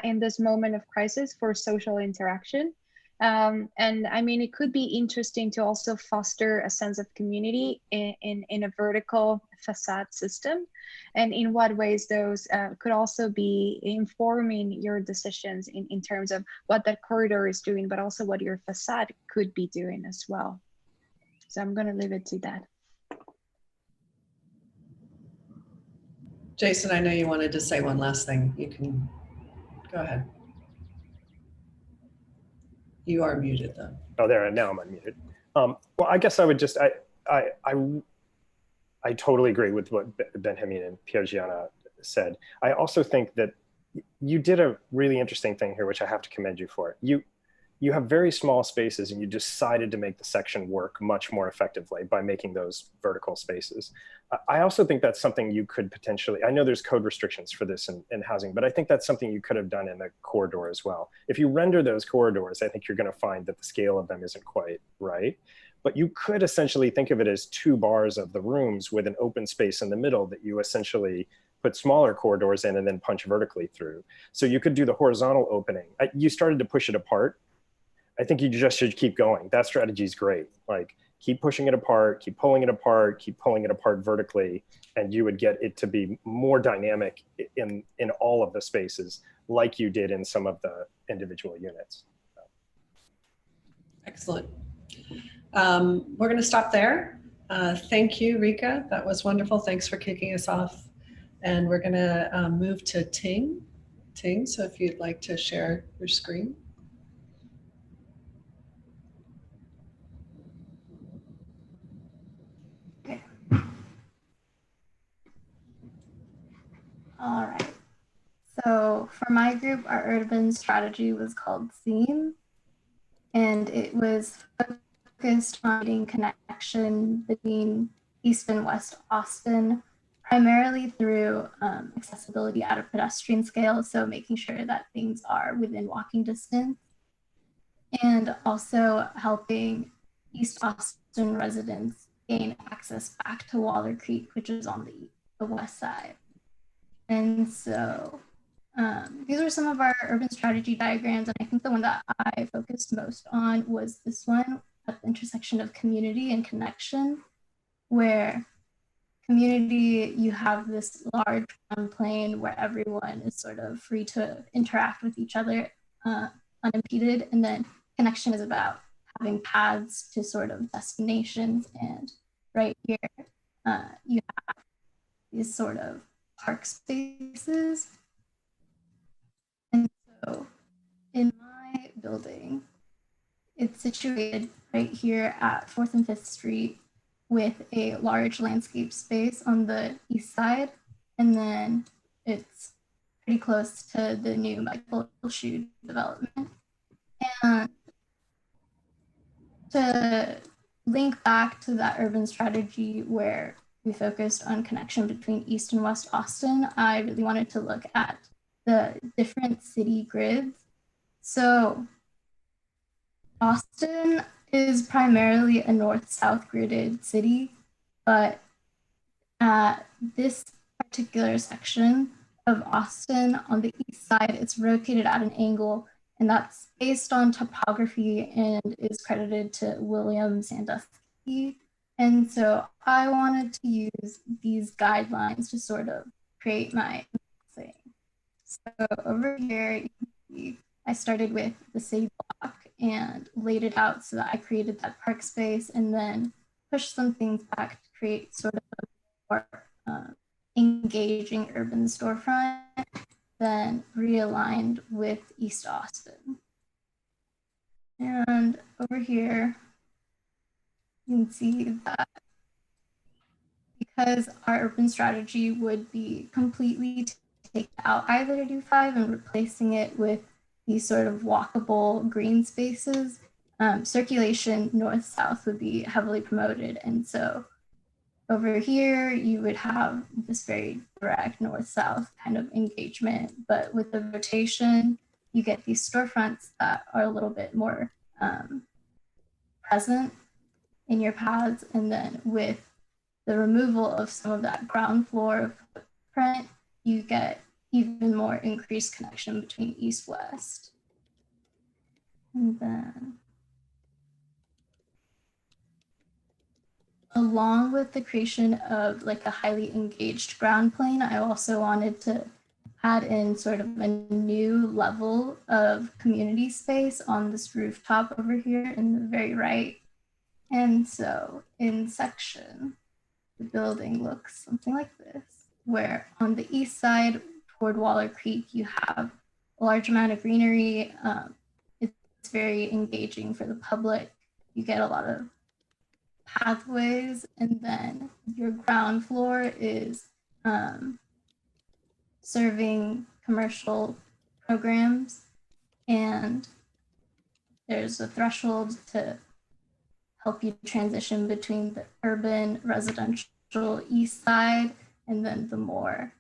in this moment of crisis for social interaction. And I mean, it could be interesting to also foster a sense of community in a vertical facade system, and in what ways those could also be informing your decisions in terms of what that corridor is doing, but also what your facade could be doing as well. So I'm going to leave it to that. Jason, I know you wanted to say one last thing. You can go ahead. You are muted though. Oh, there, now I'm unmuted. Well, I guess I would just, I totally agree with what Benjamin and Piergiana said. I also think that you did a really interesting thing here, which I have to commend you for. You have very small spaces and you decided to make the section work much more effectively by making those vertical spaces. I also think that's something you could potentially, I know there's code restrictions for this in housing, but I think that's something you could have done in the corridor as well. If you render those corridors, I think you're going to find that the scale of them isn't quite right. But you could essentially think of it as two bars of the rooms with an open space in the middle that you essentially put smaller corridors in and then punch vertically through. So you could do the horizontal opening. You started to push it apart. I think you just should keep going. That strategy is great. Like keep pushing it apart, keep pulling it apart, keep pulling it apart vertically, and you would get it to be more dynamic in all of the spaces like you did in some of the individual units. Excellent. We're going to stop there. Thank you, Rika. That was wonderful. Thanks for kicking us off. And we're going to move to Ting. Ting, so if you'd like to share your screen. All right. So for my group, our urban strategy was called Theme, and it was focused on creating connection between East and West Austin, primarily through accessibility at a pedestrian scale, so making sure that things are within walking distance, and also helping East Austin residents gain access back to Waller Creek, which is on the west side. And so these are some of our urban strategy diagrams, and I think the one that I focused most on was this one at the intersection of community and connection, where community, you have this large plane where everyone is sort of free to interact with each other unimpeded, and then connection is about having paths to sort of destinations. And right here, you have these sort of park spaces. And so in my building, it's situated right here at 4th and 5th Street with a large landscape space on the east side. And then it's pretty close to the new Michael Shoe development. And to link back to that urban strategy where we focused on connection between East and West Austin, I really wanted to look at the different city grids. So Austin is primarily a north-south gridded city, but at this particular section of Austin on the east side, it's rotated at an angle, and that's based on topography and is credited to William Sandusky. And so I wanted to use these guidelines to sort of create my thing. So over here, you can see I started with the city block and laid it out so that I created that park space, and then pushed some things back to create sort of a more engaging urban storefront, then realigned with East Austin. And over here, you can see that because our urban strategy would be completely take out I-35 and replacing it with these sort of walkable green spaces, circulation north-south would be heavily promoted. And so over here, you would have this very direct north-south kind of engagement, but with the rotation, you get these storefronts that are a little bit more present in your paths. And then with the removal of some of that ground floor footprint, you get even more increased connection between east-west. And then along with the creation of like a highly engaged ground plane, I also wanted to add in sort of a new level of community space on this rooftop over here in the very right. And so in section, the building looks something like this, where on the east side toward Waller Creek, you have a large amount of greenery. It's very engaging for the public. You get a lot of pathways, and then your ground floor is serving commercial programs, and there's a threshold to help you transition between the urban residential east side and then the more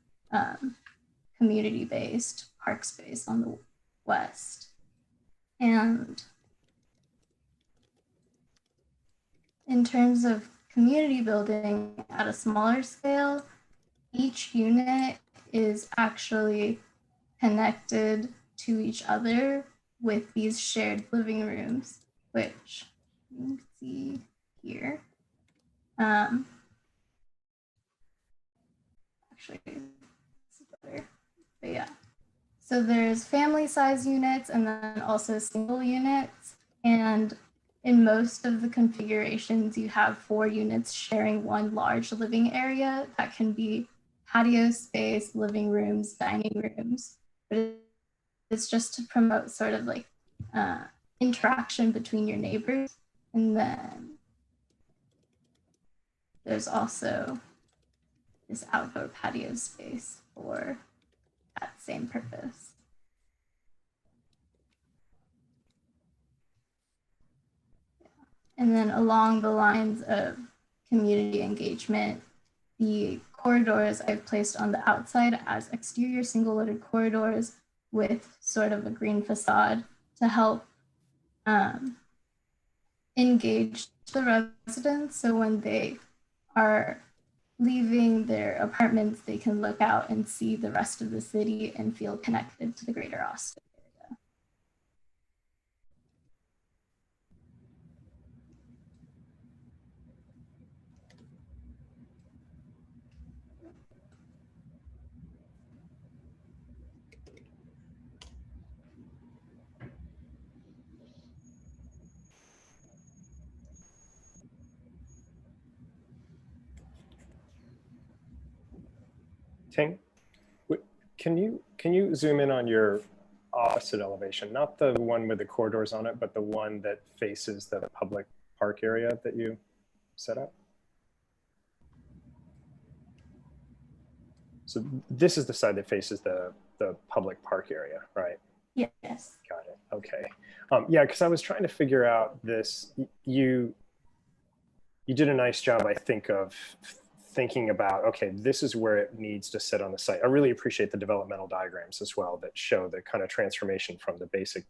community-based park space on the west. And in terms of community building at a smaller scale, each unit is actually connected to each other with these shared living rooms, which you can see here. Actually, it's better, but yeah. So there's family size units and then also single units. And in most of the configurations, you have 4 units sharing one large living area that can be patio space, living rooms, dining rooms. But it's just to promote sort of like interaction between your neighbors. And then there's also this outdoor patio space for that same purpose. And then along the lines of community engagement, the corridors I've placed on the outside as exterior single-loaded corridors with sort of a green facade to help engage the residents. So when they are leaving their apartments, they can look out and see the rest of the city and feel connected to the greater Austin area. Ting, can you zoom in on your opposite elevation, not the one with the corridors on it, but the one that faces the public park area that you set up? So this is the side that faces the public park area, right? Yes. Got it. Okay. Yeah, because I was trying to figure out this. You did a nice job, I think, of thinking about, okay, this is where it needs to sit on the site. I really appreciate the developmental diagrams as well that show the kind of transformation from the basic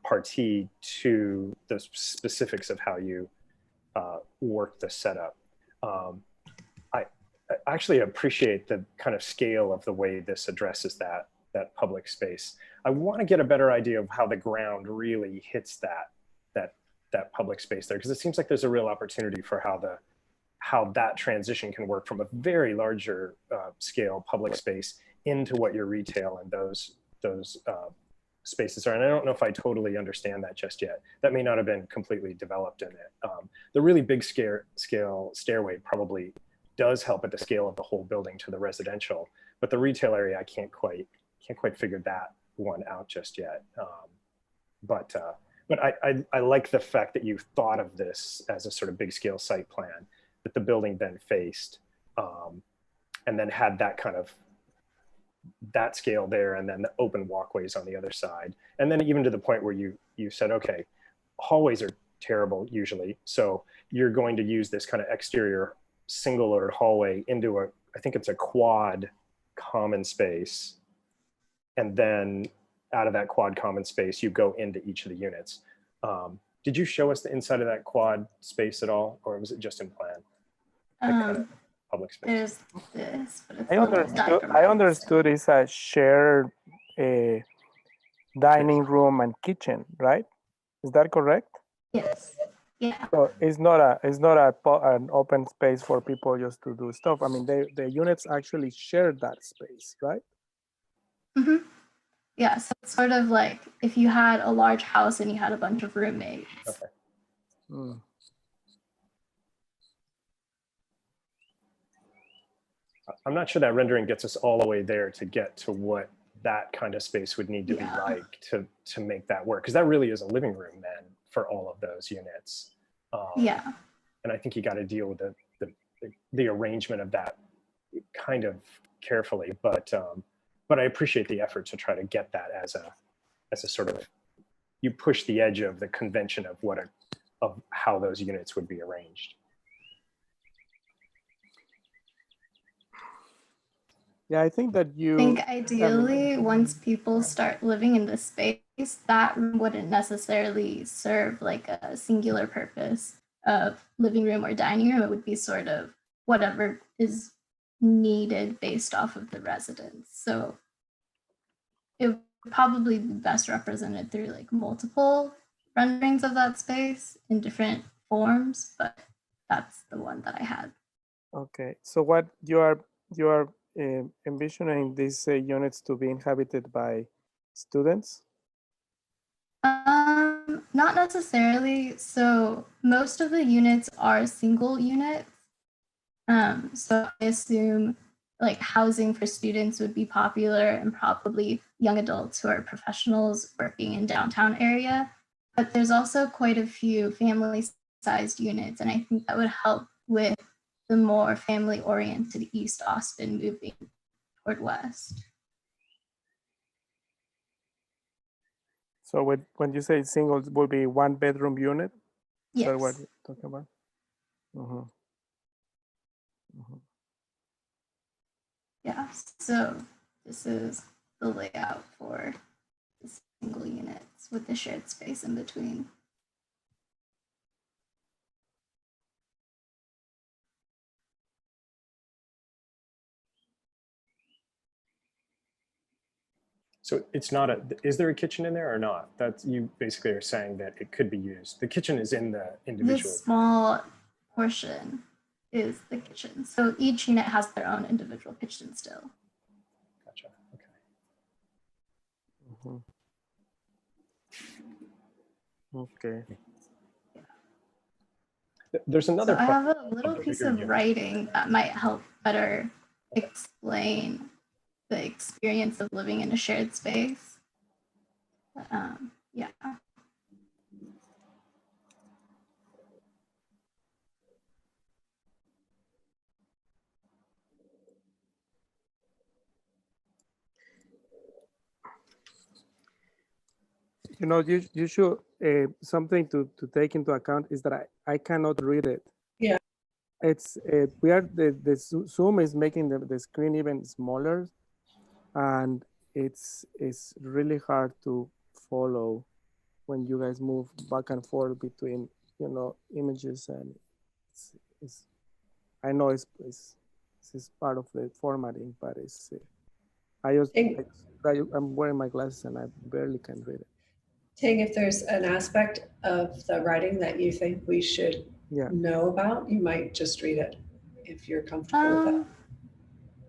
partie to the specifics of how you work the setup. I actually appreciate the kind of scale of the way this addresses that public space. I want to get a better idea of how the ground really hits that public space there, because it seems like there's a real opportunity for how that transition can work from a very larger scale public space into what your retail and those spaces are. And I don't know if I totally understand that just yet. That may not have been completely developed in it. The really big scale stairway probably does help at the scale of the whole building to the residential, but the retail area, I can't quite figure that one out just yet. But I like the fact that you thought of this as a sort of big scale site plan that the building then faced, and then had that kind of that scale there, and then the open walkways on the other side. And then even to the point where you said, okay, hallways are terrible usually, so you're going to use this kind of exterior single or hallway into I think it's a quad common space, and then out of that quad common space you go into each of the units. Did you show us the inside of that quad space at all, or was it just in plan? Kind of public space. There's this, but it's I understood it's a shared dining room and kitchen, right? Is that correct? Yes. Yeah. So it's not an open space for people just to do stuff. I mean, the units actually share that space, right? Mm-hmm. Yeah, so it's sort of like if you had a large house and you had a bunch of roommates. Okay. I'm not sure that rendering gets us all the way there to get to what that kind of space would need to be like to make that work, because that really is a living room then for all of those units. Yeah. And I think you got to deal with the arrangement of that kind of carefully, but I appreciate the effort to try to get that as a sort of, you push the edge of the convention of how those units would be arranged. Yeah, I think that I think ideally, once people start living in this space, that room wouldn't necessarily serve like a singular purpose of living room or dining room. It would be sort of whatever is needed based off of the residents. So it would probably be best represented through like multiple renderings of that space in different forms, but that's the one that I had. Okay, so what you are envisioning these units to be inhabited by students? Not necessarily. So most of the units are single units. So I assume like housing for students would be popular, and probably young adults who are professionals working in downtown area. But there's also quite a few family-sized units, and I think that would help with the more family-oriented East Austin moving toward West. So when you say single, it will be 1 bedroom unit? Yes. Is that what you're talking about? Mm-hmm. Mm-hmm. Yeah, so this is the layout for the single units with the shared space in between. So it's not is there a kitchen in there or not? That's, you basically are saying that it could be used. The kitchen is in the individual. This small portion is the kitchen. So each unit has their own individual kitchen still. Gotcha, okay. Mm-hmm. Okay. There's another So I have a little piece of writing that might help better explain the experience of living in a shared space. Yeah. You know, you should, something to take into account is that I cannot read it. Yeah. It's, the Zoom is making the screen even smaller, and it's really hard to follow when you guys move back and forth between, you know, images, and it's I know it's part of the formatting, but it's, I'm wearing my glasses and I barely can read it. Ting, if there's an aspect of the writing that you think we should know about, you might just read it if you're comfortable with that.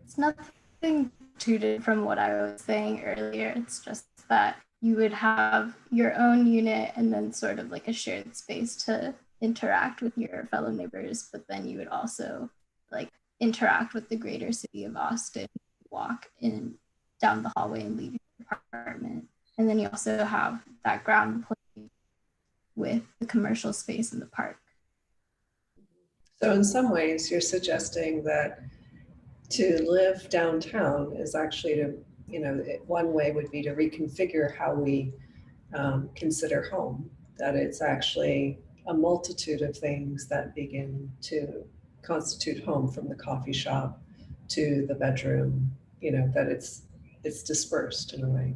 It's nothing too different from what I was saying earlier. It's just that you would have your own unit and then sort of like a shared space to interact with your fellow neighbors, but then you would also like interact with the greater city of Austin, walk in down the hallway and leave your apartment. And then you also have that ground plane with the commercial space in the park. So in some ways, you're suggesting that to live downtown is actually to one way would be to reconfigure how we consider home, that it's actually a multitude of things that begin to constitute home, from the coffee shop to the bedroom, that it's dispersed in a way.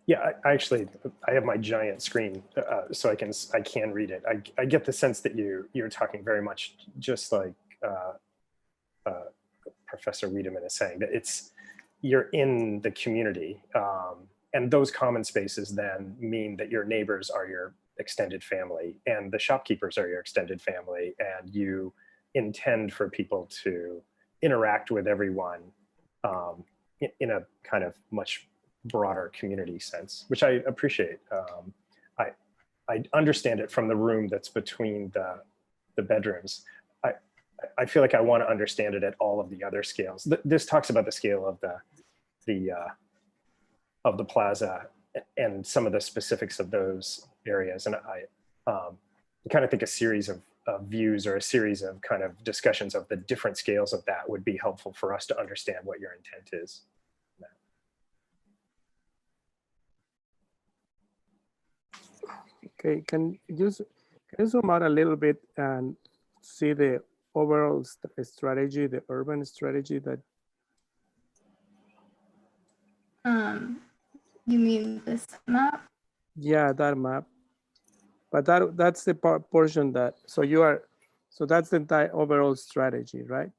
Yeah, I have my giant screen, so I can read it. I get the sense that you're talking very much just like Professor Wiedemann is saying, that you're in the community, and those common spaces then mean that your neighbors are your extended family, and the shopkeepers are your extended family, and you intend for people to interact with everyone in a kind of much broader community sense, which I appreciate. I understand it from the room that's between the bedrooms. I feel like I want to understand it at all of the other scales. This talks about the scale of the plaza and some of the specifics of those areas, and I kind of think a series of views or a series of kind of discussions of the different scales of that would be helpful for us to understand what your intent is. Okay, can you zoom out a little bit and see the overall strategy, the urban strategy that? You mean this map? Yeah, that map. But that's the portion that, so that's the entire overall strategy, right?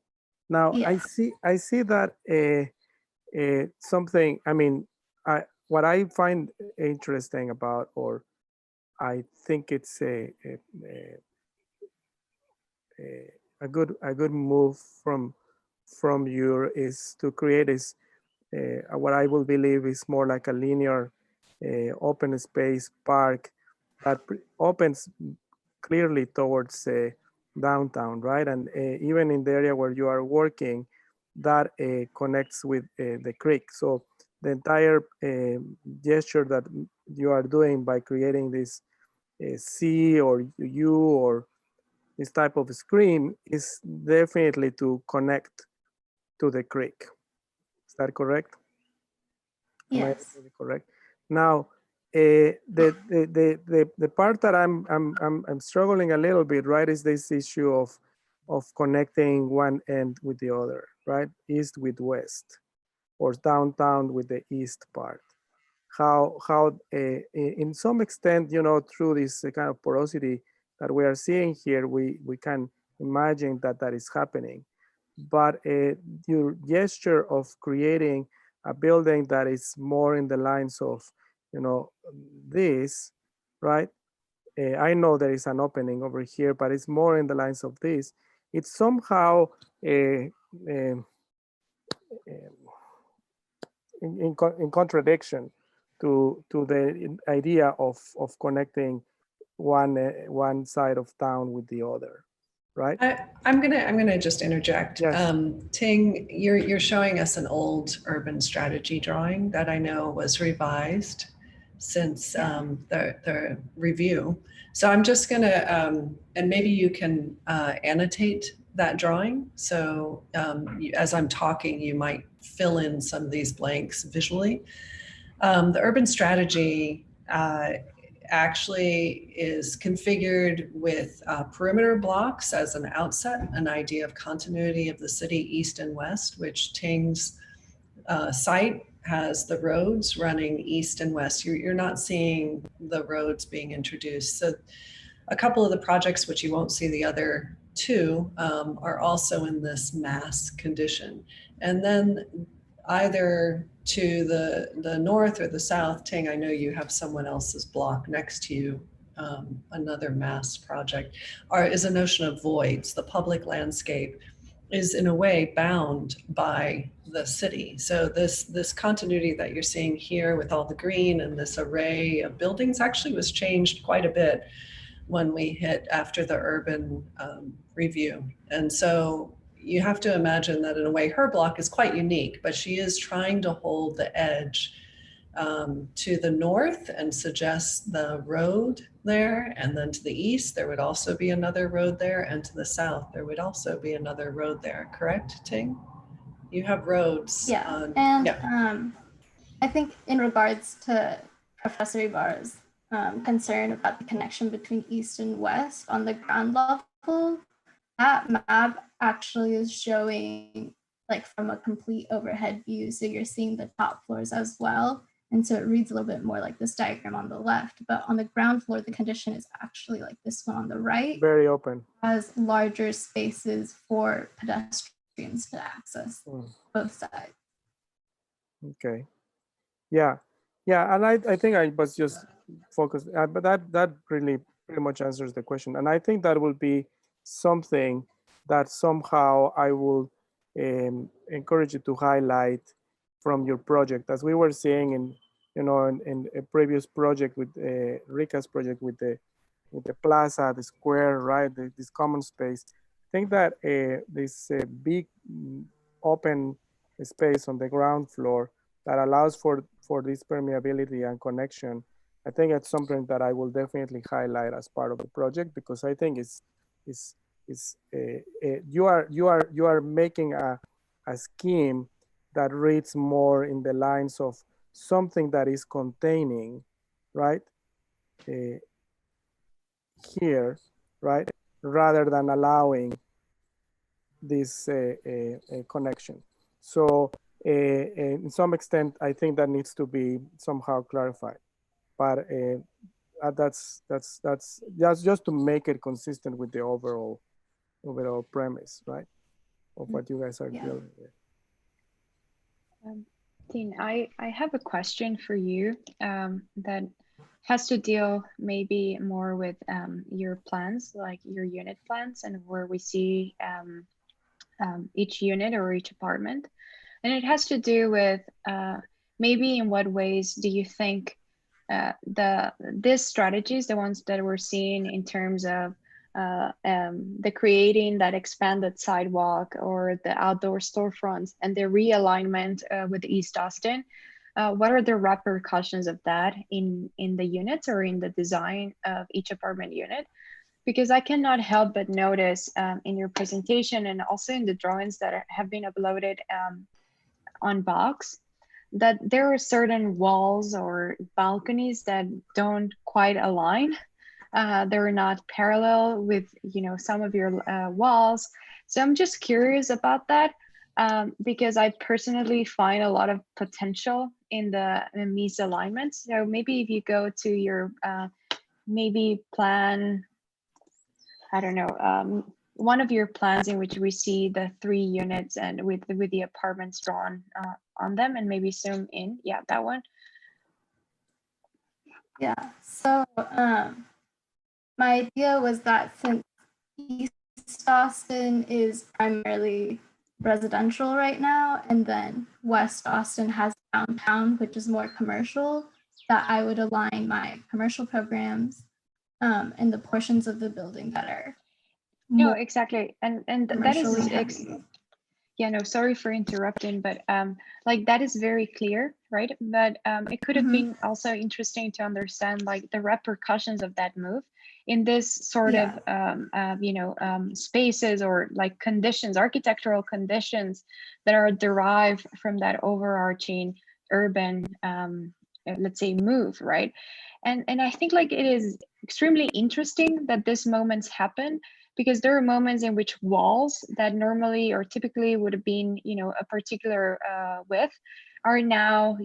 Now, yeah. I see that something, I mean, what I find interesting about, or I think it's a good move from you is to create this what I will believe is more like a linear open space park that opens clearly towards downtown, right? And even in the area where you are working, that connects with the creek. So the entire gesture that you are doing by creating this C or U or this type of screen is definitely to connect to the creek. Is that correct? Yes. Correct. Now, the part that I'm struggling a little bit, right, is this issue of connecting one end with the other, right? East with west, or downtown with the east part. How in some extent, through this kind of porosity that we are seeing here, we can imagine that is happening. But your gesture of creating a building that is more in the lines of, this, right? I know there is an opening over here, but it's more in the lines of this. It's somehow in contradiction to the idea of connecting one side of town with the other, right? I'm gonna just interject. Yes. Ting, you're showing us an old urban strategy drawing that I know was revised since the review. So I'm just gonna, and maybe you can annotate that drawing. So as I'm talking, you might fill in some of these blanks visually. The urban strategy actually is configured with perimeter blocks as an outset, an idea of continuity of the city east and west, which Ting's site has the roads running east and west. You're not seeing the roads being introduced. So a couple of the projects, which you won't see the other two, are also in this mass condition. And then either to the north or the south, Ting, I know you have someone else's block next to you, another mass project, is a notion of voids. The public landscape is in a way bound by the city. So this continuity that you're seeing here with all the green and this array of buildings actually was changed quite a bit when we hit after the urban review. And so you have to imagine that in a way her block is quite unique, but she is trying to hold the edge to the north and suggest the road there. And then to the east, there would also be another road there. And to the south, there would also be another road there. Correct, Ting? You have roads. Yeah, and I think in regards to Professor Ibarra's concern about the connection between east and west on the ground level, that map actually is showing like from a complete overhead view. So you're seeing the top floors as well. And so it reads a little bit more like this diagram on the left, but on the ground floor, the condition is actually like this one on the right. Very open. Has larger spaces for pedestrians to access both sides. Okay. Yeah. Yeah. And I think I was just focused, but that really pretty much answers the question. And I think that will be something that somehow I will encourage you to highlight from your project. As we were saying in a previous project with Rika's project with the plaza, the square, right? This common space. I think that this big open space on the ground floor that allows for this permeability and connection. I think it's something that I will definitely highlight as part of the project, because I think you are making a scheme that reads more in the lines of something that is containing, right? Here, right? Rather than allowing this connection. So in some extent, I think that needs to be somehow clarified. But that's just to make it consistent with the overall premise, right? Of what you guys are dealing with. Dean, I have a question for you that has to deal maybe more with your plans, like your unit plans, and where we see each unit or each apartment. And it has to do with maybe in what ways do you think these strategies, the ones that we're seeing in terms of the creating that expanded sidewalk or the outdoor storefronts and the realignment with East Austin, what are the repercussions of that in the units or in the design of each apartment unit? Because I cannot help but notice in your presentation and also in the drawings that have been uploaded on Box, that there are certain walls or balconies that don't quite align. They're not parallel with some of your walls. So I'm just curious about that because I personally find a lot of potential in the misalignments. So maybe if you go to your maybe plan, I don't know, one of your plans in which we see the 3 units and with the apartments drawn on them, and maybe zoom in. Yeah, that one. Yeah, so my idea was that since East Austin is primarily residential right now, and then West Austin has downtown, which is more commercial, that I would align my commercial programs in the portions of the building that are no, exactly. And that is, yeah, no, sorry for interrupting, but like that is very clear, right? But it could have been also interesting to understand like the repercussions of that move in this sort of, spaces or like conditions, architectural conditions that are derived from that overarching urban, let's say, move, right? And I think like it is extremely interesting that these moments happen, because there are moments in which walls that normally or typically would have been, a particular width are now,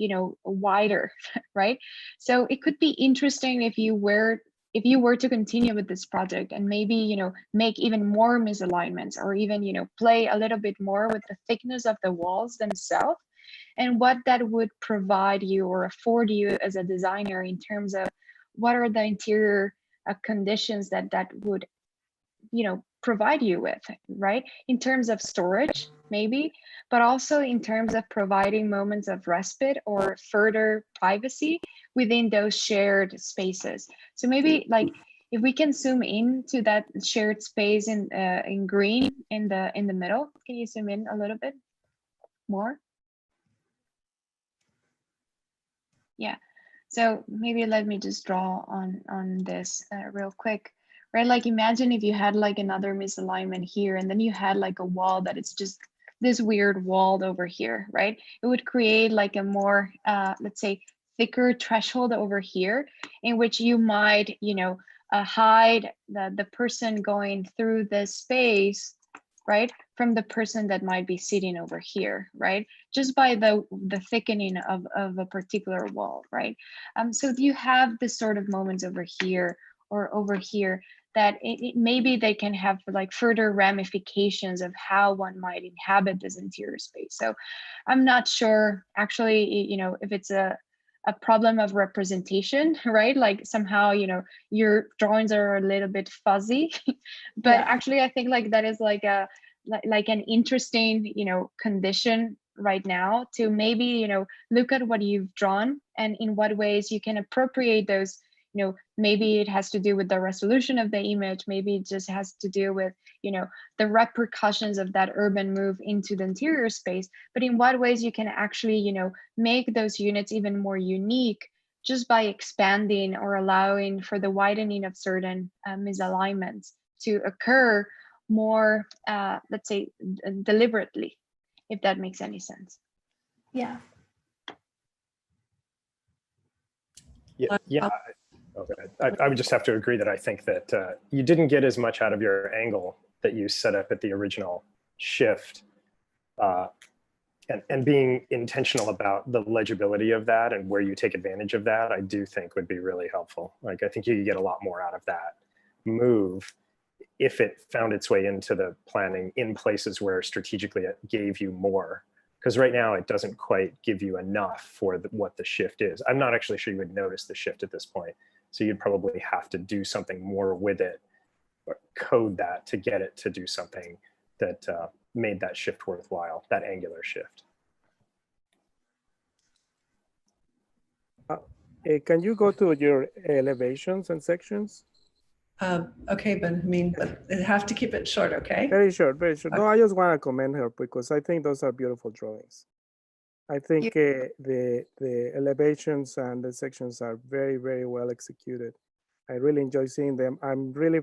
wider, right? So it could be interesting if you were to continue with this project and maybe, make even more misalignments or even, play a little bit more with the thickness of the walls themselves and what that would provide you or afford you as a designer in terms of what are the interior conditions that would provide you with, right? In terms of storage, maybe, but also in terms of providing moments of respite or further privacy within those shared spaces. So maybe like if we can zoom in to that shared space in green in the middle, can you zoom in a little bit more? Yeah. So maybe let me just draw on this real quick. Right, like imagine if you had like another misalignment here and then you had like a wall that it's just this weird wall over here, right? It would create like a more, let's say, thicker threshold over here, in which you might, hide the person going through this space, right, from the person that might be sitting over here, right, just by the thickening of a particular wall, right? So you have this sort of moments over here or over here that maybe they can have like further ramifications of how one might inhabit this interior space. So I'm not sure actually, if it's a problem of representation, right? Like somehow, your drawings are a little bit fuzzy, but actually I think like that is like an interesting, condition right now to maybe, look at what you've drawn and in what ways you can appropriate those. Maybe it has to do with the resolution of the image. Maybe it just has to do with, the repercussions of that urban move into the interior space, but in what ways you can actually, make those units even more unique just by expanding or allowing for the widening of certain misalignments to occur more, let's say, deliberately, if that makes any sense. Yeah. Yeah. Okay. I would just have to agree that I think that you didn't get as much out of your angle that you set up at the original shift, and being intentional about the legibility of that and where you take advantage of that, I do think would be really helpful. Like, I think you could get a lot more out of that move if it found its way into the planning in places where strategically it gave you more. Because right now it doesn't quite give you enough for what the shift is. I'm not actually sure you would notice the shift at this point. So you'd probably have to do something more with it, or code that to get it to do something that made that shift worthwhile, that angular shift. Can you go to your elevations and sections? Okay, Benjamin, but you have to keep it short, okay? Very short, very short. No, I just want to commend her because I think those are beautiful drawings. I think the elevations and the sections are very, very well executed. I really enjoy seeing them. I'm really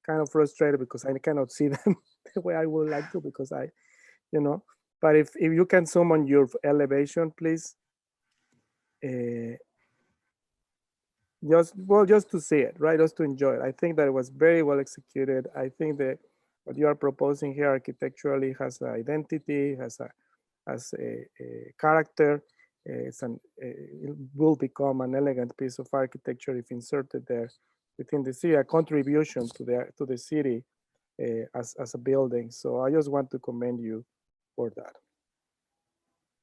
kind of frustrated because I cannot see them the way I would like to, because but if you can zoom on your elevation, please. Just to see it, right? Just to enjoy it. I think that it was very well executed. I think that what you are proposing here architecturally has an identity, has a character. It will become an elegant piece of architecture if inserted there within the city, a contribution to the city as a building. So I just want to commend you for that.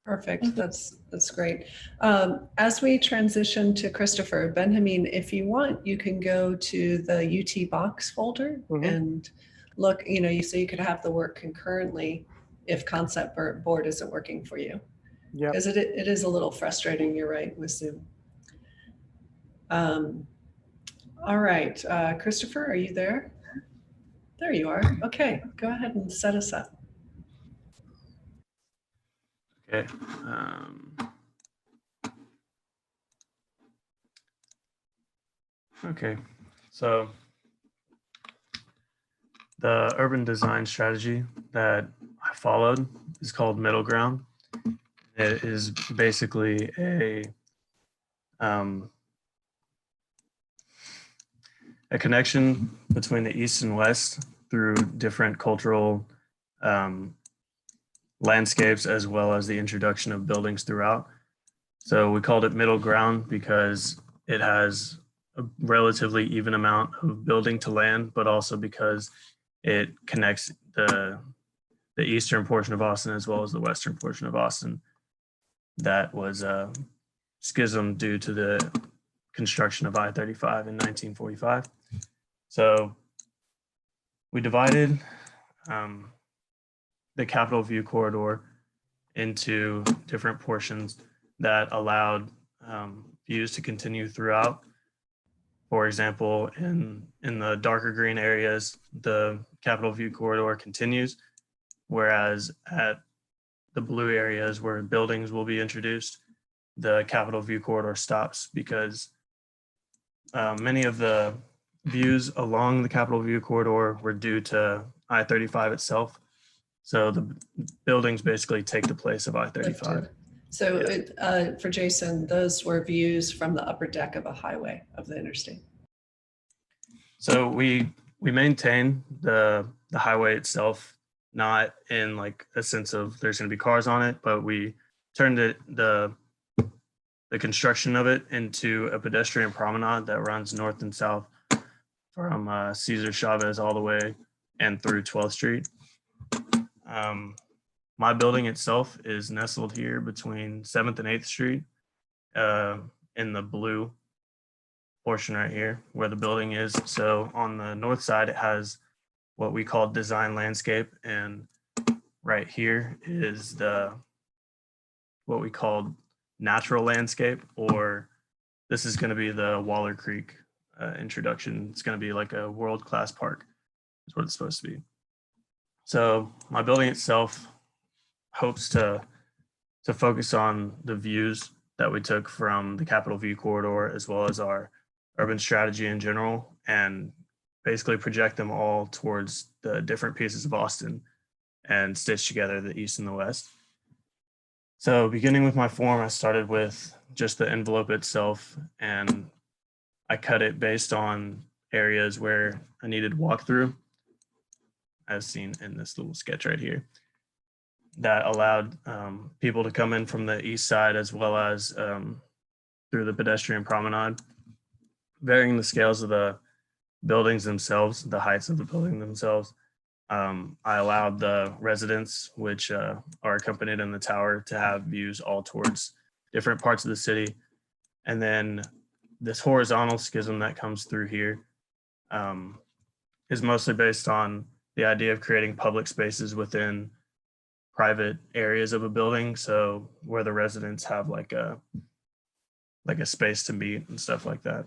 Perfect. That's great. As we transition to Christopher, Benjamin, if you want, you can go to the UT box folder and look, so you could have the work concurrently if concept board isn't working for you. Yeah. Because it is a little frustrating, you're right, with Zoom. All right, Christopher, are you there? There you are. Okay, go ahead and set us up. Okay. Okay, so the urban design strategy that I followed is called middle ground. It is basically a connection between the East and West through different cultural landscapes, as well as the introduction of buildings throughout. So we called it middle ground because it has a relatively even amount of building to land, but also because it connects the eastern portion of Austin as well as the western portion of Austin. That was a schism due to the construction of I-35 in 1945. So we divided the Capitol View corridor into different portions that allowed views to continue throughout. For example, in the darker green areas, the Capitol View corridor continues, whereas at the blue areas where buildings will be introduced, the Capitol View corridor stops, because many of the views along the Capitol View corridor were due to I-35 itself. So the buildings basically take the place of I-35. So for Jason, those were views from the upper deck of a highway of the interstate. So we maintain the highway itself, not in like a sense of there's going to be cars on it, but we turned the construction of it into a pedestrian promenade that runs north and south from Cesar Chavez all the way and through 12th Street. My building itself is nestled here between 7th and 8th Street in the blue portion right here where the building is. So on the north side, it has what we call design landscape. And right here is what we call natural landscape, or this is going to be the Waller Creek introduction. It's going to be like a world-class park is what it's supposed to be. So my building itself hopes to focus on the views that we took from the Capitol View corridor, as well as our urban strategy in general, and basically project them all towards the different pieces of Austin and stitch together the East and the West. So beginning with my form, I started with just the envelope itself, and I cut it based on areas where I needed walkthrough, as seen in this little sketch right here, that allowed people to come in from the east side as well as through the pedestrian promenade, varying the scales of the buildings themselves, the heights of the building themselves. I allowed the residents, which are accompanied in the tower, to have views all towards different parts of the city. And then this horizontal schism that comes through here is mostly based on the idea of creating public spaces within private areas of a building. So where the residents have like a space to meet and stuff like that.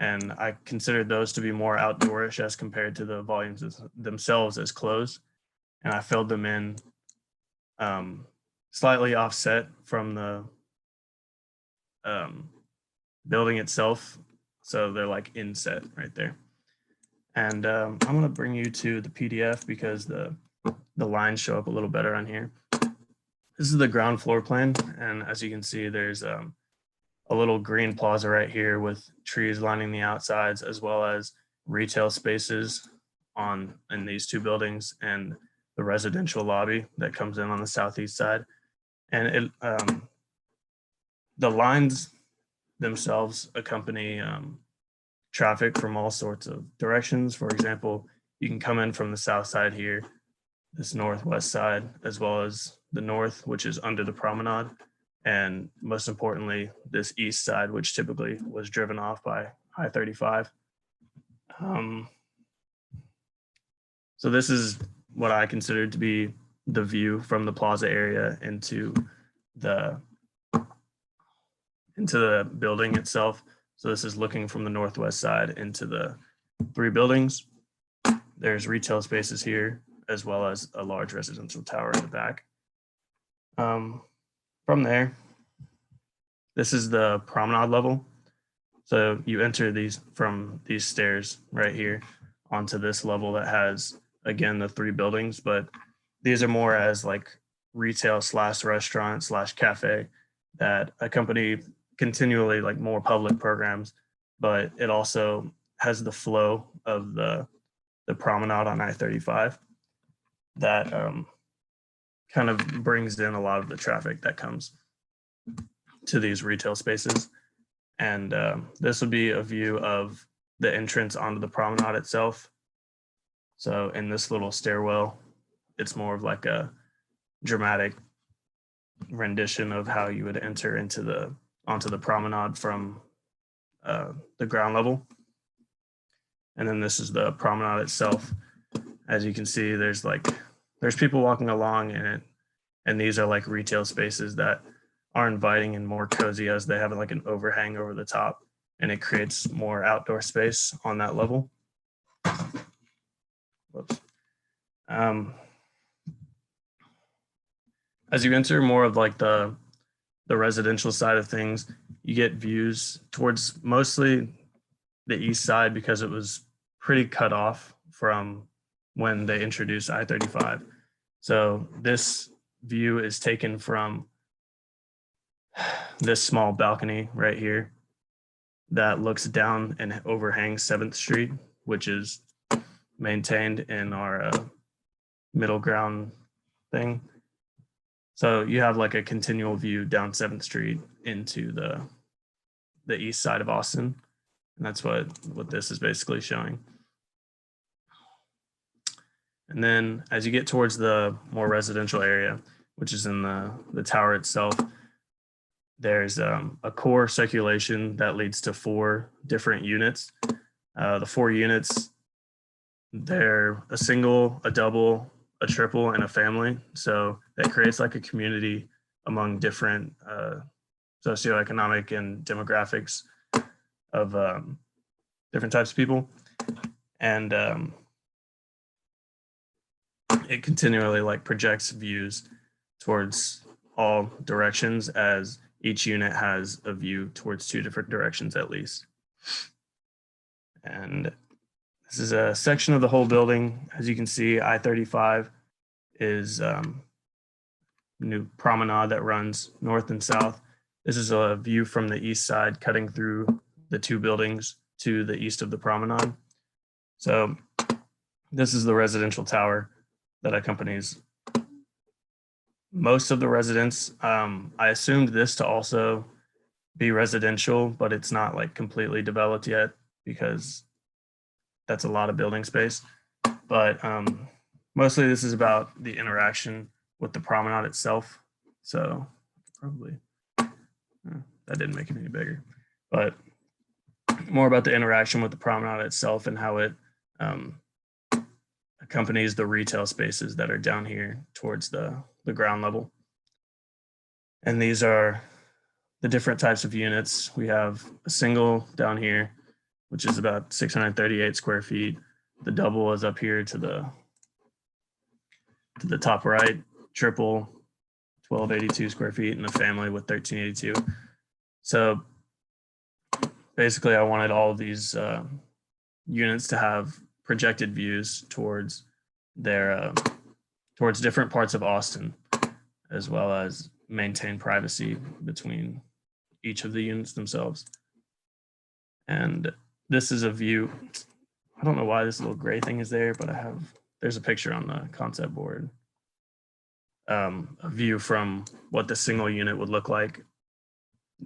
And I considered those to be more outdoorish as compared to the volumes themselves as closed. And I filled them in slightly offset from the building itself. So they're like inset right there. And I'm gonna bring you to the PDF because the lines show up a little better on here. This is the ground floor plan. And as you can see, there's a little green plaza right here with trees lining the outsides, as well as retail spaces in these two buildings and the residential lobby that comes in on the southeast side. And the lines themselves accompany traffic from all sorts of directions. For example, you can come in from the south side here, this northwest side, as well as the north, which is under the promenade. And most importantly, this east side, which typically was driven off by I-35. So this is what I consider to be the view from the plaza area into the building itself. So this is looking from the northwest side into the three buildings. There's retail spaces here, as well as a large residential tower in the back. From there, this is the promenade level. So you enter from these stairs right here onto this level that has, again, the three buildings, but these are more as like retail / restaurant / cafe that accompany continually like more public programs, but it also has the flow of the promenade on I-35 that kind of brings in a lot of the traffic that comes to these retail spaces. And this would be a view of the entrance onto the promenade itself. So in this little stairwell, it's more of like a dramatic rendition of how you would enter onto the promenade from the ground level. And then this is the promenade itself. As you can see, there's people walking along in it, and these are like retail spaces that are inviting and more cozy as they have like an overhang over the top, and it creates more outdoor space on that level. Whoops. As you enter more of like the residential side of things, you get views towards mostly the east side because it was pretty cut off from when they introduced I-35. So this view is taken from this small balcony right here that looks down and overhangs 7th Street, which is maintained in our middle ground thing. So you have like a continual view down 7th Street into the east side of Austin. And that's what this is basically showing. And then as you get towards the more residential area, which is in the tower itself, there's a core circulation that leads to 4 different units. The 4 units, they're a single, a double, a triple, and a family. So that creates like a community among different socioeconomic and demographics of different types of people. And it continually like projects views towards all directions, as each unit has a view towards 2 different directions at least. And this is a section of the whole building. As you can see, I-35 is new promenade that runs north and south. This is a view from the east side cutting through the 2 buildings to the east of the promenade. So this is the residential tower that accompanies most of the residents. I assumed this to also be residential, but it's not like completely developed yet because that's a lot of building space. But mostly this is about the interaction with the promenade itself. So probably, that didn't make it any bigger, but more about the interaction with the promenade itself and how it accompanies the retail spaces that are down here towards the ground level. And these are the different types of units. We have a single down here, which is about 638 square feet. The double is up here to the top right, triple 1282 square feet, and the family with 1382. So basically I wanted all of these units to have projected views towards their towards different parts of Austin, as well as maintain privacy between each of the units themselves. And this is a view. I don't know why this little gray thing is there, but there's a picture on the concept board. A view from what the single unit would look like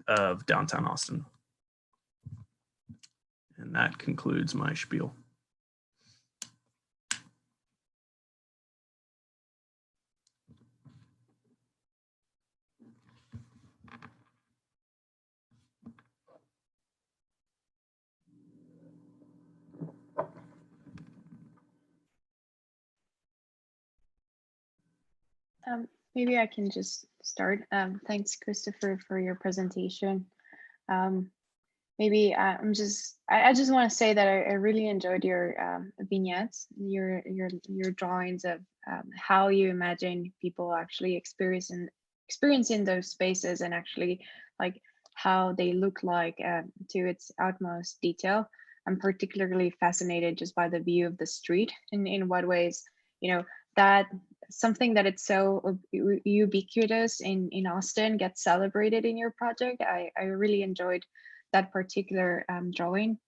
of downtown Austin. And that concludes my spiel. Maybe I can just start. Thanks, Christopher, for your presentation. Maybe I just want to say that I really enjoyed your vignettes, your drawings of how you imagine people actually experiencing those spaces, and actually like how they look like to its utmost detail. I'm particularly fascinated just by the view of the street, and in what ways, you know, that something that it's so ubiquitous in Austin gets celebrated in your project. I really enjoyed that particular drawing.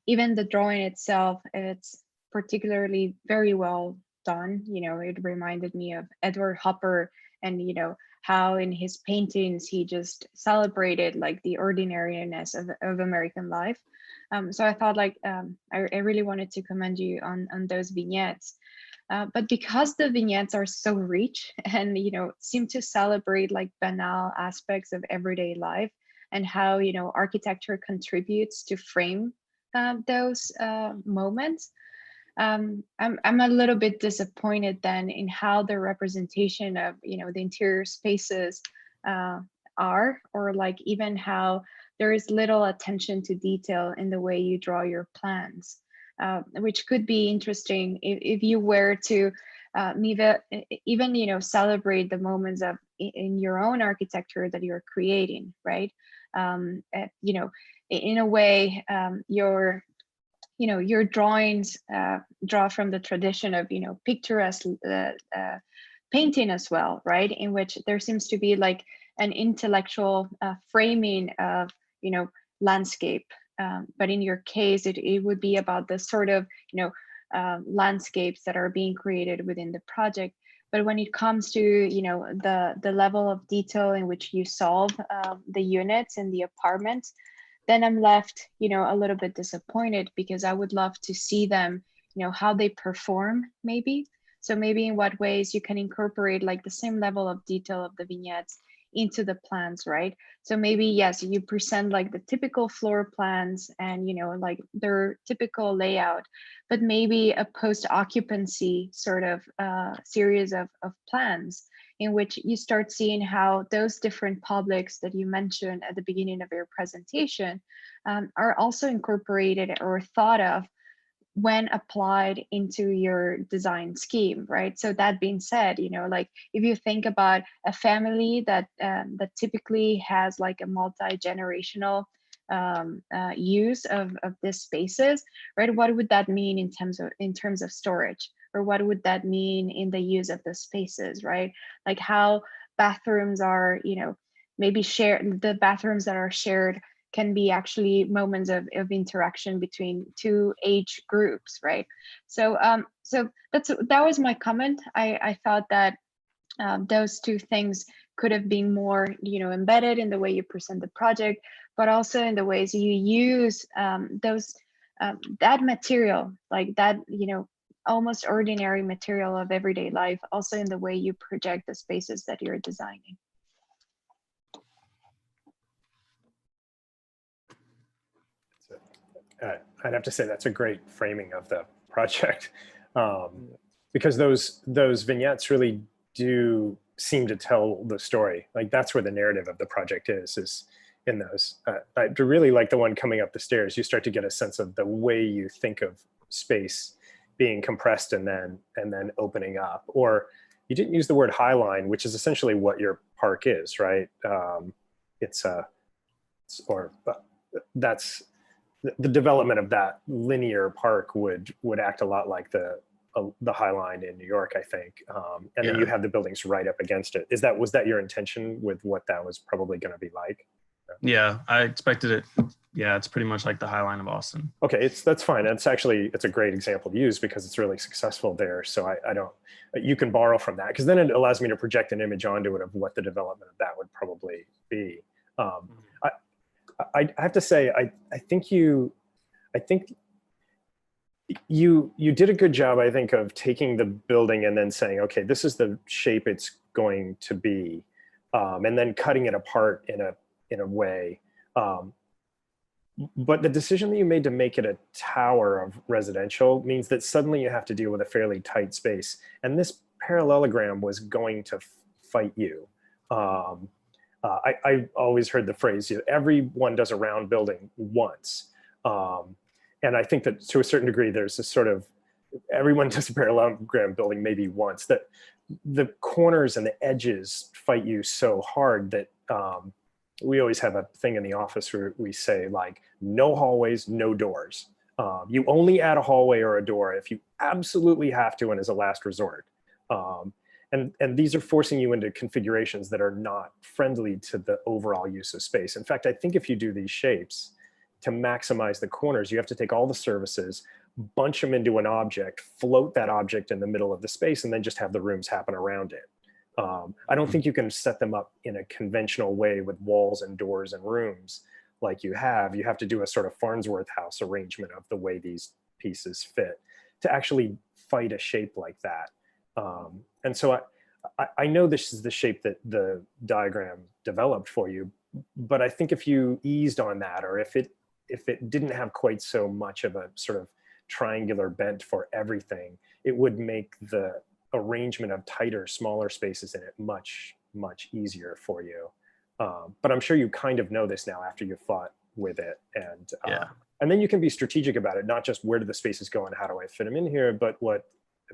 Even the drawing itself, it's particularly very well done. You know, it reminded me of Edward Hopper, and you know how in his paintings he just celebrated like the ordinariness of American life. So I thought like I really wanted to commend you on those vignettes. But because the vignettes are so rich and, you know, seem to celebrate like banal aspects of everyday life, and how, you know, architecture contributes to frame those moments, I'm a little bit disappointed then in how the representation of, you know, the interior spaces are, or like even how there is little attention to detail in the way you draw your plans. Which could be interesting if you were to even, you know, celebrate the moments of in your own architecture that you're creating, right? You know, in a way, you're your drawings draw from the tradition of, picturesque painting as well, right? In which there seems to be like an intellectual framing of, landscape. But in your case, it would be about the sort of, landscapes that are being created within the project. But when it comes to, the level of detail in which you solve the units and the apartments, then I'm left, a little bit disappointed, because I would love to see them, how they perform maybe. So maybe in what ways you can incorporate like the same level of detail of the vignettes into the plans, right? So maybe, yes, you present like the typical floor plans and, like their typical layout, but maybe a post-occupancy sort of series of plans in which you start seeing how those different publics that you mentioned at the beginning of your presentation are also incorporated or thought of when applied into your design scheme, right? So that being said, like if you think about a family that that typically has like a multi-generational use of these spaces, right? What would that mean in terms of storage? Or what would that mean in the use of the spaces, right? Like how bathrooms are, maybe shared, the bathrooms that are shared can be actually moments of interaction between two age groups, right? So so that was my comment. I thought that those two things could have been more, embedded in the way you present the project, but also in the ways you use that material, like that, almost ordinary material of everyday life, also in the way you project the spaces that you're designing. I'd have to say that's a great framing of the project, because those vignettes really do seem to tell the story. Like that's where the narrative of the project is in those. I really like the one coming up the stairs. You start to get a sense of the way you think of space being compressed and then opening up. Or you didn't use the word highline, which is essentially what your park is, right? That's the development of that linear park would act a lot like the High Line in New York, I think. And then you have the buildings right up against it. Was that your intention with what that was probably going to be like? Yeah, I expected it. Yeah, it's pretty much like the High Line of Austin. Okay, that's fine. It's a great example to use because it's really successful there. So I don't, you can borrow from that because then it allows me to project an image onto it of what the development of that would probably be. I have to say, I think you did a good job, I think, of taking the building and then saying, okay, this is the shape it's going to be, and then cutting it apart in a way. But the decision that you made to make it a tower of residential means that suddenly you have to deal with a fairly tight space. And this parallelogram was going to fight you. I always heard the phrase, everyone does a round building once. And I think that to a certain degree, there's this sort of, everyone does a parallelogram building maybe once, that the corners and the edges fight you so hard that we always have a thing in the office where we say like, no hallways, no doors. You only add a hallway or a door if you absolutely have to and as a last resort. And these are forcing you into configurations that are not friendly to the overall use of space. In fact, I think if you do these shapes to maximize the corners, you have to take all the services, bunch them into an object, float that object in the middle of the space, and then just have the rooms happen around it. I don't think you can set them up in a conventional way with walls and doors and rooms like you have. You have to do a sort of Farnsworth house arrangement of the way these pieces fit to actually fight a shape like that. And so I know this is the shape that the diagram developed for you, but I think if you eased on that, or if it didn't have quite so much of a sort of triangular bent for everything, it would make the arrangement of tighter, smaller spaces in it much, much easier for you. But I'm sure you kind of know this now after you've fought with it. And then you can be strategic about it, not just where do the spaces go and how do I fit them in here, but what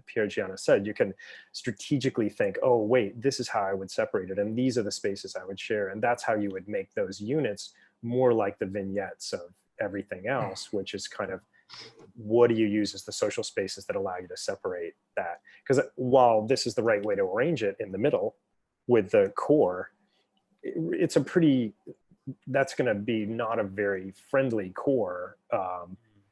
Pierre Gianna said, you can strategically think, oh, wait, this is how I would separate it. And these are the spaces I would share. And that's how you would make those units more like the vignettes of everything else, which is kind of what do you use as the social spaces that allow you to separate that? Because while this is the right way to arrange it in the middle with the core, it's a pretty, that's going to be not a very friendly core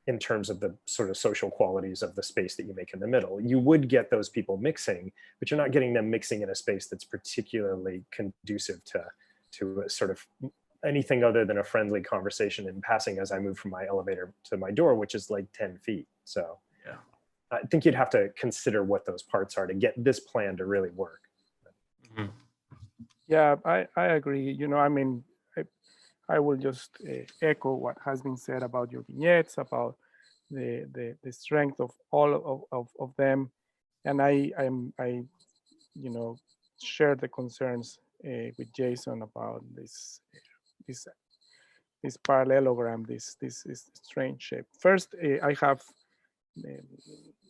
in terms of the sort of social qualities of the space that you make in the middle. You would get those people mixing, but you're not getting them mixing in a space that's particularly conducive to a sort of anything other than a friendly conversation in passing as I move from my elevator to my door, which is like 10 feet. So yeah, I think you'd have to consider what those parts are to get this plan to really work. Mm-hmm. Yeah, I agree. You know, I mean, I will just echo what has been said about your vignettes, about the strength of all of them. And I you know, share the concerns with Jason about this parallelogram, this strange shape. First, I have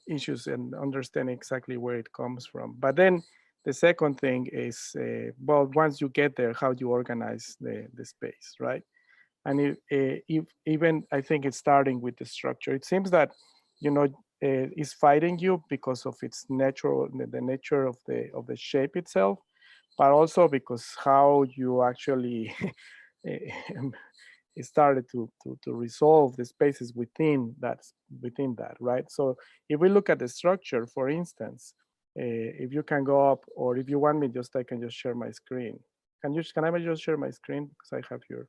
issues in understanding exactly where it comes from. But then the second thing is, well, once you get there, how you organize the space, right? And if even I think it's starting with the structure. It seems that, you know, is fighting you because of its natural, the nature of the shape itself, but also because how you actually started to resolve the spaces within that, right? So if we look at the structure, for instance, if you can go up, or if you want me, I can just share my screen. Can I just share my screen, because I have your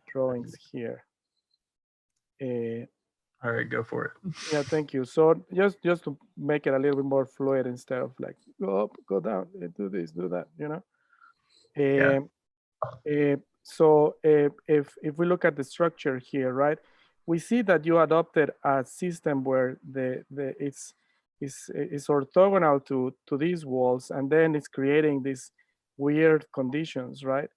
drawings here. All right, go for it. Yeah, thank you. So just to make it a little bit more fluid, instead of like go up, go down, do this, do that, you know. So if we look at the structure here, right, we see that you adopted a system where it's orthogonal to these walls, and then it's creating these weird conditions, right?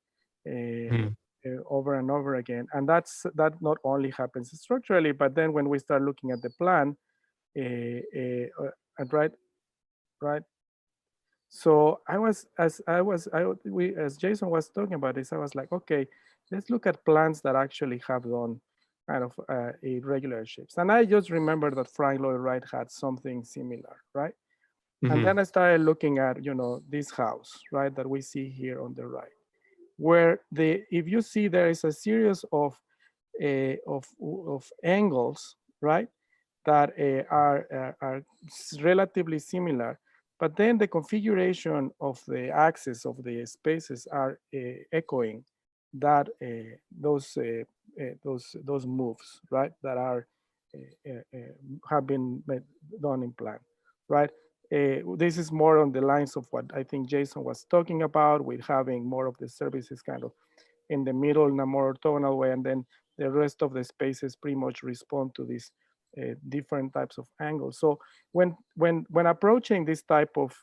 Over and over again. And that not only happens structurally, but then when we start looking at the plan, and right. So as Jason was talking about this, I was like, okay, let's look at plans that actually have done kind of irregular shapes. And I just remember that Frank Lloyd Wright had something similar, right? And then I started looking at, you know, this house, right, that we see here on the right, where if you see, there is a series of angles, right, that are relatively similar, but then the configuration of the axis of the spaces are echoing that those moves, right, that are have been done in plan, right? This is more on the lines of what I think Jason was talking about, with having more of the services kind of in the middle in a more orthogonal way, and then the rest of the spaces pretty much respond to these different types of angles. So when approaching this type of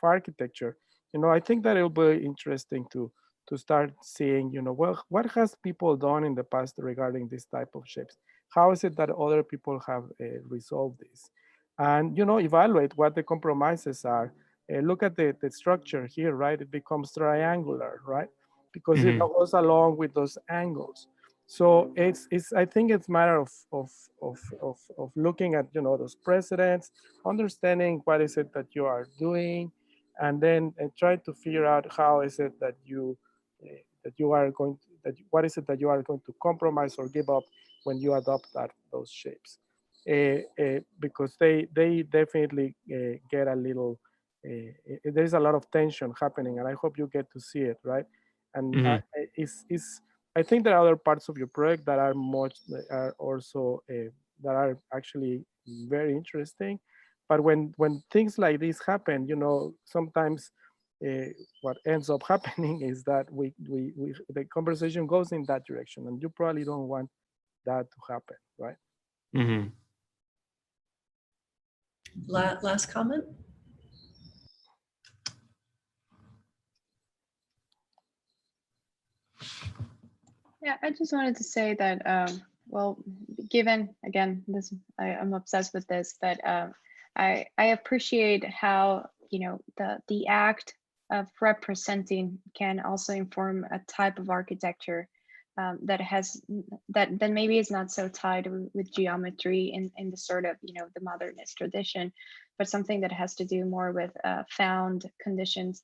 architecture, you know, I think that it'll be interesting to start seeing, you know, well, what has people done in the past regarding this type of shapes? How is it that other people have resolved this? And, you know, evaluate what the compromises are. Look at the structure here, right? It becomes triangular, right? Because it goes along with those angles. So I think it's a matter of looking at, you know, those precedents, understanding what is it that you are doing, and then try to figure out how is it that what is it that you are going to compromise or give up when you adopt those shapes, because they definitely get a little. There's a lot of tension happening, and I hope you get to see it, right? And I think there are other parts of your project that are also that are actually very interesting. But when things like this happen, you know, sometimes what ends up happening is that the conversation goes in that direction, and you probably don't want that to happen, right? Last comment? Yeah, I just wanted to say that, well, given, again, this, I'm obsessed with this, but I appreciate how, you know, the act of representing can also inform a type of architecture. that maybe is not so tied with geometry in the sort of, you know, the modernist tradition, but something that has to do more with found conditions.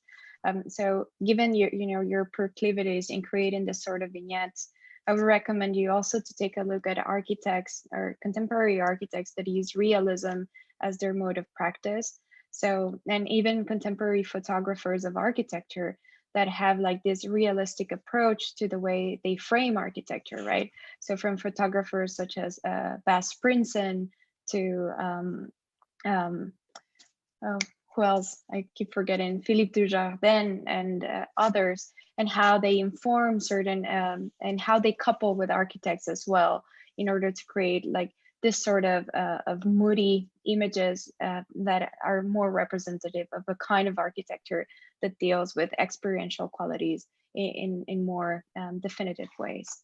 So given your proclivities in creating this sort of vignettes, I would recommend you also to take a look at architects or contemporary architects that use realism as their mode of practice. So, and even contemporary photographers of architecture that have like this realistic approach to the way they frame architecture, right? So from photographers such as Bas Prinsen to, who else? I keep forgetting, Philippe Dujardin and others, and how they inform certain, and how they couple with architects as well in order to create like this sort of moody images that are more representative of a kind of architecture that deals with experiential qualities in more definitive ways.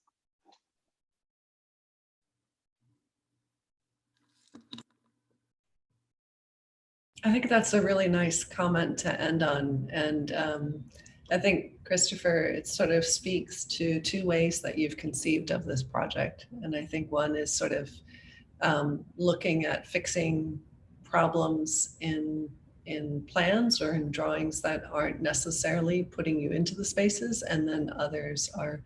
I think that's a really nice comment to end on. And I think, Christopher, it sort of speaks to two ways that you've conceived of this project. And I think one is sort of looking at fixing problems in plans or in drawings that aren't necessarily putting you into the spaces, and then others are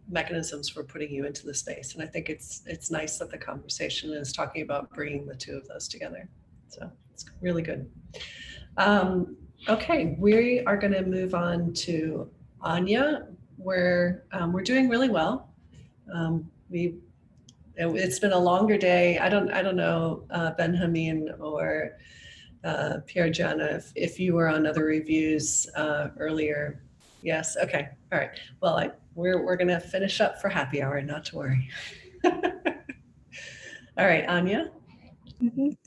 mechanisms for putting you into the space. And I think it's nice that the conversation is talking about bringing the two of those together. So it's really good. Okay, we are going to move on to Anya, where we're doing really well. It's been a longer day. I don't know, Benjamin or Pierre-Gianna, if you were on other reviews earlier. Yes, okay, all right. Well, we're gonna finish up for happy hour, not to worry. All right, Anya. Okay.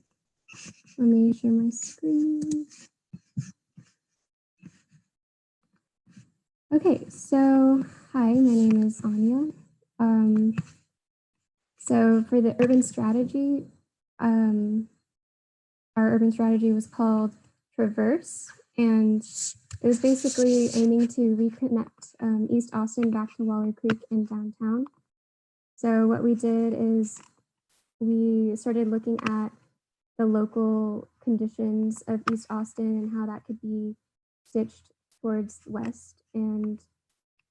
Let me share my screen. Okay, so hi, my name is Anya. So for the urban strategy, our urban strategy was called Traverse, and it was basically aiming to reconnect East Austin back to Waller Creek and downtown. So what we did is we started looking at the local conditions of East Austin and how that could be stitched towards west. And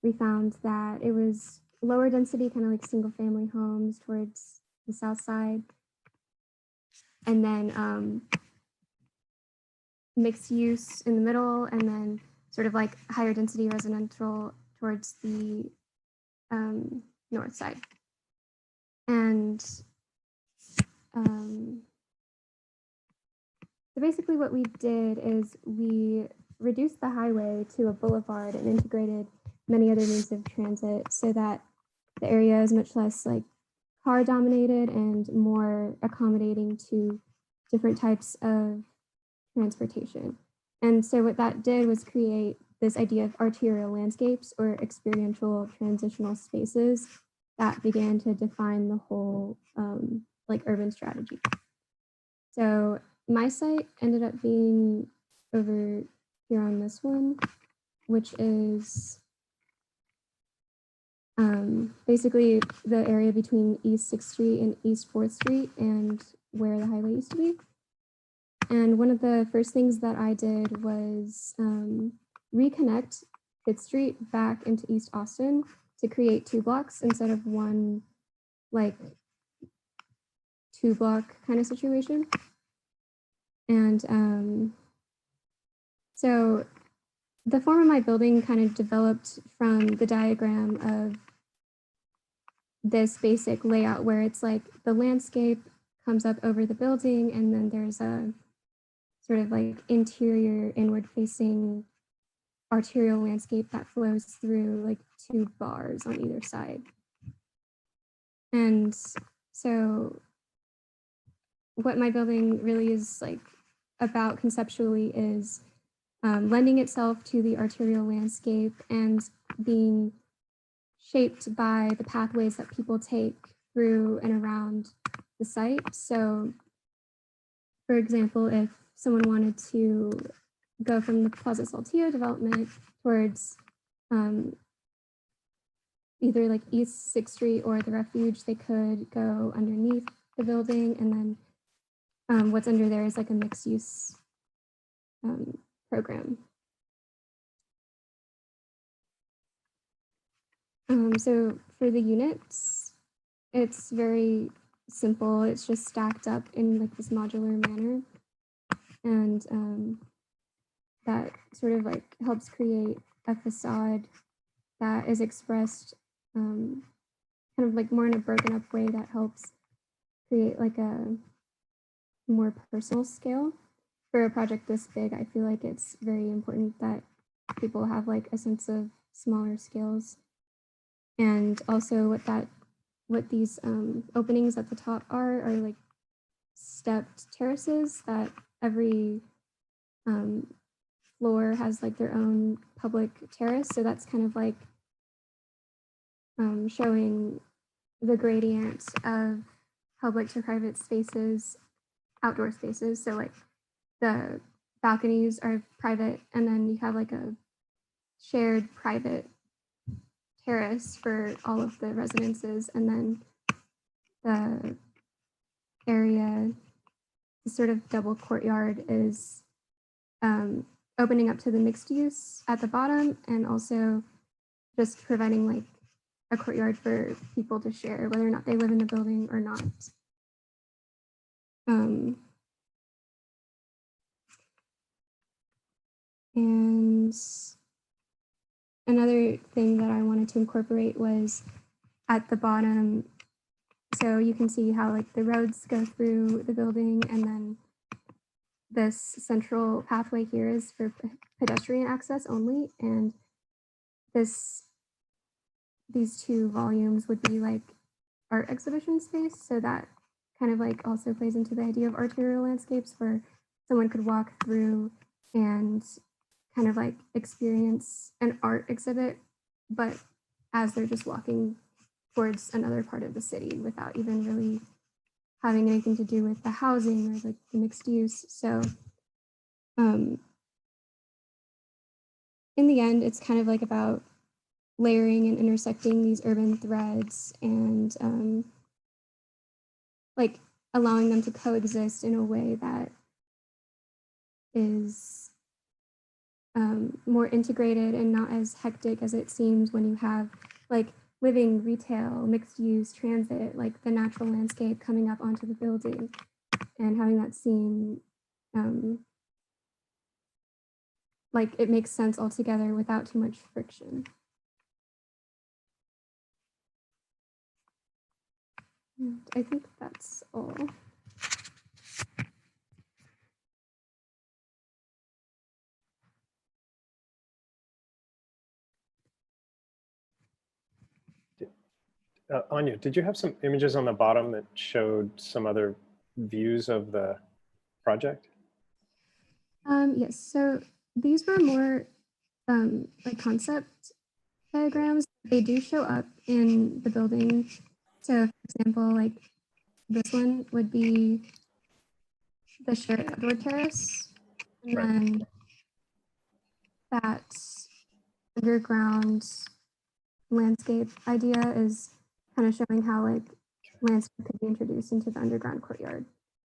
we found that it was lower density, kind of like single family homes towards the south side. And then mixed use in the middle, and then sort of like higher density residential towards the north side. And so basically what we did is we reduced the highway to a boulevard and integrated many other means of transit so that the area is much less like car dominated and more accommodating to different types of transportation. And so what that did was create this idea of arterial landscapes or experiential transitional spaces that began to define the whole like urban strategy. So my site ended up being over here on this one, which is basically the area between East 6th Street and East 4th Street and where the highway used to be. And one of the first things that I did was reconnect 5th Street back into East Austin to create 2 blocks instead of one like 2-block kind of situation. And so the form of my building kind of developed from the diagram of this basic layout where it's like the landscape comes up over the building, and then there's a sort of like interior inward facing arterial landscape that flows through like 2 bars on either side. And so what my building really is like about conceptually is lending itself to the arterial landscape and being shaped by the pathways that people take through and around the site. So for example, if someone wanted to go from the Plaza Saltillo development towards either like East 6th Street or the Refuge, they could go underneath the building, and then what's under there is like a mixed use program. So for the units, it's very simple. It's just stacked up in like this modular manner. And that sort of like helps create a facade that is expressed kind of like more in a broken up way that helps create like a more personal scale. For a project this big, I feel like it's very important that people have like a sense of smaller scales. And also what these openings at the top are like stepped terraces that every floor has like their own public terrace. So that's kind of like showing the gradient of public to private spaces, outdoor spaces. So like the balconies are private, and then you have like a shared private terrace for all of the residences, and then the area, the sort of double courtyard, is opening up to the mixed use at the bottom, and also just providing like a courtyard for people to share, whether or not they live in the building or not. And another thing that I wanted to incorporate was at the bottom. So you can see how like the roads go through the building, and then this central pathway here is for pedestrian access only. And these two volumes would be like art exhibition space. So that kind of like also plays into the idea of arterial landscapes, where someone could walk through and kind of like experience an art exhibit, but as they're just walking towards another part of the city without even really having anything to do with the housing or like the mixed use. So in the end, it's kind of like about layering and intersecting these urban threads, and like allowing them to coexist in a way that is more integrated and not as hectic as it seems when you have like living retail, mixed use, transit, like the natural landscape coming up onto the building, and having that seem like it makes sense altogether without too much friction. And I think that's all. Anya, did you have some images on the bottom that showed some other views of the project? Yes, so these were more like concept diagrams. They do show up in the building. So for example, like this one would be the shared outdoor terrace. And then that underground landscape idea is kind of showing how like landscape could be introduced into the underground courtyard.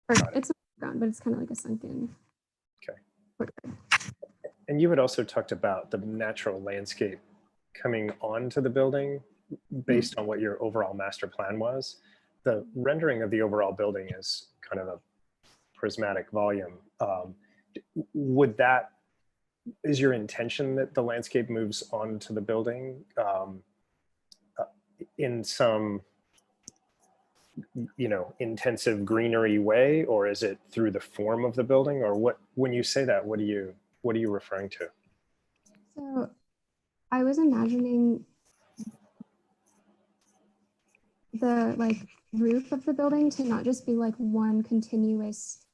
Or it's not underground, but it's kind of like a sunken courtyard. And you had also talked about the natural landscape coming onto the building based on what your overall master plan was. The rendering of the overall building is kind of a prismatic volume. Is your intention that the landscape moves onto the building in some, intensive greenery way, or is it through the form of the building, or what? When you say that, what are you referring to? So I was imagining the like roof of the building to not just be like one continuous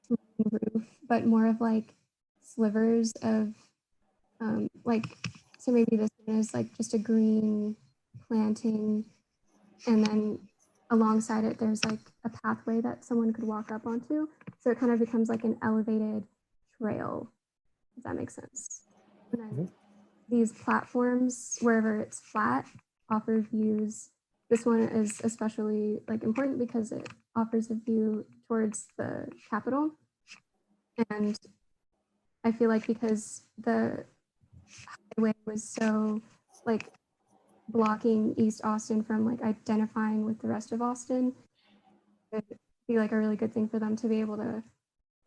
roof, but more of like slivers of like, so maybe this one is like just a green planting, and then alongside it there's like a pathway that someone could walk up onto, so it kind of becomes like an elevated trail, if that makes sense. And then these platforms, wherever it's flat, offer views. This one is especially like important because it offers a view towards the Capitol. And I feel like because the highway was so like blocking East Austin from like identifying with the rest of Austin, it would be like a really good thing for them to be able to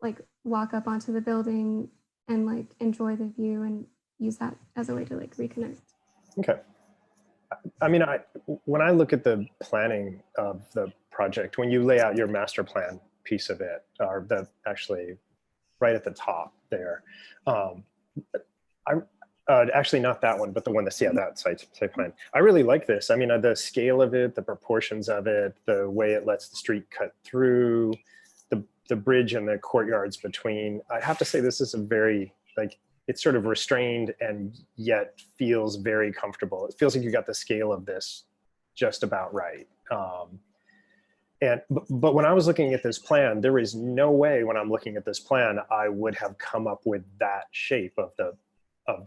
like walk up onto the building and like enjoy the view and use that as a way to like reconnect. Okay. I mean, when I look at the planning of the project, when you lay out your master plan piece of it, or the actually right at the top there, actually not that one, but the one that's, yeah, that site plan. I really like this. I mean, the scale of it, the proportions of it, the way it lets the street cut through, the bridge and the courtyards between. I have to say this is a very, like, it's sort of restrained and yet feels very comfortable. It feels like you got the scale of this just about right. But when I was looking at this plan, there is no way when I'm looking at this plan, I would have come up with that shape of the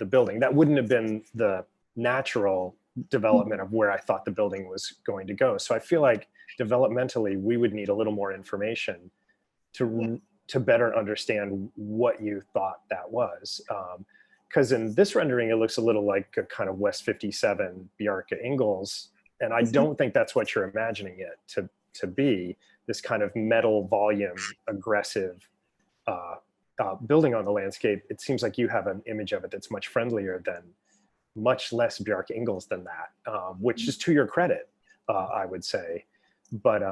building. That wouldn't have been the natural development of where I thought the building was going to go. So I feel like developmentally, we would need a little more information to better understand what you thought that was. Because in this rendering, it looks a little like a kind of West 57 Bjarke Ingels. And I don't think that's what you're imagining it to be, this kind of metal volume, aggressive building on the landscape. It seems like you have an image of it that's much friendlier than, much less Bjarke Ingels than that, which is to your credit, I would say. But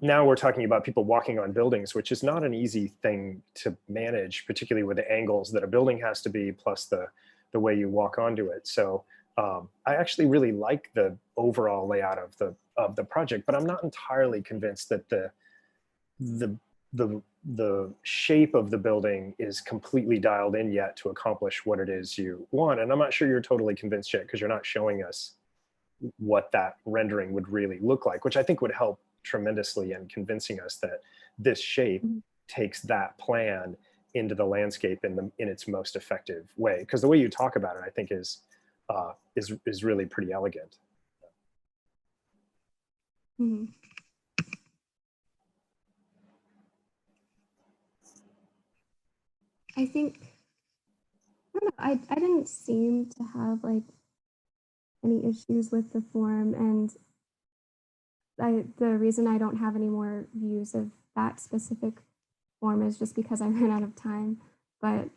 now we're talking about people walking on buildings, which is not an easy thing to manage, particularly with the angles that a building has to be, plus the way you walk onto it. So I actually really like the overall layout of the project, but I'm not entirely convinced that the shape of the building is completely dialed in yet to accomplish what it is you want. And I'm not sure you're totally convinced yet, because you're not showing us what that rendering would really look like, which I think would help tremendously in convincing us that this shape takes that plan into the landscape in its most effective way. Because the way you talk about it, I think is really pretty elegant. Mm-hmm. I think, I don't know, I didn't seem to have like any issues with the form, and the reason I don't have any more views of that specific form is just because I ran out of time. But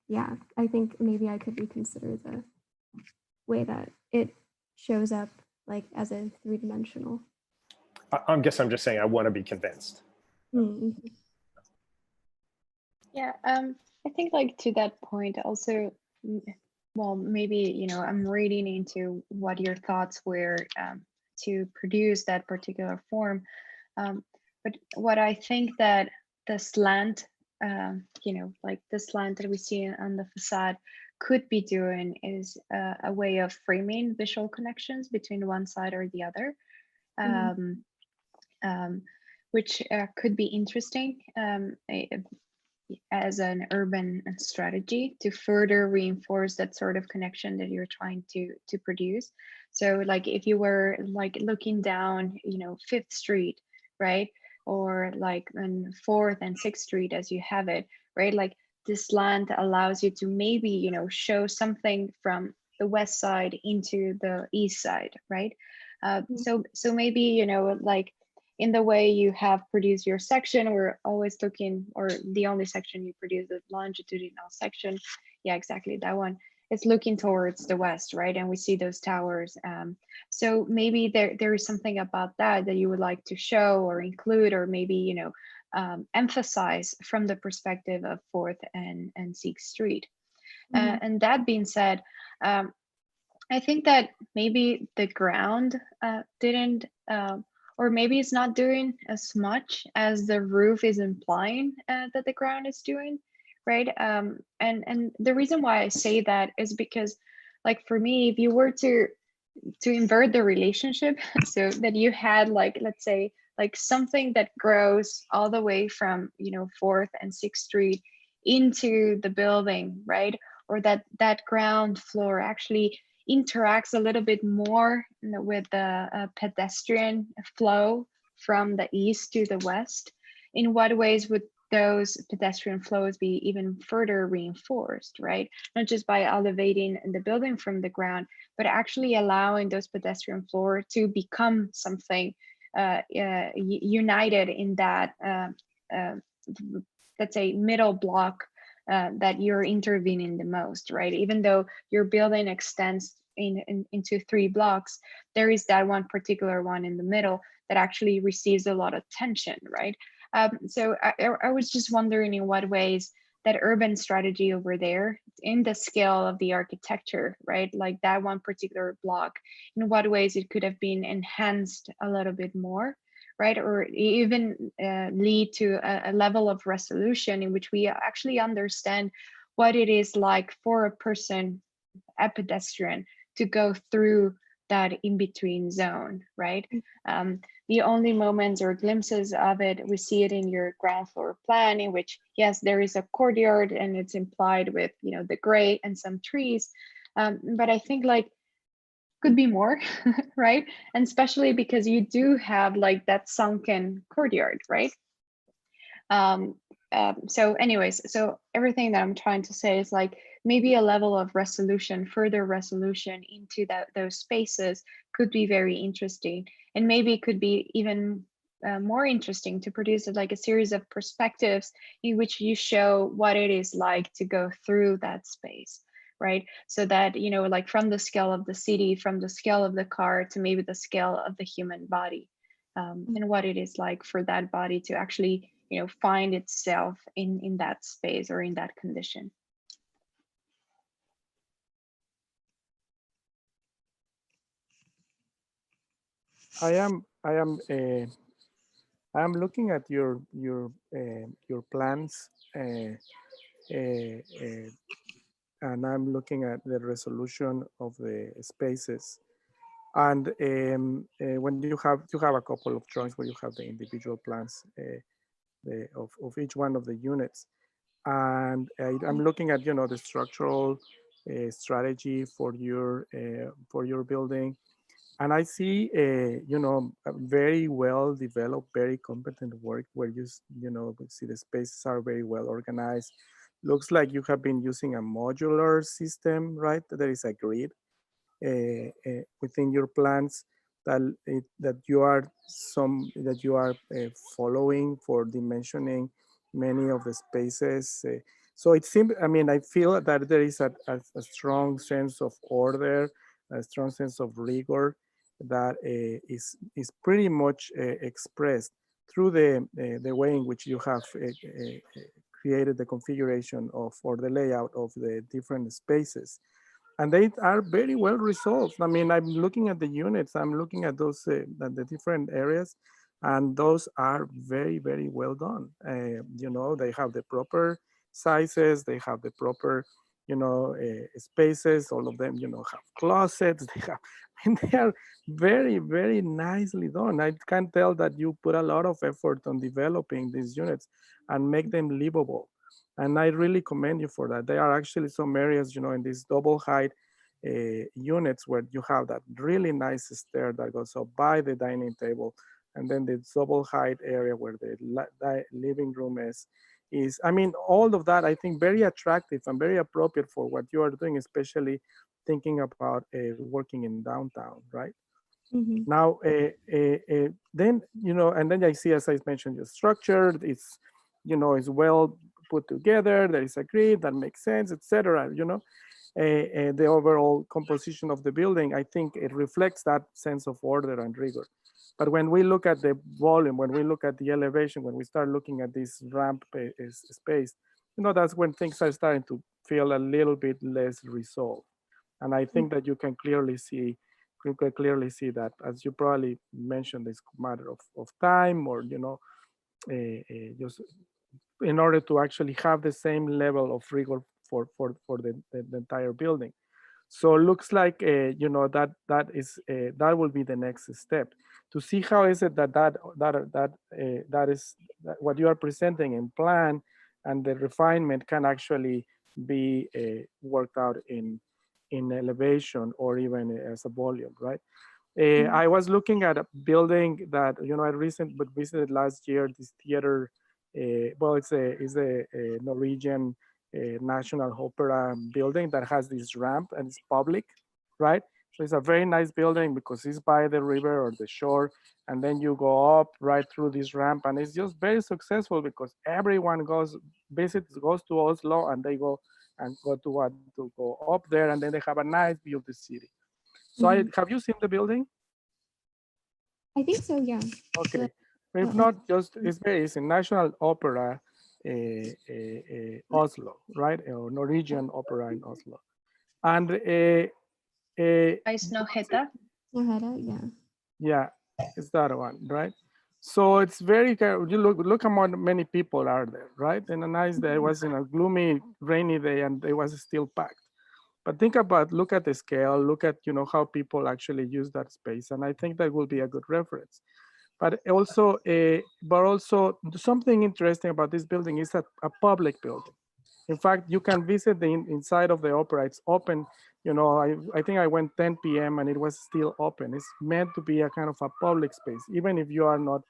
yeah, I think maybe I could reconsider the way that it shows up like as a three-dimensional. I guess I'm just saying I want to be convinced. Mm-hmm. Yeah, I think like to that point also, well, maybe, you know, I'm reading into what your thoughts were to produce that particular form. But what I think that the slant, you know, like the slant that we see on the facade could be doing is a way of framing visual connections between one side or the other, which could be interesting as an urban strategy to further reinforce that sort of connection that you're trying to produce. So like if you were like looking down, you know, 5th Street, right? Or like on 4th and 6th Street as you have it, right? Like this slant allows you to maybe, you know, show something from the west side into the east side, right? So maybe, you know, like in the way you have produced your section, we're always looking, or the only section you produce is longitudinal section. Yeah, exactly, that one. It's looking towards the west, right? And we see those towers. So maybe there is something about that that you would like to show or include, or maybe, you know, emphasize from the perspective of 4th and 6th Street. And that being said, I think that maybe the ground didn't, or maybe it's not doing as much as the roof is implying that the ground is doing, right? And the reason why I say that is because, like for me, if you were to invert the relationship, so that you had like, let's say, like something that grows all the way from, you know, 4th and 6th Street into the building, right? Or that ground floor actually interacts a little bit more with the pedestrian flow from the east to the west, in what ways would those pedestrian flows be even further reinforced, right? Not just by elevating the building from the ground, but actually allowing those pedestrian floor to become something united in that, let's say, middle block that you're intervening the most, right? Even though your building extends into 3 blocks, there is that one particular one in the middle that actually receives a lot of tension, right? So I was just wondering in what ways that urban strategy over there, in the scale of the architecture, right? Like that one particular block, in what ways it could have been enhanced a little bit more, right? Or even lead to a level of resolution in which we actually understand what it is like for a person, a pedestrian, to go through that in-between zone, right? The only moments or glimpses of it, we see it in your ground floor plan, in which, yes, there is a courtyard and it's implied with, you know, the gray and some trees. But I think like could be more, right? And especially because you do have like that sunken courtyard, right? So anyways, so everything that I'm trying to say is like maybe a level of resolution, further resolution into those spaces could be very interesting. And maybe it could be even more interesting to produce like a series of perspectives in which you show what it is like to go through that space, right? So that, you know, like from the scale of the city, from the scale of the car to maybe the scale of the human body, and what it is like for that body to actually, you know, find itself in that space or in that condition. I am looking at your plans, and I'm looking at the resolution of the spaces. And when you have a couple of drawings where you have the individual plans of each one of the units, and I'm looking at, you know, the structural strategy for your building. And I see, you know, a very well developed, very competent work where you know, see the spaces are very well organized. Looks like you have been using a modular system, right? There is a grid within your plans that you are following for dimensioning many of the spaces. So it seems, I mean, I feel that there is a strong sense of order, a strong sense of rigor that is pretty much expressed through the way in which you have created the configuration of, or the layout of the different spaces. And they are very well resolved. I mean, I'm looking at the units, I'm looking at those, the different areas, and those are very, very well done. You know, they have the proper sizes, they have the proper, you know, spaces, all of them, you know, have closets, they have, and they are very, very nicely done. I can tell that you put a lot of effort on developing these units and make them livable. And I really commend you for that. There are actually some areas, you know, in these double height units where you have that really nice stair that goes up by the dining table. And then the double height area where the living room is, I mean, all of that, I think very attractive and very appropriate for what you are doing, especially thinking about working in downtown, right? Mm-hmm. Now, then, you know, and then I see, as I mentioned, the structure, it's, you know, is well put together, there is a grid that makes sense, etc. You know, the overall composition of the building, I think it reflects that sense of order and rigor. But when we look at the volume, when we look at the elevation, when we start looking at this ramp space, you know, that's when things are starting to feel a little bit less resolved. And I think that you can clearly see that, as you probably mentioned, it's a matter of time, or, you know, just in order to actually have the same level of rigor for the entire building. So it looks like, you know, that will be the next step, to see how is it that is what you are presenting in plan, and the refinement can actually be worked out in in elevation or even as a volume, right? I was looking at a building that, you know, I visited last year, this theater. Well, it's a Norwegian National Opera building that has this ramp and it's public, right? So it's a very nice building because it's by the river or the shore, and then you go up right through this ramp, and it's just very successful because everyone goes to Oslo, and they go to go up there, and then they have a nice view of the city. So have you seen the building? I think so, yeah. Okay. If not, just it's in National Opera Oslo, right? Or Norwegian Opera in Oslo. And Snøhetta? Snøhetta, yeah. Yeah, it's that one, right? So it's very, you look how many people are there, right? And a nice day, it was in a gloomy, rainy day, and it was still packed. But look at the scale, look at, you know, how people actually use that space. And I think that will be a good reference. But also something interesting about this building is a public building. In fact, you can visit the inside of the opera. It's open. You know, I think I went 10 p.m. and it was still open. It's meant to be a kind of a public space, even if you are not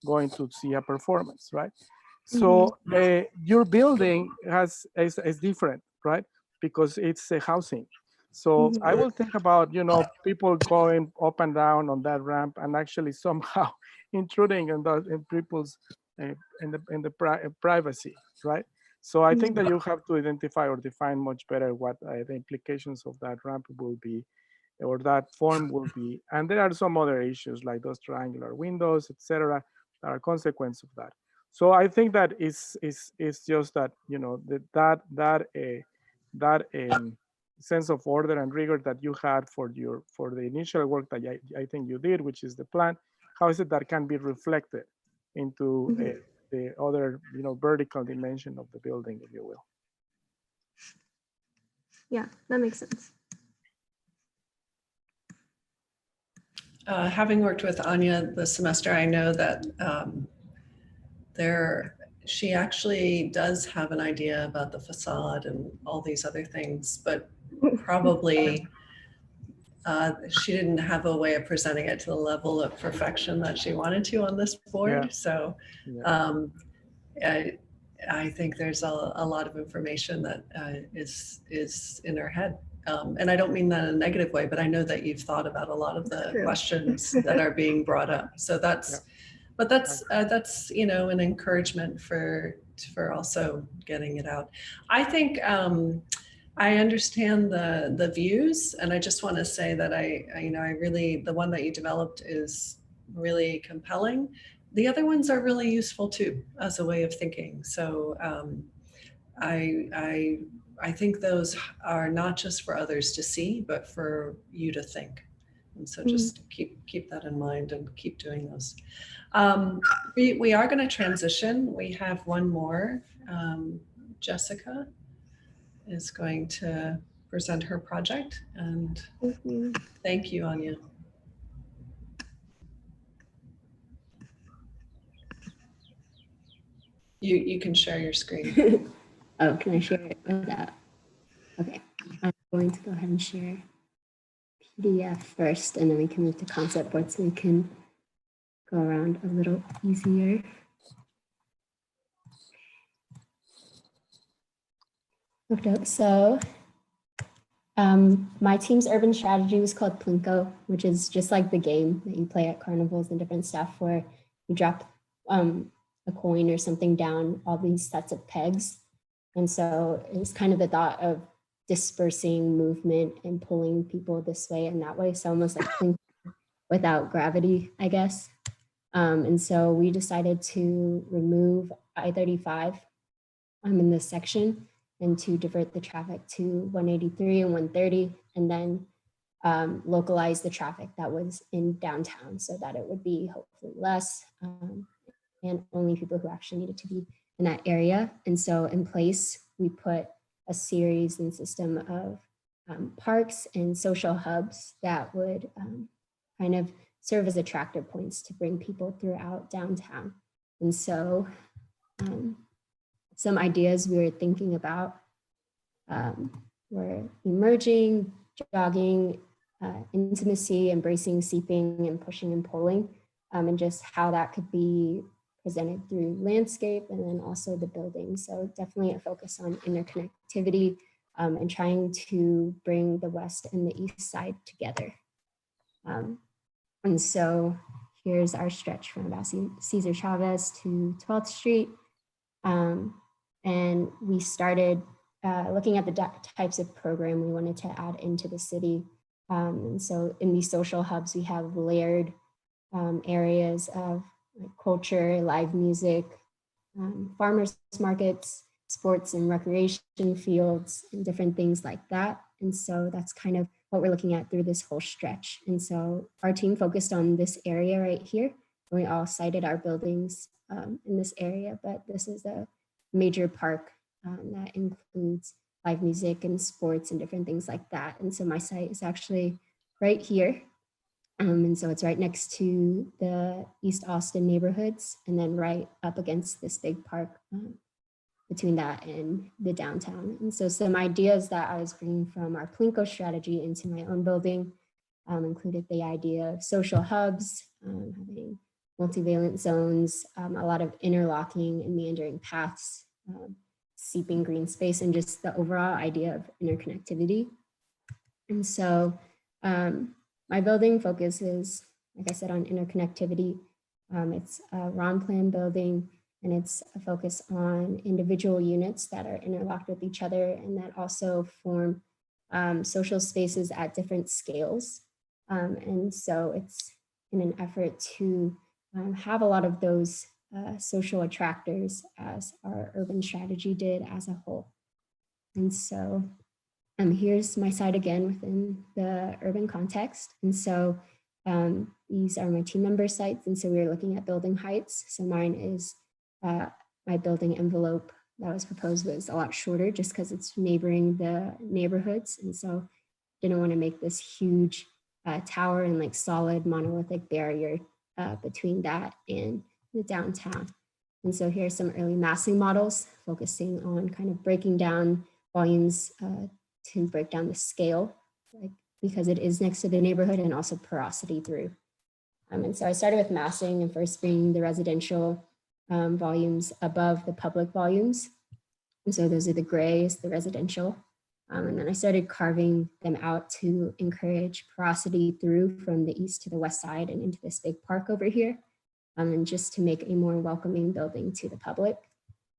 going to see a performance, right? So your building is different, right? Because it's a housing. So I will think about, you know, people going up and down on that ramp and actually somehow intruding in people's in the privacy, right? So I think that you have to identify or define much better what the implications of that ramp will be, or that form will be. And there are some other issues like those triangular windows, etc., that are consequence of that. So I think that it's just that, you know, that sense of order and rigor that you had for the initial work that I think you did, which is the plan. How is it that can be reflected into the other, you know, vertical dimension of the building, if you will? Yeah, that makes sense. Having worked with Anya this semester, I know that she actually does have an idea about the facade and all these other things, but probably she didn't have a way of presenting it to the level of perfection that she wanted to on this board. Yeah. So I think there's a lot of information that is in her head. And I don't mean that in a negative way, but I know that you've thought about a lot of the questions that are being brought up. So that's, but that's, you know, an encouragement for also getting it out. I think I understand the views, and I just want to say that I really, the one that you developed is really compelling. The other ones are really useful too, as a way of thinking. So I think those are not just for others to see, but for you to think. And so just keep that in mind and keep doing those. We are going to transition. We have one more. Jessica is going to present her project, and thank you, Anya. You can share your screen. Oh, can I share it with that? Okay, I'm going to go ahead and share PDF first, and then we can move to concept board so we can go around a little easier. Okay, so my team's urban strategy was called Plinko, which is just like the game that you play at carnivals and different stuff, where you drop a coin or something down all these sets of pegs. And so it's kind of the thought of dispersing movement and pulling people this way and that way. So almost like Plinko without gravity, I guess. And so we decided to remove I-35 in this section and to divert the traffic to 183 and 130, and then localize the traffic that was in downtown so that it would be hopefully less and only people who actually needed to be in that area. And so in place, we put a series and system of parks and social hubs that would kind of serve as attractor points to bring people throughout downtown. And so some ideas we were thinking about were emerging jogging, intimacy, embracing, seeping, and pushing and pulling, and just how that could be presented through landscape and then also the building. So definitely a focus on interconnectivity and trying to bring the west and the east side together. And so here's our stretch from about Cesar Chavez to 12th Street. And we started looking at the types of program we wanted to add into the city. And so in these social hubs, we have layered areas of like culture, live music, farmers markets, sports and recreation fields, and different things like that. And so that's kind of what we're looking at through this whole stretch. And so our team focused on this area right here. We all cited our buildings in this area, but this is a major park that includes live music and sports and different things like that. And so my site is actually right here. And so it's right next to the East Austin neighborhoods and then right up against this big park between that and the downtown. And so some ideas that I was bringing from our Plinko strategy into my own building included the idea of social hubs, having multivalent zones, a lot of interlocking and meandering paths, seeping green space, and just the overall idea of interconnectivity. And so my building focuses, like I said, on interconnectivity. It's a ROM plan building, and it's a focus on individual units that are interlocked with each other and that also form social spaces at different scales. And so it's in an effort to have a lot of those social attractors as our urban strategy did as a whole. And so here's my site again within the urban context. And so these are my team member sites. And so we were looking at building heights. So mine is my building envelope that was proposed was a lot shorter just because it's neighboring the neighborhoods. And so didn't want to make this huge tower and like solid monolithic barrier between that and the downtown. And so here's some early massing models focusing on kind of breaking down volumes to break down the scale, like because it is next to the neighborhood, and also porosity through. And so I started with massing and first bringing the residential volumes above the public volumes. And so those are the grays, the residential. And then I started carving them out to encourage porosity through from the east to the west side and into this big park over here. And just to make a more welcoming building to the public.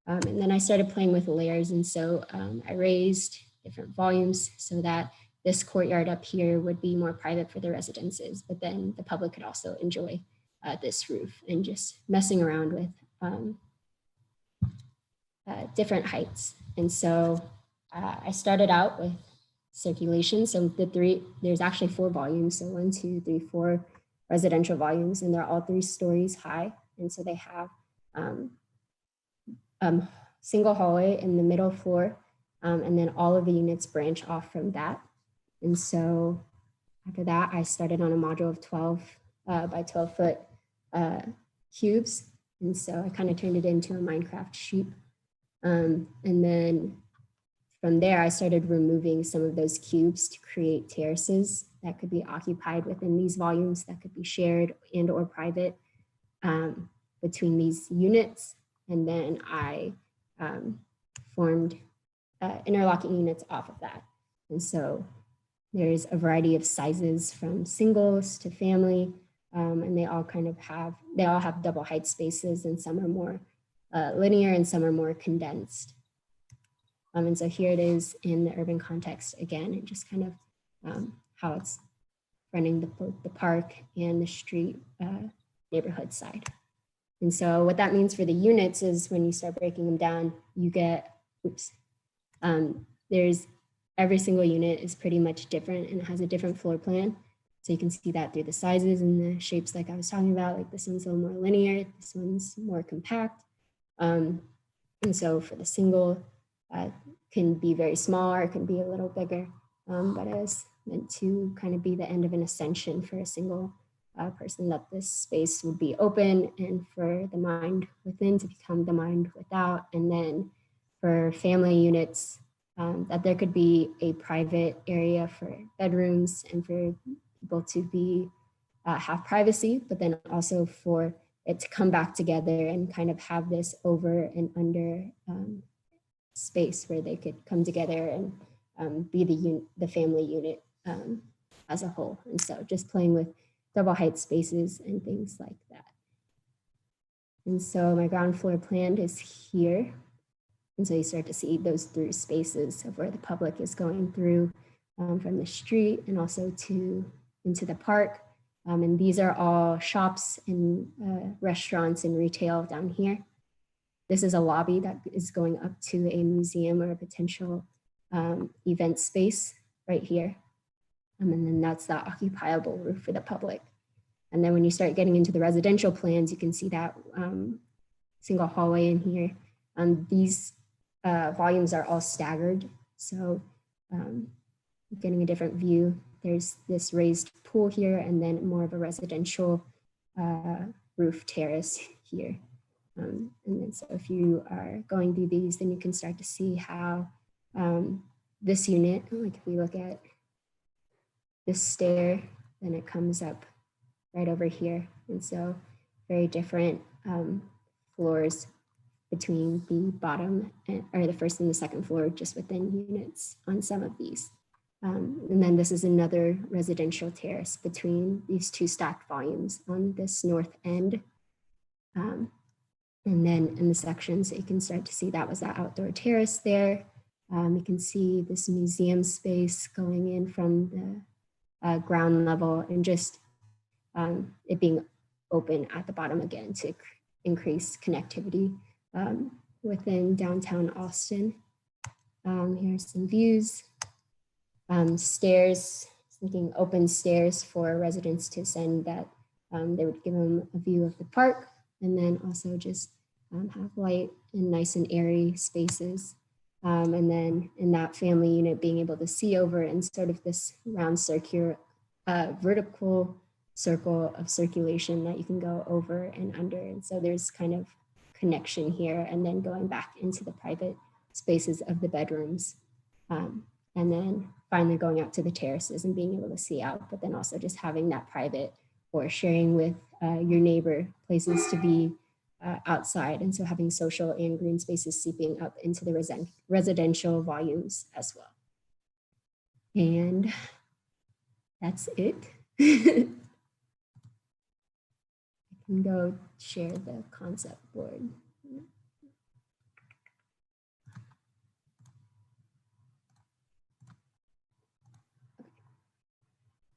And then I started playing with layers. And so I raised different volumes so that this courtyard up here would be more private for the residences, but then the public could also enjoy this roof, and just messing around with different heights. And so I started out with circulation. So there's actually 4 volumes. So 1, 2, 3, 4 residential volumes, and they're all 3 stories high. And so they have single hallway in the middle floor, and then all of the units branch off from that. And so after that, I started on a module of 12 by 12 foot cubes. And so I kind of turned it into a Minecraft sheep. And then from there, I started removing some of those cubes to create terraces that could be occupied within these volumes that could be shared and or private between these units. And then I formed interlocking units off of that. And so there's a variety of sizes from singles to family, and they all have double height spaces, and some are more linear and some are more condensed. And so here it is in the urban context again, and just kind of how it's running the park and the street neighborhood side. And so what that means for the units is when you start breaking them down, you get, there's every single unit is pretty much different and has a different floor plan. So you can see that through the sizes and the shapes like I was talking about, like this one's a little more linear, this one's more compact. And so for the single, can be very small or it can be a little bigger, but it's meant to kind of be the end of an ascension for a single person, that this space would be open and for the mind within to become the mind without. And then for family units, that there could be a private area for bedrooms and for people to be have privacy, but then also for it to come back together and kind of have this over and under space where they could come together and be the family unit as a whole. And so just playing with double height spaces and things like that. And so my ground floor plan is here. And so you start to see those through spaces of where the public is going through from the street and also into the park. And these are all shops and restaurants and retail down here. This is a lobby that is going up to a museum or a potential event space right here. And then that's the occupiable roof for the public. And then when you start getting into the residential plans, you can see that single hallway in here. These volumes are all staggered. So getting a different view, there's this raised pool here and then more of a residential roof terrace here. And then so if you are going through these, then you can start to see how this unit, like if we look at this stair, then it comes up right over here. And so very different floors between the bottom or the first and the second floor just within units on some of these. And then this is another residential terrace between these two stacked volumes on this north end. And then in the sections, you can start to see that was that outdoor terrace there. You can see this museum space going in from the ground level and just it being open at the bottom again to increase connectivity within downtown Austin. Here's some views. Stairs, thinking open stairs for residents to ascend that they would give them a view of the park and then also just have light and nice and airy spaces. And then in that family unit, being able to see over and sort of this round circular vertical circle of circulation that you can go over and under. And so there's kind of connection here and then going back into the private spaces of the bedrooms. And then finally going out to the terraces and being able to see out, but then also just having that private or sharing with your neighbor places to be outside. And so having social and green spaces seeping up into the residential volumes as well. And that's it. I can go share the concept board.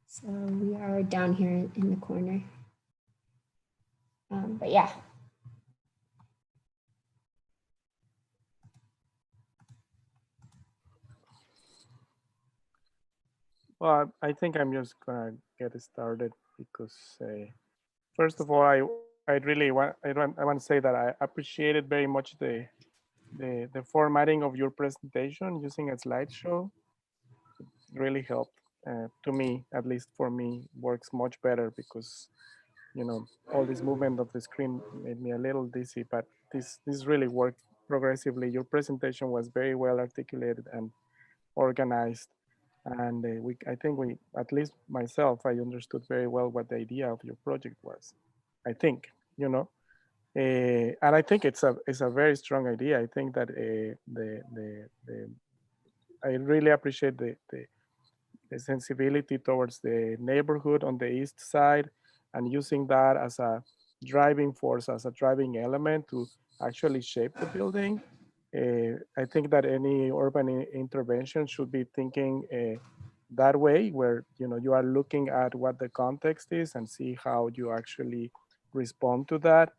So we are down here in the corner. But yeah. Well, I think I'm just gonna get started because first of all, I want to say that I appreciated very much the formatting of your presentation using a slideshow. It really helped to me, at least for me, works much better because you know all this movement of the screen made me a little dizzy, but this really worked progressively. Your presentation was very well articulated and organized. And I think at least myself, I understood very well what the idea of your project was. I think, you know, and I think it's a very strong idea. I think that I really appreciate the sensibility towards the neighborhood on the east side and using that as a driving force, as a driving element to actually shape the building. I think that any urban intervention should be thinking that way, where you are looking at what the context is and see how you actually respond to that.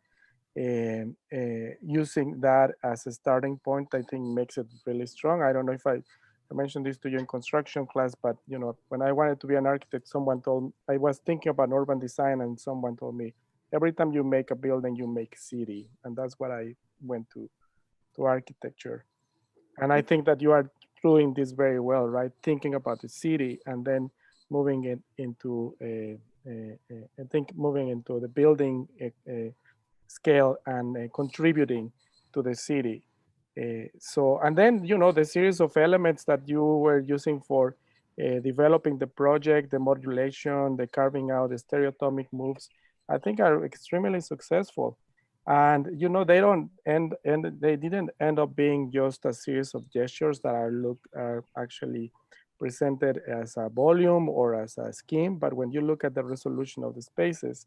Using that as a starting point, I think makes it really strong. I don't know if I mentioned this to you in construction class, but when I wanted to be an architect, I was thinking about urban design, and someone told me, every time you make a building, you make a city, and that's what I went to architecture. And I think that you are doing this very well, right? Thinking about the city and then moving it into moving into the building scale and contributing to the city. So, and then, you know, the series of elements that you were using for developing the project, the modulation, the carving out, the stereotomic moves, I think are extremely successful. And, you know, they didn't end up being just a series of gestures that are actually presented as a volume or as a scheme. But when you look at the resolution of the spaces,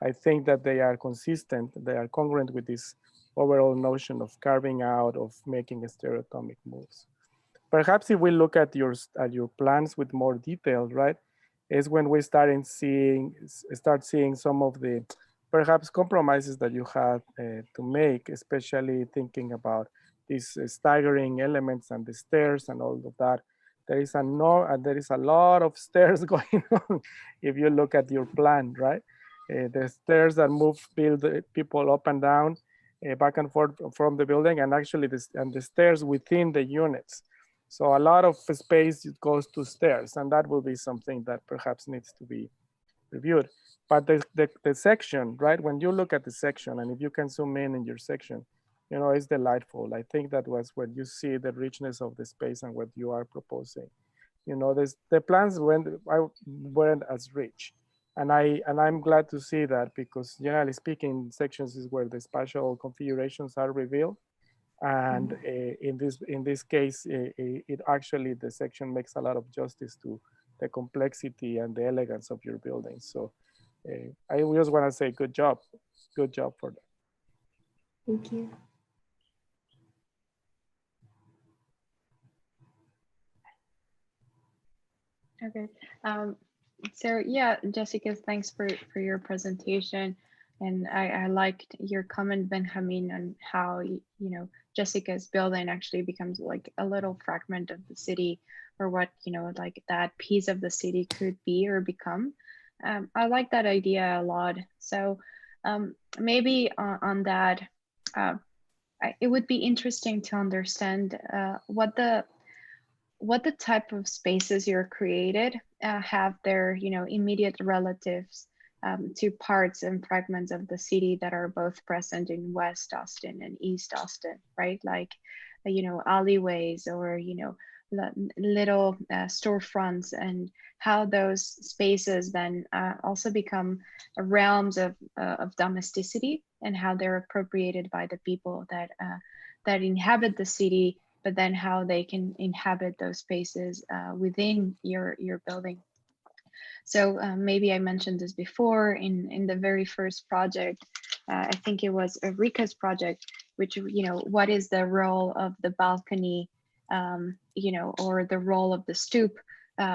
I think that they are consistent, they are congruent with this overall notion of carving out, of making stereotomic moves. Perhaps if we look at your plans with more detail, right, is when we start seeing some of the perhaps compromises that you had to make, especially thinking about these staggering elements and the stairs and all of that. There is a lot of stairs going on if you look at your plan, right? The stairs that move people up and down, back and forth from the building, and actually the stairs within the units. So a lot of space goes to stairs, and that will be something that perhaps needs to be reviewed. But the section, right? When you look at the section, and if you can zoom in your section, you know, it's delightful. I think that was where you see the richness of the space and what you are proposing. You know, the plans weren't as rich. And I'm glad to see that, because generally speaking, sections is where the spatial configurations are revealed. And in this case, it actually, the section makes a lot of justice to the complexity and the elegance of your building. So I just want to say good job for that. Thank you. Okay. So yeah, Jessica, thanks for your presentation. And I liked your comment, Benjamin, on how, you know, Jessica's building actually becomes like a little fragment of the city, or what, you know, like that piece of the city could be or become. I like that idea a lot. So maybe on that, it would be interesting to understand what the type of spaces you're created have their, you know, immediate relatives to parts and fragments of the city that are both present in West Austin and East Austin, right? Like, you know, alleyways, or, you know, little storefronts, and how those spaces then also become realms of domesticity, and how they're appropriated by the people that that inhabit the city, but then how they can inhabit those spaces within your building. So maybe I mentioned this before in the very first project. I think it was Rika's project, which, you know, what is the role of the balcony, you know, or the role of the stoop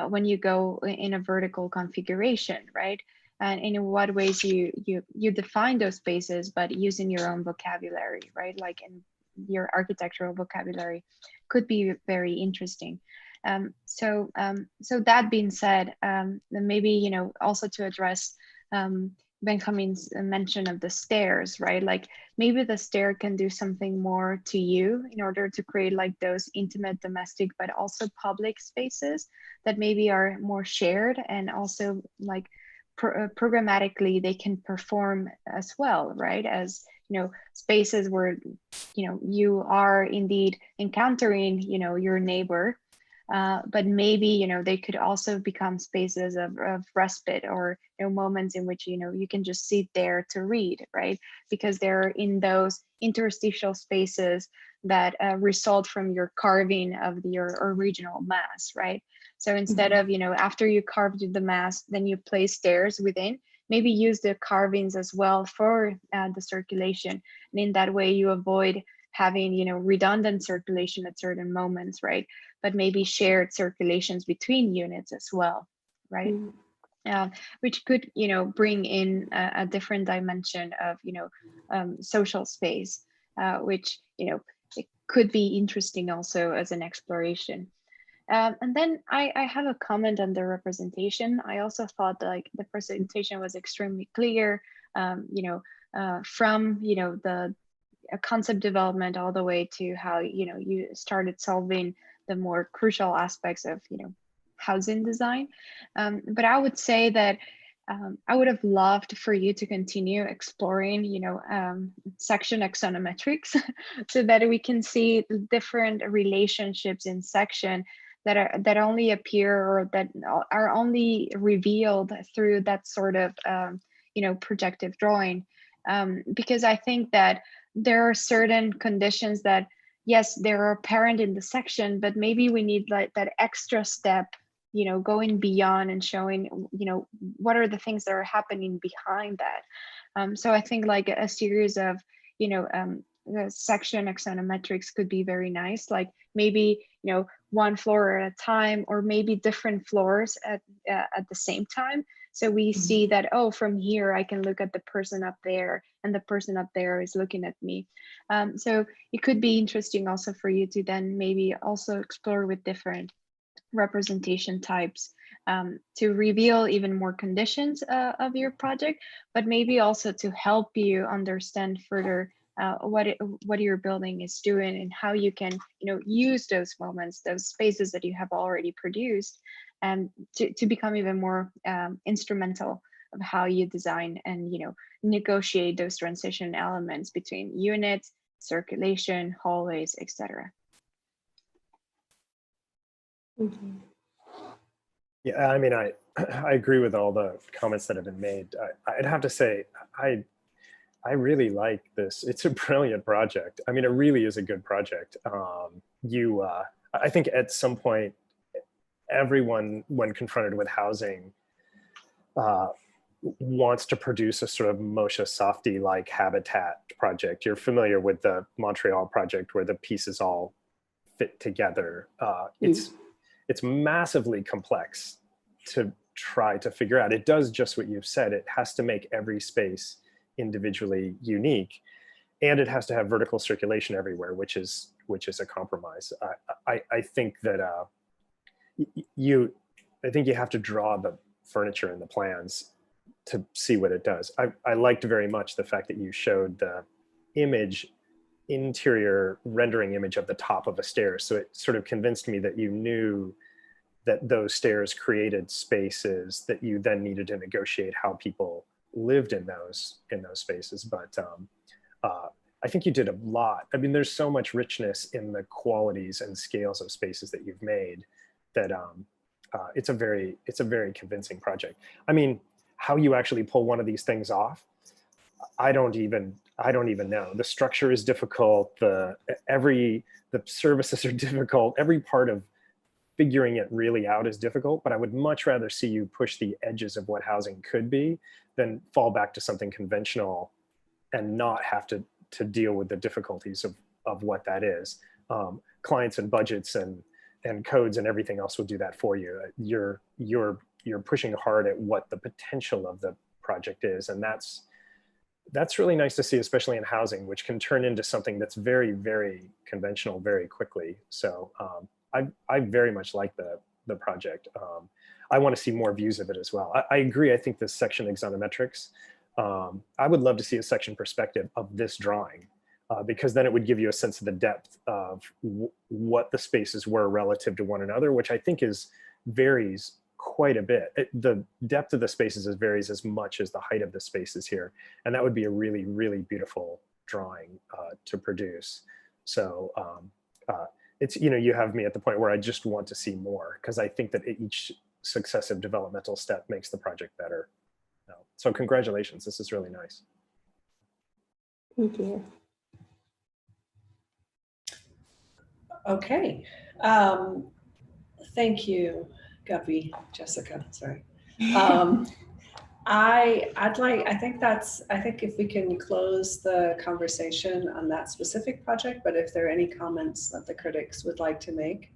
when you go in a vertical configuration, right? And in what ways you define those spaces, but using your own vocabulary, right? Like in your architectural vocabulary could be very interesting. So that being said, then maybe, you know, also to address Benjamin's mention of the stairs, right? Like maybe the stair can do something more to you in order to create like those intimate, domestic, but also public spaces that maybe are more shared, and also like programmatically they can perform as well, right? As, you know, spaces where, you know, you are indeed encountering, you know, your neighbor, but maybe, you know, they could also become spaces of respite, or, you know, moments in which, you know, you can just sit there to read, right? Because they're in those interstitial spaces that result from your carving of your original mass, right? So instead of, you know, after you carved the mass, then you place stairs within, maybe use the carvings as well for the circulation. And in that way you avoid having, you know, redundant circulation at certain moments, right? But maybe shared circulations between units as well, right? Which could, you know, bring in a different dimension of, you know, social space, which, you know, it could be interesting also as an exploration. And then I have a comment on the representation. I also thought like the presentation was extremely clear, you know, from, you know, the concept development all the way to how, you know, you started solving the more crucial aspects of, you know, housing design. But I would say that I would have loved for you to continue exploring, section axonometrics so that we can see different relationships in section that only appear or that are only revealed through that sort of, projective drawing. Because I think that there are certain conditions that, yes, they're apparent in the section, but maybe we need like that extra step, going beyond and showing, what are the things that are happening behind that. So I think like a series of, the section axonometrics could be very nice. Like maybe, one floor at a time, or maybe different floors at the same time. So we see that, oh, from here, I can look at the person up there and the person up there is looking at me. So it could be interesting also for you to then maybe also explore with different representation types to reveal even more conditions of your project, but maybe also to help you understand further what your building is doing and how you can use those moments, those spaces that you have already produced, and to become even more instrumental of how you design and negotiate those transition elements between units, circulation, hallways, etc. Yeah, I mean, I agree with all the comments that have been made. I'd have to say, I really like this. It's a brilliant project. I mean, it really is a good project. I think at some point, everyone, when confronted with housing, wants to produce a sort of Moshe Safdie-like habitat project. You're familiar with the Montreal project where the pieces all fit together. It's massively complex to try to figure out. It does just what you've said. It has to make every space individually unique, and it has to have vertical circulation everywhere, which is a compromise. I think that I think you have to draw the furniture and the plans to see what it does. I liked very much the fact that you showed the interior rendering image of the top of a stair. So it sort of convinced me that you knew that those stairs created spaces that you then needed to negotiate how people lived in those spaces. But I think you did a lot. I mean, there's so much richness in the qualities and scales of spaces that you've made that it's a very convincing project. I mean, how you actually pull one of these things off, I don't even know. The structure is difficult. The services are difficult. Every part of figuring it really out is difficult, but I would much rather see you push the edges of what housing could be than fall back to something conventional and not have to deal with the difficulties of what that is. Clients and budgets and codes and everything else will do that for you. You're pushing hard at what the potential of the project is, and that's really nice to see, especially in housing, which can turn into something that's very, very conventional very quickly. So I very much like the project. I want to see more views of it as well. I agree. I think this section axonometrics, I would love to see a section perspective of this drawing, because then it would give you a sense of the depth of what the spaces were relative to one another, which I think varies quite a bit. The depth of the spaces varies as much as the height of the spaces here. And that would be a really, really beautiful drawing to produce. So it's, you have me at the point where I just want to see more, because I think that each successive developmental step makes the project better. So congratulations, this is really nice. Thank you. Okay. Thank you, Guppy, Jessica, sorry. I think if we can close the conversation on that specific project, but if there are any comments that the critics would like to make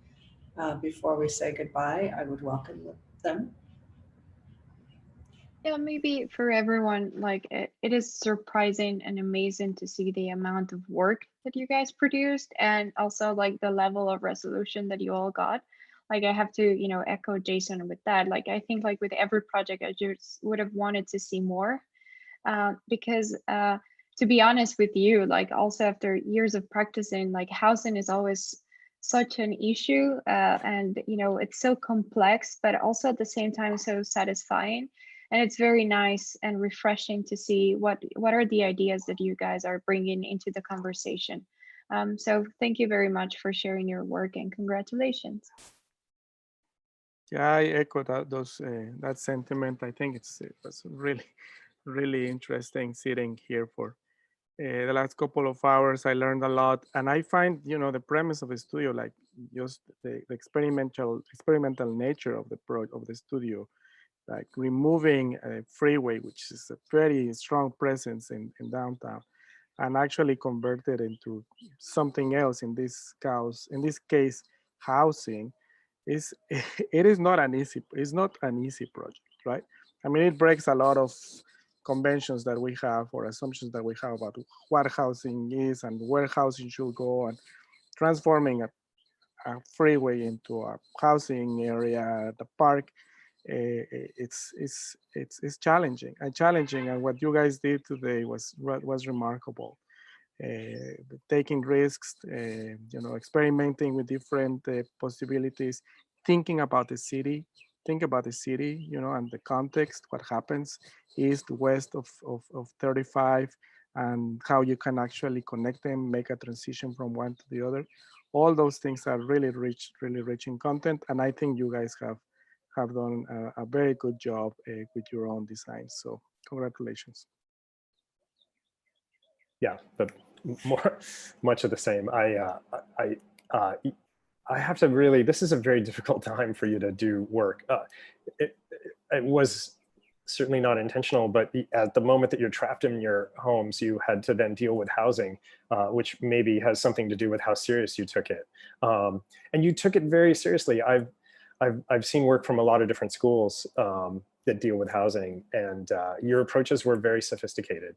before we say goodbye, I would welcome them. Yeah, maybe for everyone, like it is surprising and amazing to see the amount of work that you guys produced, and also like the level of resolution that you all got. Like I have to, echo Jason with that. Like I think like with every project, I just would have wanted to see more, because to be honest with you, like also after years of practicing, like housing is always such an issue, and it's so complex, but also at the same time so satisfying. and it's very nice and refreshing to see what are the ideas that you guys are bringing into the conversation. So thank you very much for sharing your work, and congratulations. Yeah, I echo that sentiment. I think it was really interesting sitting here for the last couple of hours. I learned a lot, and I find, the premise of the studio, like just the experimental nature of the studio, like removing a freeway, which is a very strong presence in downtown, and actually convert it into something else. In this case, housing. It is not an easy project, right? I mean, it breaks a lot of conventions that we have, or assumptions that we have about what housing is and where housing should go, and transforming a freeway into a housing area, the park. It's challenging, and what you guys did today was remarkable. Taking risks, experimenting with different possibilities, thinking about the city, and the context, what happens east, west of 35, and how you can actually connect them, make a transition from one to the other. All those things are really rich in content, and I think you guys have done a very good job with your own design. So congratulations. Yeah, but much of the same. I have to really, this is a very difficult time for you to do work. It was certainly not intentional, but at the moment that you're trapped in your homes, you had to then deal with housing, which maybe has something to do with how serious you took it. And you took it very seriously. I've seen work from a lot of different schools that deal with housing, and your approaches were very sophisticated,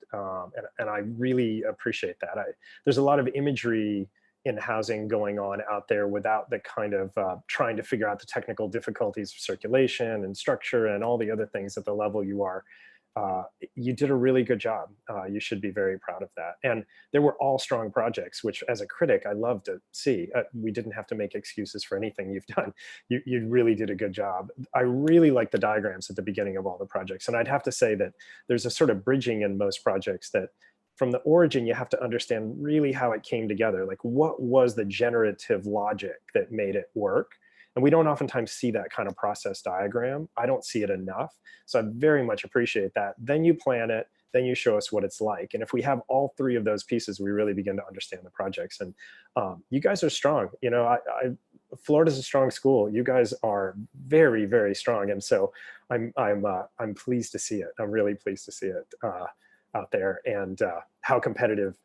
and I really appreciate that. There's a lot of imagery in housing going on out there without the kind of trying to figure out the technical difficulties of circulation and structure and all the other things at the level you are. You did a really good job. You should be very proud of that. And they were all strong projects, which as a critic, I love to see. We didn't have to make excuses for anything you've done. You really did a good job. I really like the diagrams at the beginning of all the projects. And I'd have to say that there's a sort of bridging in most projects that from the origin, you have to understand really how it came together. Like what was the generative logic that made it work? And we don't oftentimes see that kind of process diagram. I don't see it enough. So I very much appreciate that. Then you plan it, then you show us what it's like. And if we have all three of those pieces, we really begin to understand the projects. And you guys are strong. Florida's a strong school. You guys are very, very strong. And so I'm pleased to see it. I'm really pleased to see it out there, and how competitive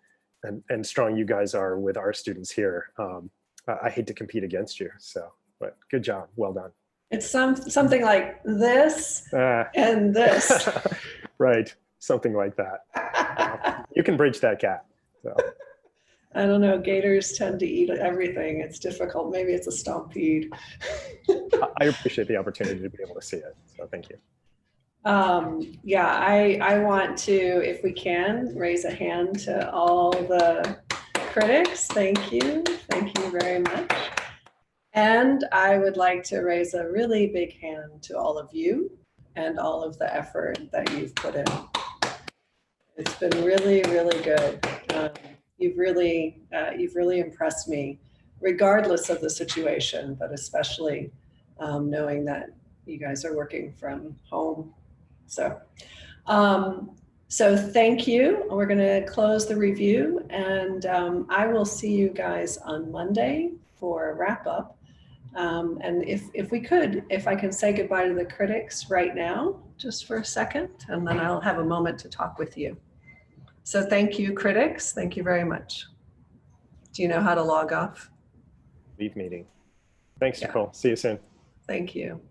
and strong you guys are with our students here. I hate to compete against you. So. But good job, well done. It's something like this and this. Right, something like that. You can bridge that gap. So. I don't know, gators tend to eat everything. It's difficult. Maybe it's a stampede. I appreciate the opportunity to be able to see it, so thank you. Yeah, I want to, if we can, raise a hand to all the critics. Thank you very much. And I would like to raise a really big hand to all of you and all of the effort that you've put in. It's been really, really good. You've really impressed me, regardless of the situation, but especially knowing that you guys are working from home. So thank you. We're going to close the review, and I will see you guys on Monday for a wrap up. And if I can say goodbye to the critics right now, just for a second, and then I'll have a moment to talk with you. So thank you, critics. Thank you very much. Do you know how to log off? Leave meeting. Thanks, Nichole. See you soon. Thank you.